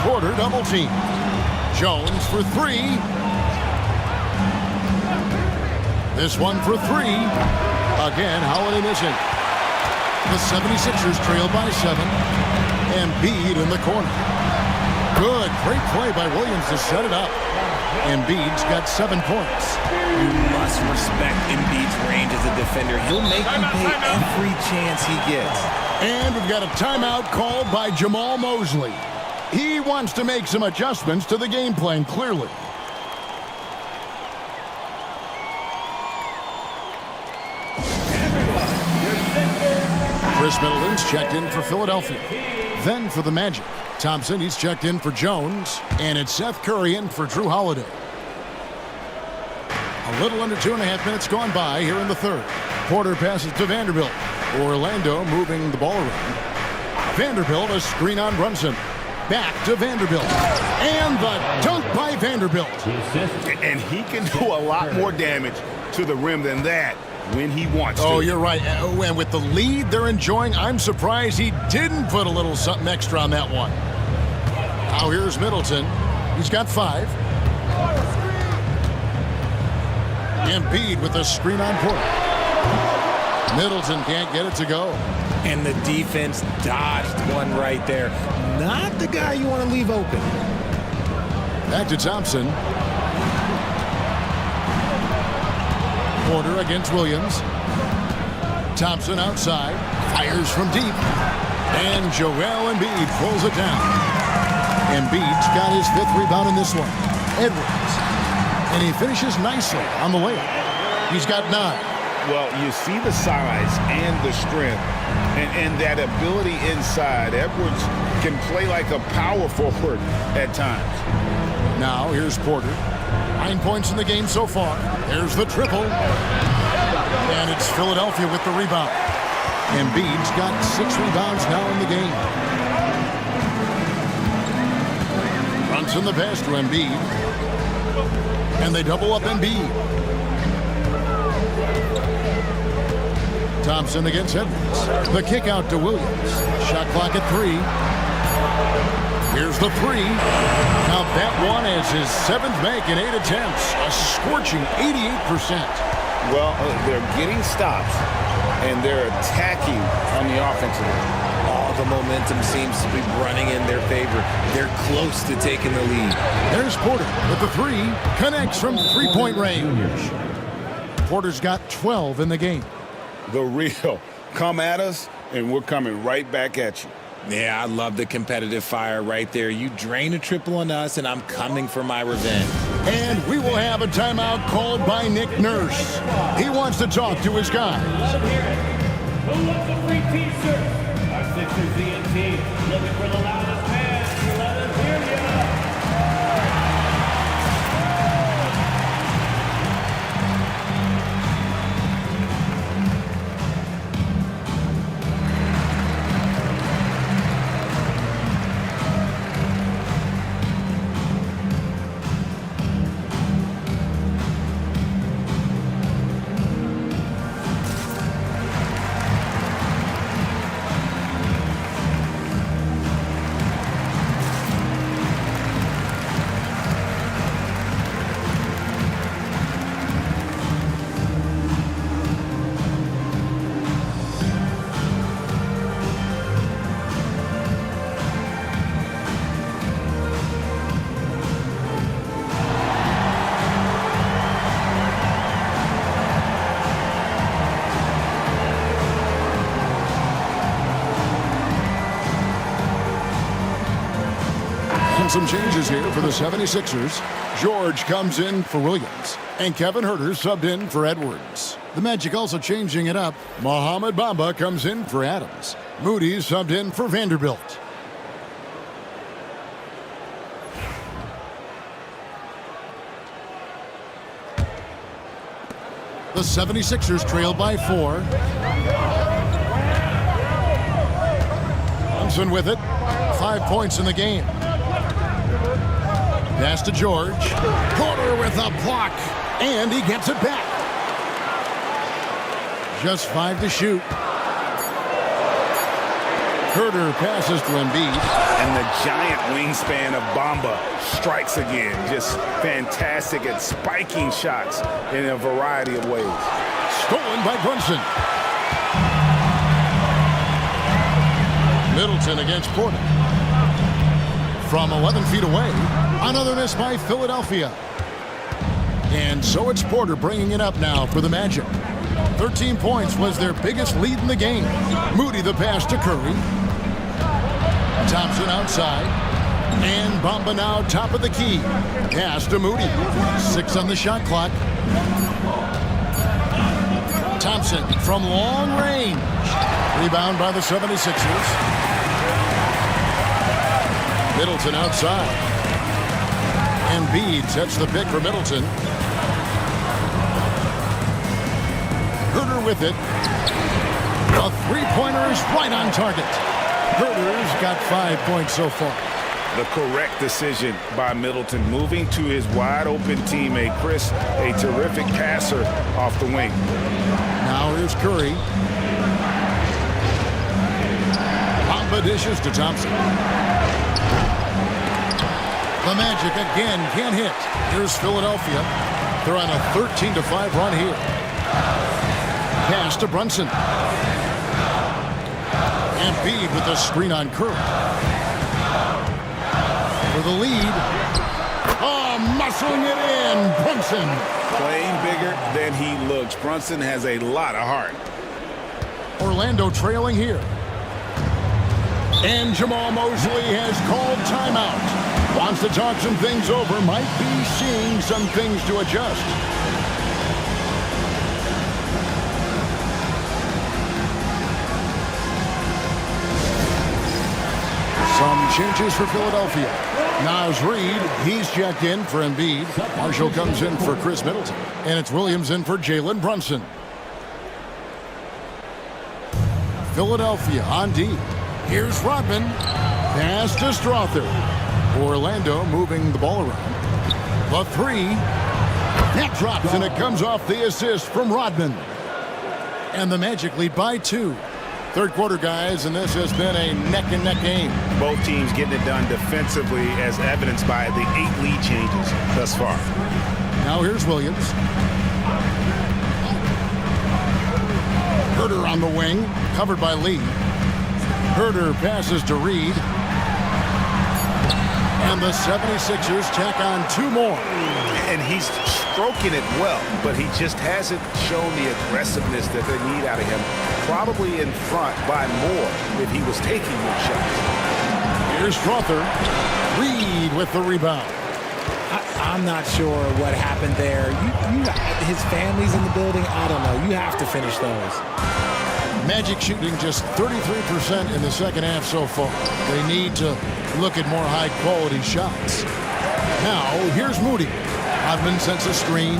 Porter double team. Jones for 3. This one for 3. Again, Holiday missing. The 76ers trail by 7. Embiid in the corner. Good, great play by Williams to set it up. Embiid's got 7 points. You must respect Embiid's range as a defender. He'll make you pay every chance he gets. And we've got a timeout called by Jamal Mosley. He wants to make some adjustments to the game plan, clearly. Chris Middleton's checked in for Philadelphia. Then for the Magic, Thompson, he's checked in for Jones. And it's Seth Curry in for Drew Holiday. A little under 2.5 minutes gone by here in the third. Porter passes to Vanderbilt. Orlando moving the ball around. Vanderbilt, a screen on Brunson. Back to Vanderbilt. And the dunk by Vanderbilt. And he can do a lot more damage to the rim than that when he wants to. Oh, you're right. And with the lead they're enjoying, I'm surprised he didn't put a little something extra on that one. Now here's Middleton. He's got 5. Embiid with a screen on Porter. Middleton can't get it to go. And the defense dodged one right there. Not the guy you want to leave open. Back to Thompson. Porter against Williams. Thompson outside. Fires from deep. And Joel Embiid pulls it down. Embiid's got his 5th rebound in this one. Edwards. And he finishes nicely on the layup. He's got 9. Well, you see the size and the strength and that ability inside. Edwards can play like a power forward at times. Now here's Porter. 9 points in the game so far. There's the triple. And it's Philadelphia with the rebound. Embiid's got 6 rebounds now in the game. Brunson the pass to Embiid. And they double up Embiid. Thompson against Edwards. The kick out to Williams. Shot clock at 3. Here's the 3. Now that one is his 7th make in 8 attempts. A scorching 88%. Well, they're getting stops, and they're attacking on the offensive end. All the momentum seems to be running in their favor. They're close to taking the lead. There's Porter with the 3. Connects from three-point range. Porter's got 12 in the game. The real. Come at us, and we're coming right back at you. Yeah, I love the competitive fire right there. You drain a triple on us, and I'm coming for my revenge. And we will have a timeout called by Nick Nurse. He wants to talk to his guys. Who wants a free t-shirt? Our Sixers DNT looking for the loudest man. Let us hear ya. Some changes here for the 76ers. George comes in for Williams, and Kevin Huerter subbed in for Edwards. The Magic also changing it up. Mohamed Bamba comes in for Adams. Moody subbed in for Vanderbilt. The 76ers trailed by 4. Thompson with it. 5 points in the game. Pass to George. Porter with a block. And he gets it back. Just 5 to shoot. Huerter passes to Embiid. And the giant wingspan of Bamba strikes again. Just fantastic at spiking shots in a variety of ways. Stolen by Brunson. Middleton against Porter. From 11 feet away. Another miss by Philadelphia. And so it's Porter bringing it up now for the Magic. 13 points was their biggest lead in the game. Moody the pass to Curry. Thompson outside. And Bamba now top of the key. Pass to Moody. 6 on the shot clock. Thompson from long range. Rebound by the 76ers. Middleton outside. Embiid sets the pick for Middleton. Huerter with it. A three-pointer is right on target. Huerter's got 5 points so far. The correct decision by Middleton, moving to his wide-open teammate, Chris, a terrific passer off the wing. Now here's Curry. Bamba dishes to Thompson. The Magic again can't hit. Here's Philadelphia. They're on a 13-5 run here. Pass to Brunson. Embiid with the screen on Curry. For the lead. Oh, muscling it in. Brunson. Playing bigger than he looks. Brunson has a lot of heart. Orlando trailing here. And Jamal Mosley has called timeout. Wants to talk some things over. Might be seeing some things to adjust. Some changes for Philadelphia. Naz Reid, he's checked in for Embiid. Marshall comes in for Chris Middleton. And it's Williams in for Jalen Brunson. Philadelphia on D. Here's Rodman. Pass to Strother. Orlando moving the ball around. The 3. That drops, and it comes off the assist from Rodman. And the Magic lead by 2. Third quarter, guys, and this has been a neck-and-neck game. Both teams getting it done defensively, as evidenced by the 8 lead changes thus far. Now here's Williams. Herter on the wing, covered by Lee. Herter passes to Reed. And the 76ers tack on 2 more. And he's stroking it well, but he just hasn't shown the aggressiveness that they need out of him. Probably in front by more if he was taking more shots. Here's Strother. Reed with the rebound. I'm not sure what happened there. His family's in the building. I don't know. You have to finish those. Magic shooting just 33% in the second half so far. They need to look at more high-quality shots. Now, here's Moody. Rodman sends a screen.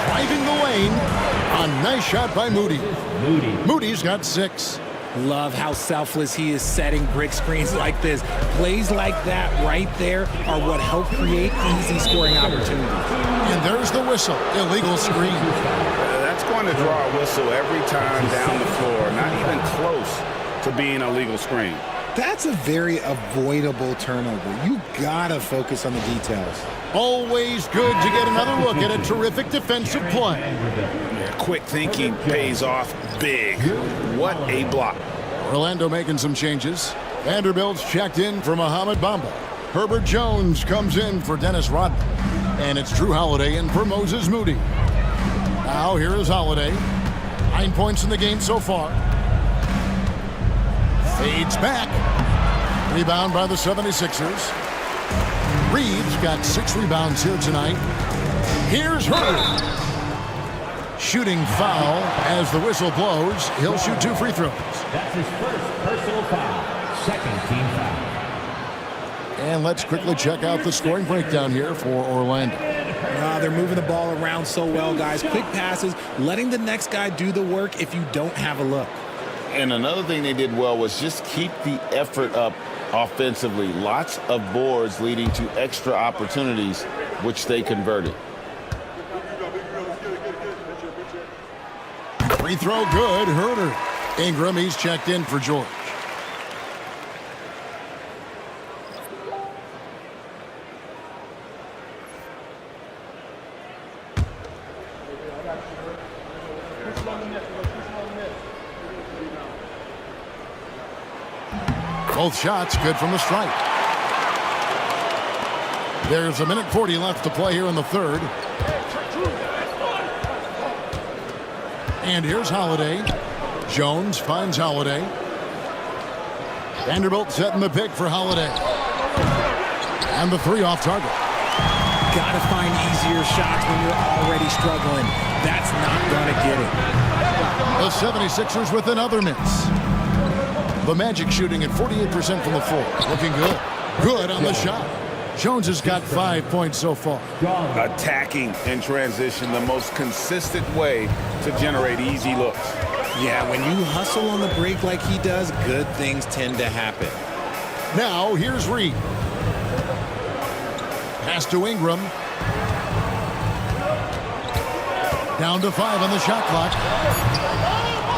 Driving the lane. A nice shot by Moody. Moody's got 6. Love how selfless he is setting brick screens like this. Plays like that right there are what help create easy scoring opportunities. And there's the whistle. Illegal screen. That's going to draw a whistle every time down the floor. Not even close to being a legal screen. That's a very avoidable turnover. You gotta focus on the details. Always good to get another look at a terrific defensive play. Yeah, quick thinking pays off big. What a block. Orlando making some changes. Vanderbilt's checked in for Mohamed Bamba. Herbert Jones comes in for Dennis Rodman. And it's Drew Holiday in for Moses Moody. Now here is Holiday. 9 points in the game so far. Fades back. Rebound by the 76ers. Reeves got 6 rebounds here tonight. Here's Herter. Shooting foul as the whistle blows. He'll shoot 2 free throws. That's his first personal foul. Second team foul. And let's quickly check out the scoring breakdown here for Orlando. They're moving the ball around so well, guys. Quick passes, letting the next guy do the work if you don't have a look. And another thing they did well was just keep the effort up offensively. Lots of boards leading to extra opportunities, which they converted. Free throw good. Herter. Ingram, he's checked in for George. Both shots good from the stripe. There's 1:40 left to play here in the third. And here's Holiday. Jones finds Holiday. Vanderbilt setting the pick for Holiday. And the 3 off target. Gotta find easier shots when you're already struggling. That's not gonna get it. The 76ers with another miss. The Magic shooting at 48% from the floor. Looking good. Good on the shot. Jones has got 5 points so far. Attacking in transition, the most consistent way to generate easy looks. Yeah, when you hustle on the break like he does, good things tend to happen. Now, here's Reed. Pass to Ingram. Down to 5 on the shot clock.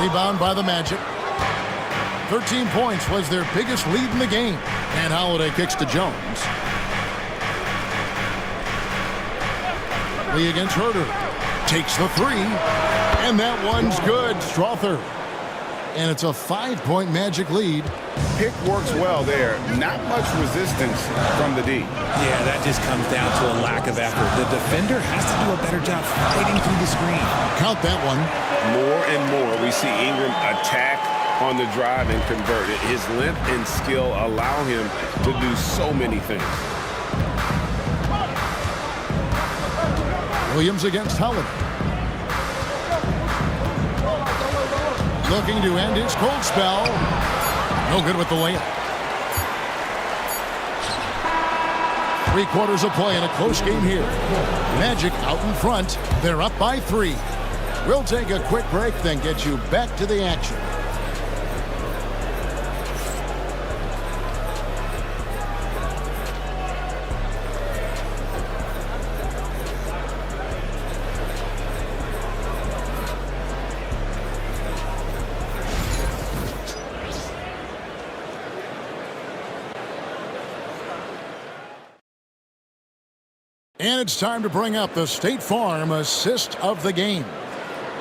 Rebound by the Magic. 13 points was their biggest lead in the game. And Holiday kicks to Jones. Lee against Herter. Takes the 3. And that one's good. Strother. And it's a 5-point Magic lead. Pick works well there. Not much resistance from the D. Yeah, that just comes down to a lack of effort. The defender has to do a better job fighting through the screen. Count that one. More and more we see Ingram attack on the drive and convert it. His length and skill allow him to do so many things. Williams against Holiday. Looking to end his cold spell. No good with the layup. 3 quarters of play in a close game here. Magic out in front. They're up by 3. We'll take a quick break, then get you back to the action. And it's time to bring up the State Farm assist of the game.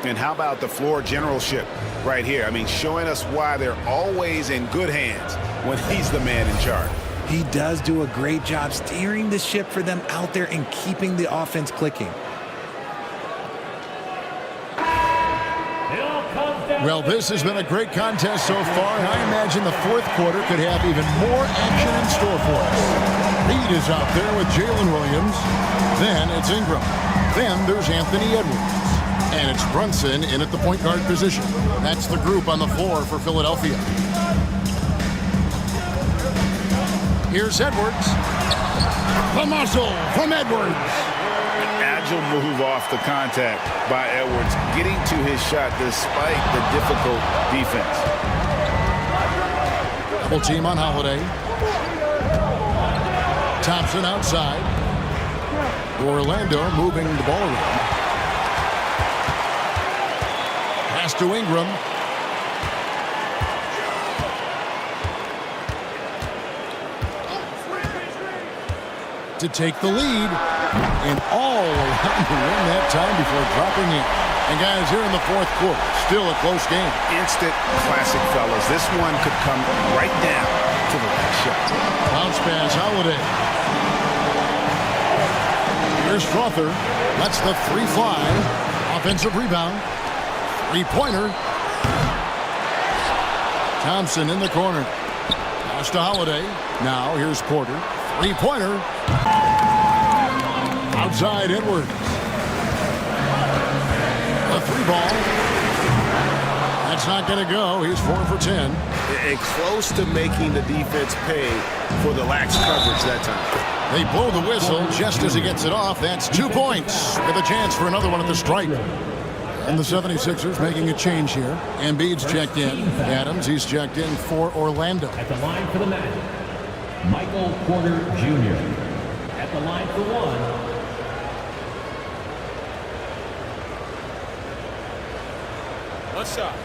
And how about the floor generalship right here? I mean, showing us why they're always in good hands when he's the man in charge. He does do a great job steering the ship for them out there and keeping the offense clicking. Well, this has been a great contest so far, and I imagine the fourth quarter could have even more action in store for us. Reed is out there with Jalen Williams. Then it's Ingram. Then there's Anthony Edwards. And it's Brunson in at the point guard position. That's the group on the floor for Philadelphia. Here's Edwards. The muscle from Edwards. Agile move off the contact by Edwards, getting to his shot despite the difficult defense. Double team on Holiday. Thompson outside. Orlando moving the ball around. Pass to Ingram. To take the lead. And all around the rim that time before dropping in. And guys, here in the fourth quarter, still a close game. Instant classic, fellas. This one could come right down to the last shot. Bounce pass, Holiday. Here's Strother. Lets the three fly. Offensive rebound. Three-pointer. Thompson in the corner. Pass to Holiday. Now here's Porter. Three-pointer. Outside Edwards. A three ball. That's not going to go. He's 4 for 10. And close to making the defense pay for the lax coverage that time. They blow the whistle just as he gets it off. That's 2 points with a chance for another one at the stripe. And the 76ers making a change here. Embiid's checked in. Adams, he's checked in for Orlando. At the line for the Magic, Michael Porter Jr. At the line for one, one shot.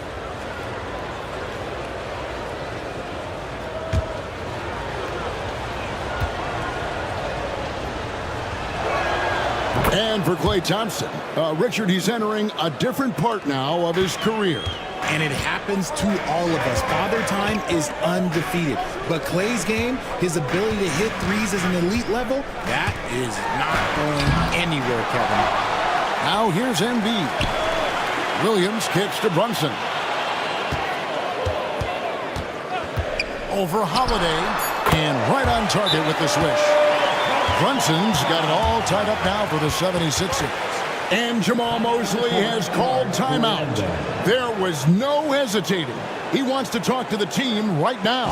And for Klay Thompson, Richard, he's entering a different part now of his career. And it happens to all of us. Father Time is undefeated. But Klay's game, his ability to hit threes as an elite level, that is not going anywhere, Kevin. Now here's Embiid. Williams kicks to Brunson. Over Holiday. And right on target with the swish. Brunson's got it all tied up now for the 76ers. And Jamal Mosley has called timeout. There was no hesitating. He wants to talk to the team right now.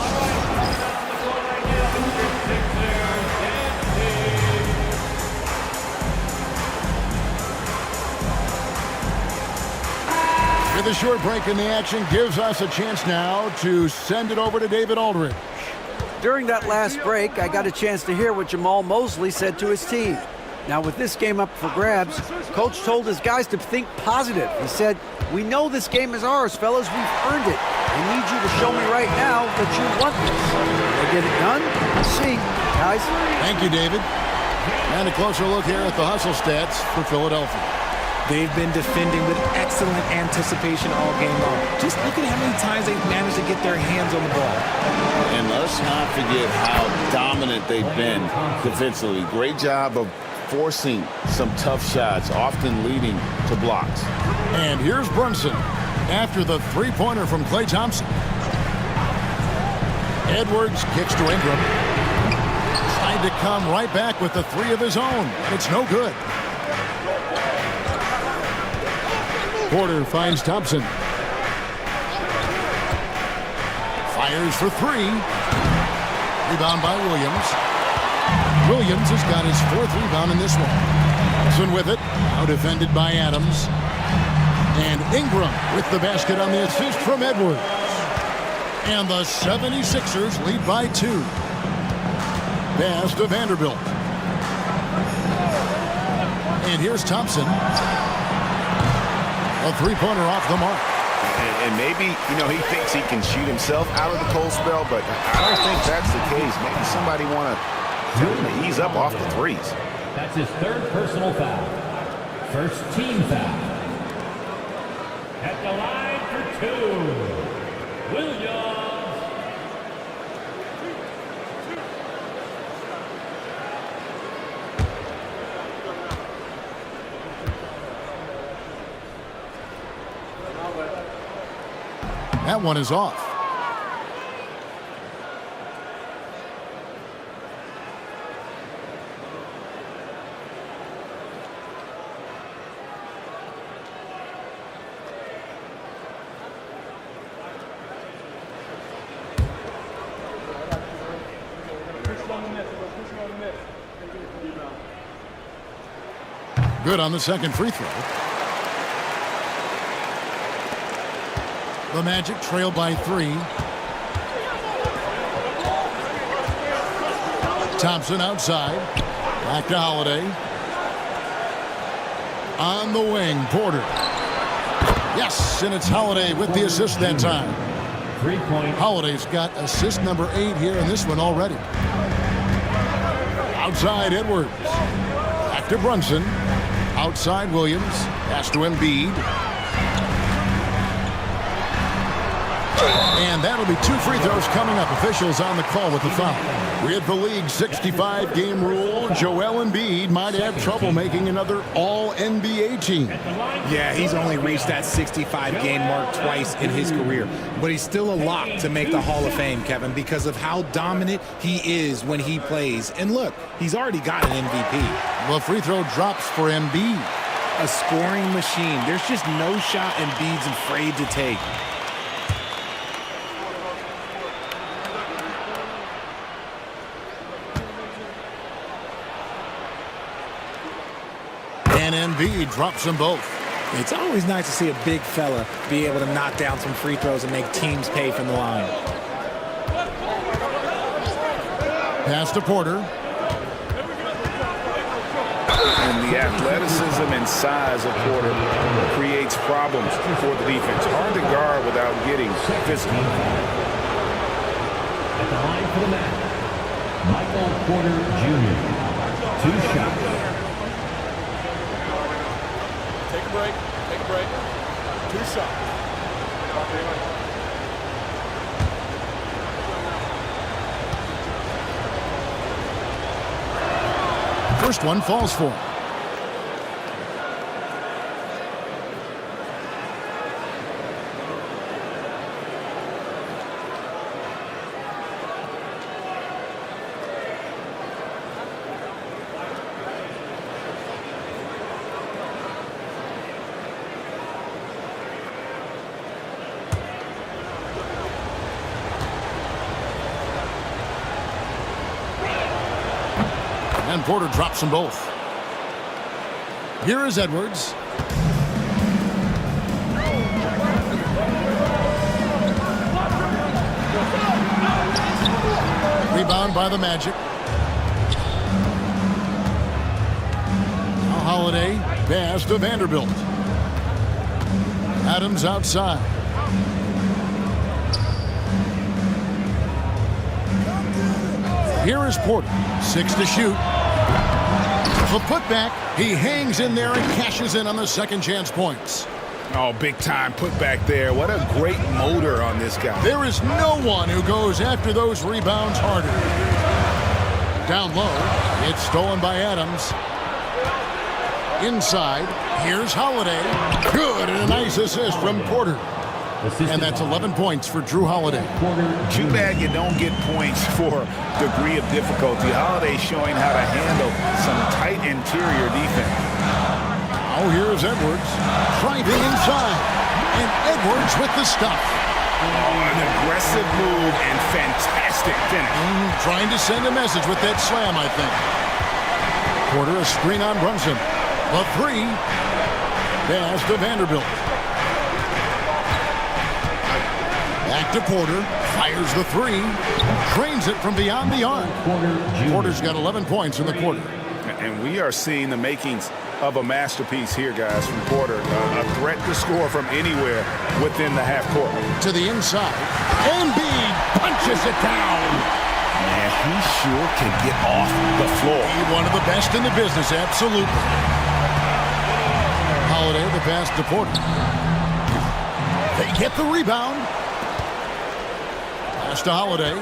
With a short break in the action, gives us a chance now to send it over to David Aldridge. During that last break, I got a chance to hear what Jamal Mosley said to his team. Now, with this game up for grabs, Coach told his guys to think positive. He said, "We know this game is ours, fellas. We've earned it. I need you to show me right now that you want this." They get it done? Let's see, guys. Thank you, David. And a closer look here at the hustle stats for Philadelphia. They've been defending with excellent anticipation all game long. Just look at how many times they've managed to get their hands on the ball. And let's not forget how dominant they've been defensively. Great job of forcing some tough shots, often leading to blocks. And here's Brunson after the three-pointer from Klay Thompson. Edwards kicks to Ingram. Tried to come right back with the three of his own. It's no good. Porter finds Thompson. Fires for three. Rebound by Williams. Williams has got his fourth rebound in this one. Thompson with it. Now defended by Adams. And Ingram with the basket on the assist from Edwards. And the 76ers lead by 2. Pass to Vanderbilt. And here's Thompson. A three-pointer off the mark. And maybe, he thinks he can shoot himself out of the cold spell, but I don't think that's the case. Maybe somebody want to ease up off the threes. That's his third personal foul. First team foul. At the line for two, Williams. That one is off. Good on the second free throw. The Magic trail by 3. Thompson outside. Back to Holiday. On the wing, Porter. Yes, and it's Holiday with the assist that time. 3-point. Holiday's got assist number 8 here in this one already. Outside, Edwards. Back to Brunson. Outside, Williams. Pass to Embiid. And that'll be 2 free throws coming up. Officials on the call with the foul. With the league's 65-game rule, Joel Embiid might have trouble making another All-NBA team. Yeah, he's only reached that 65-game mark twice in his career. But he's still a lock to make the Hall of Fame, Kevin, because of how dominant he is when he plays. And look, he's already got an MVP. Well, free throw drops for Embiid. A scoring machine. There's just no shot Embiid's afraid to take. And Embiid drops them both. It's always nice to see a big fella be able to knock down some free throws and make teams pay from the line. Pass to Porter. And the athleticism and size of Porter creates problems for the defense. Hard to guard without getting physical. At the line for the Magic, Michael Porter Jr. 2 shots. Take a break. Take a break. 2 shots. First one falls for him. And Porter drops them both. Here is Edwards. Rebound by the Magic. Now Holiday, pass to Vanderbilt. Adams outside. Here is Porter. 6 to shoot. The putback. He hangs in there and cashes in on the second chance points. Oh, big time putback there. What a great motor on this guy. There is no one who goes after those rebounds harder. Down low. It's stolen by Adams. Inside. Here's Holiday. Good, and a nice assist from Porter. And that's 11 points for Drew Holiday. Too bad you don't get points for degree of difficulty. Holiday showing how to handle some tight interior defense. Now here's Edwards. Driving inside. And Edwards with the stuff. Oh, an aggressive move and fantastic finish. Trying to send a message with that slam, I think. Porter a screen on Brunson. A 3. Pass to Vanderbilt. Back to Porter. Fires the 3. Drains it from beyond the arc. Porter's got 11 points in the quarter. And we are seeing the makings of a masterpiece here, guys, from Porter. A threat to score from anywhere within the half court. To the inside. Embiid punches it down. Man, he sure can get off the floor. One of the best in the business, absolutely. Holiday, the pass to Porter. They get the rebound. Pass to Holiday.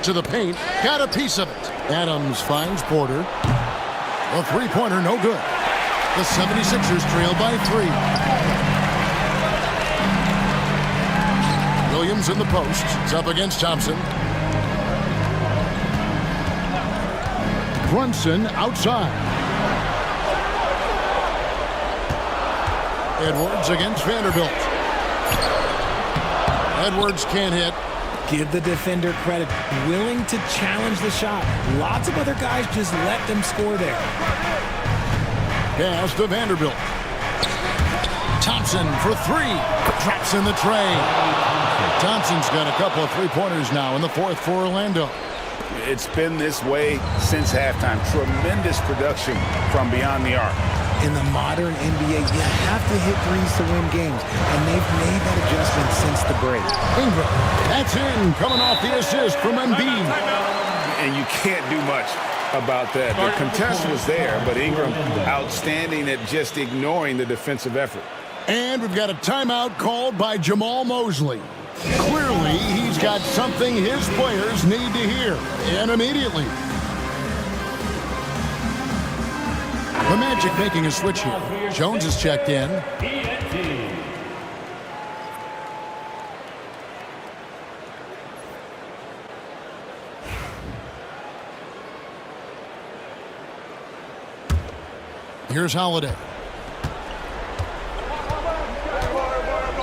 To the paint. Got a piece of it. Adams finds Porter. A three-pointer, no good. The 76ers trail by 3. Williams in the post. It's up against Thompson. Brunson outside. Edwards against Vanderbilt. Edwards can't hit. Give the defender credit. Willing to challenge the shot. Lots of other guys just let them score there. Pass to Vanderbilt. Thompson for 3. Drops in the tray. Thompson's got a couple of three-pointers now in the fourth for Orlando. It's been this way since halftime. Tremendous production from beyond the arc. In the modern NBA, you have to hit threes to win games, and they've made that adjustment since the break. Ingram, that's in, coming off the assist from Embiid. And you can't do much about that. The contest was there, but Ingram outstanding at just ignoring the defensive effort. And we've got a timeout called by Jamal Mosley. Clearly, he's got something his players need to hear, and immediately. The Magic making a switch here. Jones is checked in. Here's Holiday.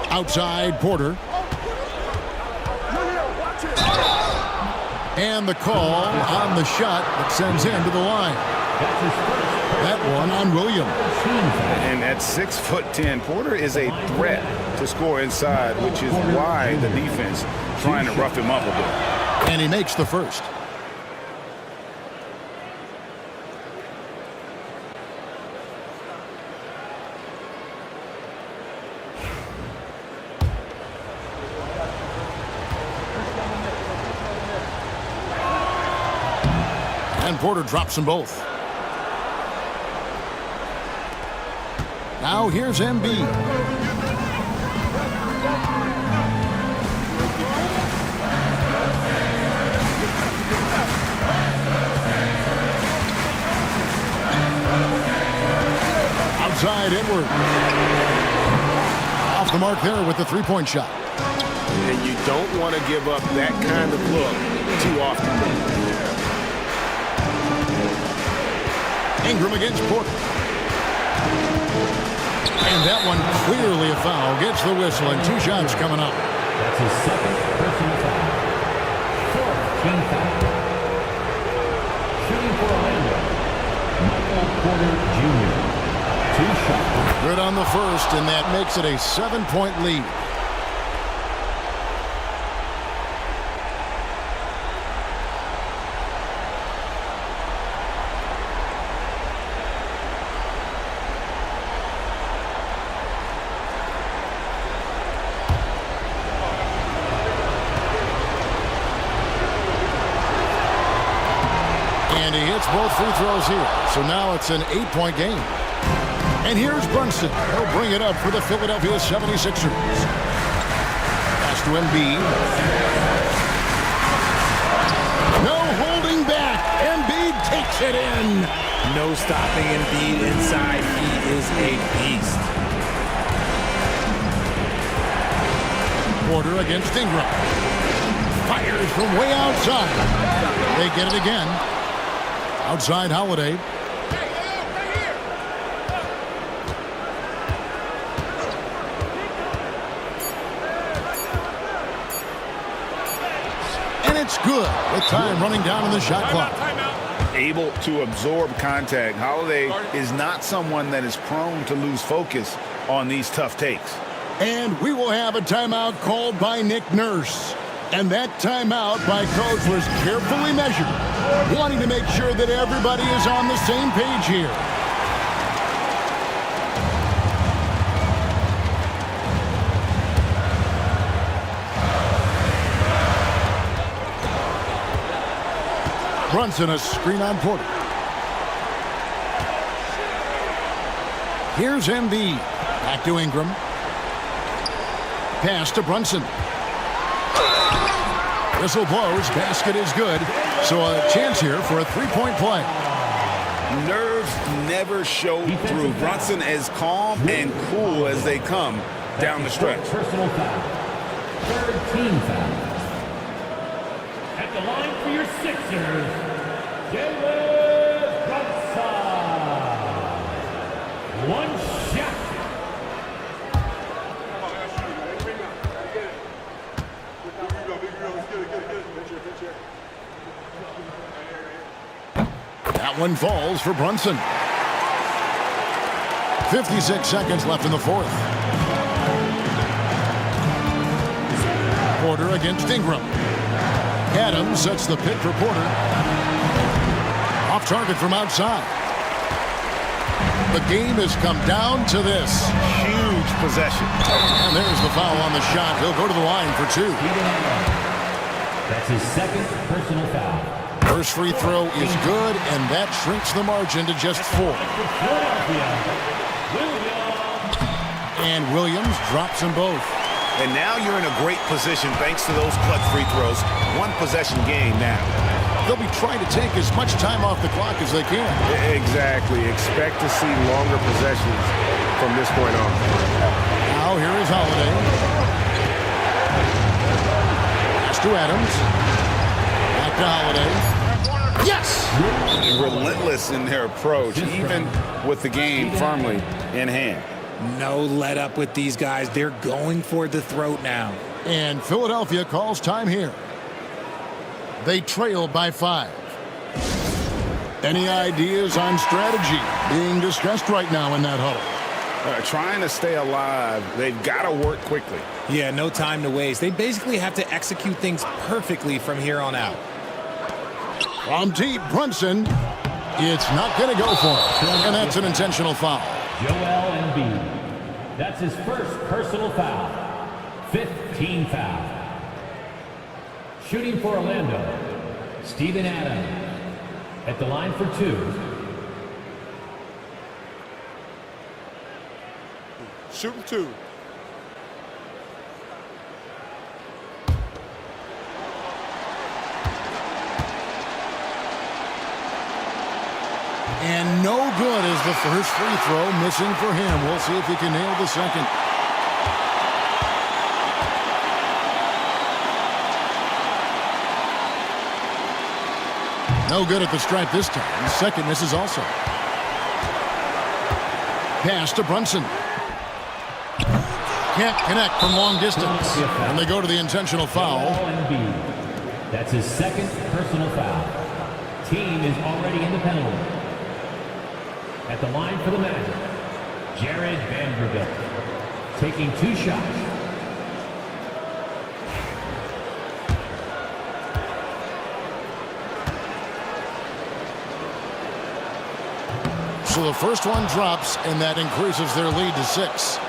Outside, Porter. And the call on the shot that sends him to the line. That one on Williams. And at 6'10", Porter is a threat to score inside, which is why the defense trying to rough him up a bit. And he makes the first. And Porter drops them both. Now here's Embiid. Outside Edwards. Off the mark there with the three-point shot. And you don't want to give up that kind of look too often. Ingram against Porter. And that one clearly a foul. Gets the whistle and 2 shots coming up. That's his second personal foul. 4th team foul. Shooting for Orlando, Michael Porter Jr. 2 shots. Good on the first, and that makes it a 7-point lead. Both free throws here. So now it's an 8-point game. And here's Brunson. He'll bring it up for the Philadelphia 76ers. Pass to Embiid. No holding back. Embiid takes it in. No stopping Embiid inside. He is a beast. Porter against Ingram. Fires from way outside. They get it again. Outside Holiday. And it's good with time running down in the shot clock. Able to absorb contact. Holiday is not someone that is prone to lose focus on these tough takes. And we will have a timeout called by Nick Nurse. And that timeout by coach was carefully measured, wanting to make sure that everybody is on the same page here. Brunson, a screen on Porter. Here's Embiid. Back to Ingram. Pass to Brunson. Whistle blows. Basket is good. So a chance here for a three-point play. Nerves never show through. Brunson as calm and cool as they come down the stretch. Personal foul. Third team foul. At the line for your Sixers, Jalen Brunson. One shot. That one falls for Brunson. 56 seconds left in the fourth. Porter against Ingram. Adams sets the pick for Porter. Off target from outside. The game has come down to this. Huge possession. And there's the foul on the shot. He'll go to the line for two. That's his second personal foul. First free throw is good, and that shrinks the margin to just 4. And Williams drops them both. And now you're in a great position thanks to those clutch free throws. One possession game now. They'll be trying to take as much time off the clock as they can. Exactly. Expect to see longer possessions from this point on. Now here is Holiday. Pass to Adams. Back to Holiday. Yes! Relentless in their approach, even with the game firmly in hand. No let up with these guys. They're going for the throat now. And Philadelphia calls time here. They trail by 5. Any ideas on strategy being discussed right now in that huddle? Trying to stay alive. They've got to work quickly. Yeah, no time to waste. They basically have to execute things perfectly from here on out. From deep, Brunson. It's not going to go for it. And that's an intentional foul. Joel Embiid. That's his first personal foul. 5th team foul. Shooting for Orlando, Steven Adams. At the line for 2. Shooting 2. And no good is the first free throw, missing for him. We'll see if he can nail the second. No good at the stripe this time. The second misses also. Pass to Brunson. Can't connect from long distance. And they go to the intentional foul. That's his second personal foul. Team is already in the penalty. At the line for the Magic, Jared Vanderbilt, taking 2 shots. So the first one drops, and that increases their lead to 6.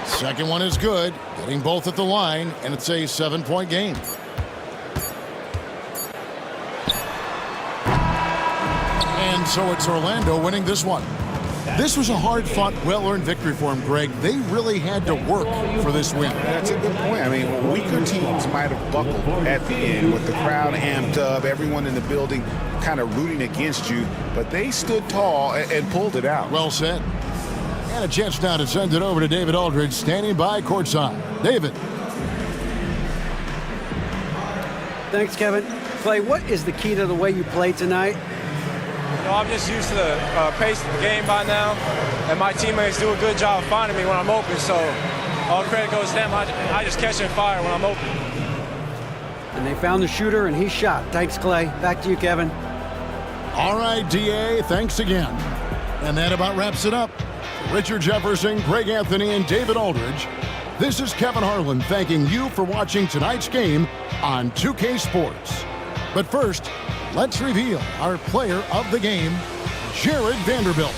Second one is good, getting both at the line, and it's a 7-point game. And so it's Orlando winning this one. This was a hard-fought, well-earned victory for them, Greg. They really had to work for this win. That's a good point. I mean, weaker teams might have buckled at the end with the crowd amped up, everyone in the building kind of rooting against you, but they stood tall and pulled it out. Well said. And a chance now to send it over to David Aldridge, standing by courtside. David. Thanks, Kevin. Clay, what is the key to the way you played tonight? I'm just used to the pace of the game by now, and my teammates do a good job of finding me when I'm open, so all credit goes to them. I just catch and fire when I'm open. And they found the shooter, and he shot. Thanks, Clay. Back to you, Kevin. All right, DA, thanks again. And that about wraps it up. Richard Jefferson, Greg Anthony, and David Aldridge. This is Kevin Harlan thanking you for watching tonight's game on 2K Sports. But first, let's reveal our player of the game, Jared Vanderbilt.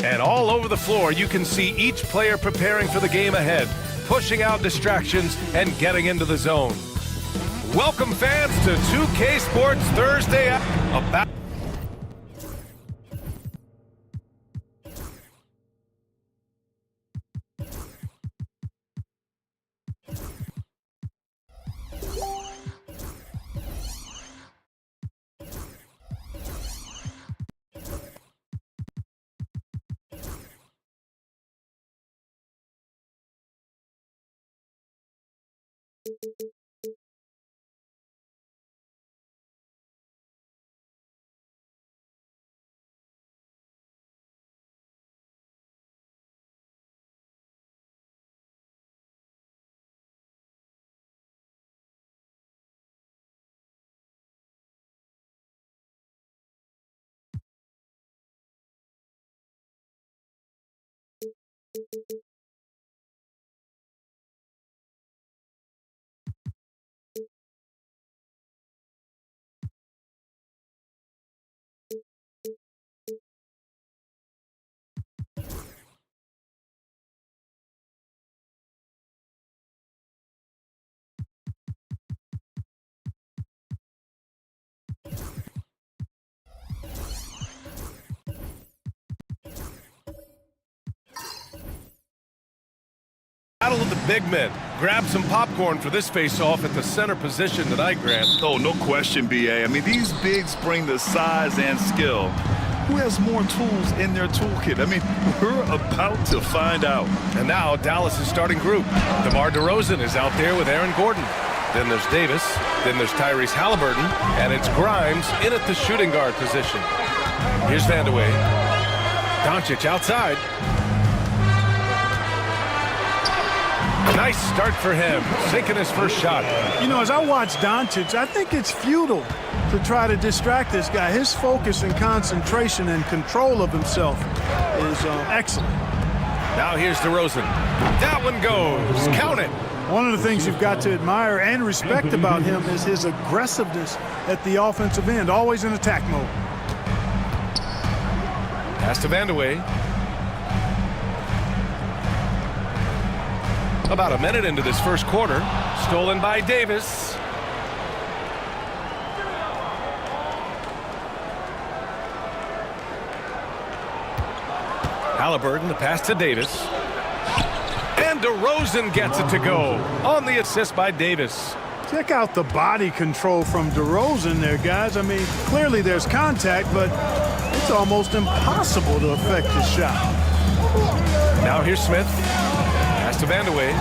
And all over the floor, you can see each player preparing for the game ahead, pushing out distractions and getting into the zone. Welcome, fans, to 2K Sports Thursday. About Battle of the big men. Grab some popcorn for this face-off at the center position tonight, Grant. Oh, no question, B.A. I mean, these bigs bring the size and skill. Who has more tools in their toolkit? I mean, we're about to find out. And now Dallas' starting group. DeMar DeRozan is out there with Aaron Gordon. Then there's Davis. Then there's Tyrese Halliburton. And it's Grimes in at the shooting guard position. Here's Vandeweghe. Doncic outside. Nice start for him, sinking his first shot. You know, as I watch Doncic, I think it's futile to try to distract this guy. His focus and concentration and control of himself is excellent. Now here's DeRozan. That one goes. Count it. One of the things you've got to admire and respect about him is his aggressiveness at the offensive end, always in attack mode. Pass to Vandeweghe. About a minute into this first quarter. Stolen by Davis. Halliburton, the pass to Davis. And DeRozan gets it to go on the assist by Davis. Check out the body control from DeRozan there, guys. I mean, clearly there's contact, but it's almost impossible to affect his shot. Now here's Smith. Pass to Vandeweghe.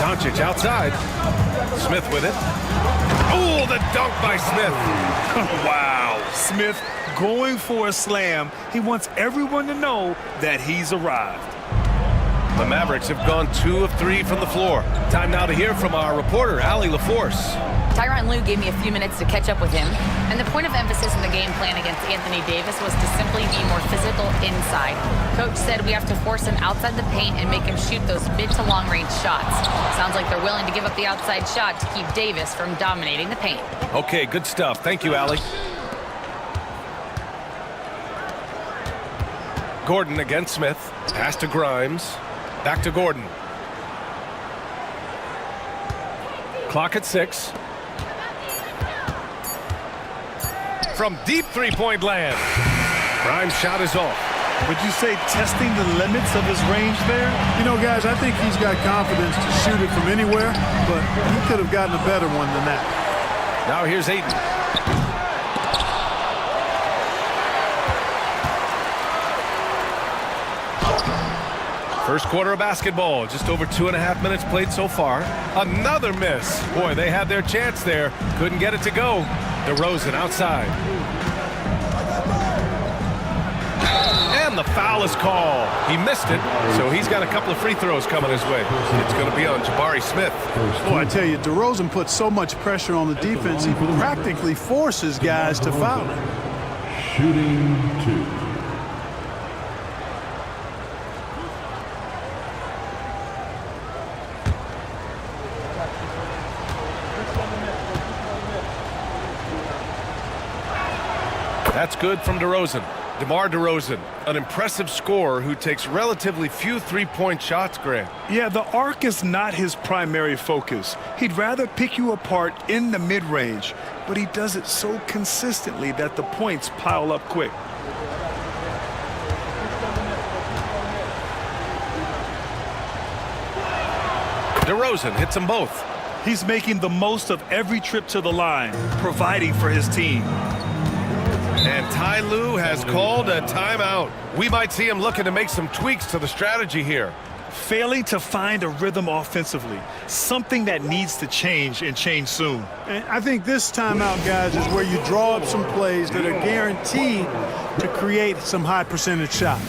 Doncic outside. Smith with it. Oh, the dunk by Smith. Wow. Smith going for a slam. He wants everyone to know that he's arrived. The Mavericks have gone 2 of 3 from the floor. Time now to hear from our reporter, Allie LaForce. Tyronn Lue gave me a few minutes to catch up with him, and the point of emphasis in the game plan against Anthony Davis was to simply be more physical inside. Coach said we have to force him outside the paint and make him shoot those mid to long range shots. Sounds like they're willing to give up the outside shot to keep Davis from dominating the paint. Okay, good stuff. Thank you, Allie. Gordon against Smith. Pass to Grimes. Back to Gordon. Clock at 6. From deep three-point land. Grimes' shot is off. Would you say testing the limits of his range there? You know, guys, I think he's got confidence to shoot it from anywhere, but he could have gotten a better one than that. Now here's Ayton. First quarter of basketball, just over 2.5 minutes played so far. Another miss. Boy, they had their chance there. Couldn't get it to go. DeRozan outside. And the foul is called. He missed it, so he's got a couple of free throws coming his way. It's going to be on Jabari Smith. Oh, I tell you, DeRozan puts so much pressure on the defense, he practically forces guys to foul him. Shooting 2. That's good from DeRozan. DeMar DeRozan, an impressive scorer who takes relatively few three-point shots, Grant. Yeah, the arc is not his primary focus. He'd rather pick you apart in the mid-range, but he does it so consistently that the points pile up quick. DeRozan hits them both. He's making the most of every trip to the line, providing for his team. And Ty Lue has called a timeout. We might see him looking to make some tweaks to the strategy here. Failing to find a rhythm offensively, something that needs to change and change soon. And I think this timeout, guys, is where you draw up some plays that are guaranteed to create some high percentage shots.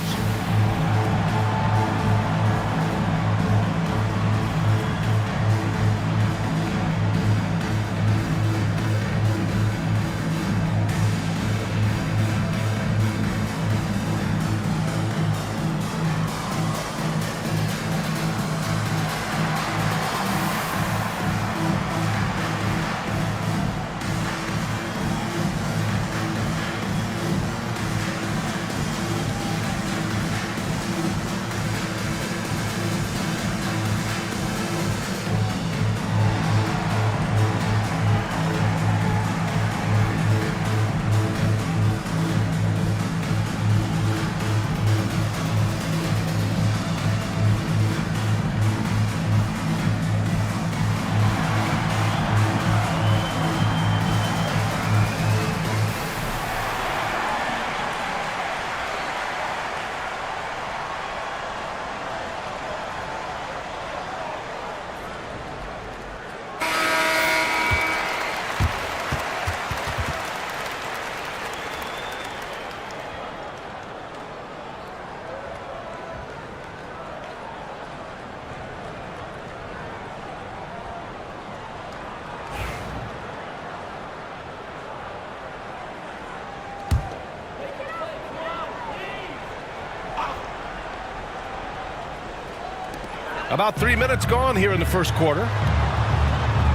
About 3 minutes gone here in the first quarter.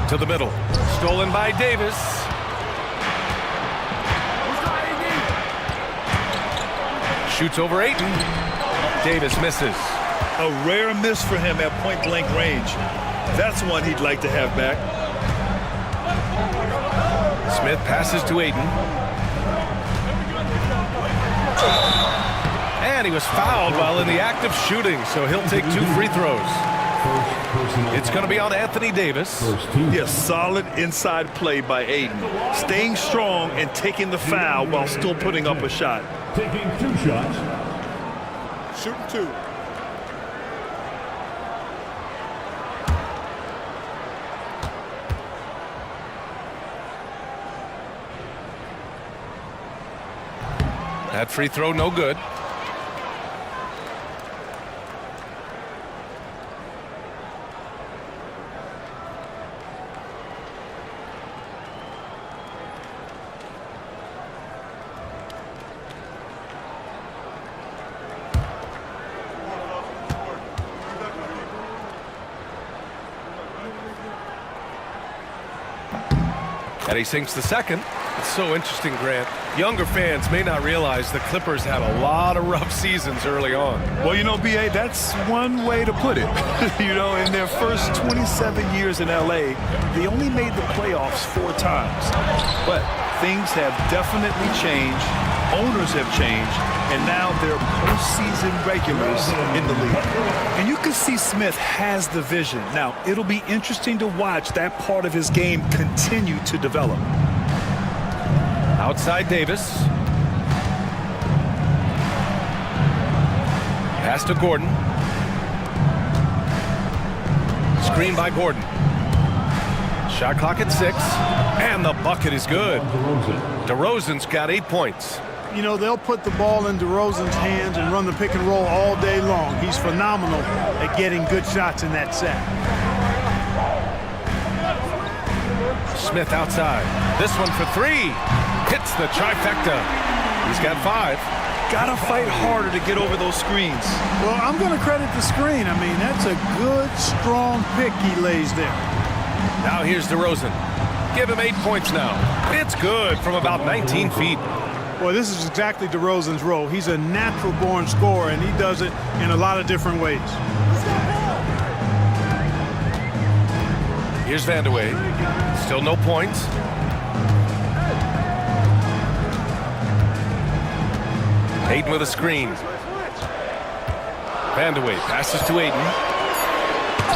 To the middle. Stolen by Davis. Shoots over Ayton. Davis misses. A rare miss for him at point-blank range. That's one he'd like to have back. Smith passes to Ayton. And he was fouled while in the act of shooting, so he'll take 2 free throws. It's going to be on Anthony Davis. Yes, solid inside play by Ayton. Staying strong and taking the foul while still putting up a shot. Taking 2 shots. Shooting 2. That free throw no good. And he sinks the second. It's so interesting, Grant. Younger fans may not realize the Clippers had a lot of rough seasons early on. Well, you know, B.A., that's one way to put it. You know, in their first 27 years in L.A., they only made the playoffs 4 times. But things have definitely changed. Owners have changed. And now they're postseason regulars in the league. And you can see Smith has the vision. Now, it'll be interesting to watch that part of his game continue to develop. Outside Davis. Pass to Gordon. Screen by Gordon. Shot clock at 6. And the bucket is good. DeRozan's got 8 points. You know, they'll put the ball in DeRozan's hands and run the pick and roll all day long. He's phenomenal at getting good shots in that set. Smith outside. This one for 3. Hits the trifecta. He's got 5. Gotta fight harder to get over those screens. Well, I'm going to credit the screen. I mean, that's a good, strong pick he lays there. Now here's DeRozan. Give him 8 points now. It's good from about 19 feet. Well, this is exactly DeRozan's role. He's a natural-born scorer, and he does it in a lot of different ways. Here's Vandeweghe. Still no points. Ayton with a screen. Vandeweghe passes to Ayton.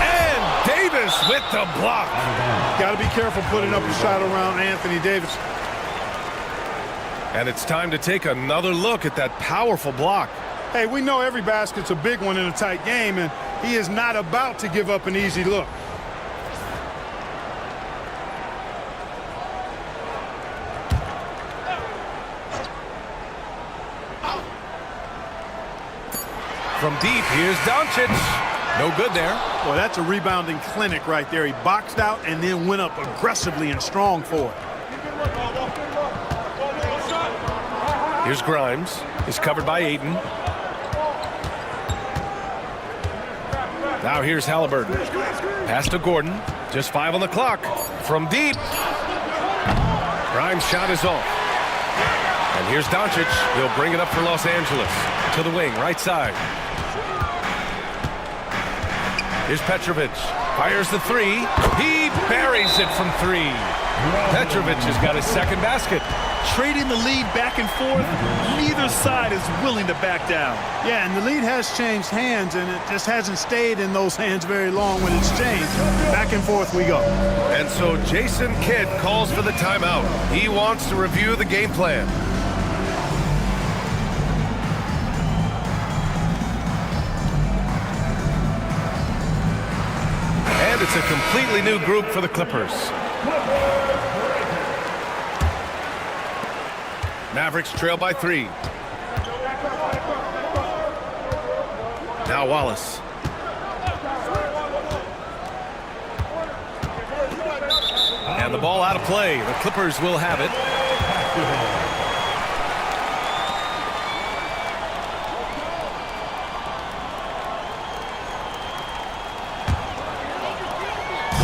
And Davis with the block. Got to be careful putting up a shot around Anthony Davis. And it's time to take another look at that powerful block. Hey, we know every basket's a big one in a tight game, and he is not about to give up an easy look. From deep, here's Doncic. No good there. Well, that's a rebounding clinic right there. He boxed out and then went up aggressively and strong for it. Here's Grimes. He's covered by Ayton. Now here's Halliburton. Pass to Gordon. Just 5 on the clock. From deep. Grimes' shot is off. And here's Doncic. He'll bring it up for Los Angeles. To the wing, right side. Here's Petrovic. Fires the 3. He buries it from 3. Petrovic has got his second basket. Trading the lead back and forth, neither side is willing to back down. Yeah, and the lead has changed hands, and it just hasn't stayed in those hands very long when it's changed. Back and forth we go. And so Jason Kidd calls for the timeout. He wants to review the game plan. And it's a completely new group for the Clippers. Mavericks trail by 3. Now Wallace. And the ball out of play. The Clippers will have it.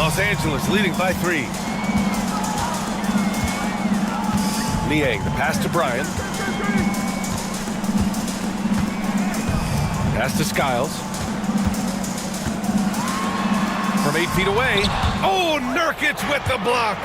Los Angeles leading by 3. Niang, the pass to Bryant. Pass to Skiles. From 8 feet away. Oh, Nurkic with the block.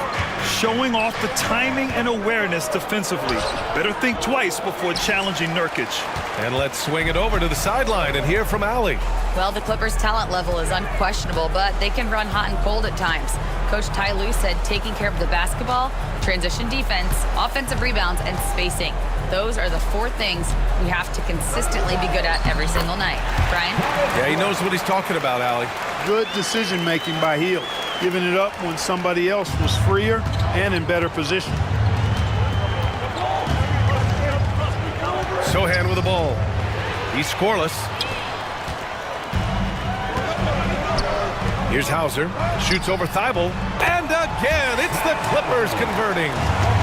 Showing off the timing and awareness defensively. Better think twice before challenging Nurkic. And let's swing it over to the sideline and hear from Allie. Well, the Clippers' talent level is unquestionable, but they can run hot and cold at times. Coach Ty Lue said taking care of the basketball, transition defense, offensive rebounds, and spacing. Those are the 4 things we have to consistently be good at every single night. Brian? Yeah, he knows what he's talking about, Allie. Good decision-making by Hield, giving it up when somebody else was freer and in better position. Sohan with the ball. He's scoreless. Here's Hauser. Shoots over Thibault. And again, it's the Clippers converting.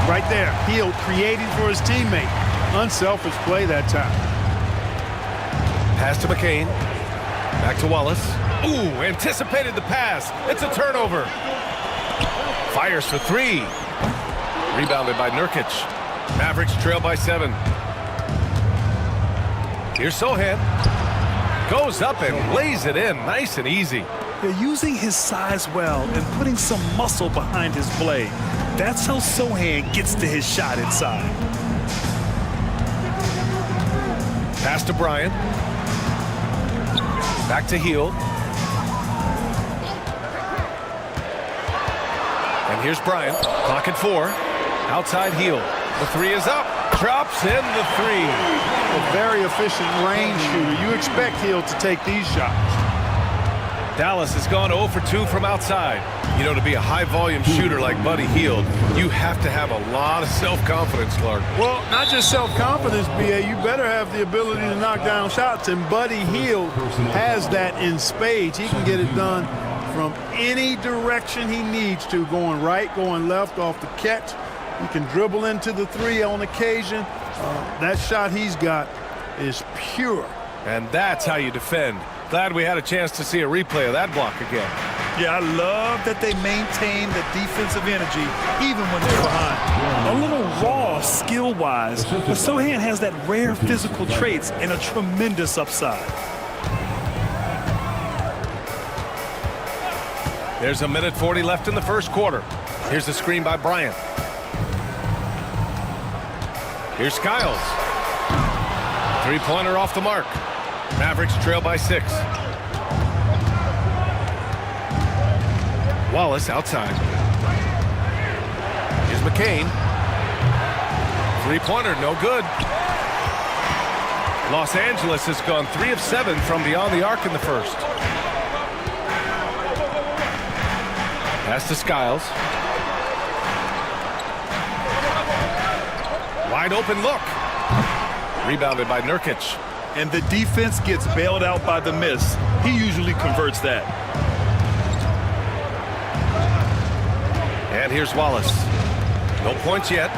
Right there, Hield creating for his teammate. Unselfish play that time. Pass to McCain. Back to Wallace. Ooh, anticipated the pass. It's a turnover. Fires for 3. Rebounded by Nurkic. Mavericks trail by 7. Here's Sohan. Goes up and lays it in. Nice and easy. They're using his size well and putting some muscle behind his play. That's how Sohan gets to his shot inside. Pass to Bryant. Back to Hield. And here's Bryant. Clock at 4. Outside Hield. The 3 is up. Drops in the 3. A very efficient range shooter. You expect Hield to take these shots. Dallas has gone 0 for 2 from outside. You know, to be a high-volume shooter like Buddy Hield, you have to have a lot of self-confidence, Clark. Well, not just self-confidence, B.A. You better have the ability to knock down shots, and Buddy Hield has that in spades. He can get it done from any direction he needs to, going right, going left off the catch. He can dribble into the 3 on occasion. That shot he's got is pure. And that's how you defend. Glad we had a chance to see a replay of that block again. Yeah, I love that they maintain the defensive energy even when they're behind. A little raw skill-wise, but Sohan has that rare physical traits and a tremendous upside. There's a minute 40 left in the first quarter. Here's the screen by Bryant. Here's Skiles. 3-pointer off the mark. Mavericks trail by 6. Wallace outside. Here's McCain. 3-pointer, no good. Los Angeles has gone 3 of 7 from beyond the arc in the first. Pass to Skiles. Wide open look. Rebounded by Nurkic. And the defense gets bailed out by the miss. He usually converts that. And here's Wallace. No points yet.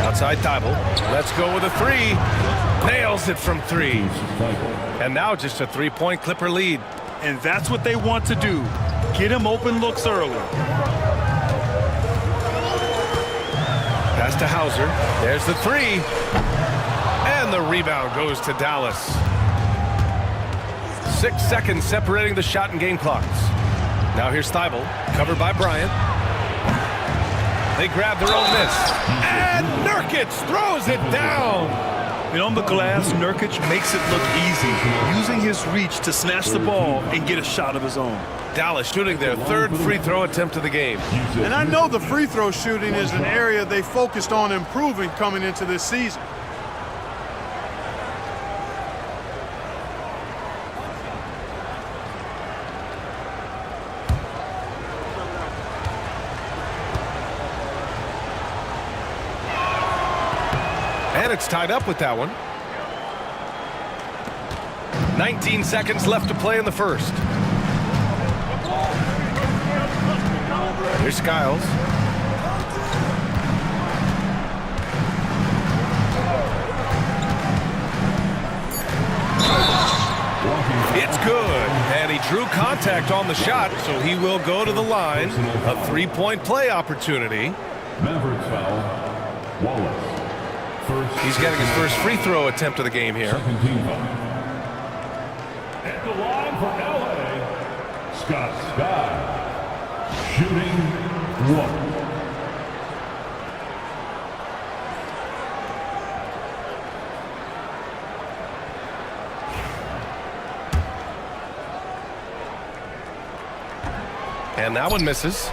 Outside Thibault. Let's go with a 3. Nails it from 3. And now just a 3-point Clipper lead. And that's what they want to do. Get him open looks early. Pass to Hauser. There's the 3. And the rebound goes to Dallas. 6 seconds separating the shot and game clocks. Now here's Thibault, covered by Bryant. They grab their own miss. And Nurkic throws it down. And on the glass, Nurkic makes it look easy, using his reach to snatch the ball and get a shot of his own. Dallas shooting their 3rd free throw attempt of the game. And I know the free throw shooting is an area they focused on improving coming into this season. And it's tied up with that one. 19 seconds left to play in the first. Here's Skiles. Walking It's good. And he drew contact on the shot, so he will go to the line. A 3-point play opportunity. Mavericks foul. Wallace. He's getting his first free throw attempt of the game here. Second team foul. At the line for LA, Scott shooting 1. And that one misses.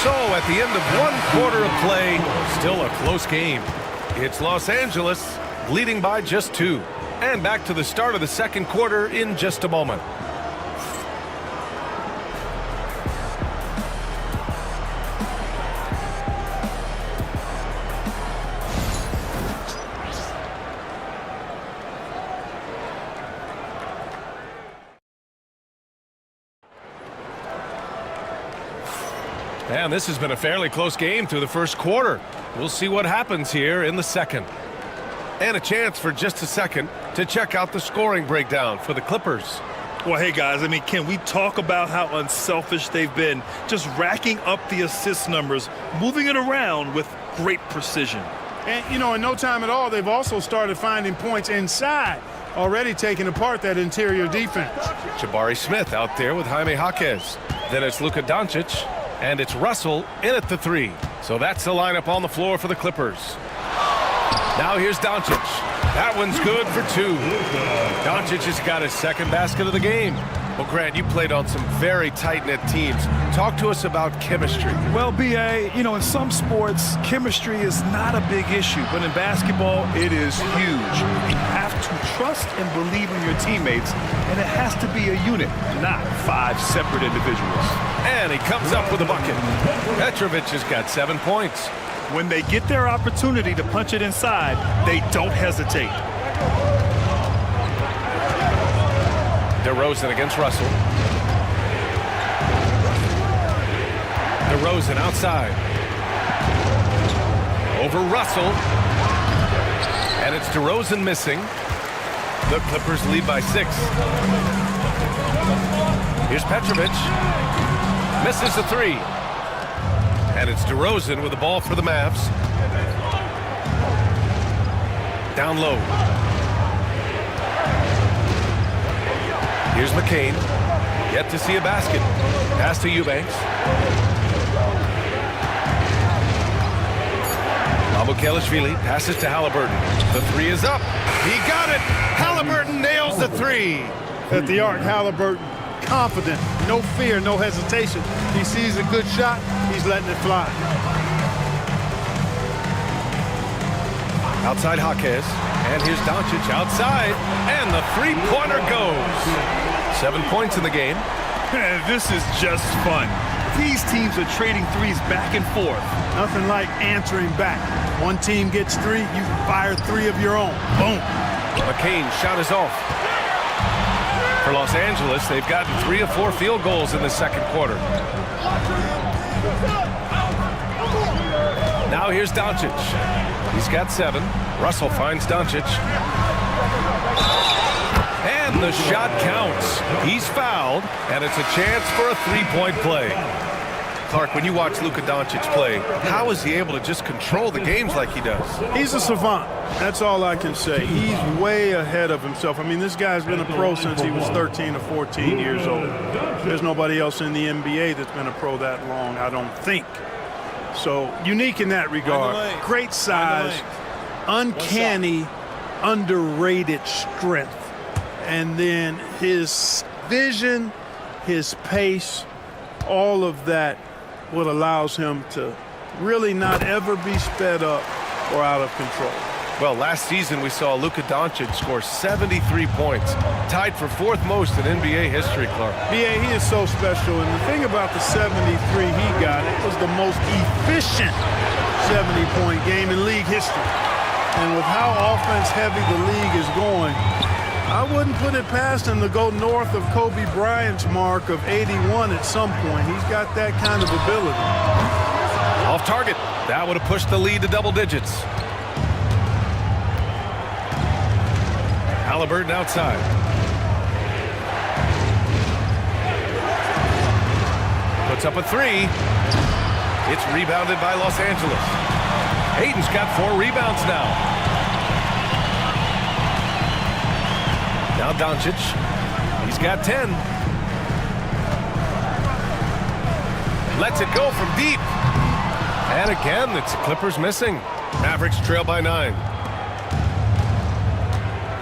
So at the end of 1 quarter of play, still a close game. It's Los Angeles leading by just 2. And back to the start of the second quarter in just a moment. And this has been a fairly close game through the first quarter. We'll see what happens here in the second. And a chance for just a second to check out the scoring breakdown for the Clippers. Well, hey, guys, I mean, can we talk about how unselfish they've been? Just racking up the assist numbers, moving it around with great precision. And, you know, in no time at all, they've also started finding points inside, already taking apart that interior defense. Jabari Smith out there with Jaime Jaquez. Then it's Luka Doncic, and it's Russell in at the 3. So that's the lineup on the floor for the Clippers. Now here's Doncic. That one's good for 2. Doncic has got his second basket of the game. Well, Grant, you played on some very tight-knit teams. Talk to us about chemistry. Well, B.A., you know, in some sports, chemistry is not a big issue. But in basketball, it is huge. You have to trust and believe in your teammates, and it has to be a unit, not 5 separate individuals. And he comes up with a bucket. Petrovic has got 7 points. When they get their opportunity to punch it inside, they don't hesitate. DeRozan against Russell. DeRozan outside. Over Russell. And it's DeRozan missing. The Clippers lead by 6. Here's Petrovic. Misses the 3. And it's DeRozan with the ball for the Mavs. Down low. Here's McCain. Yet to see a basket. Pass to Eubanks. Abukelashvili passes to Halliburton. The 3 is up. He got it. Halliburton nails the 3. At the arc, Halliburton, confident, no fear, no hesitation. He sees a good shot, he's letting it fly. Outside Jaquez. And here's Doncic outside. And the 3-pointer goes. 7 points in the game. This is just fun. These teams are trading threes back and forth. Nothing like answering back. One team gets 3, you fire 3 of your own. Boom. McCain's shot is off. For Los Angeles, they've gotten 3 of 4 field goals in the second quarter. Now here's Doncic. He's got 7. Russell finds Doncic. And the shot counts. He's fouled, and it's a chance for a 3-point play. Clark, when you watch Luka Doncic play, how is he able to just control the games like he does? He's a savant. That's all I can say. He's way ahead of himself. I mean, this guy's been a pro since he was 13 or 14 years old. There's nobody else in the NBA that's been a pro that long, I don't think. So, unique in that regard. Great size, uncanny, underrated strength. And then his vision, his pace, all of that what allows him to really not ever be sped up or out of control. Well, last season we saw Luka Doncic score 73 points, tied for 4th most in NBA history, Clark. B.A., he is so special, and the thing about the 73 he got, it was the most efficient 70-point game in league history. And with how offense-heavy the league is going, I wouldn't put it past him to go north of Kobe Bryant's mark of 81 at some point. He's got that kind of ability. Off target. That would have pushed the lead to double digits. Halliburton outside. Puts up a three. It's rebounded by Los Angeles. Ayton's got 4 rebounds now. Now Doncic. He's got 10. Lets it go from deep. And again, it's Clippers missing. Mavericks trail by 9.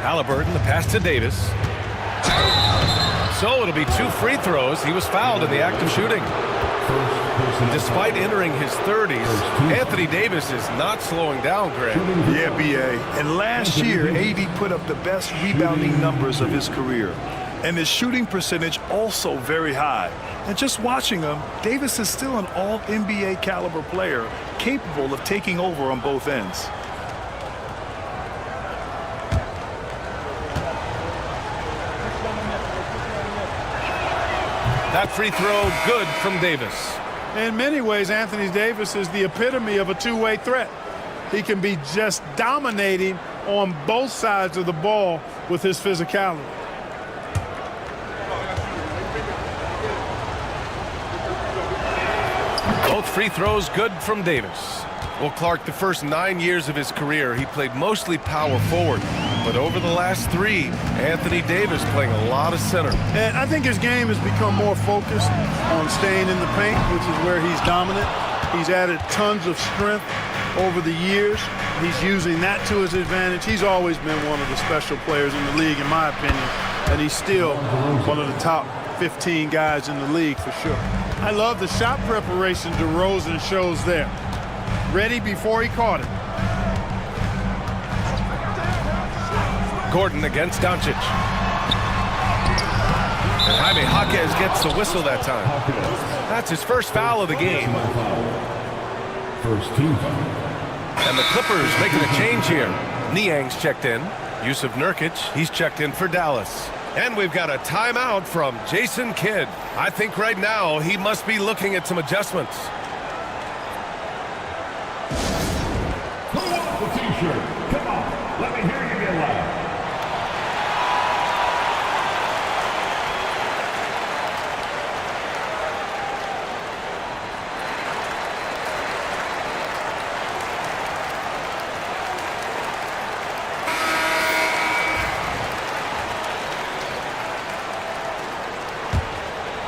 Halliburton, the pass to Davis. So it'll be 2 free throws. He was fouled in the act of shooting. Despite entering his 30s, Anthony Davis is not slowing down, Greg. Yeah, B.A. And last year, AD put up the best rebounding numbers of his career. And his shooting percentage also very high. And just watching him, Davis is still an all-NBA caliber player, capable of taking over on both ends. That free throw good from Davis. In many ways, Anthony Davis is the epitome of a two-way threat. He can be just dominating on both sides of the ball with his physicality. Both free throws good from Davis. Well, Clark, the first 9 years of his career, he played mostly power forward. But over the last 3, Anthony Davis playing a lot of center. And I think his game has become more focused on staying in the paint, which is where he's dominant. He's added tons of strength over the years. He's using that to his advantage. He's always been one of the special players in the league, in my opinion. And he's still one of the top 15 guys in the league for sure. I love the shot preparation DeRozan shows there. Ready before he caught it. Gordon against Doncic. And Jaime Jaquez gets the whistle that time. That's his first foul of the game. First team foul. And the Clippers making a change here. Niang's checked in. Yusuf Nurkic, he's checked in for Dallas. And we've got a timeout from Jason Kidd. I think right now he must be looking at some adjustments. Pull up the t-shirt. Come on, let me hear you get loud.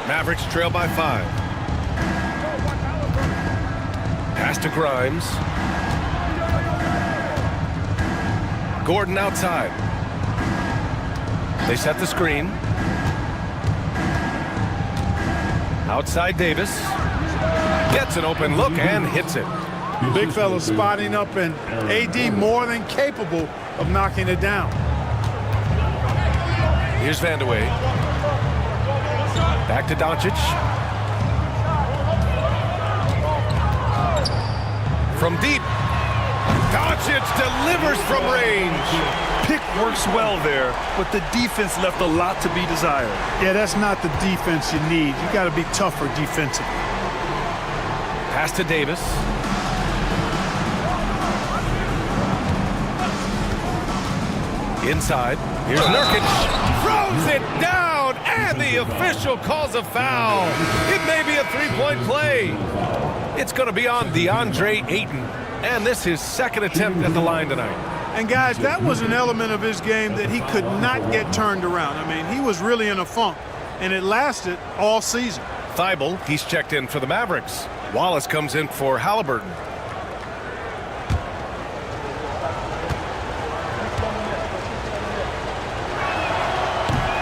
Mavericks trail by 5. Pass to Grimes. Gordon outside. They set the screen. Outside Davis. Gets an open look and hits it. Big fella spotting up, and AD more than capable of knocking it down. Here's Vandeweghe. Back to Doncic. From deep. Doncic delivers from range. Pick works well there, but the defense left a lot to be desired. Yeah, that's not the defense you need. You got to be tougher defensively. Pass to Davis. Inside. Here's Nurkic. Throws it down, and the official calls a foul. It may be a three-point play. It's going to be on DeAndre Ayton, and this is his second attempt at the line tonight. And guys, that was an element of his game that he could not get turned around. I mean, he was really in a funk, and it lasted all season. Thibault, he's checked in for the Mavericks. Wallace comes in for Halliburton.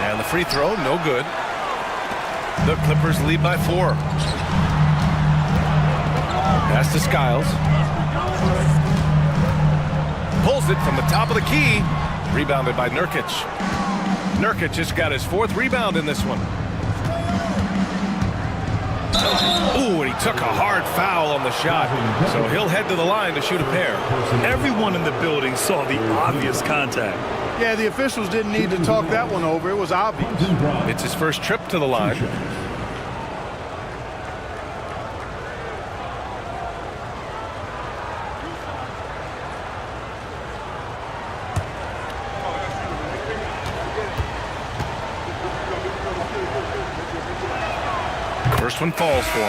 And the free throw, no good. The Clippers lead by 4. Pass to Skiles. Pulls it from the top of the key. Rebounded by Nurkic. Nurkic just got his 4th rebound in this one. Ooh, and he took a hard foul on the shot. So he'll head to the line to shoot a pair. Everyone in the building saw the obvious contact. Yeah, the officials didn't need to talk that one over. It was obvious. It's his first trip to the line. First one falls for him.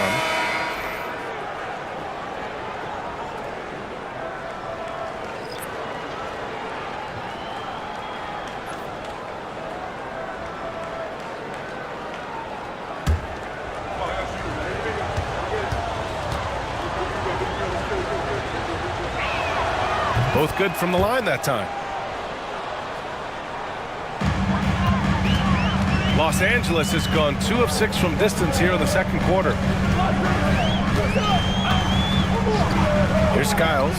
Both good from the line that time. Los Angeles has gone 2 of 6 from distance here in the second quarter. Here's Skiles.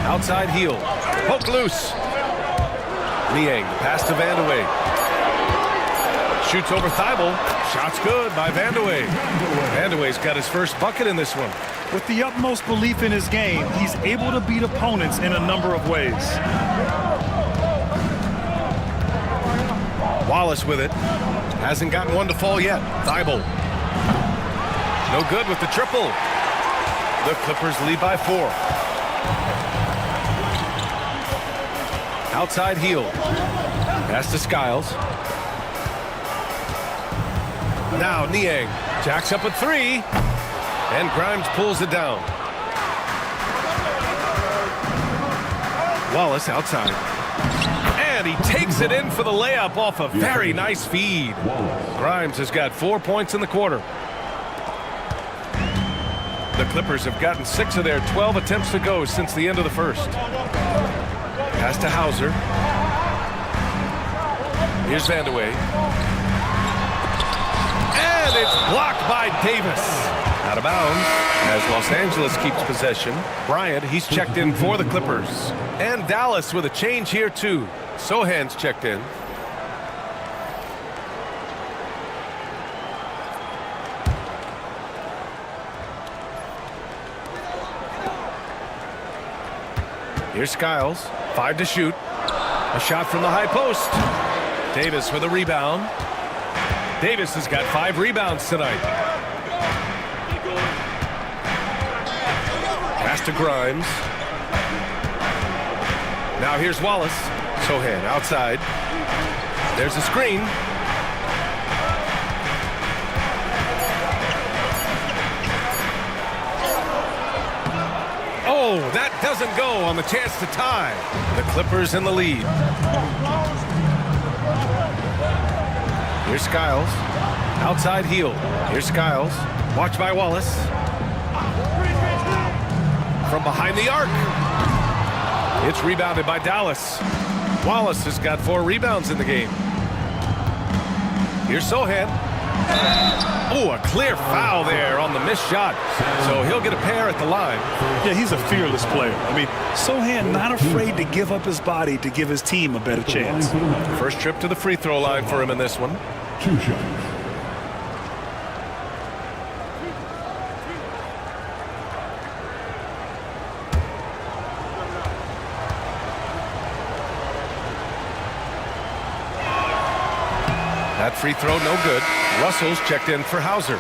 Outside heel. Poke loose. Niang, pass to Vandeweghe. Shoots over Thibault. Shot's good by Vandeweghe. Vandeweghe's got his first bucket in this one. With the utmost belief in his game, he's able to beat opponents in a number of ways. Wallace with it. Hasn't gotten one to fall yet. Thibault. No good with the triple. The Clippers lead by 4. Outside heel. Pass to Skiles. Now Niang jacks up a 3. And Grimes pulls it down. Wallace outside. And he takes it in for the layup off a very nice feed. Grimes has got 4 points in the quarter. The Clippers have gotten 6 of their 12 attempts to go since the end of the first. Pass to Hauser. Here's Vandeweghe. And it's blocked by Davis. Out of bounds as Los Angeles keeps possession. Bryant, he's checked in for the Clippers. And Dallas with a change here too. Sohan's checked in. Here's Skiles. 5 to shoot. A shot from the high post. Davis with a rebound. Davis has got 5 rebounds tonight. Pass to Grimes. Now here's Wallace. Sohan outside. There's a screen. Oh, that doesn't go on the chance to tie. The Clippers in the lead. Here's Skiles. Outside heel. Here's Skiles. Watched by Wallace. From behind the arc. It's rebounded by Dallas. Wallace has got 4 rebounds in the game. Here's Sohan. Oh, a clear foul there on the missed shot. So he'll get a pair at the line. Yeah, he's a fearless player. I mean, Sohan not afraid to give up his body to give his team a better chance. First trip to the free throw line for him in this one. 2 shots. That free throw no good. Russell's checked in for Hauser.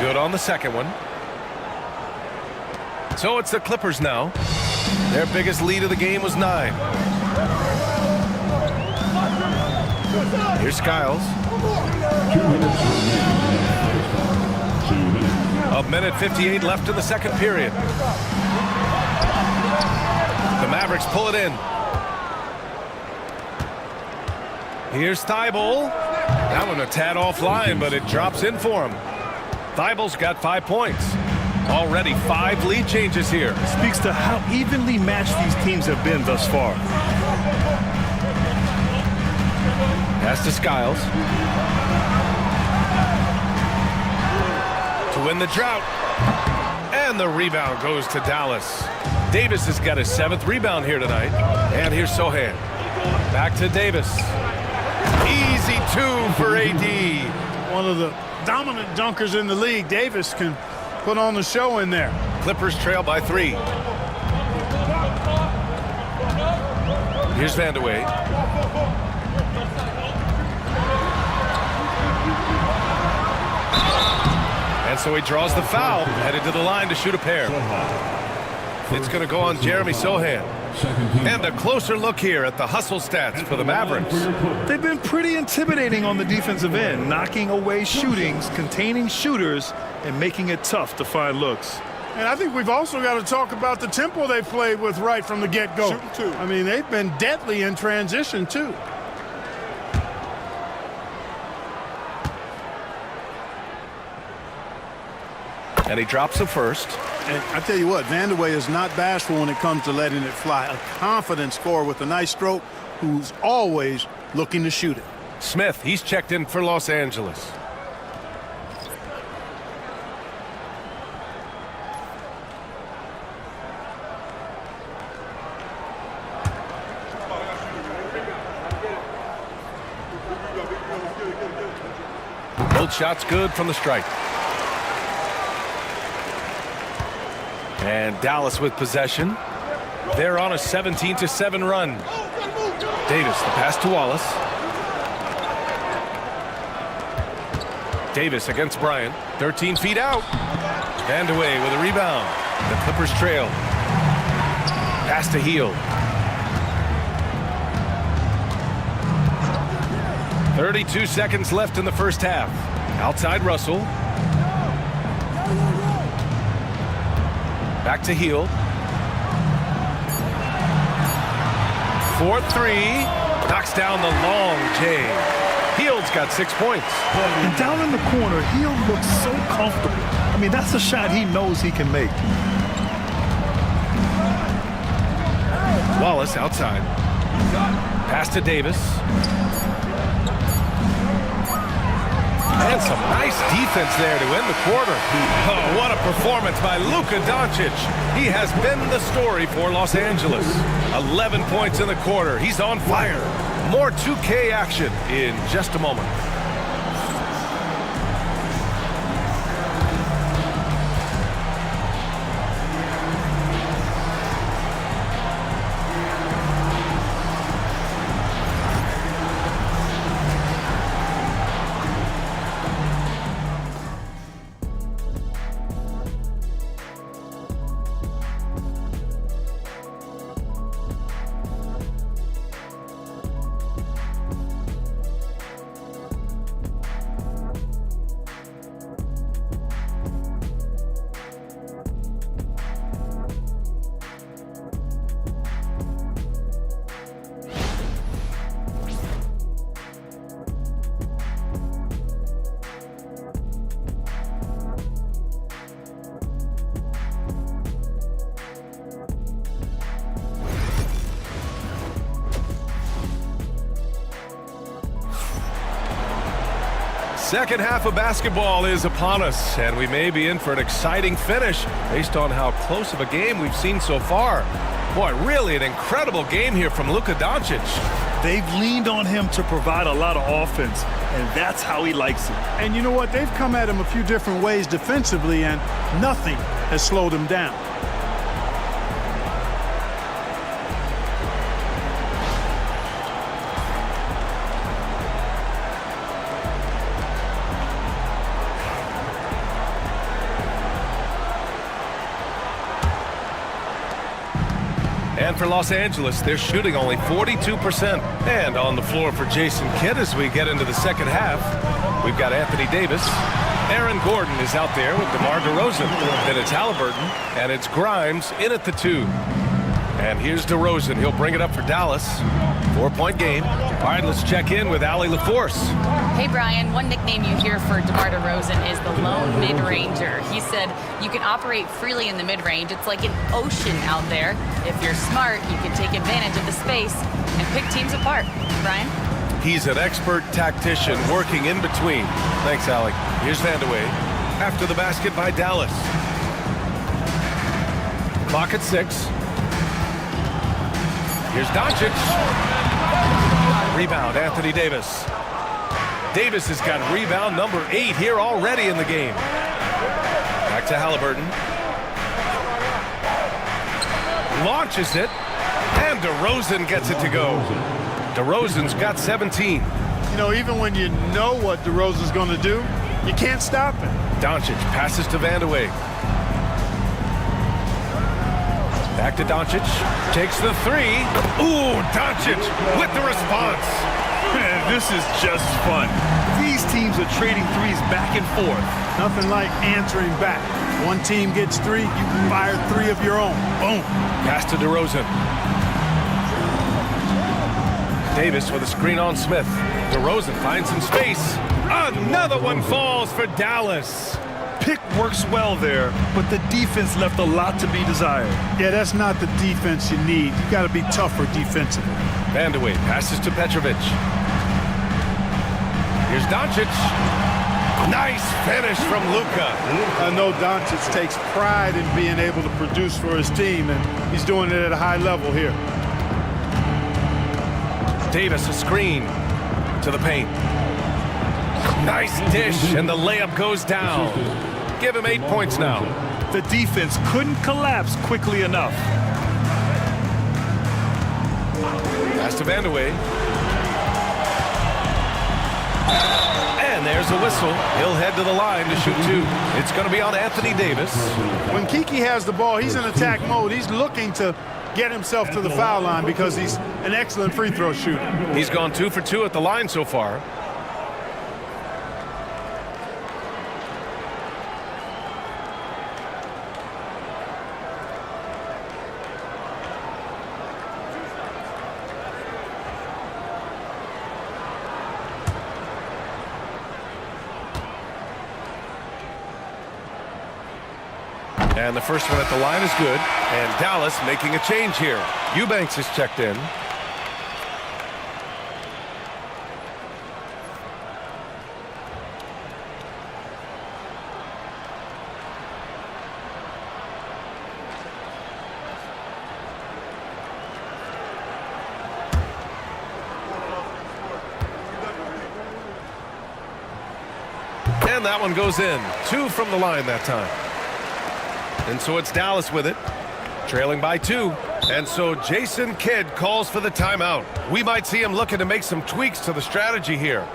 Good on the second one. So it's the Clippers now. Their biggest lead of the game was 9. Here's Skiles. 2 minutes remaining. 1 minute 58 left in the second period. The Mavericks pull it in. Here's Thibault. That one a tad offline, but it drops in for him. Thibault's got 5 points. Already 5 lead changes here. Speaks to how evenly matched these teams have been thus far. Pass to Skiles. To win the drought. And the rebound goes to Dallas. Davis has got his 7th rebound here tonight. And here's Sohan. Back to Davis. Easy 2 for AD. One of the dominant dunkers in the league. Davis can put on the show in there. Clippers trail by 3. Here's Vandeweghe. And so he draws the foul, headed to the line to shoot a pair. It's going to go on Jeremy Sohan. And a closer look here at the hustle stats for the Mavericks. They've been pretty intimidating on the defensive end, knocking away shootings, containing shooters, and making it tough to find looks. And I think we've also got to talk about the tempo they played with right from the get-go. I mean, they've been deadly in transition, too. And he drops the first. And I tell you what, Vandeweghe is not bashful when it comes to letting it fly. A confident scorer with a nice stroke who's always looking to shoot it. Smith, he's checked in for Los Angeles. Both shots good from the stripe. And Dallas with possession. They're on a 17-7 run. Davis, the pass to Wallace. Davis against Bryant. 13 feet out. Vandeweghe with a rebound. The Clippers trail. Pass to Hield. 32 seconds left in the first half. Outside Russell. Back to Hield. 4-3. Knocks down the long J. Hield's got 6 points. And down in the corner, Hield looks so comfortable. I mean, that's a shot he knows he can make. Wallace outside. Pass to Davis. And some nice defense there to end the quarter. Oh, what a performance by Luka Doncic. He has been the story for Los Angeles. 11 points in the quarter. He's on fire. More 2K action in just a moment. Second half of basketball is upon us, and we may be in for an exciting finish based on how close of a game we've seen so far. Boy, really an incredible game here from Luka Doncic. They've leaned on him to provide a lot of offense, and that's how he likes it. And you know what? They've come at him a few different ways defensively, and nothing has slowed him down. And for Los Angeles, they're shooting only 42%. And on the floor for Jason Kidd as we get into the second half, we've got Anthony Davis. Aaron Gordon is out there with DeMar DeRozan. Then it's Halliburton, and it's Grimes in at the 2. And here's DeRozan. He'll bring it up for Dallas. 4-point game. All right, let's check in with Allie LaForce. Hey, Brian, one nickname you hear for DeMar DeRozan is the lone mid-ranger. He said you can operate freely in the mid-range. It's like an ocean out there. If you're smart, you can take advantage of the space and pick teams apart. Brian? He's an expert tactician working in between. Thanks, Allie. Here's Vandeweghe. After the basket by Dallas. Clock at 6. Here's Doncic. Rebound, Anthony Davis. Davis has got rebound number 8 here already in the game. Back to Halliburton. Launches it. And And DeRozan gets it to go. DeRozan's got 17. You know, even when you know what DeRozan's going to do, you can't stop him. Doncic passes to Vandeweghe. Back to Doncic. Takes the three. Ooh, Doncic with the response. Man, this is just fun. These teams are trading threes back and forth. Nothing like answering back. One team gets three, you fire three of your own. Boom. Pass to DeRozan. Davis with a screen on Smith. DeRozan finds some space. Another one falls for Dallas. Pick works well there, but the defense left a lot to be desired. Yeah, that's not the defense you need. You got to be tougher defensively. Vandeweghe passes to Petrovic. Here's Doncic. Nice finish from Luka. I know Doncic takes pride in being able to produce for his team, and he's doing it at a high level here. Davis a screen to the paint. Nice dish, and the layup goes down. Give him 8 points now. The defense couldn't collapse quickly enough. Pass to Vandeweghe. And there's a whistle. He'll head to the line to shoot two. It's going to be on Anthony Davis. When Kiki has the ball, he's in attack mode. He's looking to get himself to the foul line because he's an excellent free throw shooter. He's gone 2 for 2 at the line so far. And the first one at the line is good. And Dallas making a change here. Eubanks is checked in. And that one goes in. 2 from the line that time. And so it's Dallas with it, trailing by 2. And so Jason Kidd calls for the timeout. We might see him looking to make some tweaks to the strategy here.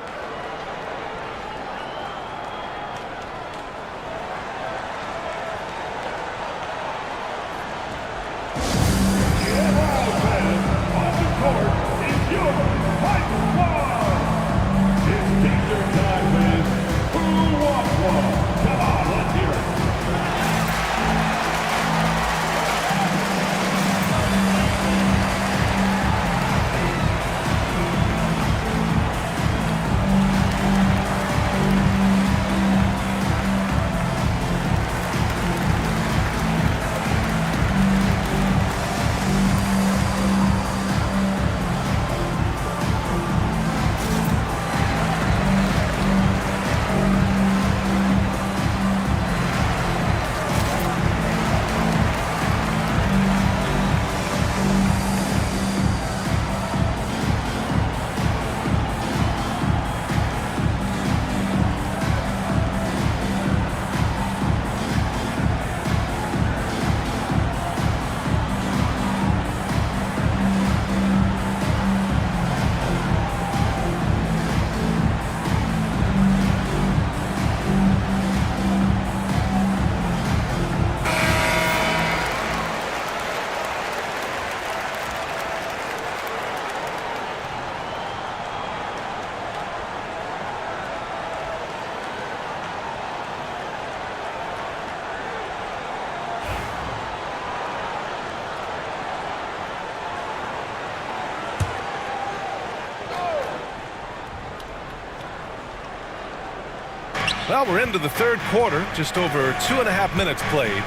Well, we're into the third quarter, just over 2.5 minutes played.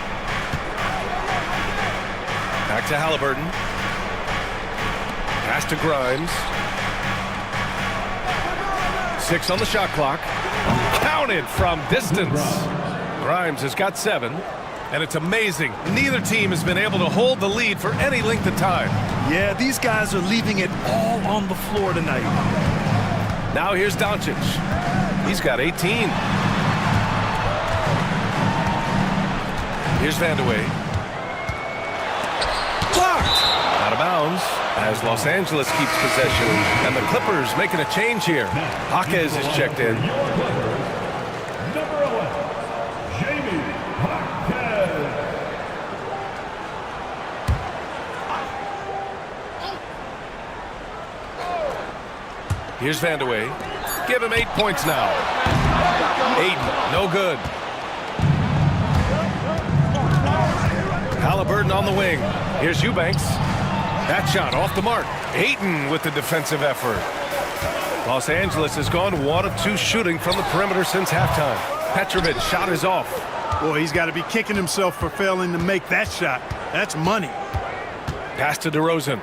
Back to Haliburton. Pass to Grimes. 6 on the shot clock. Counted from distance. Grimes has got 7. And it's amazing. Neither team has been able to hold the lead for any length of time. Yeah, these guys are leaving it all on the floor tonight. Now here's Doncic. He's got 18. Here's Vandeweghe. Blocked. Out of of bounds as Los Angeles keeps possession. And the Clippers making a change here. Jaquez is checked in. Number 11, Jamie Jaquez. Here's Vandeweghe. Give him 8 points now. Ayton, no good. Halliburton on the wing. Here's Eubanks. That shot off the mark. Ayton with the defensive effort. Los Angeles has gone 1 of 2 shooting from the perimeter since halftime. Petrovic shot is off. Boy, he's got to be kicking himself for failing to make that shot. That's money. Pass to DeRozan.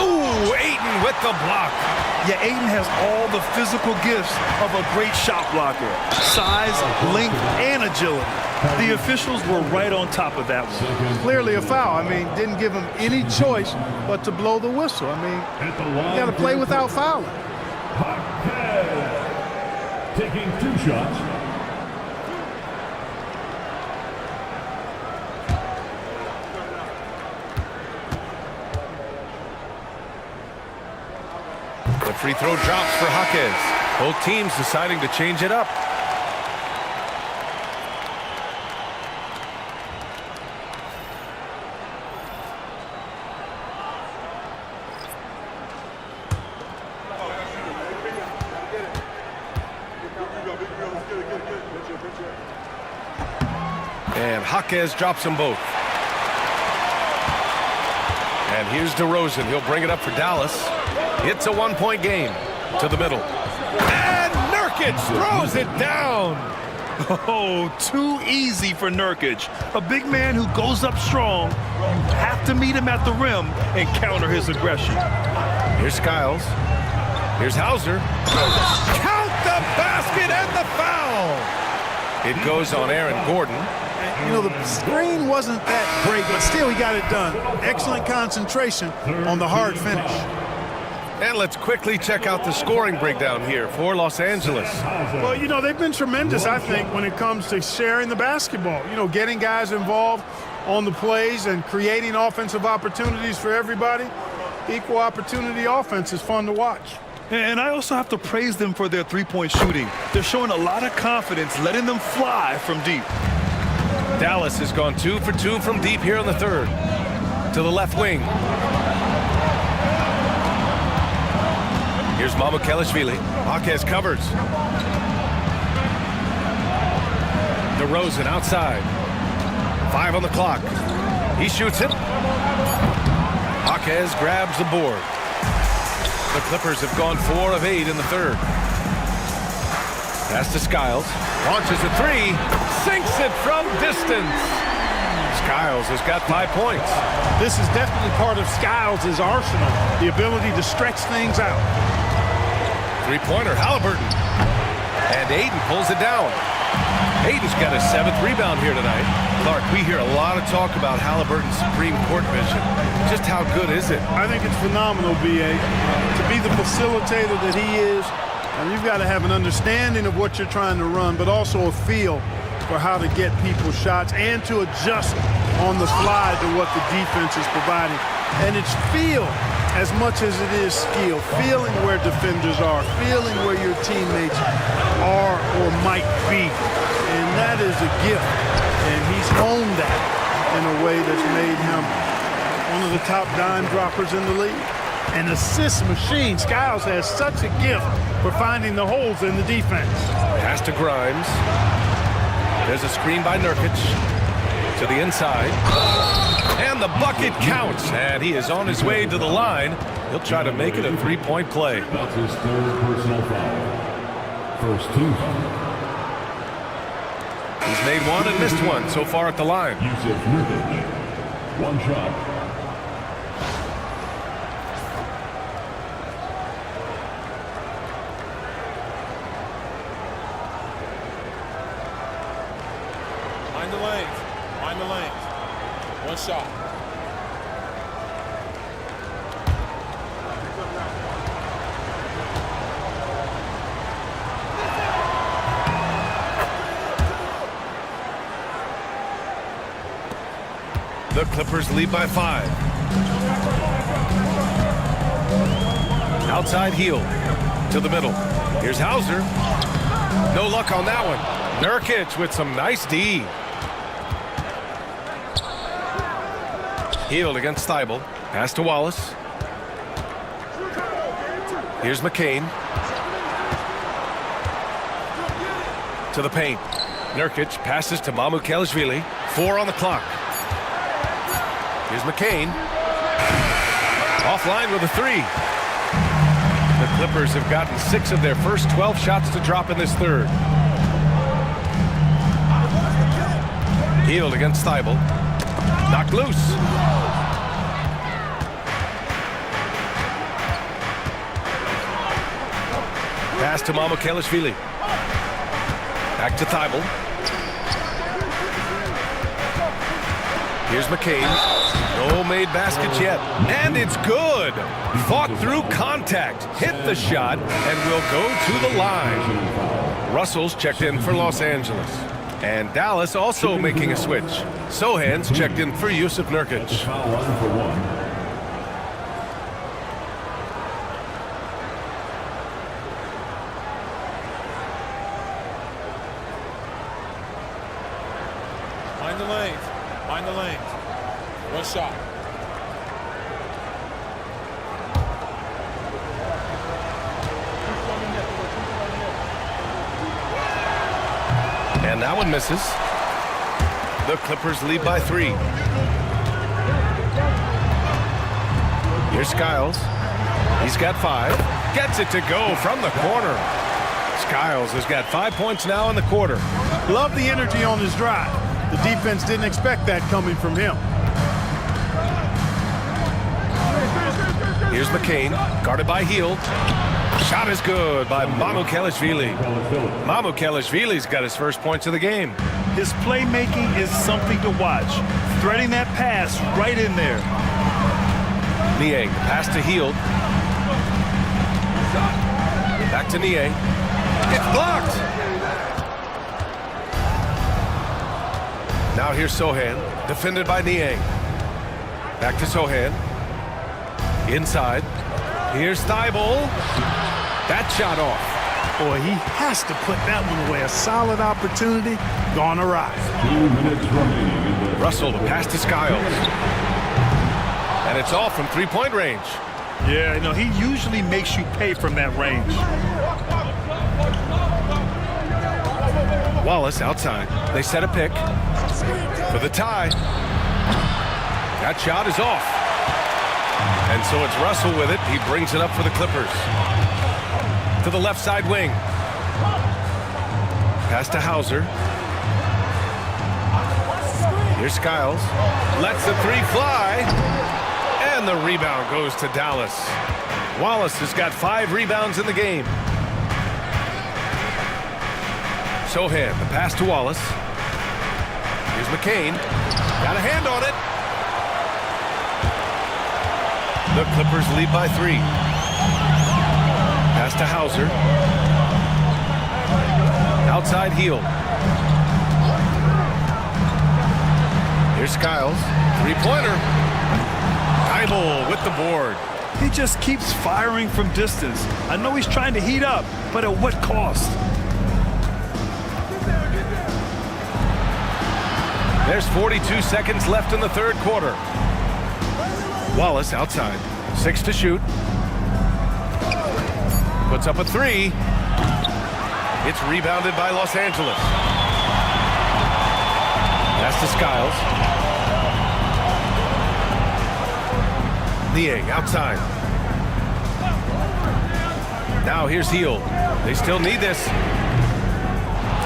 Ooh, Ayton with the block. Yeah, Ayton has all the physical gifts of a great shot blocker. Size, length, and agility. The officials were right on top of that one. Clearly a foul. I mean, didn't give him any choice but to blow the whistle. I mean, you got to play without fouling. Taking 2 shots. The free throw drops for Jaquez. Both teams deciding to change it up. And Jaquez drops them both. And here's DeRozan. He'll bring it up for Dallas. It's a 1-point game. To the middle. And Nurkic throws it down. Oh, too easy for Nurkic. A big man who goes up strong. You have to meet him at the rim and counter his aggression. Here's Skiles. Here's Hauser. Count the basket and the foul. It goes on Aaron Gordon. You know, the screen wasn't that great, but still he got it done. Excellent concentration on the hard finish. And let's quickly check out the scoring breakdown here for Los Angeles. Well, you know, they've been tremendous, I think, when it comes to sharing the basketball. You know, getting guys involved on the plays and creating offensive opportunities for everybody. Equal opportunity offense is fun to watch. And I also have to praise them for their three-point shooting. They're showing a lot of confidence, letting them fly from deep. Dallas has gone 2 for 2 from deep here in the third. To the left wing. Here's Mamukelashvili. Jaquez covers. DeRozan outside. 5 on the clock. He shoots it. Jaquez grabs the board. The Clippers have gone 4 of 8 in the third. Pass to Skiles. Launches a 3. Sinks it from distance. Skiles has got 5 points. This is definitely part of Skiles' arsenal. The ability to stretch things out. 3-pointer, Halliburton. And Ayton pulls it down. Ayton's got his 7th rebound here tonight. Clark, we hear a lot of talk about Halliburton's supreme court vision. Just how good is it? I think it's phenomenal, B.A. To be the facilitator that he is, and you've got to have an understanding of what you're trying to run, but also a feel for how to get people shots and to adjust on the fly to what the defense is providing. And it's feel as much as it is skill, feeling where defenders are, feeling where your teammates are or might be. And that is a gift. And he's honed that in a way that's made him one of the top dime droppers in the league. An assist machine. Skiles has such a gift for finding the holes in the defense. Pass to Grimes. There's a screen by Nurkic. To the inside. And the bucket counts. And he is on his way to the line. He'll try to make it a 3-point play. That's his 3rd personal foul. First team foul. He's made 1 and missed 1 so far at the line. Yusuf Nurkic. 1 shot. Mind the lanes. Mind the lanes. 1 shot. The Clippers lead by 5. Outside heel to the middle. Here's Hauser. No luck on that one. Nurkic with some nice D. Hield against Thibault. Pass to Wallace. Here's McCain. To the paint. Nurkic passes to Mamukelashvili. 4 on the clock. Here's McCain. Offline with a 3. The Clippers have gotten 6 of their first 12 shots to drop in this third. Hield against Thibault. Knocked loose. Pass to Mamukelashvili. Back to Thibault. Here's McCain. No made baskets yet. And it's good. Fought through contact. Hit the shot and will go to the line. Russell's checked in for Los Angeles. And Dallas also making a switch. Sohan's checked in for Yusuf Nurkic. Find the lanes. Find the lanes. One shot. And that one misses. The Clippers lead by 3. Here's Skiles. He's got 5. Gets it to go from the corner. Skiles has got 5 points now in the quarter. Love the energy on his drive. The defense didn't expect that coming from him. Here's McCain, guarded by Hield. Shot is good by Mamukelashvili. Mamukelashvili's got his first points of the game. His playmaking is something to watch. Threading that pass right in there. Niang, pass to Hield. Back to Niang. It's blocked. Now here's Sohan, defended by Niang. Back to Sohan. Inside. Here's Thibault. That shot off. Boy, he has to put that one away. A solid opportunity gone awry. 2 minutes remaining. Russell, the pass to Skiles. And it's off from 3-point range. Yeah, you know, he usually makes you pay from that range. Wallace outside. They set a pick for the tie. That shot is off. And so it's Russell with it. He brings it up for the Clippers. To the left side wing. Pass to Hauser. Here's Skiles. Lets the 3 fly. And the rebound goes to Dallas. Wallace has got 5 rebounds in the game. Sohan, the pass to Wallace. Here's McCain. Got a hand on it. The Clippers lead by 3. Pass to Hauser. Outside Hield. Here's Skiles. 3-pointer. Thibault with the board. He just keeps firing from distance. I know he's trying to heat up, but at what cost? There's 42 seconds left in the third quarter. Wallace outside. 6 to shoot. Puts up a 3. It's rebounded by Los Angeles. Pass to Skiles. Niang outside. Now here's Hield. They still need this.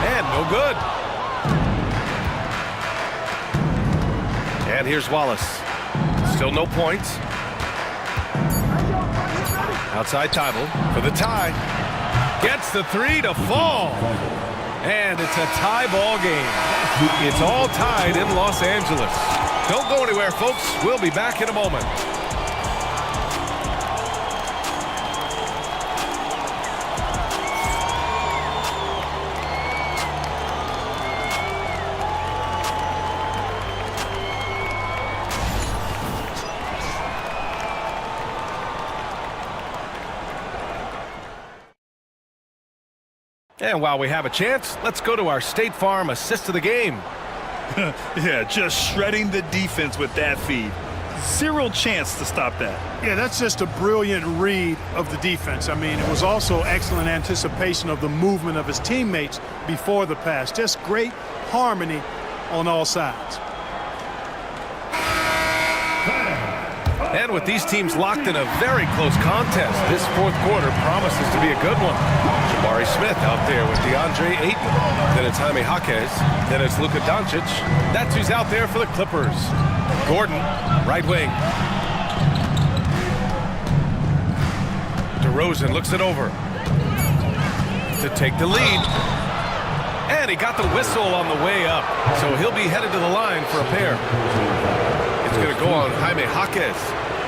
And no good. And here's Wallace. Still no points. Outside Thibault for the tie. Gets the 3 to fall. And it's a tie ball game. It's all tied in Los Angeles. Don't go anywhere, folks. We'll be back in a moment. And while we have a chance, let's go to our State Farm assist of the game. Yeah, just shredding the defense with that feed. Zero chance to stop that. Yeah, that's just a brilliant read of the defense. I mean, it was also excellent anticipation of the movement of his teammates before the pass. Just great harmony on all sides. And with these teams locked in a very close contest, this fourth quarter promises to be a good one. Jabari Smith out there with DeAndre Ayton. Then it's Jaime Jaquez. Then it's Luka Doncic. That's who's out there for the Clippers. Gordon, right wing. DeRozan looks it over to take the lead. And he got the whistle on the way up. So he'll be headed to the line for a pair. It's going to go on Jaime Jaquez.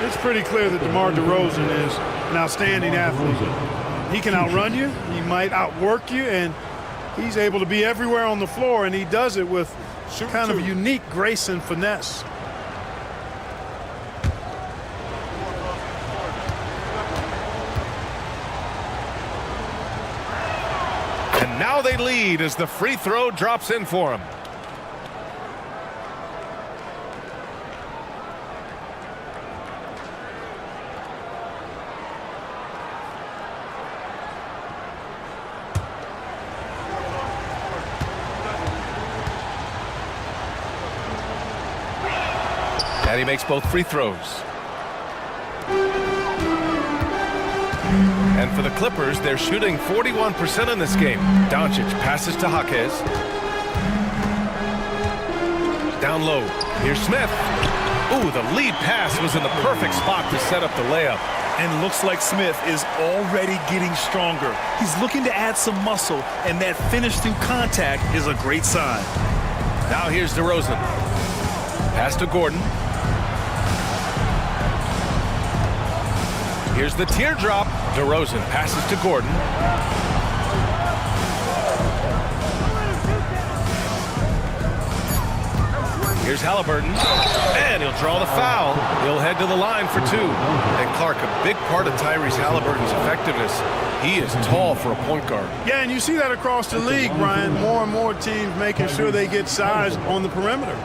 It's pretty clear that DeMar DeRozan is an outstanding athlete. He can outrun you, he might outwork you, and he's able to be everywhere on the floor, and he does it with kind of unique grace and finesse. And now they lead as the free throw drops in for him. And he makes both free throws. And for the Clippers, they're shooting 41% in this game. Doncic passes to Jaquez. Down low. Here's Smith. Ooh, the lead pass was in the perfect spot to set up the layup. And looks like Smith is already getting stronger. He's looking to add some muscle, and that finish through contact is a great sign. Now here's DeRozan. Pass to Gordon. Here's the teardrop. DeRozan passes to Gordon. Here's Halliburton. And he'll draw the foul. He'll head to the line for two. And Clark, a big part of Tyrese Halliburton's effectiveness, he is tall for a point guard. Yeah, and you see that across the league, Brian. More and more teams making sure they get size on the perimeter.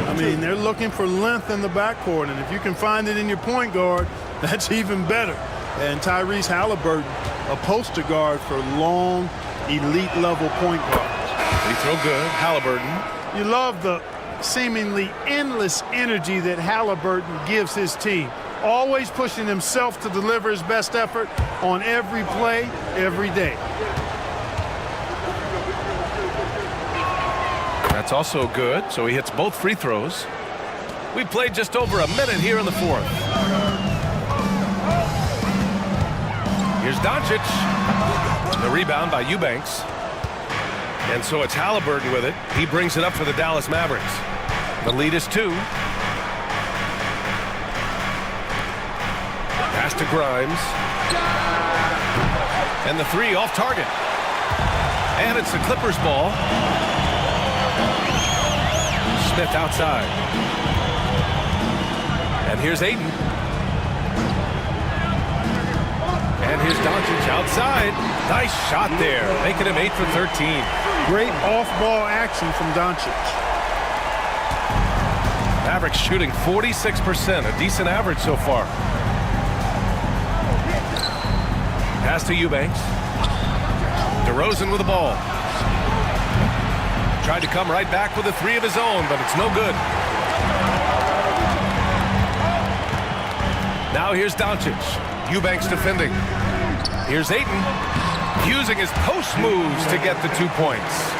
I mean, they're looking for length in the backcourt, and if you can find it in your point guard, that's even better. And Tyrese Halliburton, a poster guard for long, elite-level point guards. Free throw good. Halliburton. You love the seemingly endless energy that Halliburton gives his team. Always pushing himself to deliver his best effort on every play, every day. That's also good, so he hits both free throws. We played just over a minute here in the fourth. Here's Doncic. The rebound by Eubanks. And so it's Halliburton with it. He brings it up for the Dallas Mavericks. The lead is 2. Pass to Grimes. And the 3 off target. And it's the Clippers ball. Smith outside. And here's Ayton. And here's Doncic outside. Nice shot there, making him 8 for 13. Great off-ball action from Doncic. Mavericks shooting 46%, a decent average so far. Pass to Eubanks. DeRozan with the ball. Tried to come right back with a 3 of his own, but it's no good. Now here's Doncic. Eubanks defending. Here's Ayton, using his post moves to get the 2 points.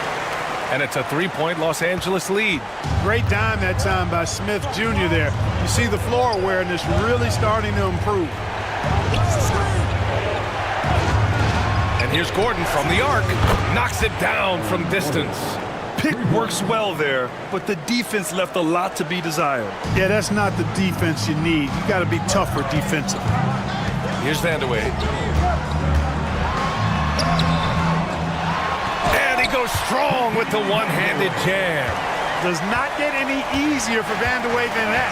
And it's a 3-point Los Angeles lead. Great dime that time by Smith Jr. there. You see the floor awareness really starting to improve. And here's Gordon from the arc. Knocks it down from distance. Pick works well there, but the defense left a lot to be desired. Yeah, that's not the defense you need. You got to be tougher defensively. Here's Vandeweghe. And he goes strong with the one-handed jam. Does not get any easier for Vandeweghe than that.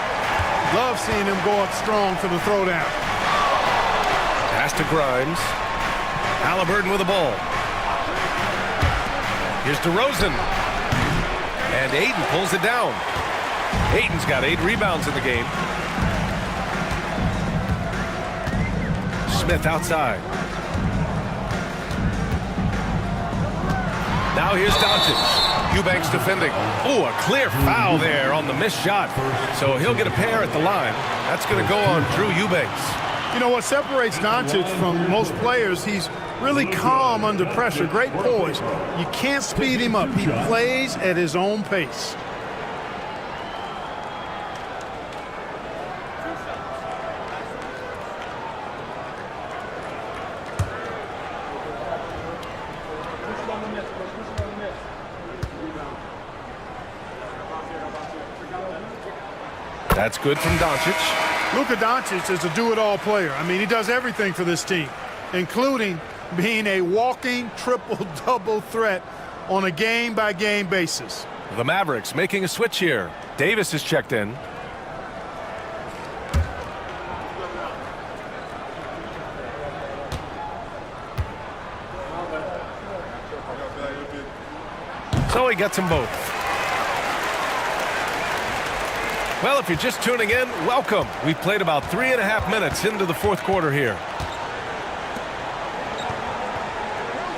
Love seeing him go up strong for the throwdown. Pass to Grimes. Halliburton with the ball. Here's DeRozan. And Ayton pulls it down. Ayton's got 8 rebounds in the game. Smith outside. Now here's Doncic. Eubanks defending. Oh, a clear foul there on the missed shot. So he'll get a pair at the line. That's going to go on Drew Eubanks. You know what separates Doncic from most players? He's really calm under pressure. Great poise. You can't speed him up. He plays at his own pace. That's good from Doncic. Luka Doncic is a do-it-all player. I mean, he does everything for this team, including being a walking triple-double threat on a game-by-game basis. The Mavericks making a switch here. Davis is checked in. So he gets them both. Well, if you're just tuning in, welcome. We've played about 3.5 minutes into the fourth quarter here.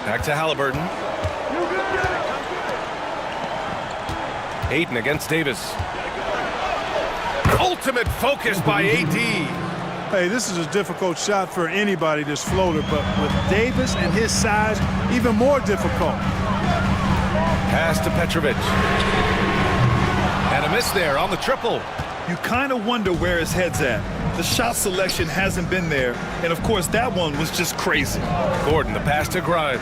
Back to Halliburton. Ayton against Davis. Ultimate focus by AD. Hey, this is a difficult shot for anybody, this floater, but with Davis and his size, even more difficult. Pass to Petrovic. And a miss there on the triple. You kind of wonder where his head's at. The shot selection hasn't been there, and of course that one was just crazy. Gordon, the pass to Grimes.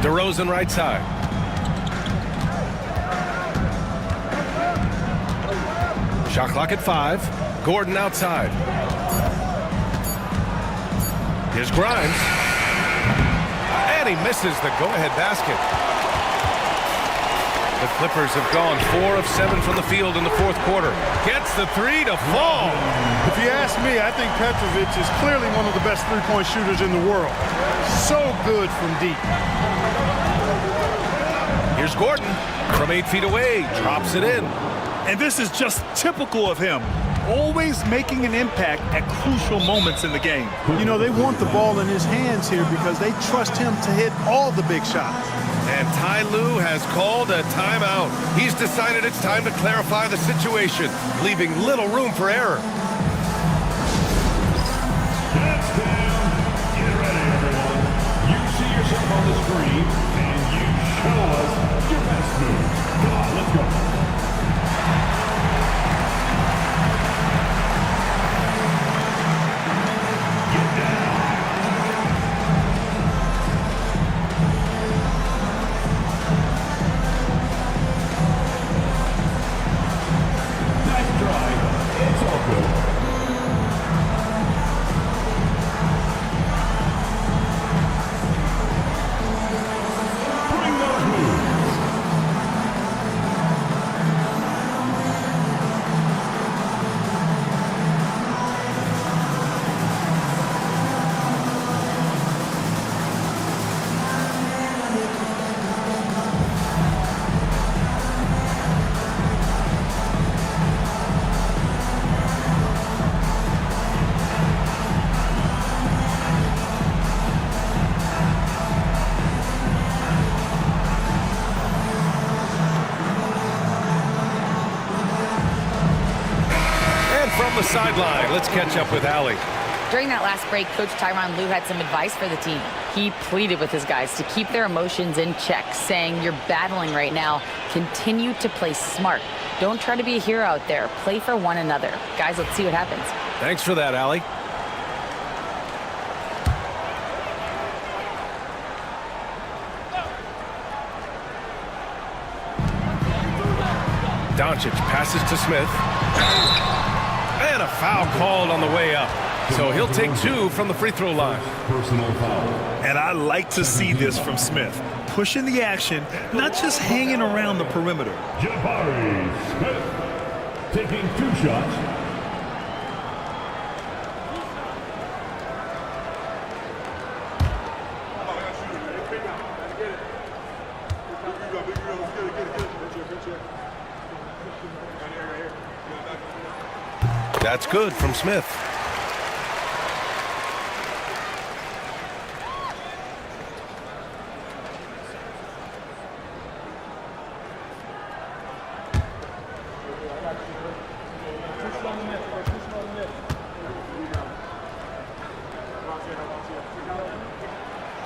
DeRozan right side. Shot clock at 5. Gordon outside. Here's Grimes. And he misses the go-ahead basket. The Clippers have gone 4 of 7 from the field in the fourth quarter. Gets the 3 to fall. If you ask me, I think Petrovic is clearly one of the best three-point shooters in the world. So good from deep. Here's Gordon from 8 feet away. Drops it in. And this is just typical of him. Always making an impact at crucial moments in the game. You know, they want the ball in his hands here because they trust him to hit all the big shots. And Ty Lue has called a timeout. He's decided it's time to clarify the situation, leaving little room for error. That's down. Get ready, everyone. You see yourself on the screen, and you show us your best move. Come on, let's go. The sideline. Let's catch up with Allie. During that last break, Coach Tyronn Lue had some advice for the team. He pleaded with his guys to keep their emotions in check, saying, "You're battling right now. Continue to play smart. Don't try to be a hero out there. Play for one another." Guys, let's see what happens. Thanks for that, Allie. Doncic passes to Smith. And a foul called on the way up. So he'll take 2 from the free throw line. Personal foul. And I like to see this from Smith. Pushing the action, not just hanging around the perimeter. Jabari Smith taking 2 shots. That's good from Smith.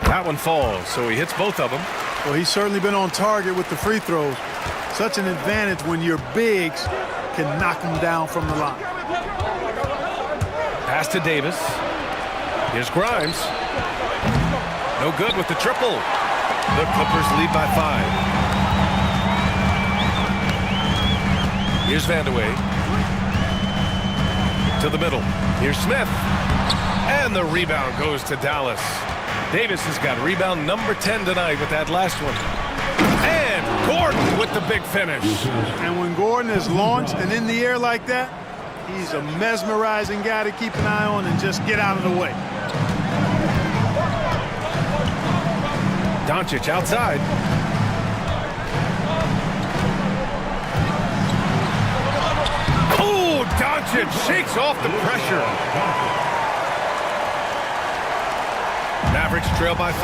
That one falls, so he hits both of them. Well, he's certainly been on target with the free throws. Such an advantage when your bigs can knock them down from the line. Pass to Davis. Here's Grimes. No good with the triple. The Clippers lead by 5. Here's Vandeweghe. To the middle. Here's Smith. And the rebound goes to Dallas. Davis has got rebound number 10 tonight with that last one. And Gordon with the big finish. And when Gordon is launched and in the air like that, he's a mesmerizing guy to keep an eye on and just get out of the way. Doncic outside. Oh, Doncic shakes off the pressure. Mavericks trail by 5.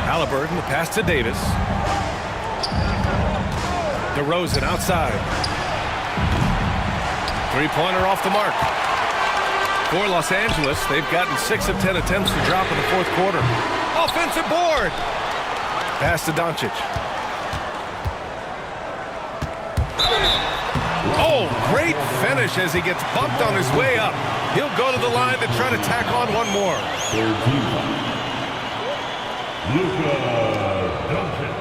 Halliburton, the pass to Davis. DeRozan outside. Three-pointer off the mark. For Los Angeles, they've gotten 6 of 10 attempts to drop in the fourth quarter. Offensive board. Pass to Doncic. Oh, great finish as he gets bumped on his way up. He'll go to the line to try to tack on one more. Luka Doncic.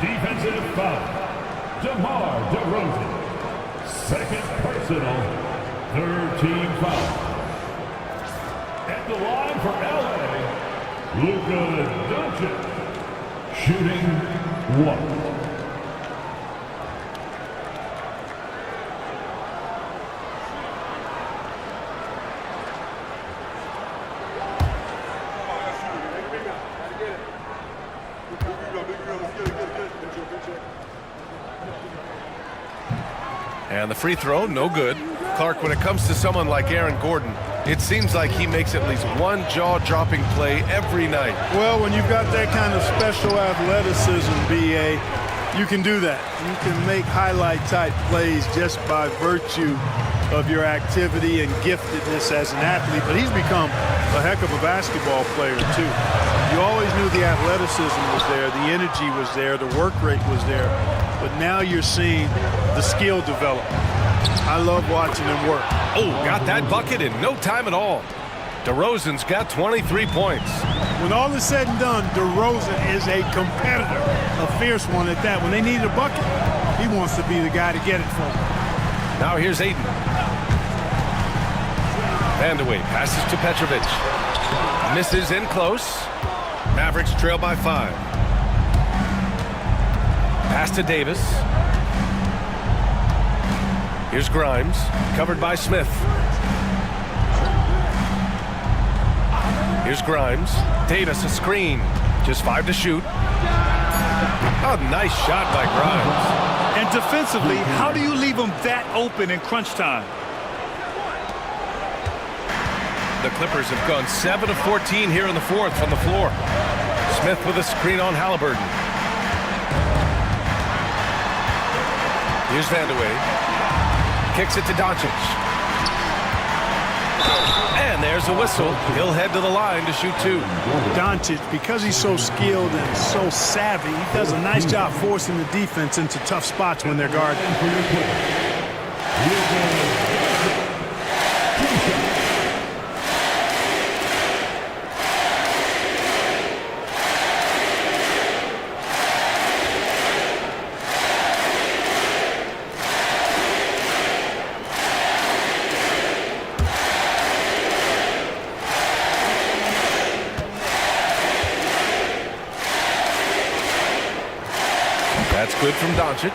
Defensive foul. DeMar DeRozan. Second personal. Third team foul. At the line for LA, Luka Doncic. Shooting 1. And the free throw, no good. Clark, when it comes to someone like Aaron Gordon, it seems like he makes at least one jaw-dropping play every night. Well, when you've got that kind of special athleticism, B.A., you can do that. You can make highlight-type plays just by virtue of your activity and giftedness as an athlete. But he's become a heck of a basketball player, too. You always knew the athleticism was there, the energy was there, the work rate was there. But now you're seeing the skill develop. I love watching him work. Oh, got that bucket in no time at all. DeRozan's got 23 points. When all is said and done, DeRozan is a competitor, a fierce one at that. When they need a bucket, he wants to be the guy to get it for them. Now here's Ayton. Vandeweghe passes to Petrovic. Misses in close. Mavericks trail by 5. Pass to Davis. Here's Grimes, covered by Smith. Here's Grimes. Davis, a screen. Just 5 to shoot. Oh, nice shot by Grimes. And defensively, how do you leave them that open in crunch time? The Clippers have gone 7 of 14 here in the fourth from the floor. Smith with a screen on Halliburton. Here's Vandeweghe. Kicks it to Doncic. And there's a whistle. He'll head to the line to shoot 2. Doncic, because he's so skilled and so savvy, he does a nice job forcing the defense into tough spots when they're guarded. That's good from Doncic.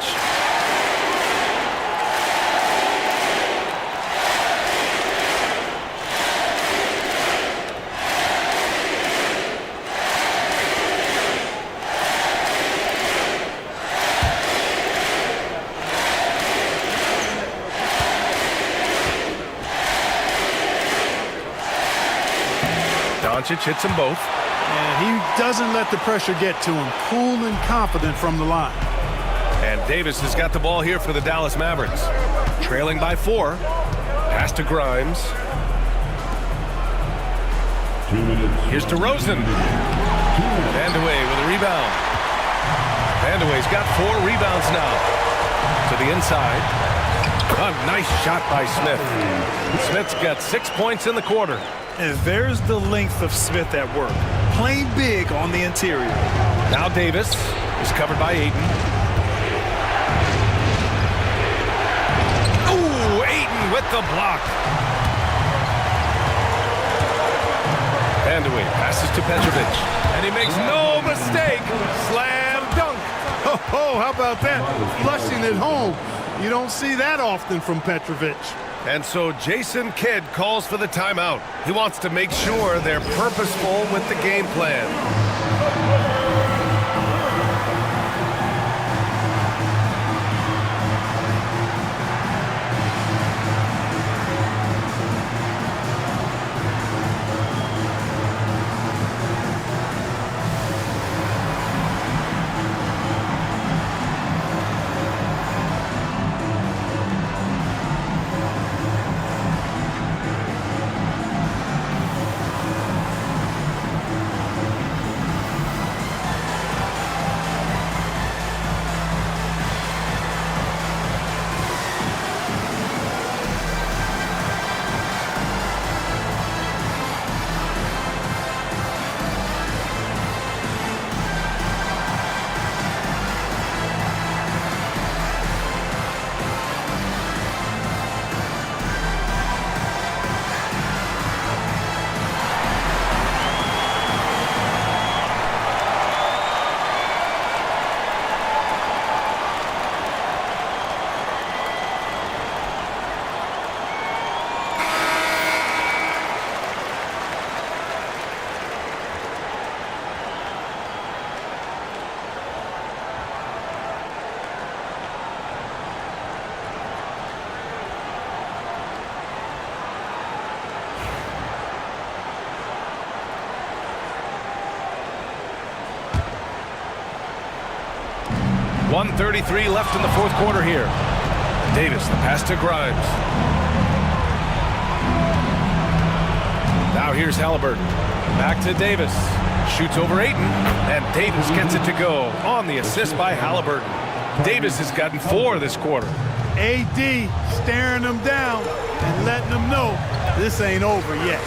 Doncic hits them both. And he doesn't let the pressure get to him. Cool and confident from the line. And Davis has got the ball here for the Dallas Mavericks. Trailing by 4. Pass to Grimes. 2 minutes. Here's DeRozan. Vandeweghe with a rebound. Vandeweghe's got 4 rebounds now. To the inside. A nice shot by Smith. Smith's got 6 points in the quarter. And there's the length of Smith at work. Playing big on the interior. Now Davis is covered by Ayton. Ooh, Ayton with the block. Vandeweghe passes to Petrovic. And he makes no mistake. Slam dunk. Oh, how about that? Flushing it home. You don't see that often from Petrovic. And so Jason Kidd calls for the timeout. He wants to make sure they're purposeful with the game plan. .133 left in the fourth quarter here. Davis, the pass to Grimes. Now here's Halliburton. Back to Davis. Shoots over Ayton. And Davis gets it to go on the assist by Halliburton. Davis has gotten 4 this quarter. AD staring them down and letting them know this ain't over yet.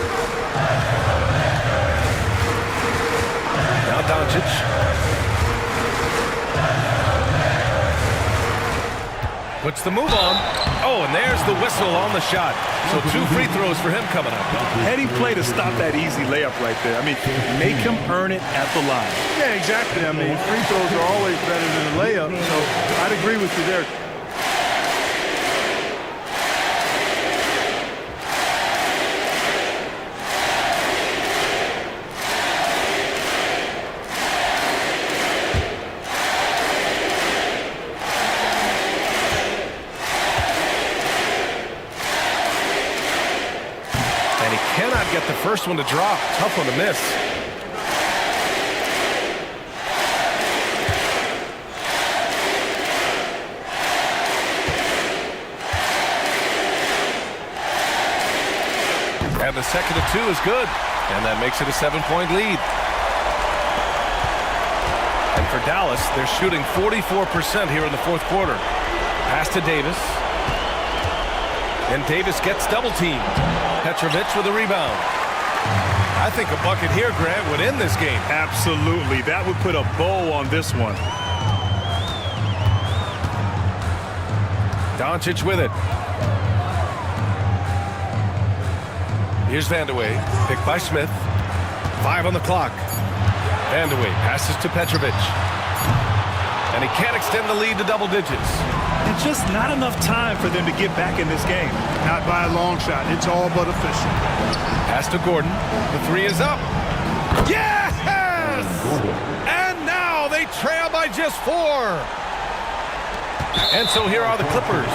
Now Doncic. Puts the move on. Oh, and there's the whistle on the shot. So 2 free throws for him coming up. Heading play to stop that easy layup right there. I mean, make him earn it at the line. Yeah, exactly. I mean, free throws are always better than a layup. So I'd agree with you there. Get the first one to drop. Tough one to miss. And the second of 2 is good. And that makes it a 7-point lead. And for Dallas, they're shooting 44% here in the fourth quarter. Pass to Davis. And Davis gets double-teamed. Petrovic with a rebound. I think a bucket here, Grant, would end this game. Absolutely. That would put a bow on this one. Doncic with it. Here's Vandeweghe. Picked by Smith. 5 on the clock. Vandeweghe passes to Petrovic. And he can't extend the lead to double digits. And just not enough time for them to get back in this game. Not by a long shot. It's all but official. Pass to Gordon. The 3 is up. Yes! And now they trail by just 4. And so here are the Clippers.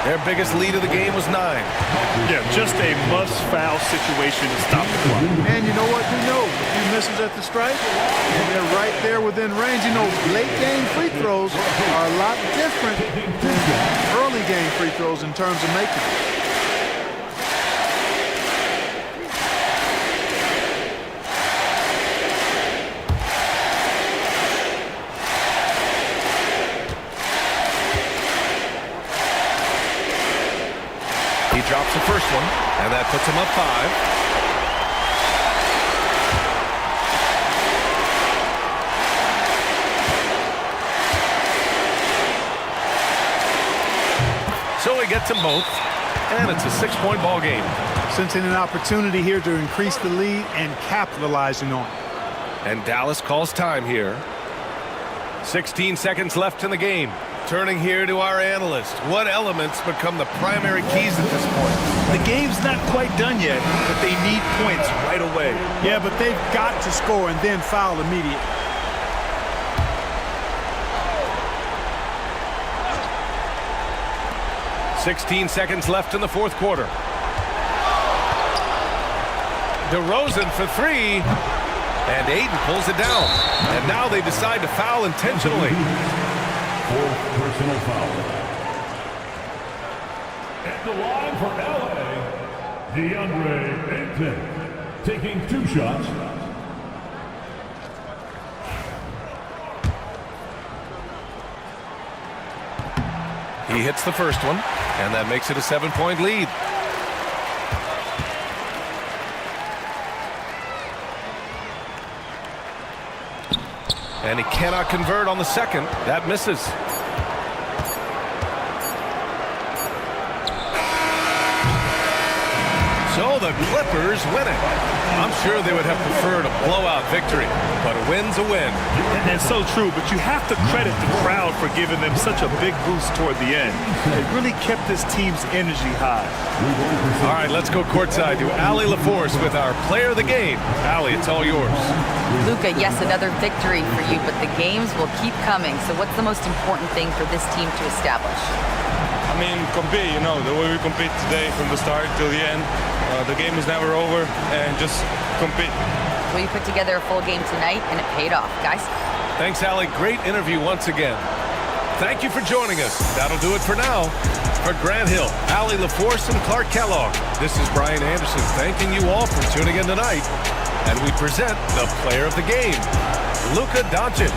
Their biggest lead of the game was 9. Yeah, just a must-foul situation to stop the clock. And you know what? We know a few misses at the stripe, and they're right there within range. You know, late game free throws are a lot different than early game free throws in terms of making them. He drops the first one, and that puts him up 5. So he gets them both, and it's a 6-point ball game. Sensing an opportunity here to increase the lead and capitalizing on it. And Dallas calls time here. 16 seconds left in the game. Turning here to our analyst. What elements become the primary keys at this point? The game's not quite done yet, but they need points right away. Yeah, but they've got to score and then foul immediately. .16 seconds left in the fourth quarter. DeRozan for 3. And Ayton pulls it down. And now they decide to foul intentionally. 4th personal foul. At the line for LA, DeAndre Ayton taking 2 shots. He hits the first one, and that makes it a 7-point lead. And he cannot convert on the second. That misses. So the Clippers win it. I'm sure they would have preferred a blowout victory, but a win's a win. That's so true, but you have to credit the crowd for giving them such a big boost toward the end. It really kept this team's energy high. All right, let's go courtside to Allie LaForce with our player of the game. Allie, it's all yours. Luka, yes, another victory for you, but the games will keep coming. So what's the most important thing for this team to establish? I mean, compete, you know, the way we compete today from the start till the end. The game is never over, and just compete. Well, you put together a full game tonight, and it paid off, guys. Thanks, Allie. Great interview once again. Thank you for joining us. That'll do it for now. For Grant Hill, Allie LaForce, and Clark Kellogg, this is Brian Anderson thanking you all for tuning in tonight. And we present the player of the game, Luka Doncic.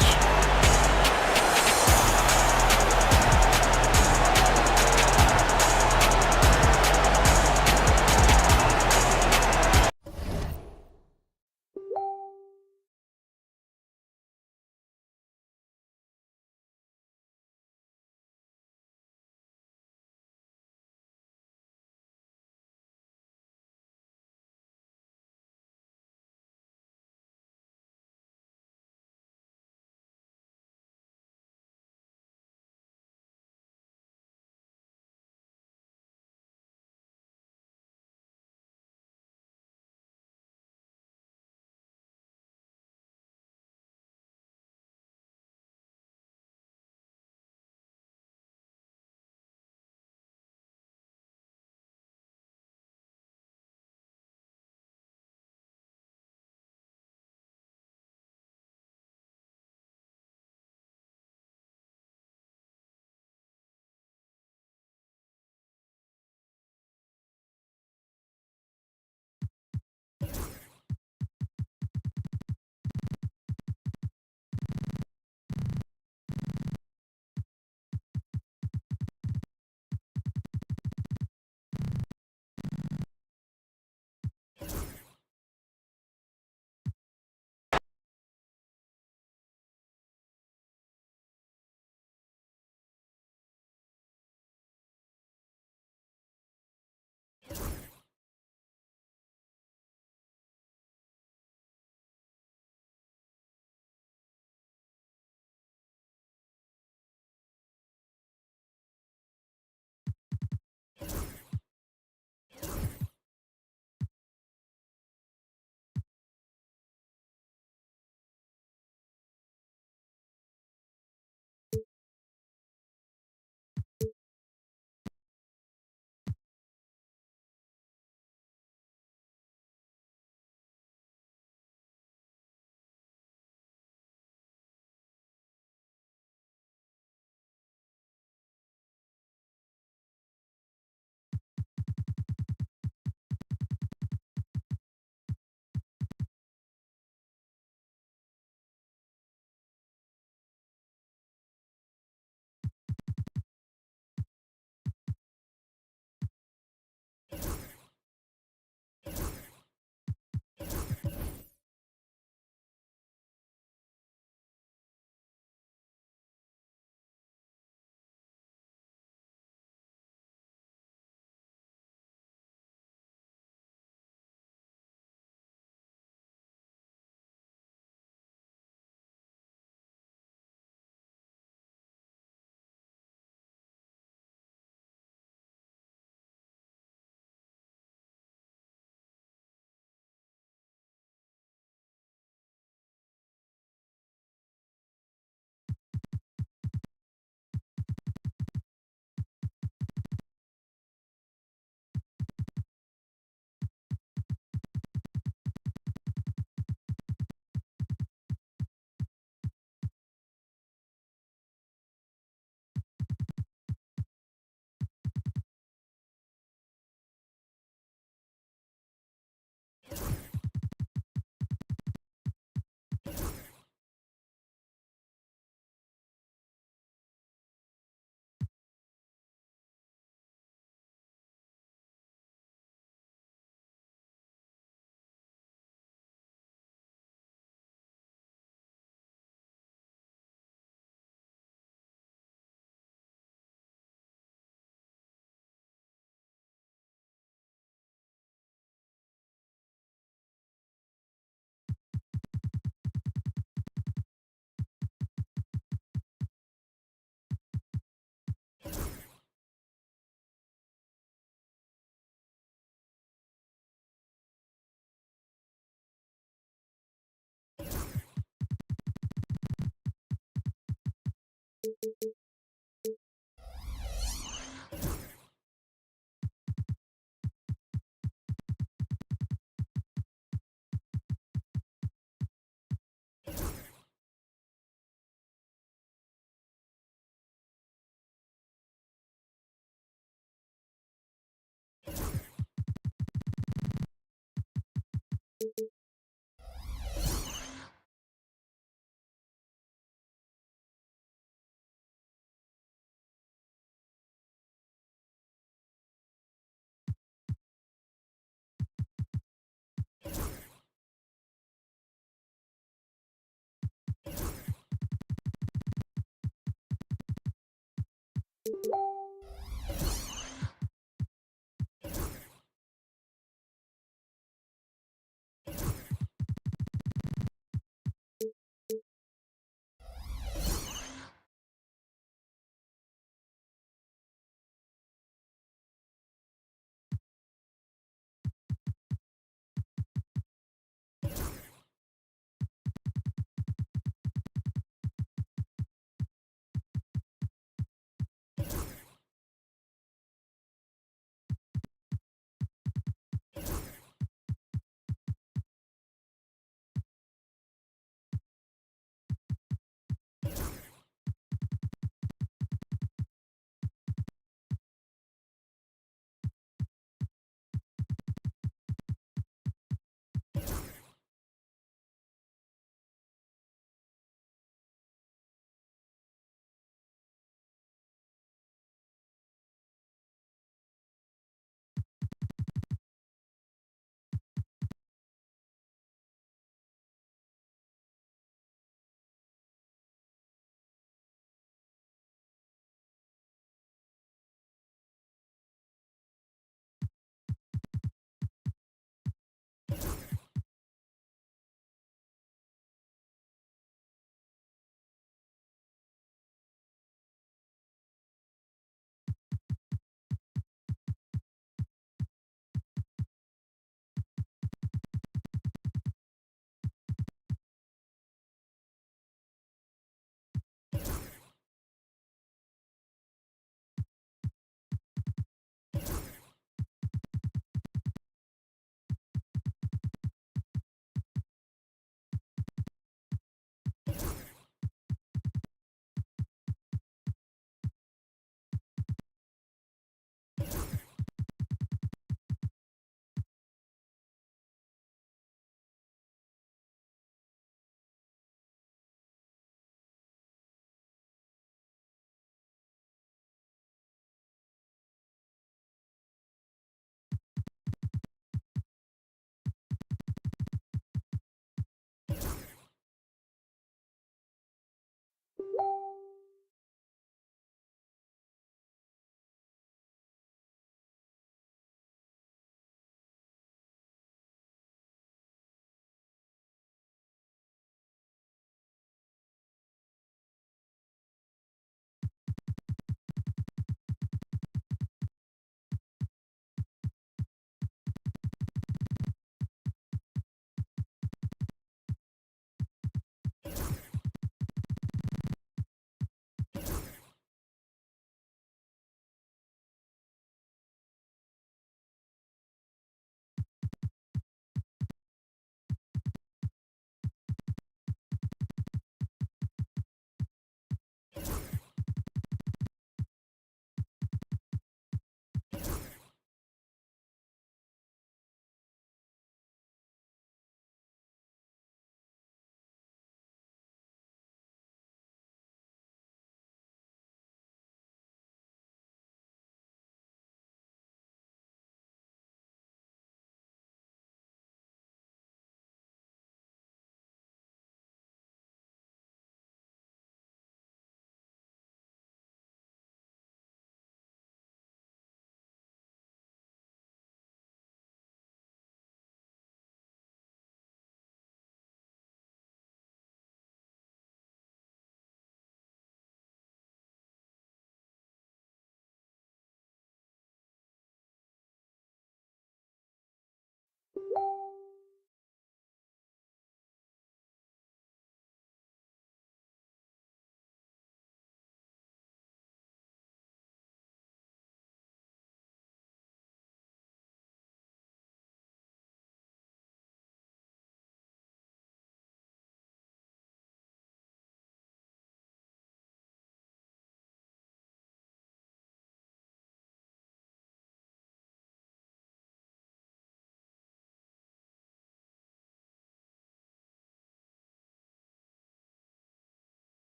You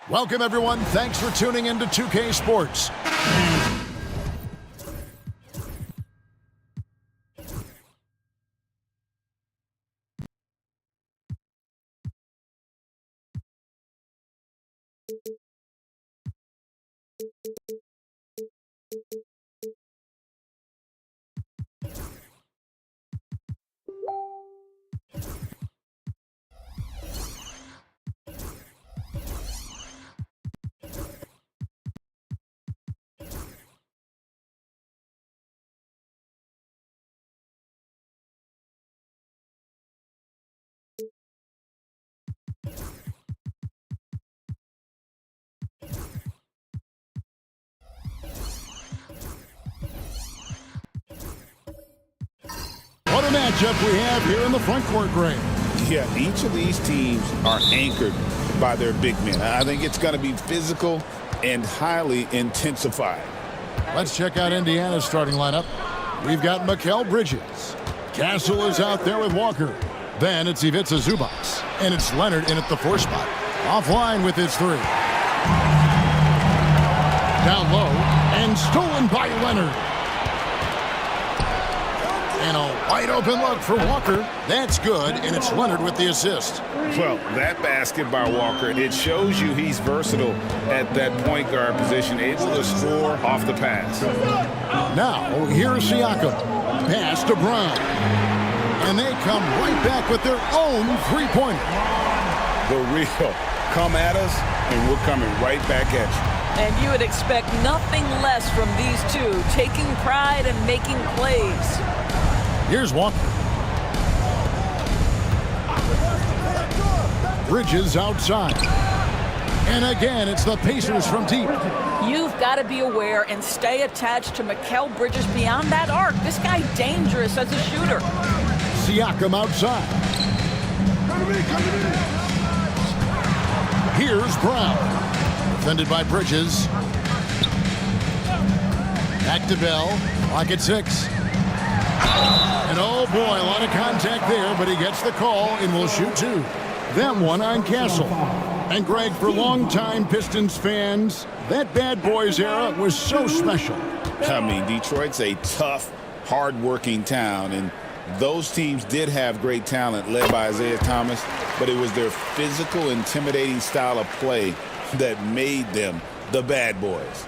Welcome, everyone. Thanks for tuning in to 2K Sports. What a matchup we have here in the front court, Greg. Yeah, each of these teams are anchored by their big men. I think it's going to be physical and highly intensified. Let's check out Indiana's starting lineup. We've got Mikal Bridges. Castle is out there with Walker. Then it's Ivica Zubac. And it's Leonard in at the 4 spot. Offline with his 3. Down low and stolen by Leonard. And a wide open look for Walker. That's good, and it's Leonard with the assist. Well, that basket by Walker, it shows you he's versatile at that point guard position, able to score off the pass. Now, here's Siakam. Pass to Brown. And they come right back with their own 3-pointer. The real come at us, and we're coming right back at you. And you would expect nothing less from these two, taking pride and making plays. Here's Walker. Bridges outside. And again, it's the Pacers from deep. You've got to be aware and stay attached to Mikal Bridges beyond that arc. This guy dangerous as a shooter. Siakam outside. Here's Brown. Defended by Bridges. Back to Bell. Clock at 6. And oh boy, a lot of contact there, but he gets the call and will shoot 2. Them one on Castle. And Greg, for longtime Pistons fans, that Bad Boys era was so special. I mean, Detroit's a tough, hard-working town, and those teams did have great talent led by Isaiah Thomas, but it was their physical, intimidating style of play that made them the Bad Boys.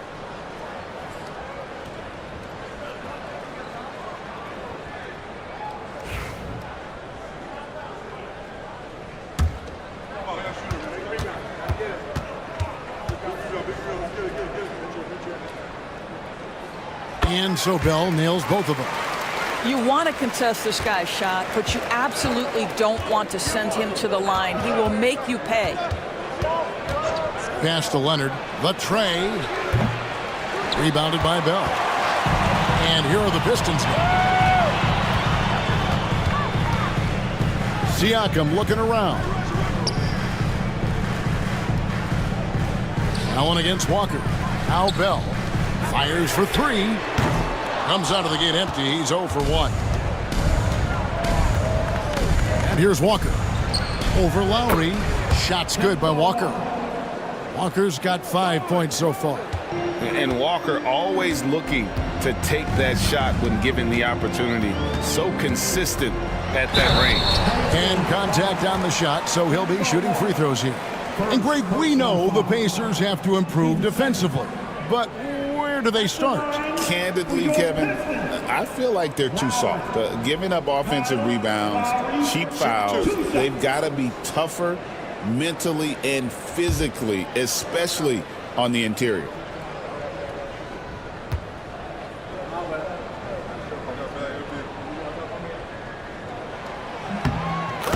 And so Bell nails both of them. You want to contest this guy's shot, but you absolutely don't want to send him to the line. He will make you pay. Pass to Leonard. The trade. Rebounded by Bell. And here are the Pistons now. Siakam looking around. Now one against Walker. Now Bell. Fires for 3. Comes out of the gate empty. He's 0 for 1. And here's Walker. Over Lowry. Shot's good by Walker. Walker's got 5 points so far. And Walker always looking to take that shot when given the opportunity. So consistent at that range. And contact on the shot, so he'll be shooting free throws here. And Greg, we know the Pacers have to improve defensively. But where do they start? Candidly, Kevin, I feel like they're too soft. Giving up offensive rebounds, cheap fouls, they've got to be tougher mentally and physically, especially on the interior.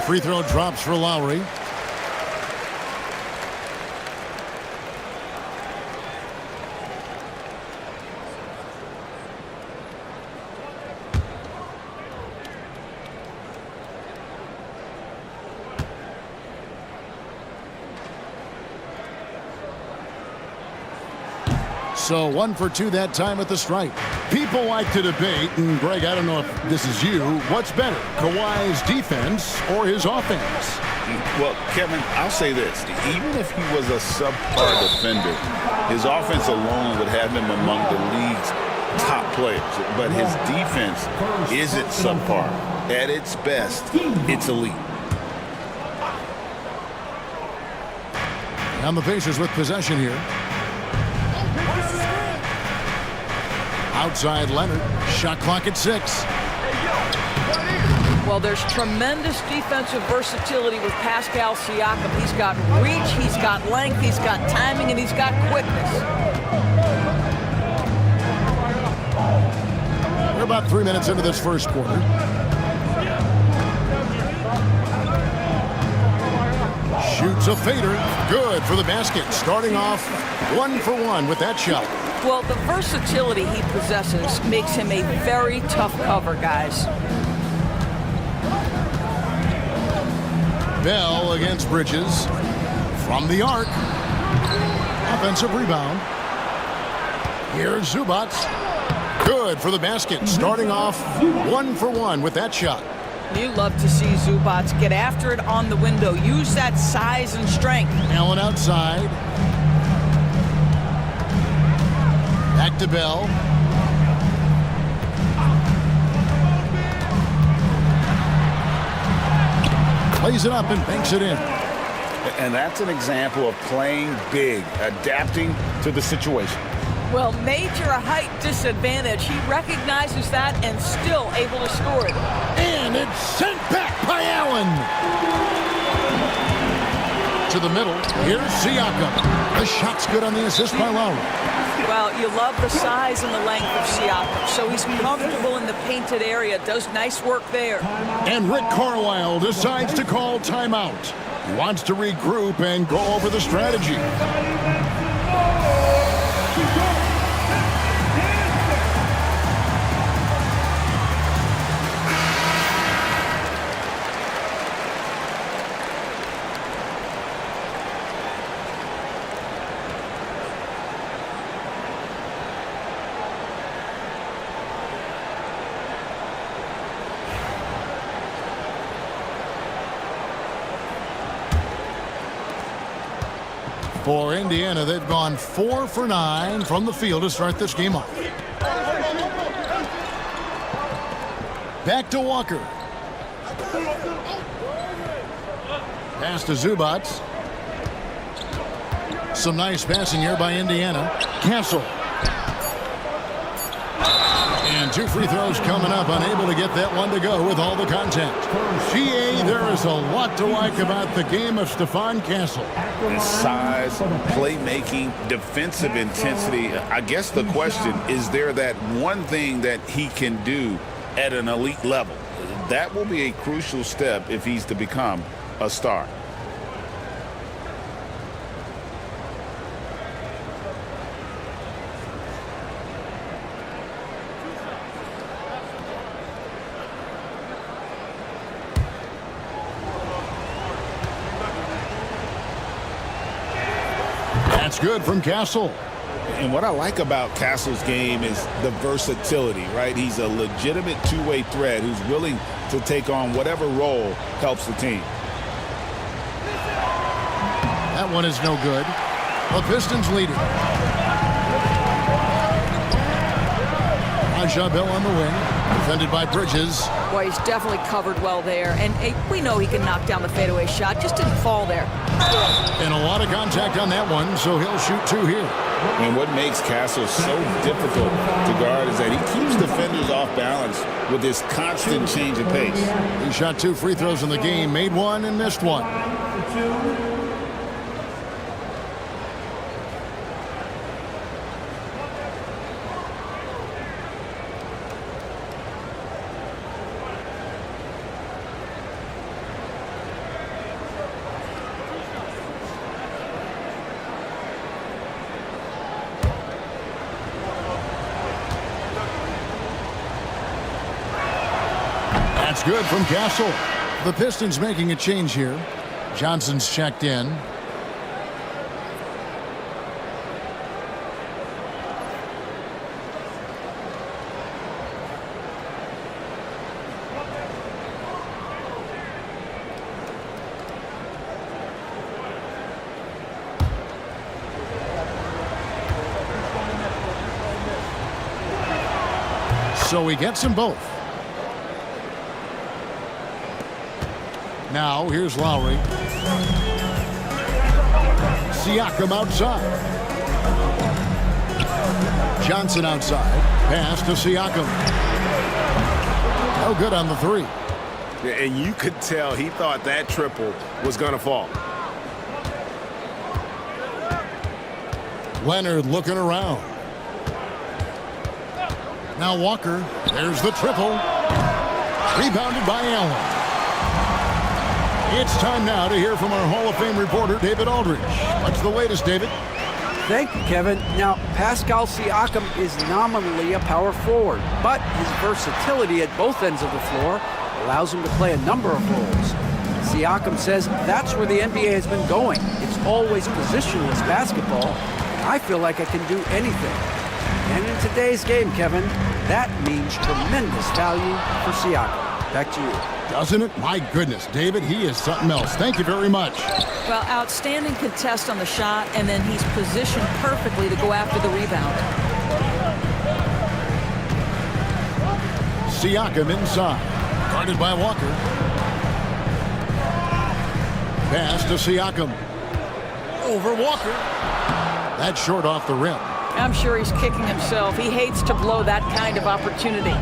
Free throw drops for Lowry. So 1 for 2 that time at the stripe. People like to debate, and Greg, I don't know if this is you, what's better, Kawhi's defense or his offense? Well, Kevin, I'll say this. Even if he was a subpar defender, his offense alone would have him among the league's top players. But his defense isn't subpar. At its best, it's elite. And the Pacers with possession here. Outside Leonard. Shot clock at 6. Well, there's tremendous defensive versatility with Pascal Siakam. He's got reach, he's got length, he's got timing, and he's got quickness. We're about 3 minutes into this first quarter. Shoots a fader. Good for the basket. Starting off 1 for 1 with that shot. Well, the versatility he possesses makes him a very tough cover, guys. Bell against Bridges. From the arc. Offensive rebound. Here's Zubac. Good for the basket. Starting off 1 for 1 with that shot. You love to see Zubac get after it on the window. Use that size and strength. Allen outside. Back to Bell. Plays it up and banks it in. And that's an example of playing big, adapting to the situation. Well, major height disadvantage. He recognizes that and still able to score it. And it's sent back by Allen. To the middle. Here's Siakam. The shot's good on the assist by Lowry. Well, you love the size and the length of Siakam. So he's comfortable in the painted area. Does nice work there. And Rick Carlisle decides to call timeout. He wants to regroup and go over the strategy. For Indiana, they've gone 4 for 9 from the field to start this game off. Back to Walker. Pass to Zubac. Some nice passing here by Indiana. Castle. And 2 free throws coming up, unable to get that one to go with all the contact. GA, there is a lot to like about the game of Stephon Castle. Size, playmaking, defensive intensity. I guess the question, is there that one thing that he can do at an elite level? That will be a crucial step if he's to become a star. That's good from Castle. And what I like about Castle's game is the versatility, right? He's a legitimate two-way threat who's willing to take on whatever role helps the team. That one is no good. The Pistons leading. Raja Bell on the wing. Defended by Bridges. Boy, he's definitely covered well there. And we know he can knock down the fadeaway shot. Just didn't fall there. And a lot of contact on that one, so he'll shoot 2 here. And what makes Castle so difficult to guard is that he keeps defenders off balance with this constant change of pace. He shot 2 free throws in the game, made 1 and missed 1. That's good from Castle. The Pistons making a change here. Johnson's checked in. So he gets them both. Now here's Lowry. Siakam outside. Johnson outside. Pass to Siakam. No good on the three. And you could tell he thought that triple was going to fall. Leonard looking around. Now Walker. There's the triple. Rebounded by Allen. It's time now to hear from our Hall of Fame reporter, David Aldridge. What's the latest, David? Thank you, Kevin. Now, Pascal Siakam is nominally a power forward, but his versatility at both ends of the floor allows him to play a number of roles. Siakam says that's where the NBA has been going. It's always positionless basketball. I feel like I can do anything. And in today's game, Kevin, that means tremendous value for Siakam. Back to you. Doesn't it? My goodness, David, he is something else. Thank you very much. Well, outstanding contest on the shot, and then he's positioned perfectly to go after the rebound. Siakam inside. Guarded by Walker. Pass to Siakam. Over Walker. That's short off the rim. I'm sure he's kicking himself. He hates to blow that kind of opportunity.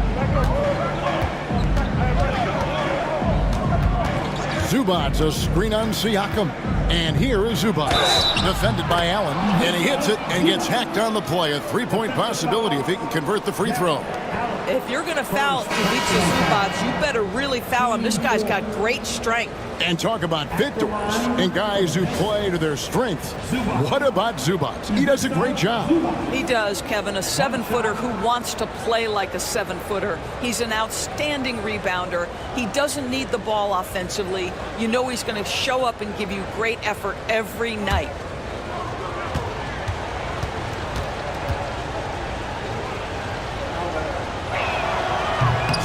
Zubac, a screen on Siakam. And here is Zubac. Defended by Allen. And he hits it and gets hacked on the play. A three-point possibility if he can convert the free throw. If you're going to foul Ivica Zubac, you better really foul him. This guy's got great strength. And talk about victors and guys who play to their strengths. What about Zubac? He does a great job. He does, Kevin. A 7-footer who wants to play like a 7-footer. He's an outstanding rebounder. He doesn't need the ball offensively. You know he's going to show up and give you great effort every night.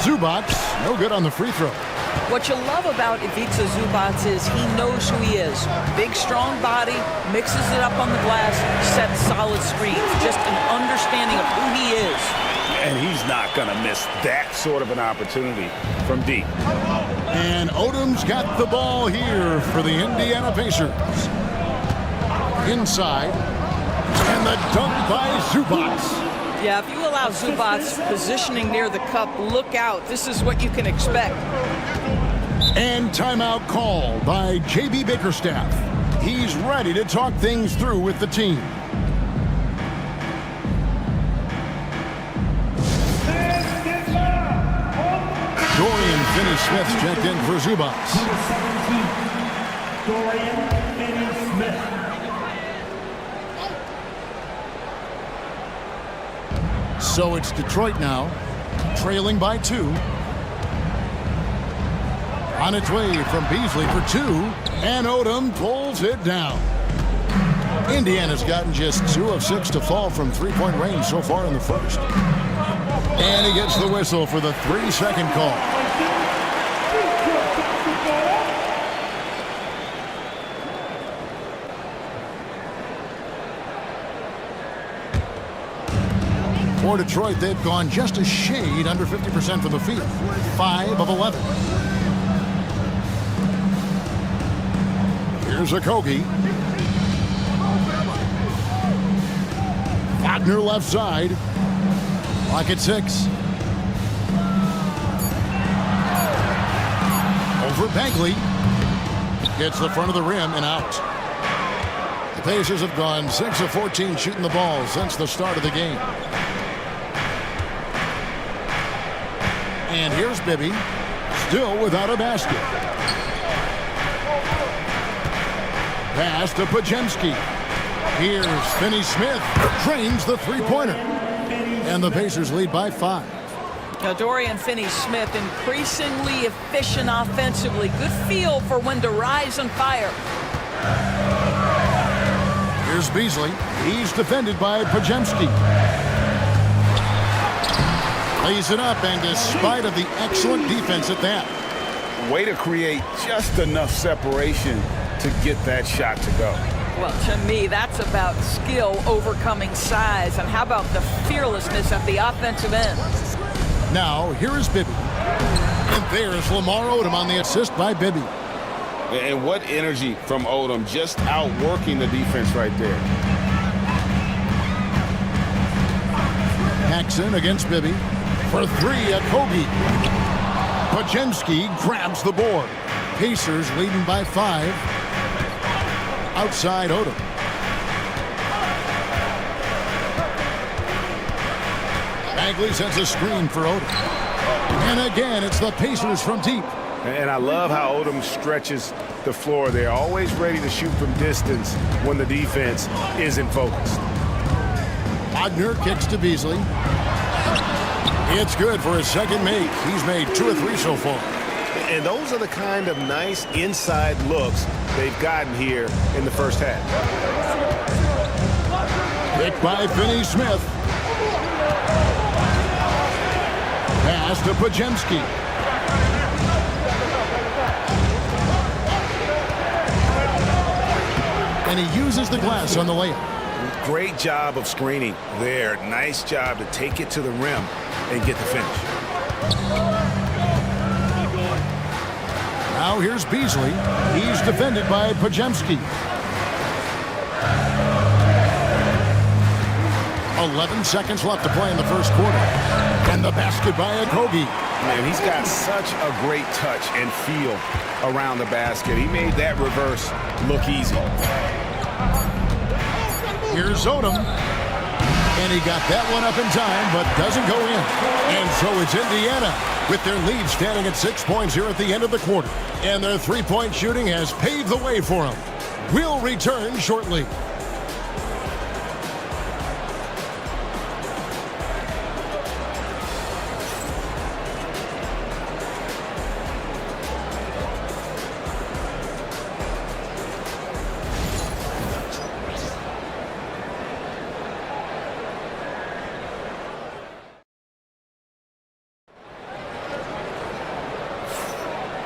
Zubac, no good on the free throw. What you love about Ivica Zubac is he knows who he is. Big, strong body, mixes it up on the glass, sets solid screens. Just an understanding of who he is. And he's not going to miss that sort of an opportunity from deep. And Odom's got the ball here for the Indiana Pacers. Inside. And the dunk by Zubac. Yeah, if you allow Zubac positioning near the cup, look out. This is what you can expect. And timeout call by J.B. Bickerstaff. He's ready to talk things through with the team. Dorian Finney-Smith checked in for Zubac. Dorian Finney-Smith. So it's Detroit now, trailing by 2. On its way from Beasley for 2, and Odom pulls it down. Indiana's gotten just 2 of 6 to fall from three-point range so far in the first. And he gets the whistle for the 3-second call. For Detroit, they've gone just a shade under 50% from the field. 5 of 11. Here's Okogie. Wagner left side. Clock at 6. Over Bagley. Gets the front of the rim and out. The Pacers have gone 6 of 14 shooting the ball since the start of the game. And here's Bibby, still without a basket. Pass to Podziemski. Here's Finney-Smith, drains the three-pointer. And the Pacers lead by 5. Now, Dorian Finney-Smith, increasingly efficient offensively. Good feel for when to rise and fire. Here's Beasley. He's defended by Podziemski. Lays it up, and despite of the excellent defense at that. Way to create just enough separation to get that shot to go. Well, to me, that's about skill overcoming size. And how about the fearlessness at the offensive end? Now, here is Bibby. And there's Lamar Odom on the assist by Bibby. And what energy from Odom, just outworking the defense right there. Paxson against Bibby. For three at Kogi. Podziemski grabs the board. Pacers leading by 5. Outside Odom. Bagley sets a screen for Odom. And again, it's the Pacers from deep. And I love how Odom stretches the floor. They're always ready to shoot from distance when the defense isn't focused. Wagner kicks to Beasley. It's good for his second make. He's made 2 or 3 so far. And those are the kind of nice inside looks they've gotten here in the first half. Picked by Finney-Smith. Pass to Podziemski. And he uses the glass on the layup. Great job of screening there. Nice job to take it to the rim and get the finish. Now here's Beasley. He's defended by Podziemski. 11 seconds left to play in the first quarter. And the basket by Okogie. Man, he's got such a great touch and feel around the basket. He made that reverse look easy. Here's Odom. And he got that one up in time, but doesn't go in. And so it's Indiana with their lead standing at 6 points here at the end of the quarter. And their three-point shooting has paved the way for them. We'll return shortly.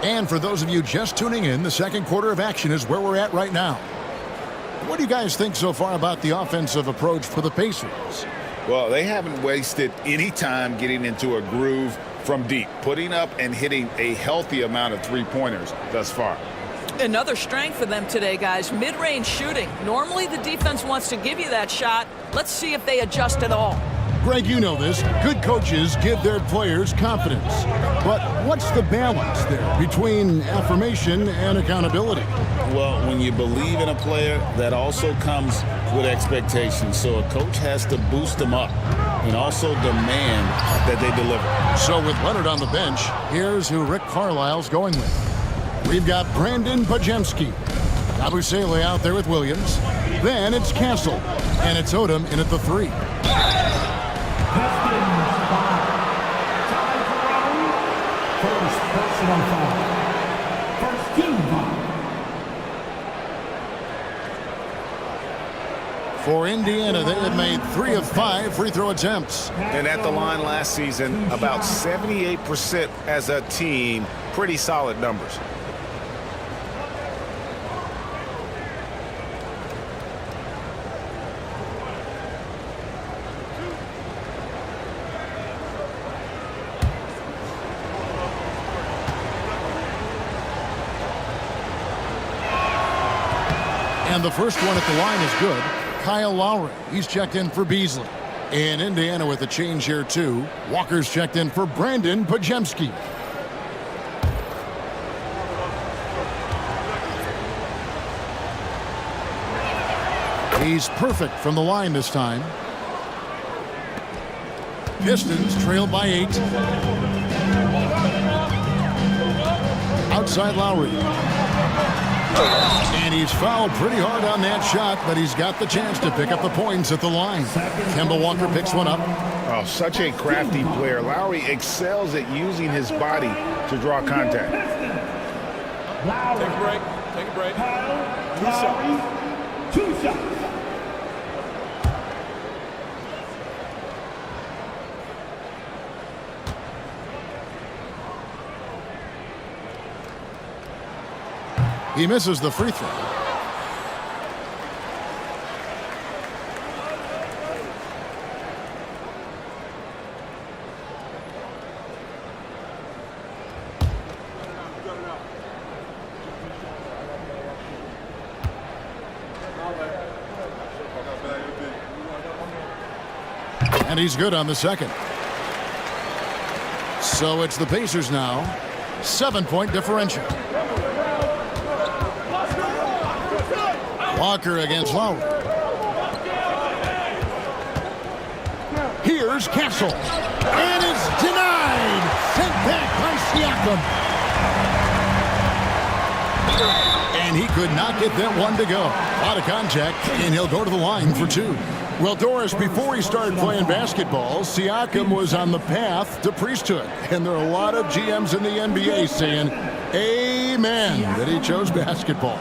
And for those of you just tuning in, the second quarter of action is where we're at right now. What do you guys think so far about the offensive approach for the Pacers? Well, they haven't wasted any time getting into a groove from deep, putting up and hitting a healthy amount of three-pointers thus far. Another strength for them today, guys, mid-range shooting. Normally the defense wants to give you that shot. Let's see if they adjust at all. Greg, you know this. Good coaches give their players confidence. But what's the balance there between affirmation and accountability? Well, when you believe in a player, that also comes with expectations. So a coach has to boost them up and also demand that they deliver. So with Leonard on the bench, here's who Rick Carlisle's going with. We've got Brandon Podziemski. Abusele out there with Williams. Then it's Castle. And it's Odom in at the 3. First team foul. For Indiana, they have made 3 of 5 free throw attempts. And at the line last season, about 78% as a team. Pretty solid numbers. And the first one at the line is good. Kyle Lowry, he's checked in for Beasley. And Indiana with a change here too. Walker's checked in for Brandon Podziemski. He's perfect from the line this time. Pistons trail by 8. Outside Lowry. And he's fouled pretty hard on that shot, but he's got the chance to pick up the points at the line. Kemba Walker picks one up. Oh, such a crafty player. Lowry excels at using his body to draw contact. Take a break. Take a break. 2 shots. 2 shots. He misses the free throw. And he's good on the second. So it's the Pacers now. 7-point differential. Walker against Lowry. Here's Castle. And it's denied. Sent back by Siakam. And he could not get that one to go. Out of contact, and he'll go to the line for two. Well, Doris, before he started playing basketball, Siakam was on the path to priesthood. And there are a lot of GMs in the NBA saying, amen, that he chose basketball.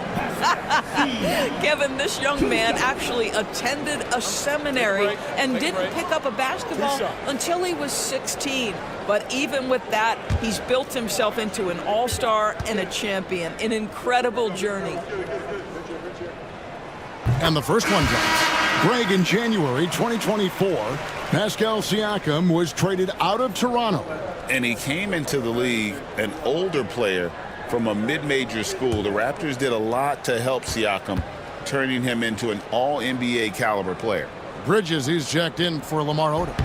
Kevin, this young man actually attended a seminary and didn't pick up a basketball until he was 16. But even with that, he's built himself into an all-star and a champion. An incredible journey. And the first one drops. Greg, in January 2024, Pascal Siakam was traded out of Toronto. And he came into the league an older player from a mid-major school. The Raptors did a lot to help Siakam, turning him into an all-NBA caliber player. Bridges, he's checked in for Lamar Odom.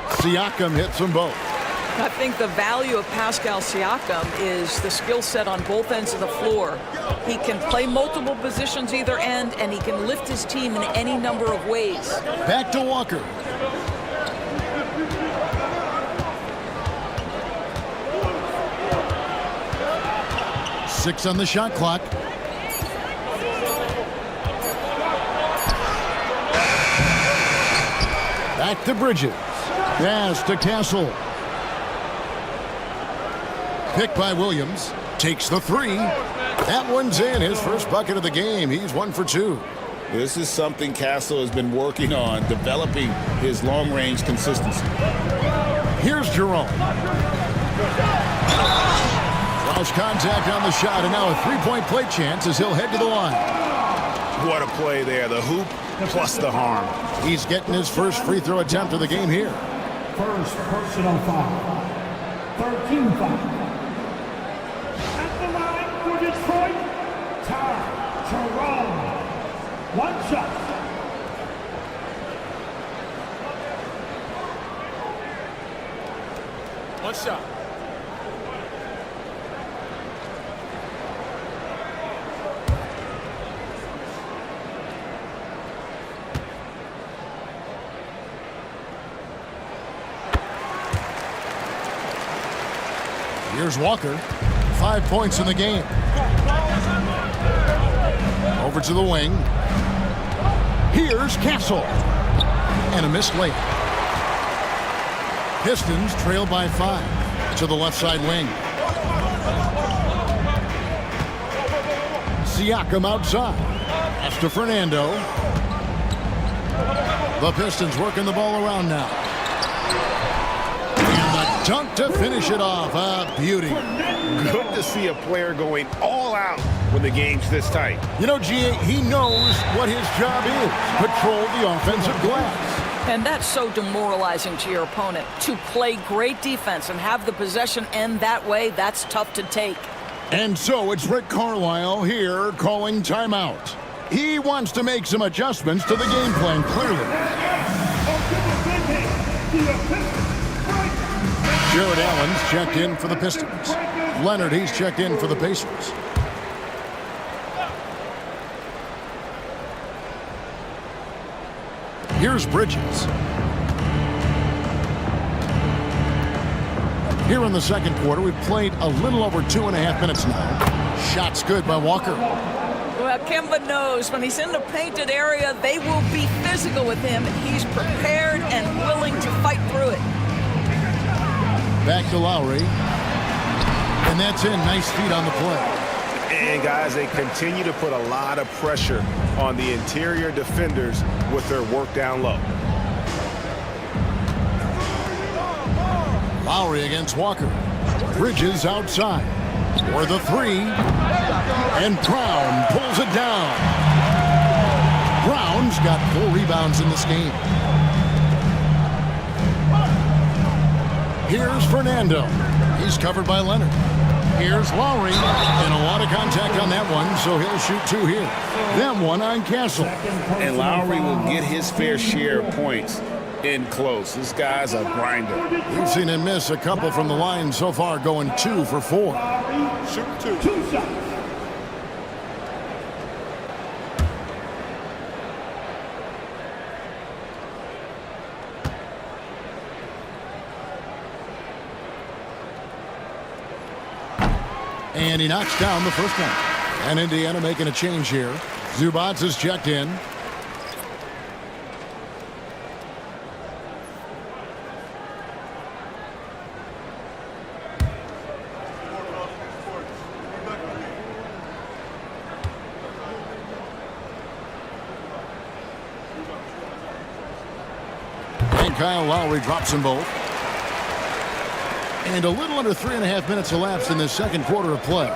Siakam hits them both. I think the value of Pascal Siakam is the skill set on both ends of the floor. He can play multiple positions either end, and he can lift his team in any number of ways. Back to Walker. Six on the shot clock. Back to Bridges. Pass to Castle. Picked by Williams. Takes the three. That one's in. His first bucket of the game. He's 1 for 2. This is something Castle has been working on, developing his long-range consistency. Here's Jerome. Cross contact on the shot, and now a three-point play chance as he'll head to the line. What a play there. The hoop plus the harm. He's getting his first free throw attempt of the game here. First personal foul. 13 foul. At the line for Detroit, Ty Jerome. One shot. One shot. Here's Walker. 5 points in the game. Over to the wing. Here's Castle. And a missed layup. Pistons trail by 5 to the left side wing. Siakam outside. Pass to Fernando. The Pistons working the ball around now. Dunk to finish it off. A beauty. Good to see a player going all out when the game's this tight. You know, G.A., he knows what his job is. Patrol the offensive glass. And that's so demoralizing to your opponent. To play great defense and have the possession end that way, that's tough to take. And so it's Rick Carlisle here calling timeout. He wants to make some adjustments to the game plan, clearly. Jared Allen's checked in for the Pistons. Leonard, he's checked in for the Pacers. Here's Bridges. Here in the second quarter, we've played a little over 2.5 minutes now. Shots good by Walker. Well, Kemba knows when he's in the painted area, they will be physical with him. He's prepared and willing to fight through it. Back to Lowry. And that's in. Nice feet on the play. And, guys, they continue to put a lot of pressure on the interior defenders with their work down low. Lowry against Walker. Bridges outside. For the three. And Brown pulls it down. Brown's got 4 rebounds in this game. Here's Fernando. He's covered by Leonard. Here's Lowry. And a lot of contact on that one, so he'll shoot 2 here. Then one on Castle. And Lowry will get his fair share of points in close. This guy's a grinder. We've seen him miss a couple from the line so far, going 2 for 4. Shoot 2 shots. And he knocks down the first one. And Indiana making a change here. Zubac is checked in. And Kyle Lowry drops them both. And a little under 3.5 minutes elapsed in the second quarter of play.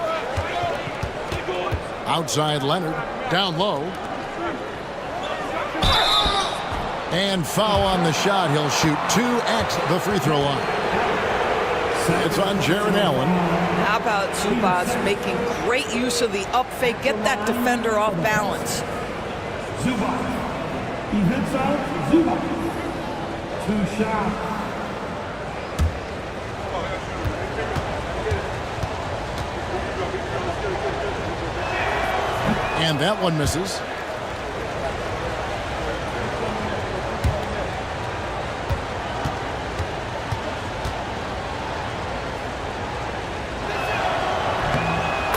Outside Leonard, down low. And foul on the shot. He'll shoot 2 at the free throw line. It's on Jaron Allen. How about Zubac making great use of the up fake, get that defender off balance. Zubac. He hits out. Zubac. 2 shots. And that one misses.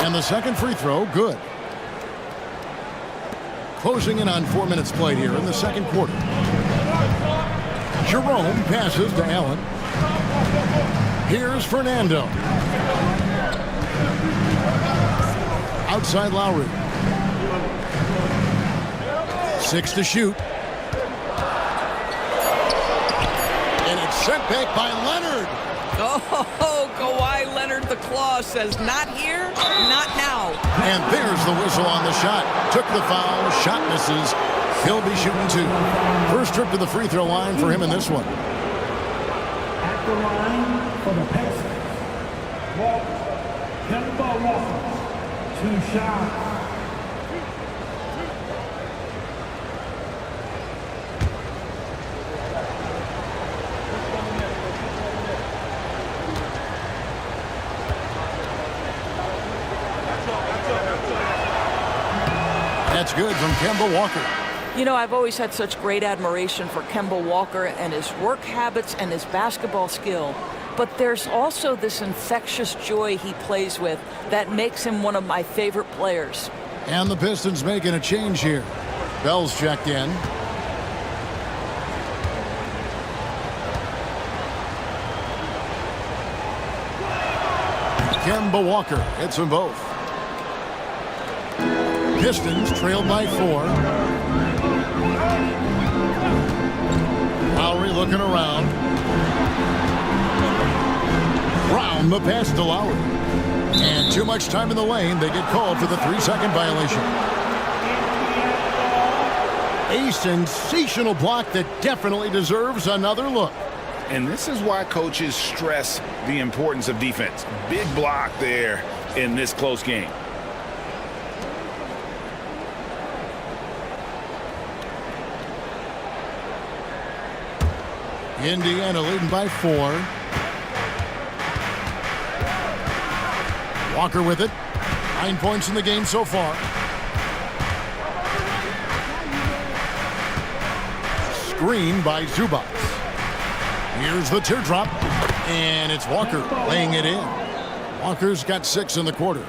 And the second free throw, good. Closing in on 4 minutes played here in the second quarter. Jerome passes to Allen. Here's Fernando. Outside Lowry. 6 to shoot. And it's sent back by Leonard. Oh, Kawhi Leonard, the claw says, not here, not now. And there's the whistle on the shot. Took the foul, shot misses. He'll be shooting 2. First trip to the free throw line for him in this one. At the line for the Pacers. Kemba Walker. 2 shots. That's good from Kemba Walker. You know, I've always had such great admiration for Kemba Walker and his work habits and his basketball skill. But there's also this infectious joy he plays with that makes him one of my favorite players. And the Pistons making a change here. Bell's checked in. Kemba Walker hits them both. Pistons trailed by 4. Lowry looking around. Brown the pass to Lowry. And too much time in the lane. They get called for the 3-second violation. A sensational block that definitely deserves another look. And this is why coaches stress the importance of defense. Big block there in this close game. Indiana leading by 4. Walker with it. 9 points in the game so far. Screen by Zubac. Here's the teardrop. And it's Walker laying it in. Walker's got 6 in the quarter.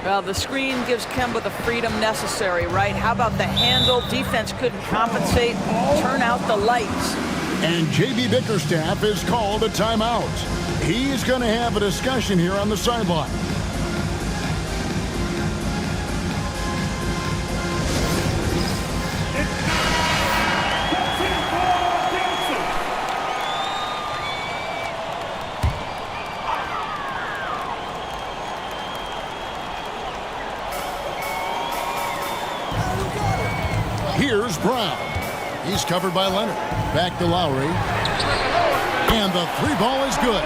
Well, the screen gives Kemba the freedom necessary, right? How about the handle? Defense couldn't compensate. Turn out the lights. And J.B. Bickerstaff is called a timeout. He's going to have a discussion here on the sideline. Here's Brown. He's covered by Leonard. Back to Lowry. And the 3 ball is good.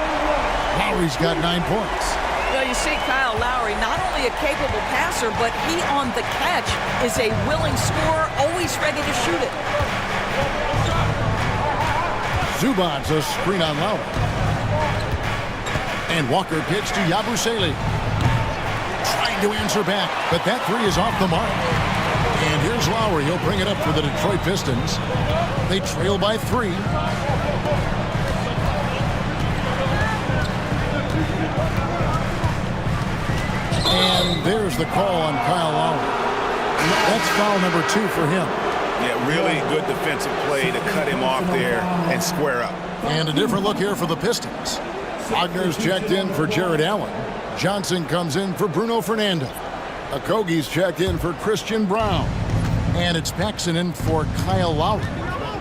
Lowry's got 9 points. Well, you see Kyle Lowry, not only a capable passer, but he on the catch is a willing scorer, always ready to shoot it. Zubats a screen on Lowry. And Walker pitch to Yabusele. Trying to answer back, but that three is off the mark. And here's Lowry. He'll bring it up for the Detroit Pistons. They trail by 3. And there's the call on Kyle Lowry. That's foul number 2 for him. Yeah, really good defensive play to cut him off there and square up. And a different look here for the Pistons. Wagner's checked in for Jared Allen. Johnson comes in for Bruno Fernando. Okogie's checked in for Christian Brown. And it's Paxson in for Kyle Lowry.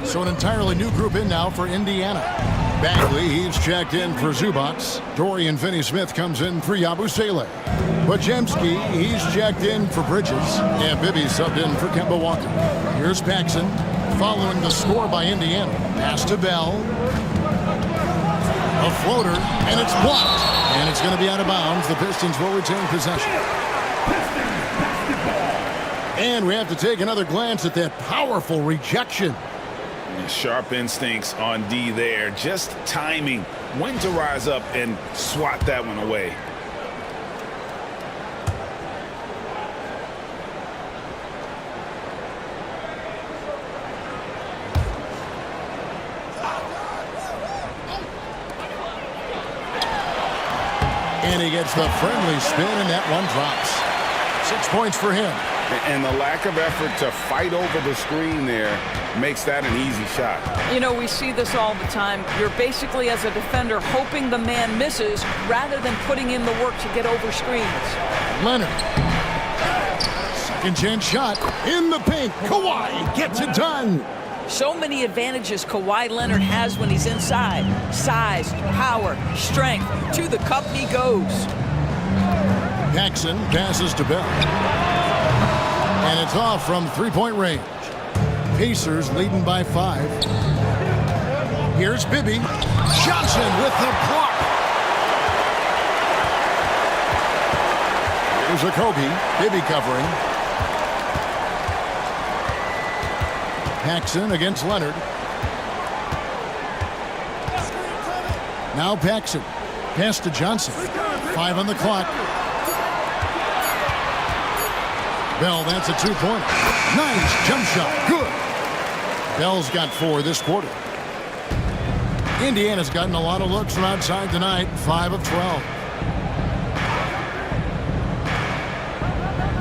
So an entirely new group in now for Indiana. Bagley, he's checked in for Zubats. Dorian Finney-Smith comes in for Yabusele. Podziemski, he's checked in for Bridges. And Bibby subbed in for Kemba Walker. Here's Paxson following the score by Indiana. Pass to Bell. A floater, and it's blocked. And it's going to be out of bounds. The Pistons will retain possession. And we have to take another glance at that powerful rejection. Sharp instincts on D there. Just timing when to rise up and swat that one away. And he gets the friendly spin, and that one drops. 6 points for him. And the lack of effort to fight over the screen there makes that an easy shot. You know, we see this all the time. You're basically, as a defender, hoping the man misses rather than putting in the work to get over screens. Leonard. Second chance shot in the paint. Kawhi gets it done. So many advantages Kawhi Leonard has when he's inside. Size, power, strength. To the cup he goes. Paxson passes to Bell. And it's off from three-point range. Pacers leading by 5. Here's Bibby. Johnson with the block. Here's Okogie. Bibby covering. Paxson against Leonard. Now Paxson. Pass to Johnson. 5 on the clock. Bell, that's a 2-pointer. Nice jump shot. Good. Bell's got 4 this quarter. Indiana's gotten a lot of looks from outside tonight. 5 of 12.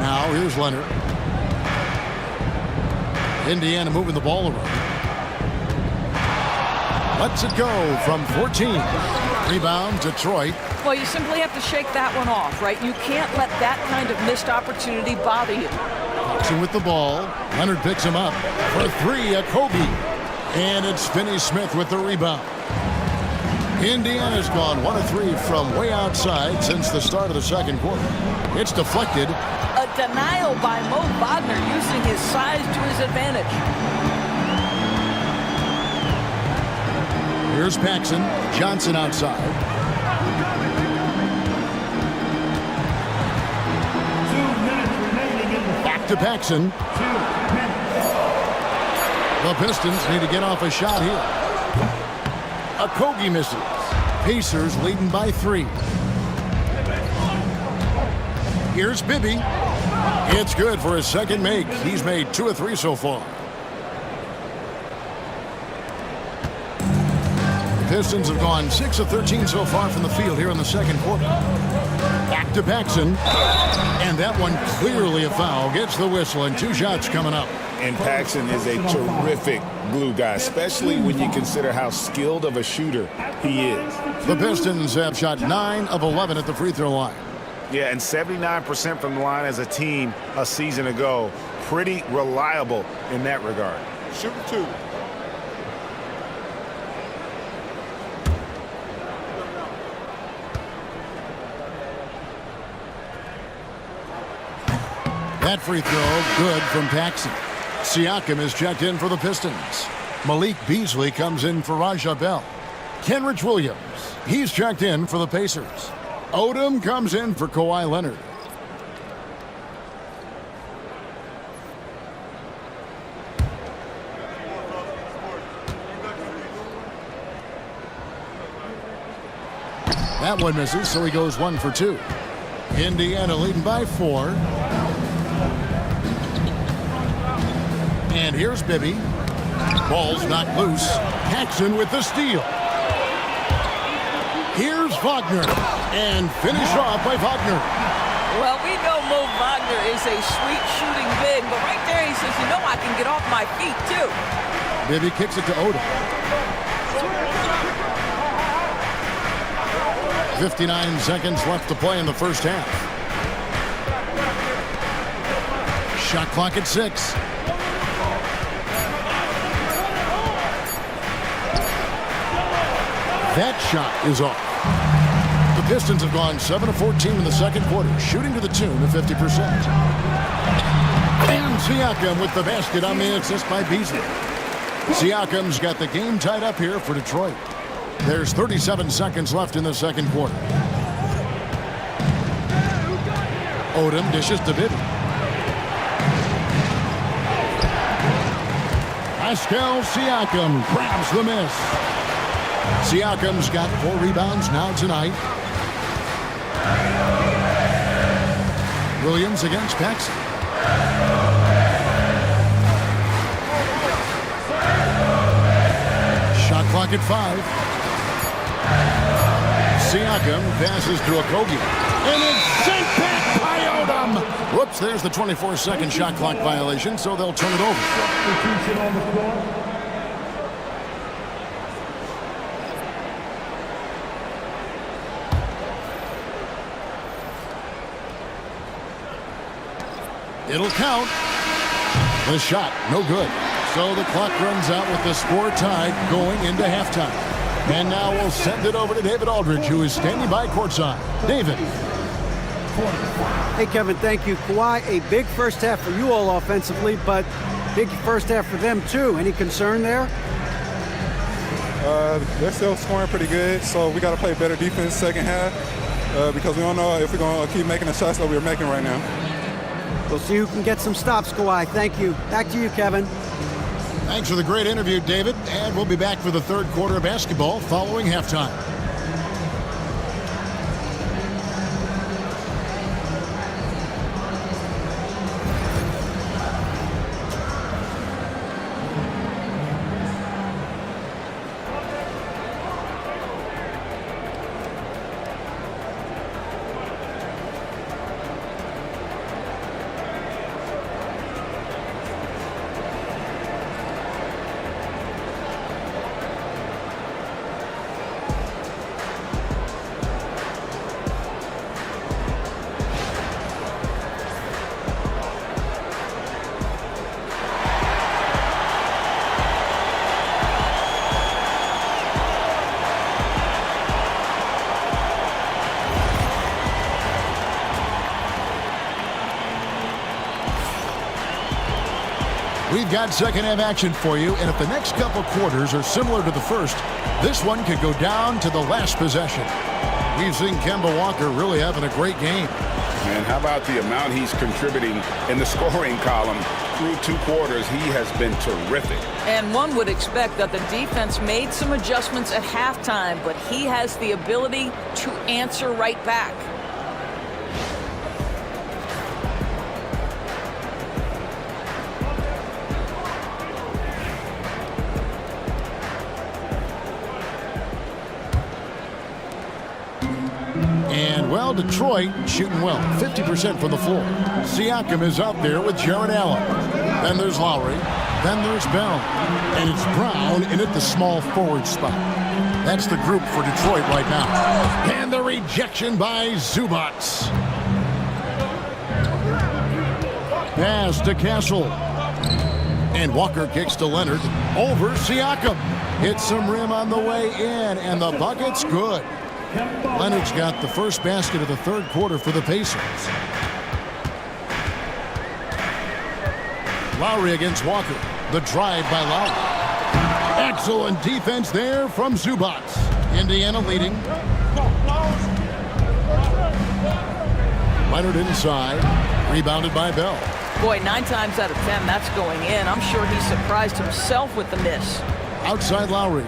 Now here's Leonard. Indiana moving the ball around. Lets it go from 14. Rebound, Detroit. Well, you simply have to shake that one off, right? You can't let that kind of missed opportunity bother you. Paxson with the ball. Leonard picks him up for 3. Okogie. And it's Finney-Smith with the rebound. Indiana's gone 1 of 3 from way outside since the start of the second quarter. It's deflected. A denial by Mo Wagner using his size to his advantage. Here's Paxson. Johnson outside. Back to Paxson. The Pistons need to get off a shot here. Okogie misses. Pacers leading by 3. Here's Bibby. It's good for his second make. He's made 2 of 3 so far. Pistons have gone 6 of 13 so far from the field here in the second quarter. Back to Paxson. And that one clearly a foul. Gets the whistle, and 2 shots coming up. And Paxson is a terrific glue guy, especially when you consider how skilled of a shooter he is. The Pistons have shot 9 of 11 at the free throw line. Yeah, and 79% from the line as a team a season ago. Pretty reliable in that regard. Shoot 2. That free throw, good from Paxson. Siakam is checked in for the Pistons. Malik Beasley comes in for Raja Bell. Kenrich Williams, he's checked in for the Pacers. Odom comes in for Kawhi Leonard. That one misses, so he goes 1 for 2. Indiana leading by 4. And here's Bibby. Ball's knocked loose. Paxson with the steal. Here's Wagner. And finished off by Wagner. Well, we know Mo Wagner is a sweet shooting big, but right there he says, you know, I can get off my feet, too. Bibby kicks it to Odom. 59 seconds left to play in the first half. Shot clock at 6. That shot is off. The Pistons have gone 7 of 14 in the second quarter, shooting to the tune of 50%. And Siakam with the basket on the assist by Beasley. Siakam's got the game tied up here for Detroit. There's 37 seconds left in the second quarter. Odom dishes to Bibby. Pascal Siakam grabs the miss. Siakam's got 4 rebounds now tonight. Williams against Paxson. Shot clock at 5. Siakam passes to Okogie. And it's sent back by Odom. Whoops, there's the 24-second shot clock violation, so they'll turn it over. It'll count. The shot, no good. So the clock runs out with the score tied going into halftime. And now we'll send it over to David Aldridge, who is standing by courtside. David. Hey, Kevin, thank you. Kawhi, a big first half for you all offensively, but big first half for them, too. Any concern there? They're still scoring pretty good, so we got to play better defense second half because we don't know if we're going to keep making the shots that we're making right now. We'll see who can get some stops, Kawhi. Thank you. Back to you, Kevin. Thanks for the great interview, David. And we'll be back for the third quarter of basketball following halftime. We've got second half action for you, and if the next couple quarters are similar to the first, this one could go down to the last possession. We've seen Kemba Walker really having a great game. And how about the amount he's contributing in the scoring column through 2 quarters? He has been terrific. And one would expect that the defense made some adjustments at halftime, but he has the ability to answer right back. Well, Detroit shooting well, 50% from the floor. Siakam is out there with Jared Allen. Then there's Lowry. Then there's Bell. And it's Brown in at the small forward spot. That's the group for Detroit right now. And the rejection by Zubac. Pass to Castle. And Walker kicks to Leonard. Over Siakam. Hits some rim on the way in, and the bucket's good. Leonard's got the first basket of the third quarter for the Pacers. Lowry against Walker. The drive by Lowry. Excellent defense there from Zubac. Indiana leading. Leonard inside. Rebounded by Bell. Boy, 9 times out of 10, that's going in. I'm sure he surprised himself with the miss. Outside Lowry.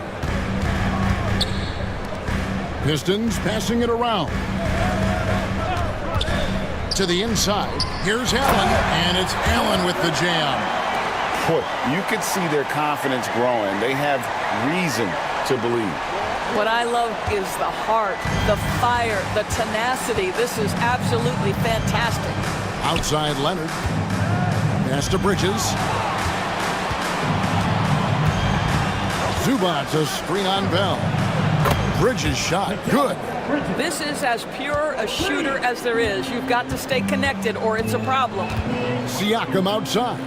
Pistons passing it around. To the inside. Here's Allen, and it's Allen with the jam. Boy, you could see their confidence growing. They have reason to believe. What I love is the heart, the fire, the tenacity. This is absolutely fantastic. Outside Leonard. Pass to Bridges. Zubac, a screen on Bell. Bridges shot. Good. This is as pure a shooter as there is. You've got to stay connected or it's a problem. Siakam outside.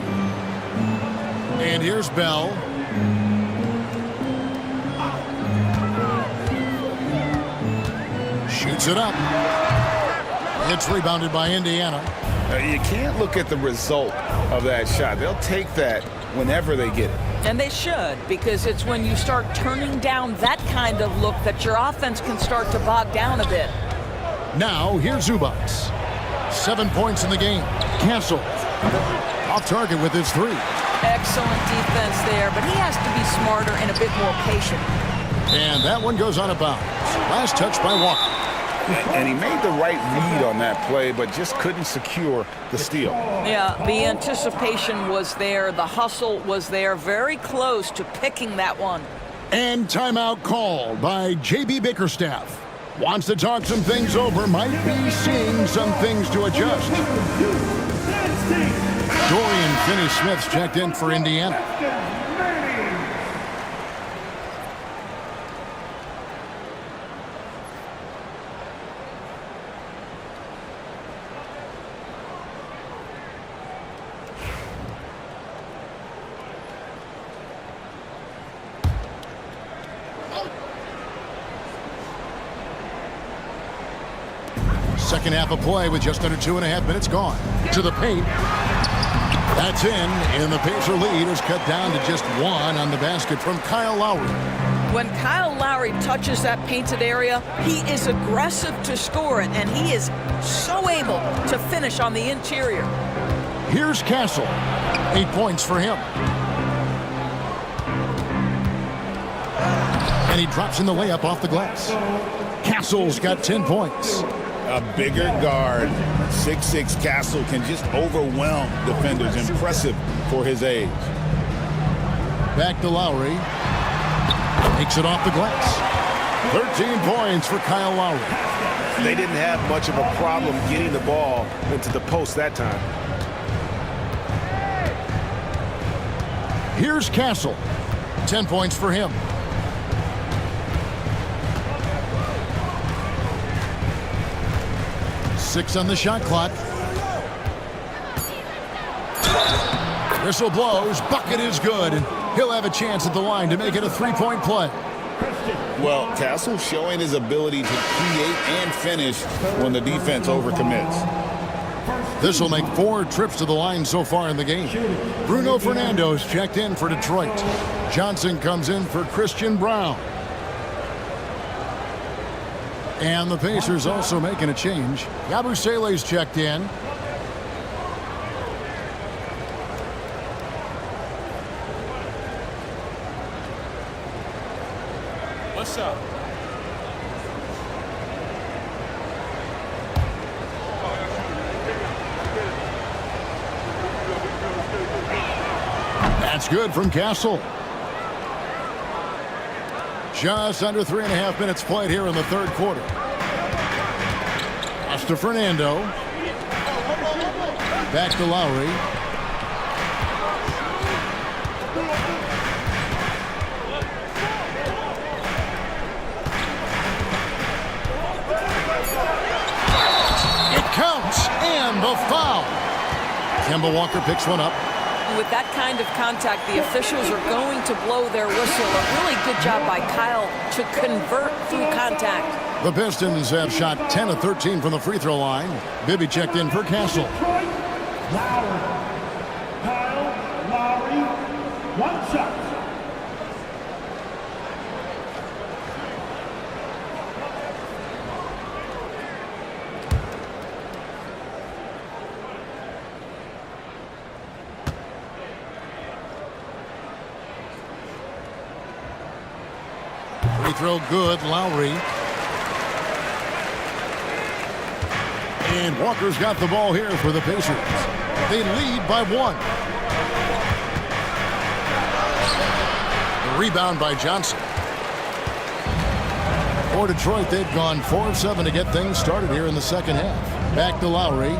And here's Bell. Shoots it up. It's rebounded by Indiana. You can't look at the result of that shot. They'll take that whenever they get it. And they should, because it's when you start turning down that kind of look that your offense can start to bog down a bit. Now, here's Zubac. 7 points in the game. Castle. Off target with his three. Excellent defense there, but he has to be smarter and a bit more patient. And that one goes out of bounds. Last touch by Walker. And he made the right read on that play, but just couldn't secure the steal. Yeah, the anticipation was there. The hustle was there. Very close to picking that one. And timeout called by J.B. Bickerstaff. Wants to talk some things over. Might be seeing some things to adjust. Dorian Finney-Smith's checked in for Indiana. Second half of play with just under 2.5 minutes gone. To the paint. That's in, and the Pacer lead is cut down to just one on the basket from Kyle Lowry. When Kyle Lowry touches that painted area, he is aggressive to score it, and he is so able to finish on the interior. Here's Castle. 8 points for him. And he drops in the layup off the glass. Castle's got 10 points. A bigger guard, 6'6" Castle, can just overwhelm defenders. Impressive for his age. Back to Lowry. Takes it off the glass. 13 points for Kyle Lowry. They didn't have much of a problem getting the ball into the post that time. Here's Castle. 10 points for him. Six on the shot clock. Whistle blows. Bucket is good. And he'll have a chance at the line to make it a three-point play. Well, Castle showing his ability to create and finish when the defense overcommits. This will make 4 trips to the line so far in the game. Bruno Fernando's checked in for Detroit. Johnson comes in for Christian Brown. And the Pacers also making a change. Yabusele's checked in. What's up? That's good from Castle. Just under 3.5 minutes played here in the third quarter. Pass to Fernando. Back to Lowry. It counts, and the foul. Kemba Walker picks one up. With that kind of contact, the officials are going to blow their whistle. A really good job by Kyle to convert through contact. The Pistons have shot 10 of 13 from the free throw line. Bibby checked in for Castle. Lowry. Kyle Lowry. One shot. Free throw good, Lowry. And Walker's got the ball here for the Pacers. They lead by 1. The rebound by Johnson. For Detroit, they've gone 4 of 7 to get things started here in the second half. Back to Lowry.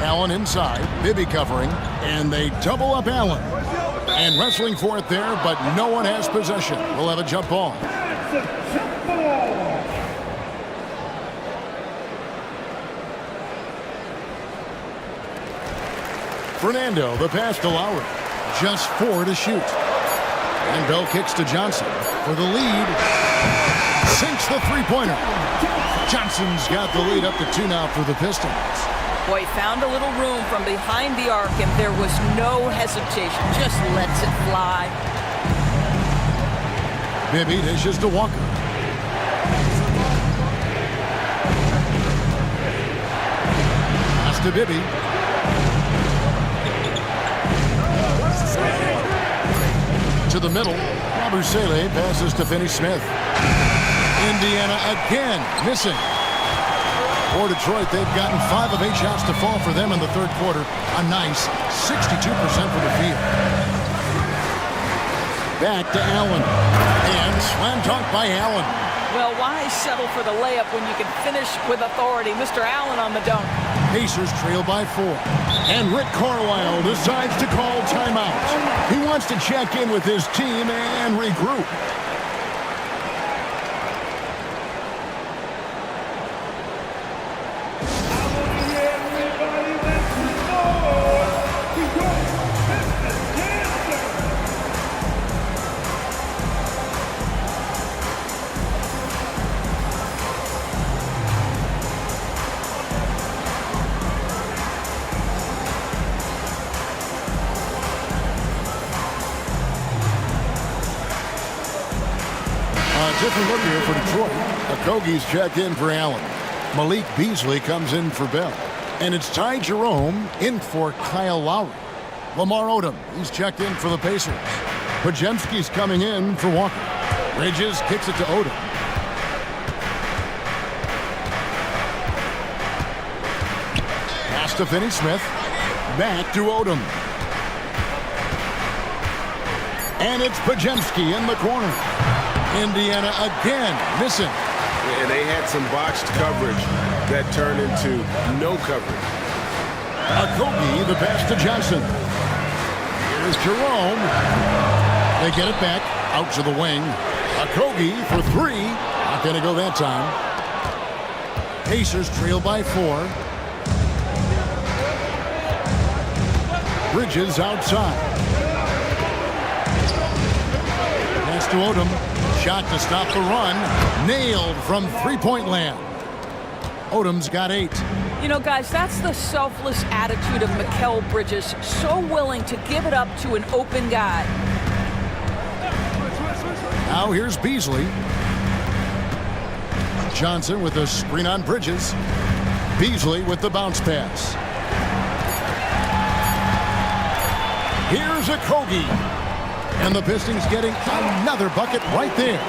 Allen inside. Bibby covering. And they double up Allen. And wrestling for it there, but no one has possession. We'll have a jump ball. Fernando, the pass to Lowry. Just 4 to shoot. And Bell kicks to Johnson for the lead. Sinks the three-pointer. Johnson's got the lead up to 2 now for the Pistons. Boy, found a little room from behind the arc, and there was no hesitation. Just lets it fly. Bibby dishes to Walker. Pass to Bibby. To the middle. Yabusele passes to Finney-Smith. Indiana again missing. For Detroit, they've gotten 5 of 8 shots to fall for them in the third quarter. A nice 62% for the field. Back to Allen. And slam dunk by Allen. Well, why settle for the layup when you can finish with authority? Mr. Allen on the dunk. Pacers trail by 4. And Rick Carlisle decides to call timeout. He wants to check in with his team and regroup. Different look here for Detroit. Okogie's checked in for Allen. Malik Beasley comes in for Bell. And it's Ty Jerome in for Kyle Lowry. Lamar Odom, he's checked in for the Pacers. Podziemski's coming in for Walker. Bridges kicks it to Odom. Pass to Finney-Smith. Back to Odom. And it's Podziemski in the corner. Indiana again missing. And they had some botched coverage that turned into no coverage. Okogie, the pass to Johnson. Here's Jerome. They get it back out to the wing. Okogie for 3. Not going to go that time. Pacers trail by 4. Bridges outside. Pass to Odom. Shot to stop the run. Nailed from three-point land. Odom's got 8. You know, guys, that's the selfless attitude of Mikal Bridges. So willing to give it up to an open guy. Now here's Beasley. Johnson with the screen on Bridges. Beasley with the bounce pass. Here's Okogie. And the Pistons getting another bucket right there.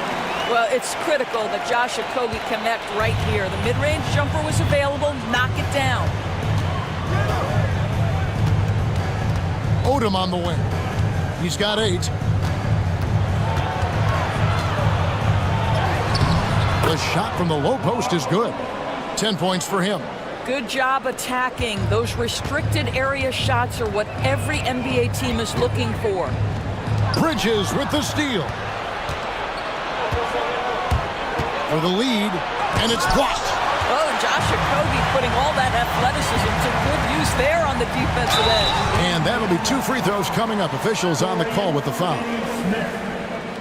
Well, it's critical that Josh Okogie connect right here. The mid-range jumper was available. Knock it down. Odom on the wing. He's got 8. The shot from the low post is good. 10 points for him. Good job attacking. Those restricted area shots are what every NBA team is looking for. Bridges with the steal. For the lead, and it's blocked. Oh, Josh Okogie putting all that athleticism to good use there on the defensive end. And that'll be 2 free throws coming up. Officials on the call with the foul.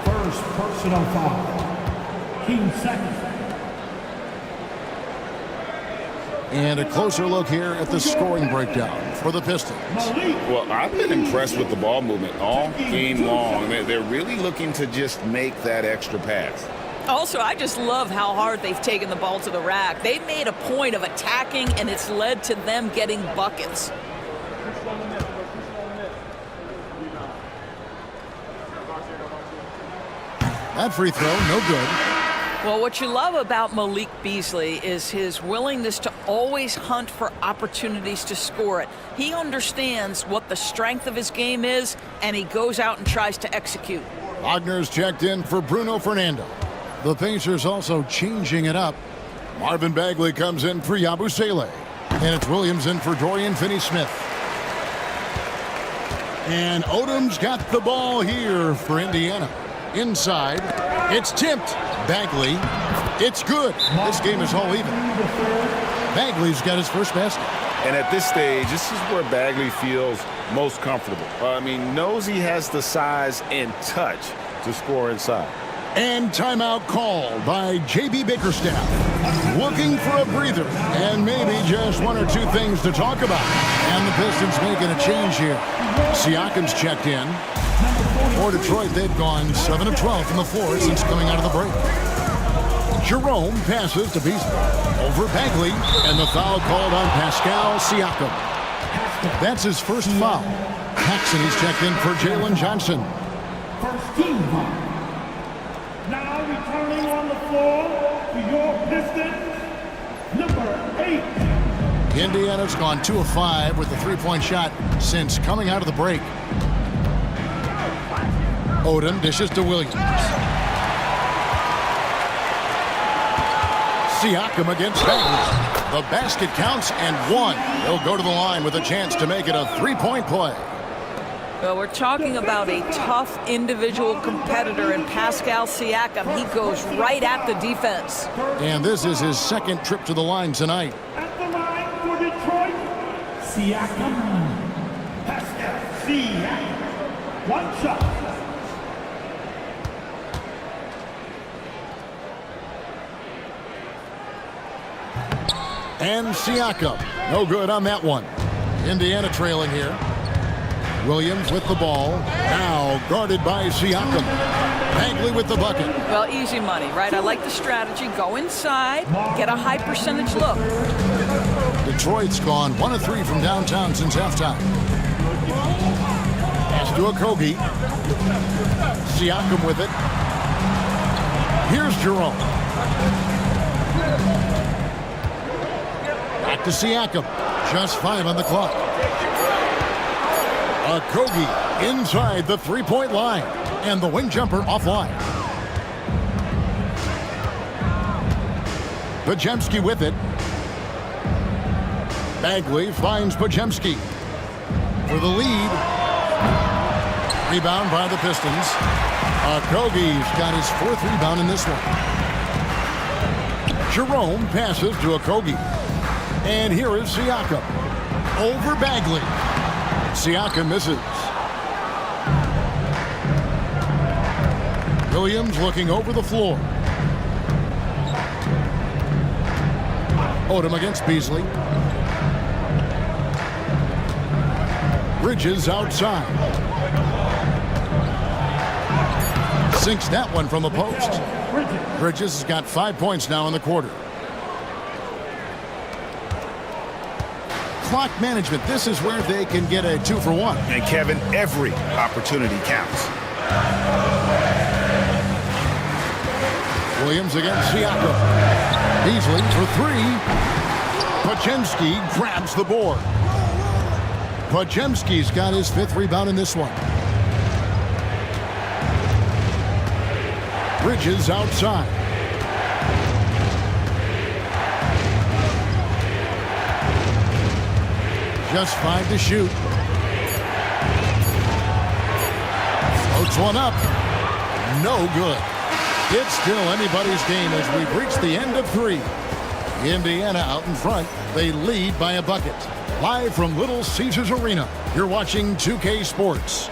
First personal foul. King second. And a closer look here at the scoring breakdown for the Pistons. Well, I've been impressed with the ball movement all game long. They're really looking to just make that extra pass. Also, I just love how hard they've taken the ball to the rack. They've made a point of attacking, and it's led to them getting buckets. That free throw, no good. Well, what you love about Malik Beasley is his willingness to always hunt for opportunities to score it. He understands what the strength of his game is, and he goes out and tries to execute. Wagner's checked in for Bruno Fernando. The Pacers also changing it up. Marvin Bagley comes in for Yabusele. And it's Williams in for Dorian Finney-Smith. And Odom's got the ball here for Indiana. Inside, it's tipped. Bagley, it's good. This game is all even. Bagley's got his first basket. And at this stage, this is where Bagley feels most comfortable. Knows he has the size and touch to score inside. And timeout called by J.B. Bickerstaff. Looking for a breather and maybe just one or two things to talk about. And the Pistons making a change here. Siakam's checked in. For Detroit, they've gone 7 of 12 from the floor since coming out of the break. Jerome passes to Beasley. Over Bagley, and the foul called on Pascal Siakam. That's his first foul. Paxson, he's checked in for Jalen Johnson. First team foul. Now returning on the floor for your Pistons, number 8. Indiana's gone 2 of 5 with the three-point shot since coming out of the break. Odom dishes to Williams. Siakam against Bagley. The basket counts and one. He'll go to the line with a chance to make it a three-point play. Well, we're talking about a tough individual competitor in Pascal Siakam. He goes right at the defense. And this is his second trip to the line tonight. At the line for Detroit, Siakam. Pascal Siakam. One shot. And Siakam, no good on that one. Indiana trailing here. Williams with the ball, now guarded by Siakam. Bagley with the bucket. Well, easy money, right? I like the strategy. Go inside, get a high percentage look. Detroit's gone 1 of 3 from downtown since halftime. Pass to Okogie. Siakam with it. Here's Jerome. Back to Siakam. Just 5 on the clock. Okogie inside the three-point line. And the wing jumper offline. Podziemski with it. Bagley finds Podziemski for the lead. Rebound by the Pistons. Okogie's got his 4th rebound in this one. Jerome passes to Okogie. And here is Siakam. Over Bagley. Siakam misses. Williams looking over the floor. Odom against Beasley. Bridges outside. Sinks that one from the post. Bridges has got 5 points now in the quarter. Clock management. This is where they can get a 2 for 1. And Kevin, every opportunity counts. Williams against Siakam. Beasley for 3. Podziemski grabs the board. Podziemski's got his 5th rebound in this one. Bridges outside. Just 5 to shoot. Floats one up. No good. It's still anybody's game as we've reached the end of 3. Indiana out in front. They lead by a bucket. Live from Little Caesars Arena, you're watching 2K Sports.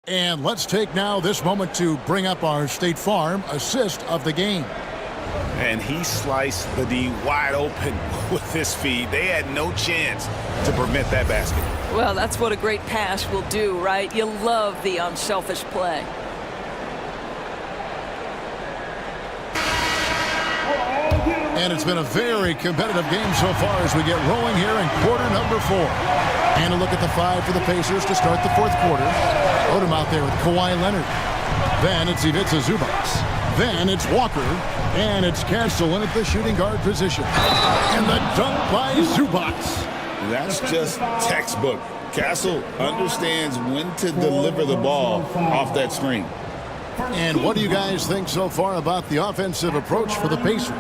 And let's take now this moment to bring up our State Farm assist of the game. And he sliced the D wide open with his feet. They had no chance to prevent that basket. Well, that's what a great pass will do, right? You love the unselfish play. And it's been a very competitive game so far as we get rolling here in quarter number 4. And a look at the 5 for the Pacers to start the 4th quarter. Odom out there with Kawhi Leonard. Then it's Ivica Zubac. Then it's Walker. And it's Castle in at the shooting guard position. And the dunk by Zubac. That's just textbook. Castle understands when to deliver the ball off that screen. And what do you guys think so far about the offensive approach for the Pacers?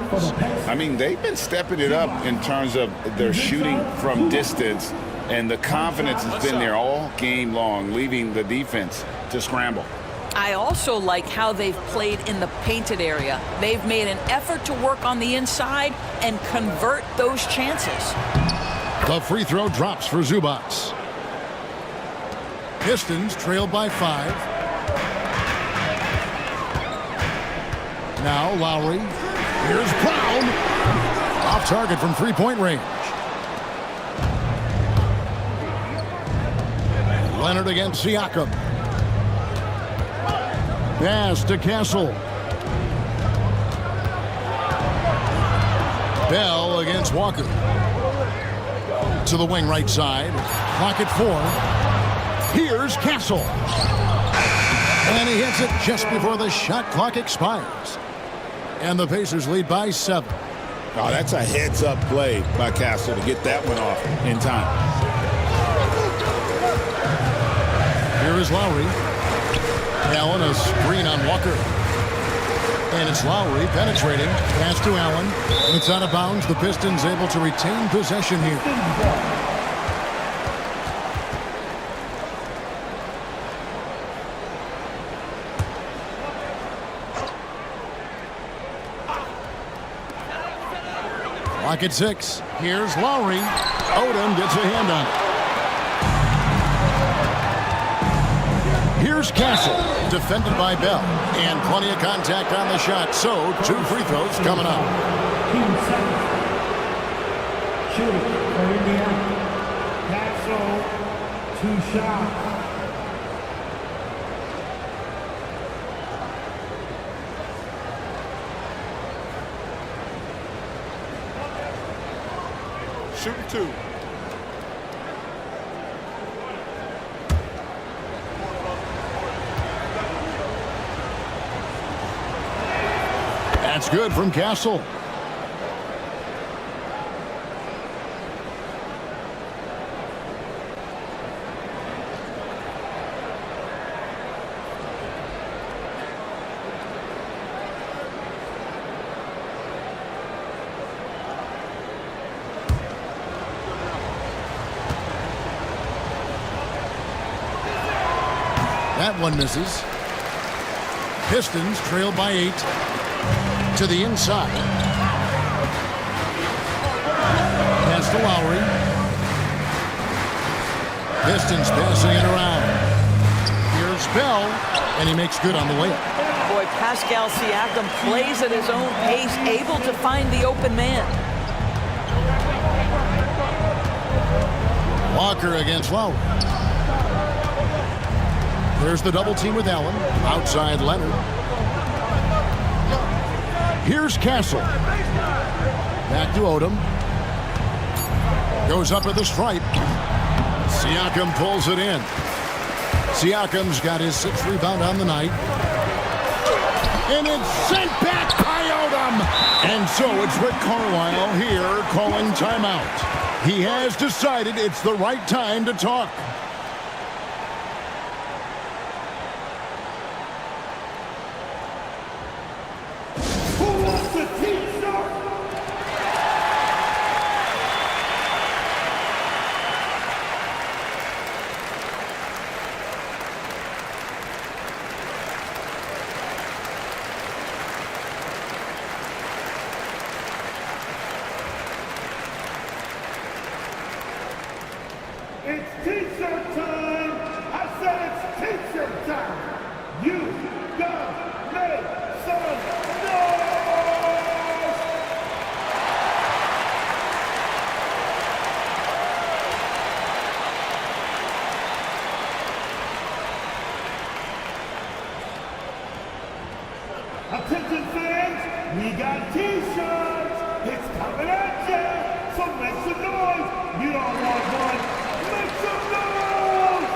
I mean, they've been stepping it up in terms of their shooting from distance, and the confidence has been there all game long, leaving the defense to scramble. I also like how they've played in the painted area. They've made an effort to work on the inside and convert those chances. The free throw drops for Zubac. Pistons trail by 5. Now Lowry. Here's Brown. Off target from three-point range. Leonard against Siakam. Pass to Castle. Bell against Walker. To the wing right side. Clock at 4. Here's Castle. And he hits it just before the shot clock expires. And the Pacers lead by 7. Oh, that's a heads-up play by Castle to get that one off in time. Here is Lowry. Allen, a screen on Walker. And it's Lowry penetrating. Pass to Allen. It's out of bounds. The Pistons able to retain possession here. Clock at 6. Here's Lowry. Odom gets a hand on it. Here's Castle, defended by Bell. And plenty of contact on the shot. So 2 free throws coming up. Shooting for Indiana. Castle, 2 shots. Shooting 2. That's good from Castle. That one misses. Pistons trail by 8. To the inside. Pass to Lowry. Pistons passing it around. Here's Bell, and he makes good on the layup. Boy, Pascal Siakam plays at his own pace, able to find the open man. Walker against Lowry. There's the double team with Allen. Outside Leonard. Here's Castle. Back to Odom. Goes up at the stripe. Siakam pulls it in. Siakam's got his 6th rebound on the night. And it's sent back by Odom. And so it's Rick Carlisle here calling timeout. He has decided it's the right time to talk. It's T-shirt time! I said it's T-shirt time! You gotta make some noise! We got T-shirts. It's coming at you. So make some noise. You don't want one. Make some noise.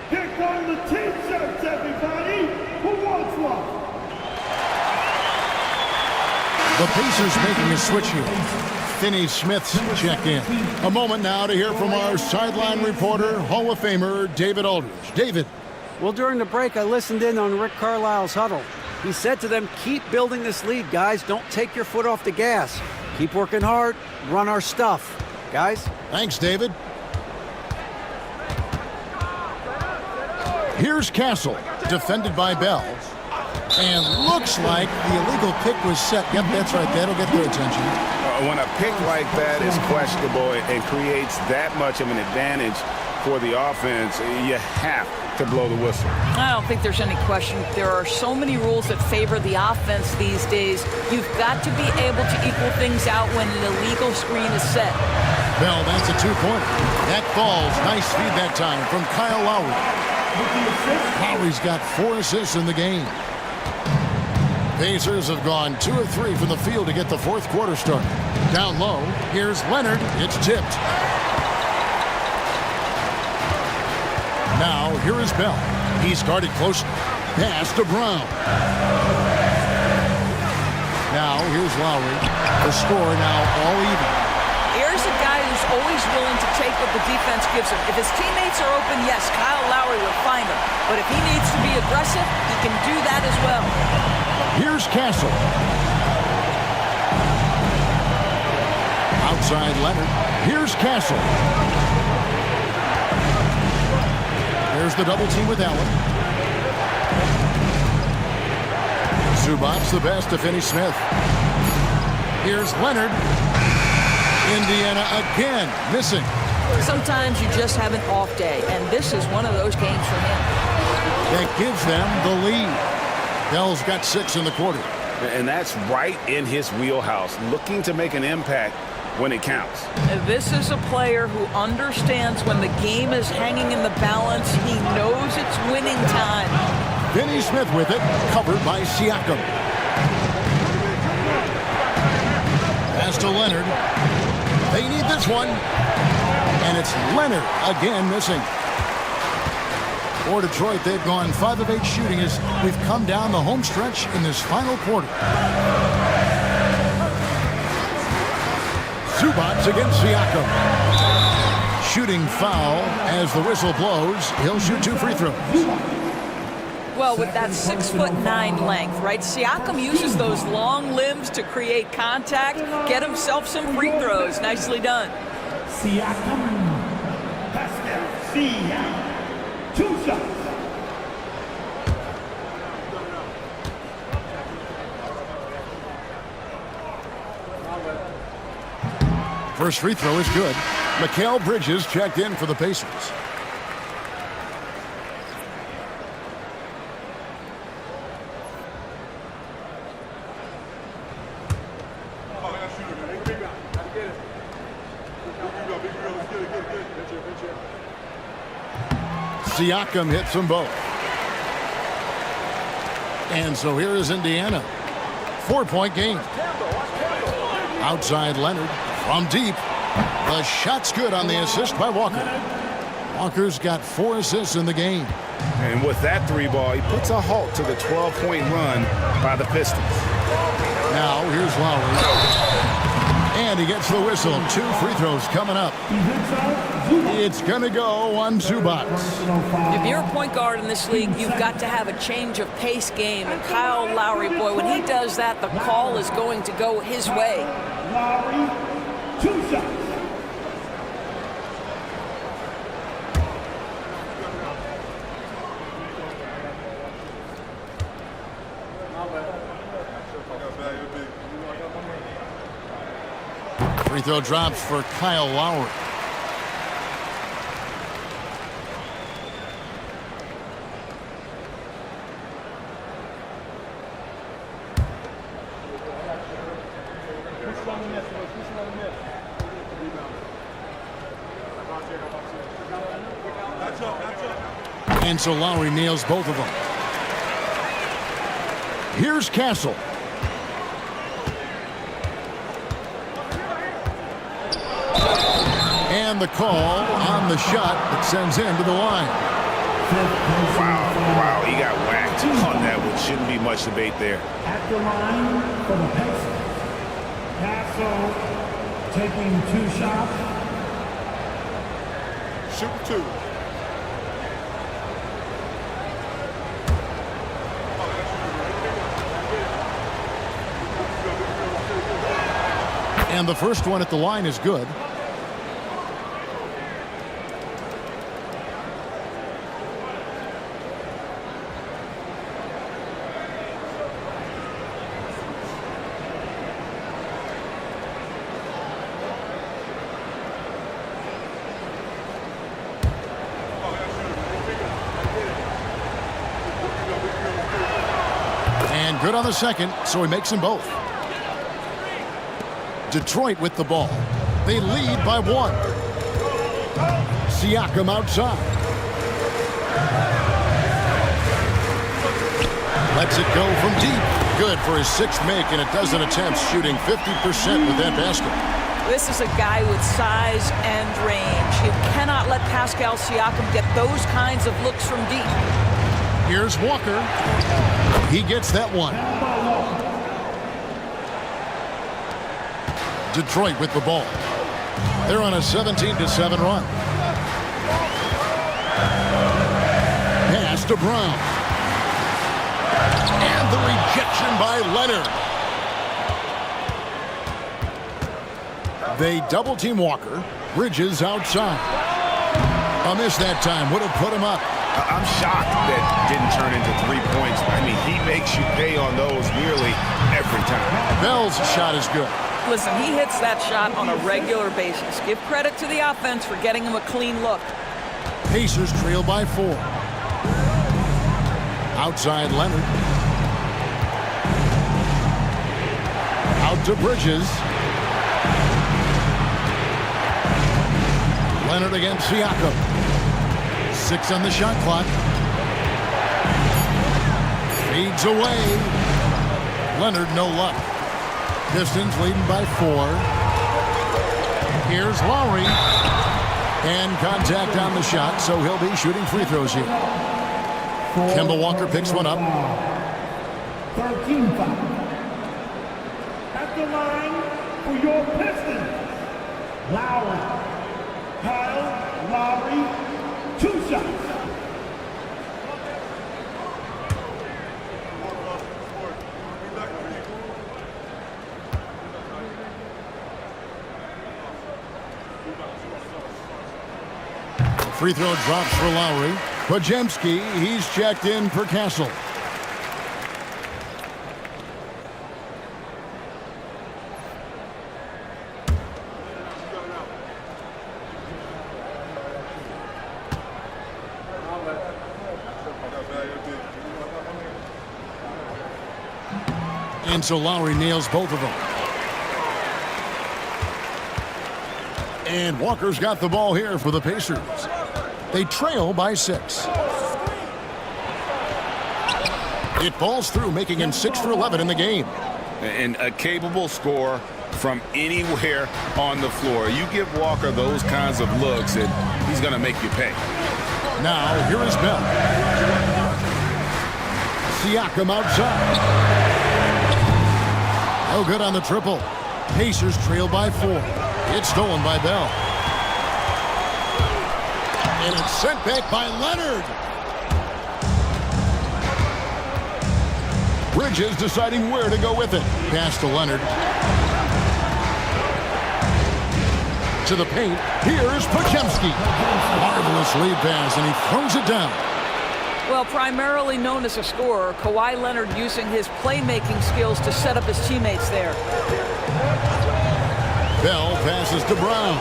Here come the T-shirts, everybody. Who wants one? The Pacers making a switch here. Finney Smith's checked in. A moment now to hear from our sideline reporter, Hall of Famer David Aldridge. David. Well, during the break, I listened in on Rick Carlisle's huddle. He said to them, keep building this lead, guys. Don't take your foot off the gas. Keep working hard. Run our stuff. Guys? Thanks, David. Here's Castle, defended by Bell. And looks like the illegal pick was set. Yep, that's right. That'll get their attention. When a pick like that is questionable and creates that much of an advantage for the offense, you have to blow the whistle. I don't think there's any question. There are so many rules that favor the offense these days. You've got to be able to equal things out when an illegal screen is set. Bell, that's a two-pointer. That falls. Nice feed that time from Kyle Lowry. Lowry's got 4 assists in the game. Pacers have gone 2 of 3 from the field to get the fourth quarter started. Down low, here's Leonard. It's tipped. Now, here is Bell. He's guarded close. Pass to Brown. Now, here's Lowry. The score now all even. Here's a guy who's always willing to take what the defense gives him. If his teammates are open, yes, Kyle Lowry will find him. But if he needs to be aggressive, he can do that as well. Here's Castle. Outside Leonard. Here's Castle. There's the double team with Allen. Zubac's the best to Finney Smith. Here's Leonard. Indiana again missing. Sometimes you just have an off day, and this is one of those games for him. That gives them the lead. Bell's got 6 in the quarter. And that's right in his wheelhouse, looking to make an impact when it counts. This is a player who understands when the game is hanging in the balance. He knows it's winning time. Finney Smith with it, covered by Siakam. Pass to Leonard. They need this one. And it's Leonard again missing. For Detroit, they've gone 5 of 8 shooting as we've come down the home stretch in this final quarter. Zubac against Siakam. Shooting foul as the whistle blows. He'll shoot 2 free throws. Well, with that 6'9" length, right? Siakam uses those long limbs to create contact, get himself some free throws. Nicely done. Siakam. Pascal Siakam. 2 shots. First free throw is good. Mikal Bridges checked in for the Pacers. Siakam hits them both. And so here is Indiana. 4-point game. Outside Leonard from deep. The shot's good on the assist by Walker. Walker's got 4 assists in the game. And with that 3 ball, he puts a halt to the 12-point run by the Pistons. Now here's Lowry. And he gets the whistle. 2 free throws coming up. It's going to go on Zubac. If you're a point guard in this league, you've got to have a change of pace game. And Kyle Lowry, boy, when he does that, the call is going to go his way. Lowry, 2 shots. Free throw drops for Kyle Lowry. And so Lowry nails both of them. Here's Castle. And the call on the shot that sends him to the line. Wow, he got whacked on that one. Shouldn't be much debate there. At the line for the Pacers. Castle taking 2 shots. Shoot 2. And the first one at the line is good. And good on the second, so he makes them both. Detroit with the ball. They lead by 1. Siakam outside. Lets it go from deep. Good for his 6th make and a dozen attempts, shooting 50% with that basket. This is a guy with size and range. You cannot let Pascal Siakam get those kinds of looks from deep. Here's Walker. He gets that one. Detroit with the ball. They're on a 17-7 run. Pass to Brown. And the rejection by Leonard. They double-team Walker. Bridges outside. A miss that time. Would have put him up. I'm shocked that didn't turn into 3 points. I mean, he makes you pay on those nearly every time. Bell's shot is good. Listen, he hits that shot on a regular basis. Give credit to the offense for getting him a clean look. Pacers trail by 4. Outside Leonard. Out to Bridges. Leonard against Siakam. 6 on the shot clock. Feeds away. Leonard no luck. Pistons leading by 4. Here's Lowry. And contact on the shot, so he'll be shooting free throws here. Kemba Walker picks one up. 13 foul. At the line for your Pistons. Lowry. Kyle Lowry. 2 shots. Free throw drops for Lowry. Podziemski, he's checked in for Castle. And so Lowry nails both of them. And Walker's got the ball here for the Pacers. They trail by 6. It falls through, making him 6 for 11 in the game. And a capable scorer from anywhere on the floor. You give Walker those kinds of looks, and he's going to make you pay. Now, here is Bell. Siakam outside. No good on the triple. Pacers trail by 4. It's stolen by Bell. And it's sent back by Leonard. Bridges deciding where to go with it. Pass to Leonard. To the paint. Here's Podziemski. Marvelous lead pass, and he throws it down. Well, primarily known as a scorer, Kawhi Leonard using his playmaking skills to set up his teammates there. Bell passes to Brown.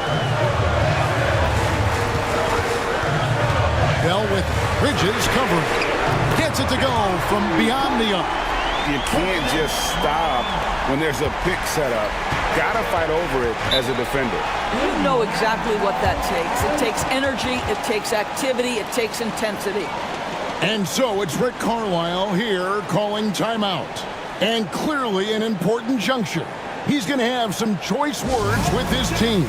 Bell with Bridges covering. Gets it to go from beyond the arc. You can't just stop when there's a pick set up. Got to fight over it as a defender. You know exactly what that takes. It takes energy, it takes activity, it takes intensity. And so it's Rick Carlisle here calling timeout. And clearly an important juncture. He's going to have some choice words with his team.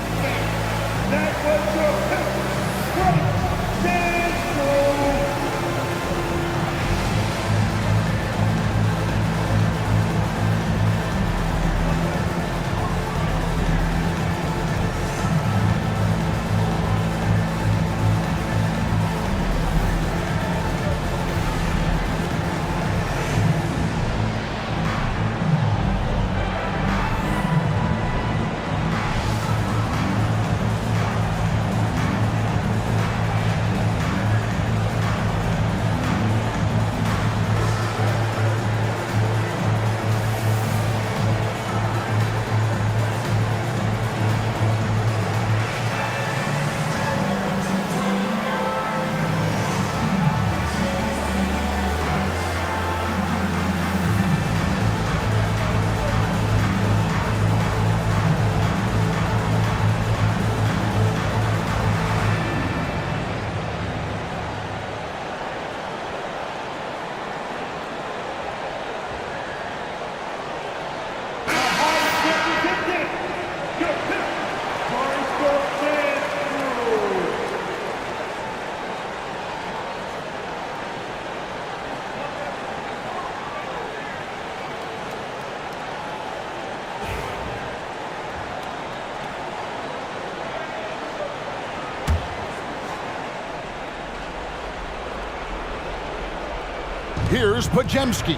Here's Pajemski.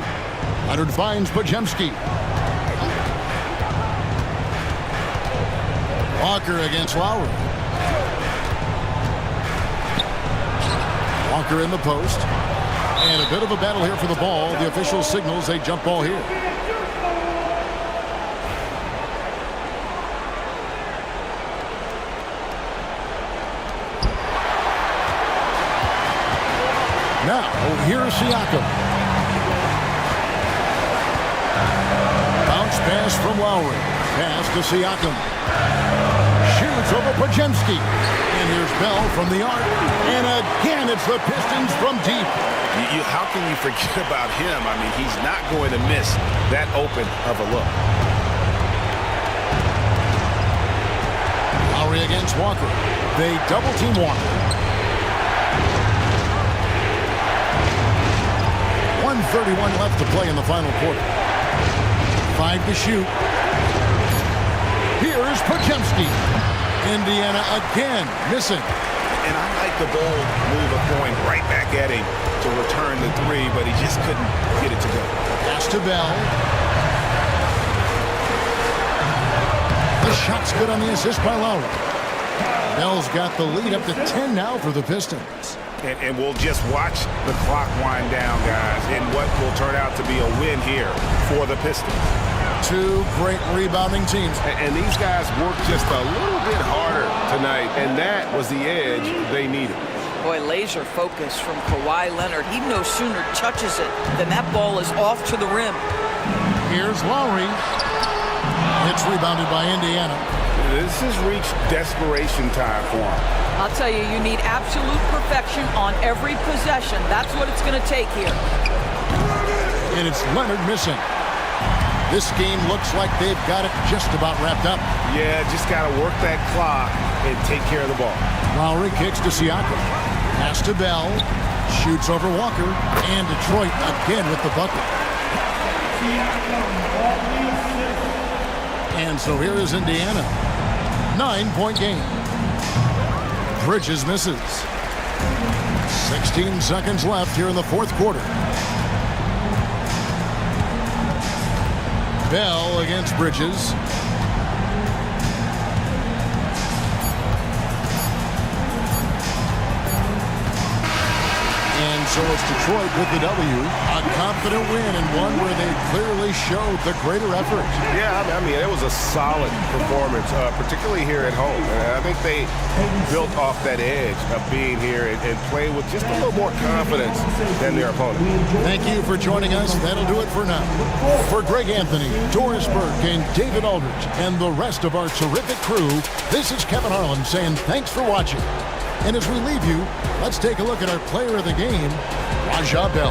Leonard finds Pajemski. Walker against Lowry. Walker in the post. And a bit of a battle here for the ball. The official signals a jump ball here. Now, here's Siakam. Bounce pass from Lowry. Pass to Siakam. Shoots over Pajemski. And here's Bell from the arc. And again, it's the Pistons from deep. How can you forget about him? I mean, he's not going to miss that open of a look. Lowry against Walker. They double team Walker. 1:31 left to play in the final quarter. 5 to shoot. Here's Pajemski. Indiana again missing. And I like the bold move of going right back at him to return the three, but he just couldn't get it to go. Pass to Bell. The shot's good on the assist by Lowry. Bell's got the lead up to 10 now for the Pistons. And we'll just watch the clock wind down, guys, in what will turn out to be a win here for the Pistons. Two great rebounding teams. And these guys worked just a little bit harder tonight, and that was the edge they needed. Boy, laser focus from Kawhi Leonard. He no sooner touches it than that ball is off to the rim. Here's Lowry. It's rebounded by Indiana. This has reached desperation time for him. I'll tell you, you need absolute perfection on every possession. That's what it's going to take here. And it's Leonard missing. This game looks like they've got it just about wrapped up. Yeah, just got to work that clock and take care of the ball. Lowry kicks to Siakam. Pass to Bell. Shoots over Walker. And Detroit again with the bucket. And so here is Indiana. 9-point game. Bridges misses. 16 seconds left here in the fourth quarter. Bell against Bridges. And So it's Detroit with the W. A confident win and one where they clearly showed the greater effort. Yeah, I mean, it was a solid performance, particularly here at home. And I think they built off that edge of being here and played with just a little more confidence than their opponent. Thank you for joining us. That'll do it for now. For Greg Anthony, Doris Burke, and David Aldridge, and the rest of our terrific crew, this is Kevin Harlan saying thanks for watching. And as we leave you, let's take a look at our player of the game, Raja Bell.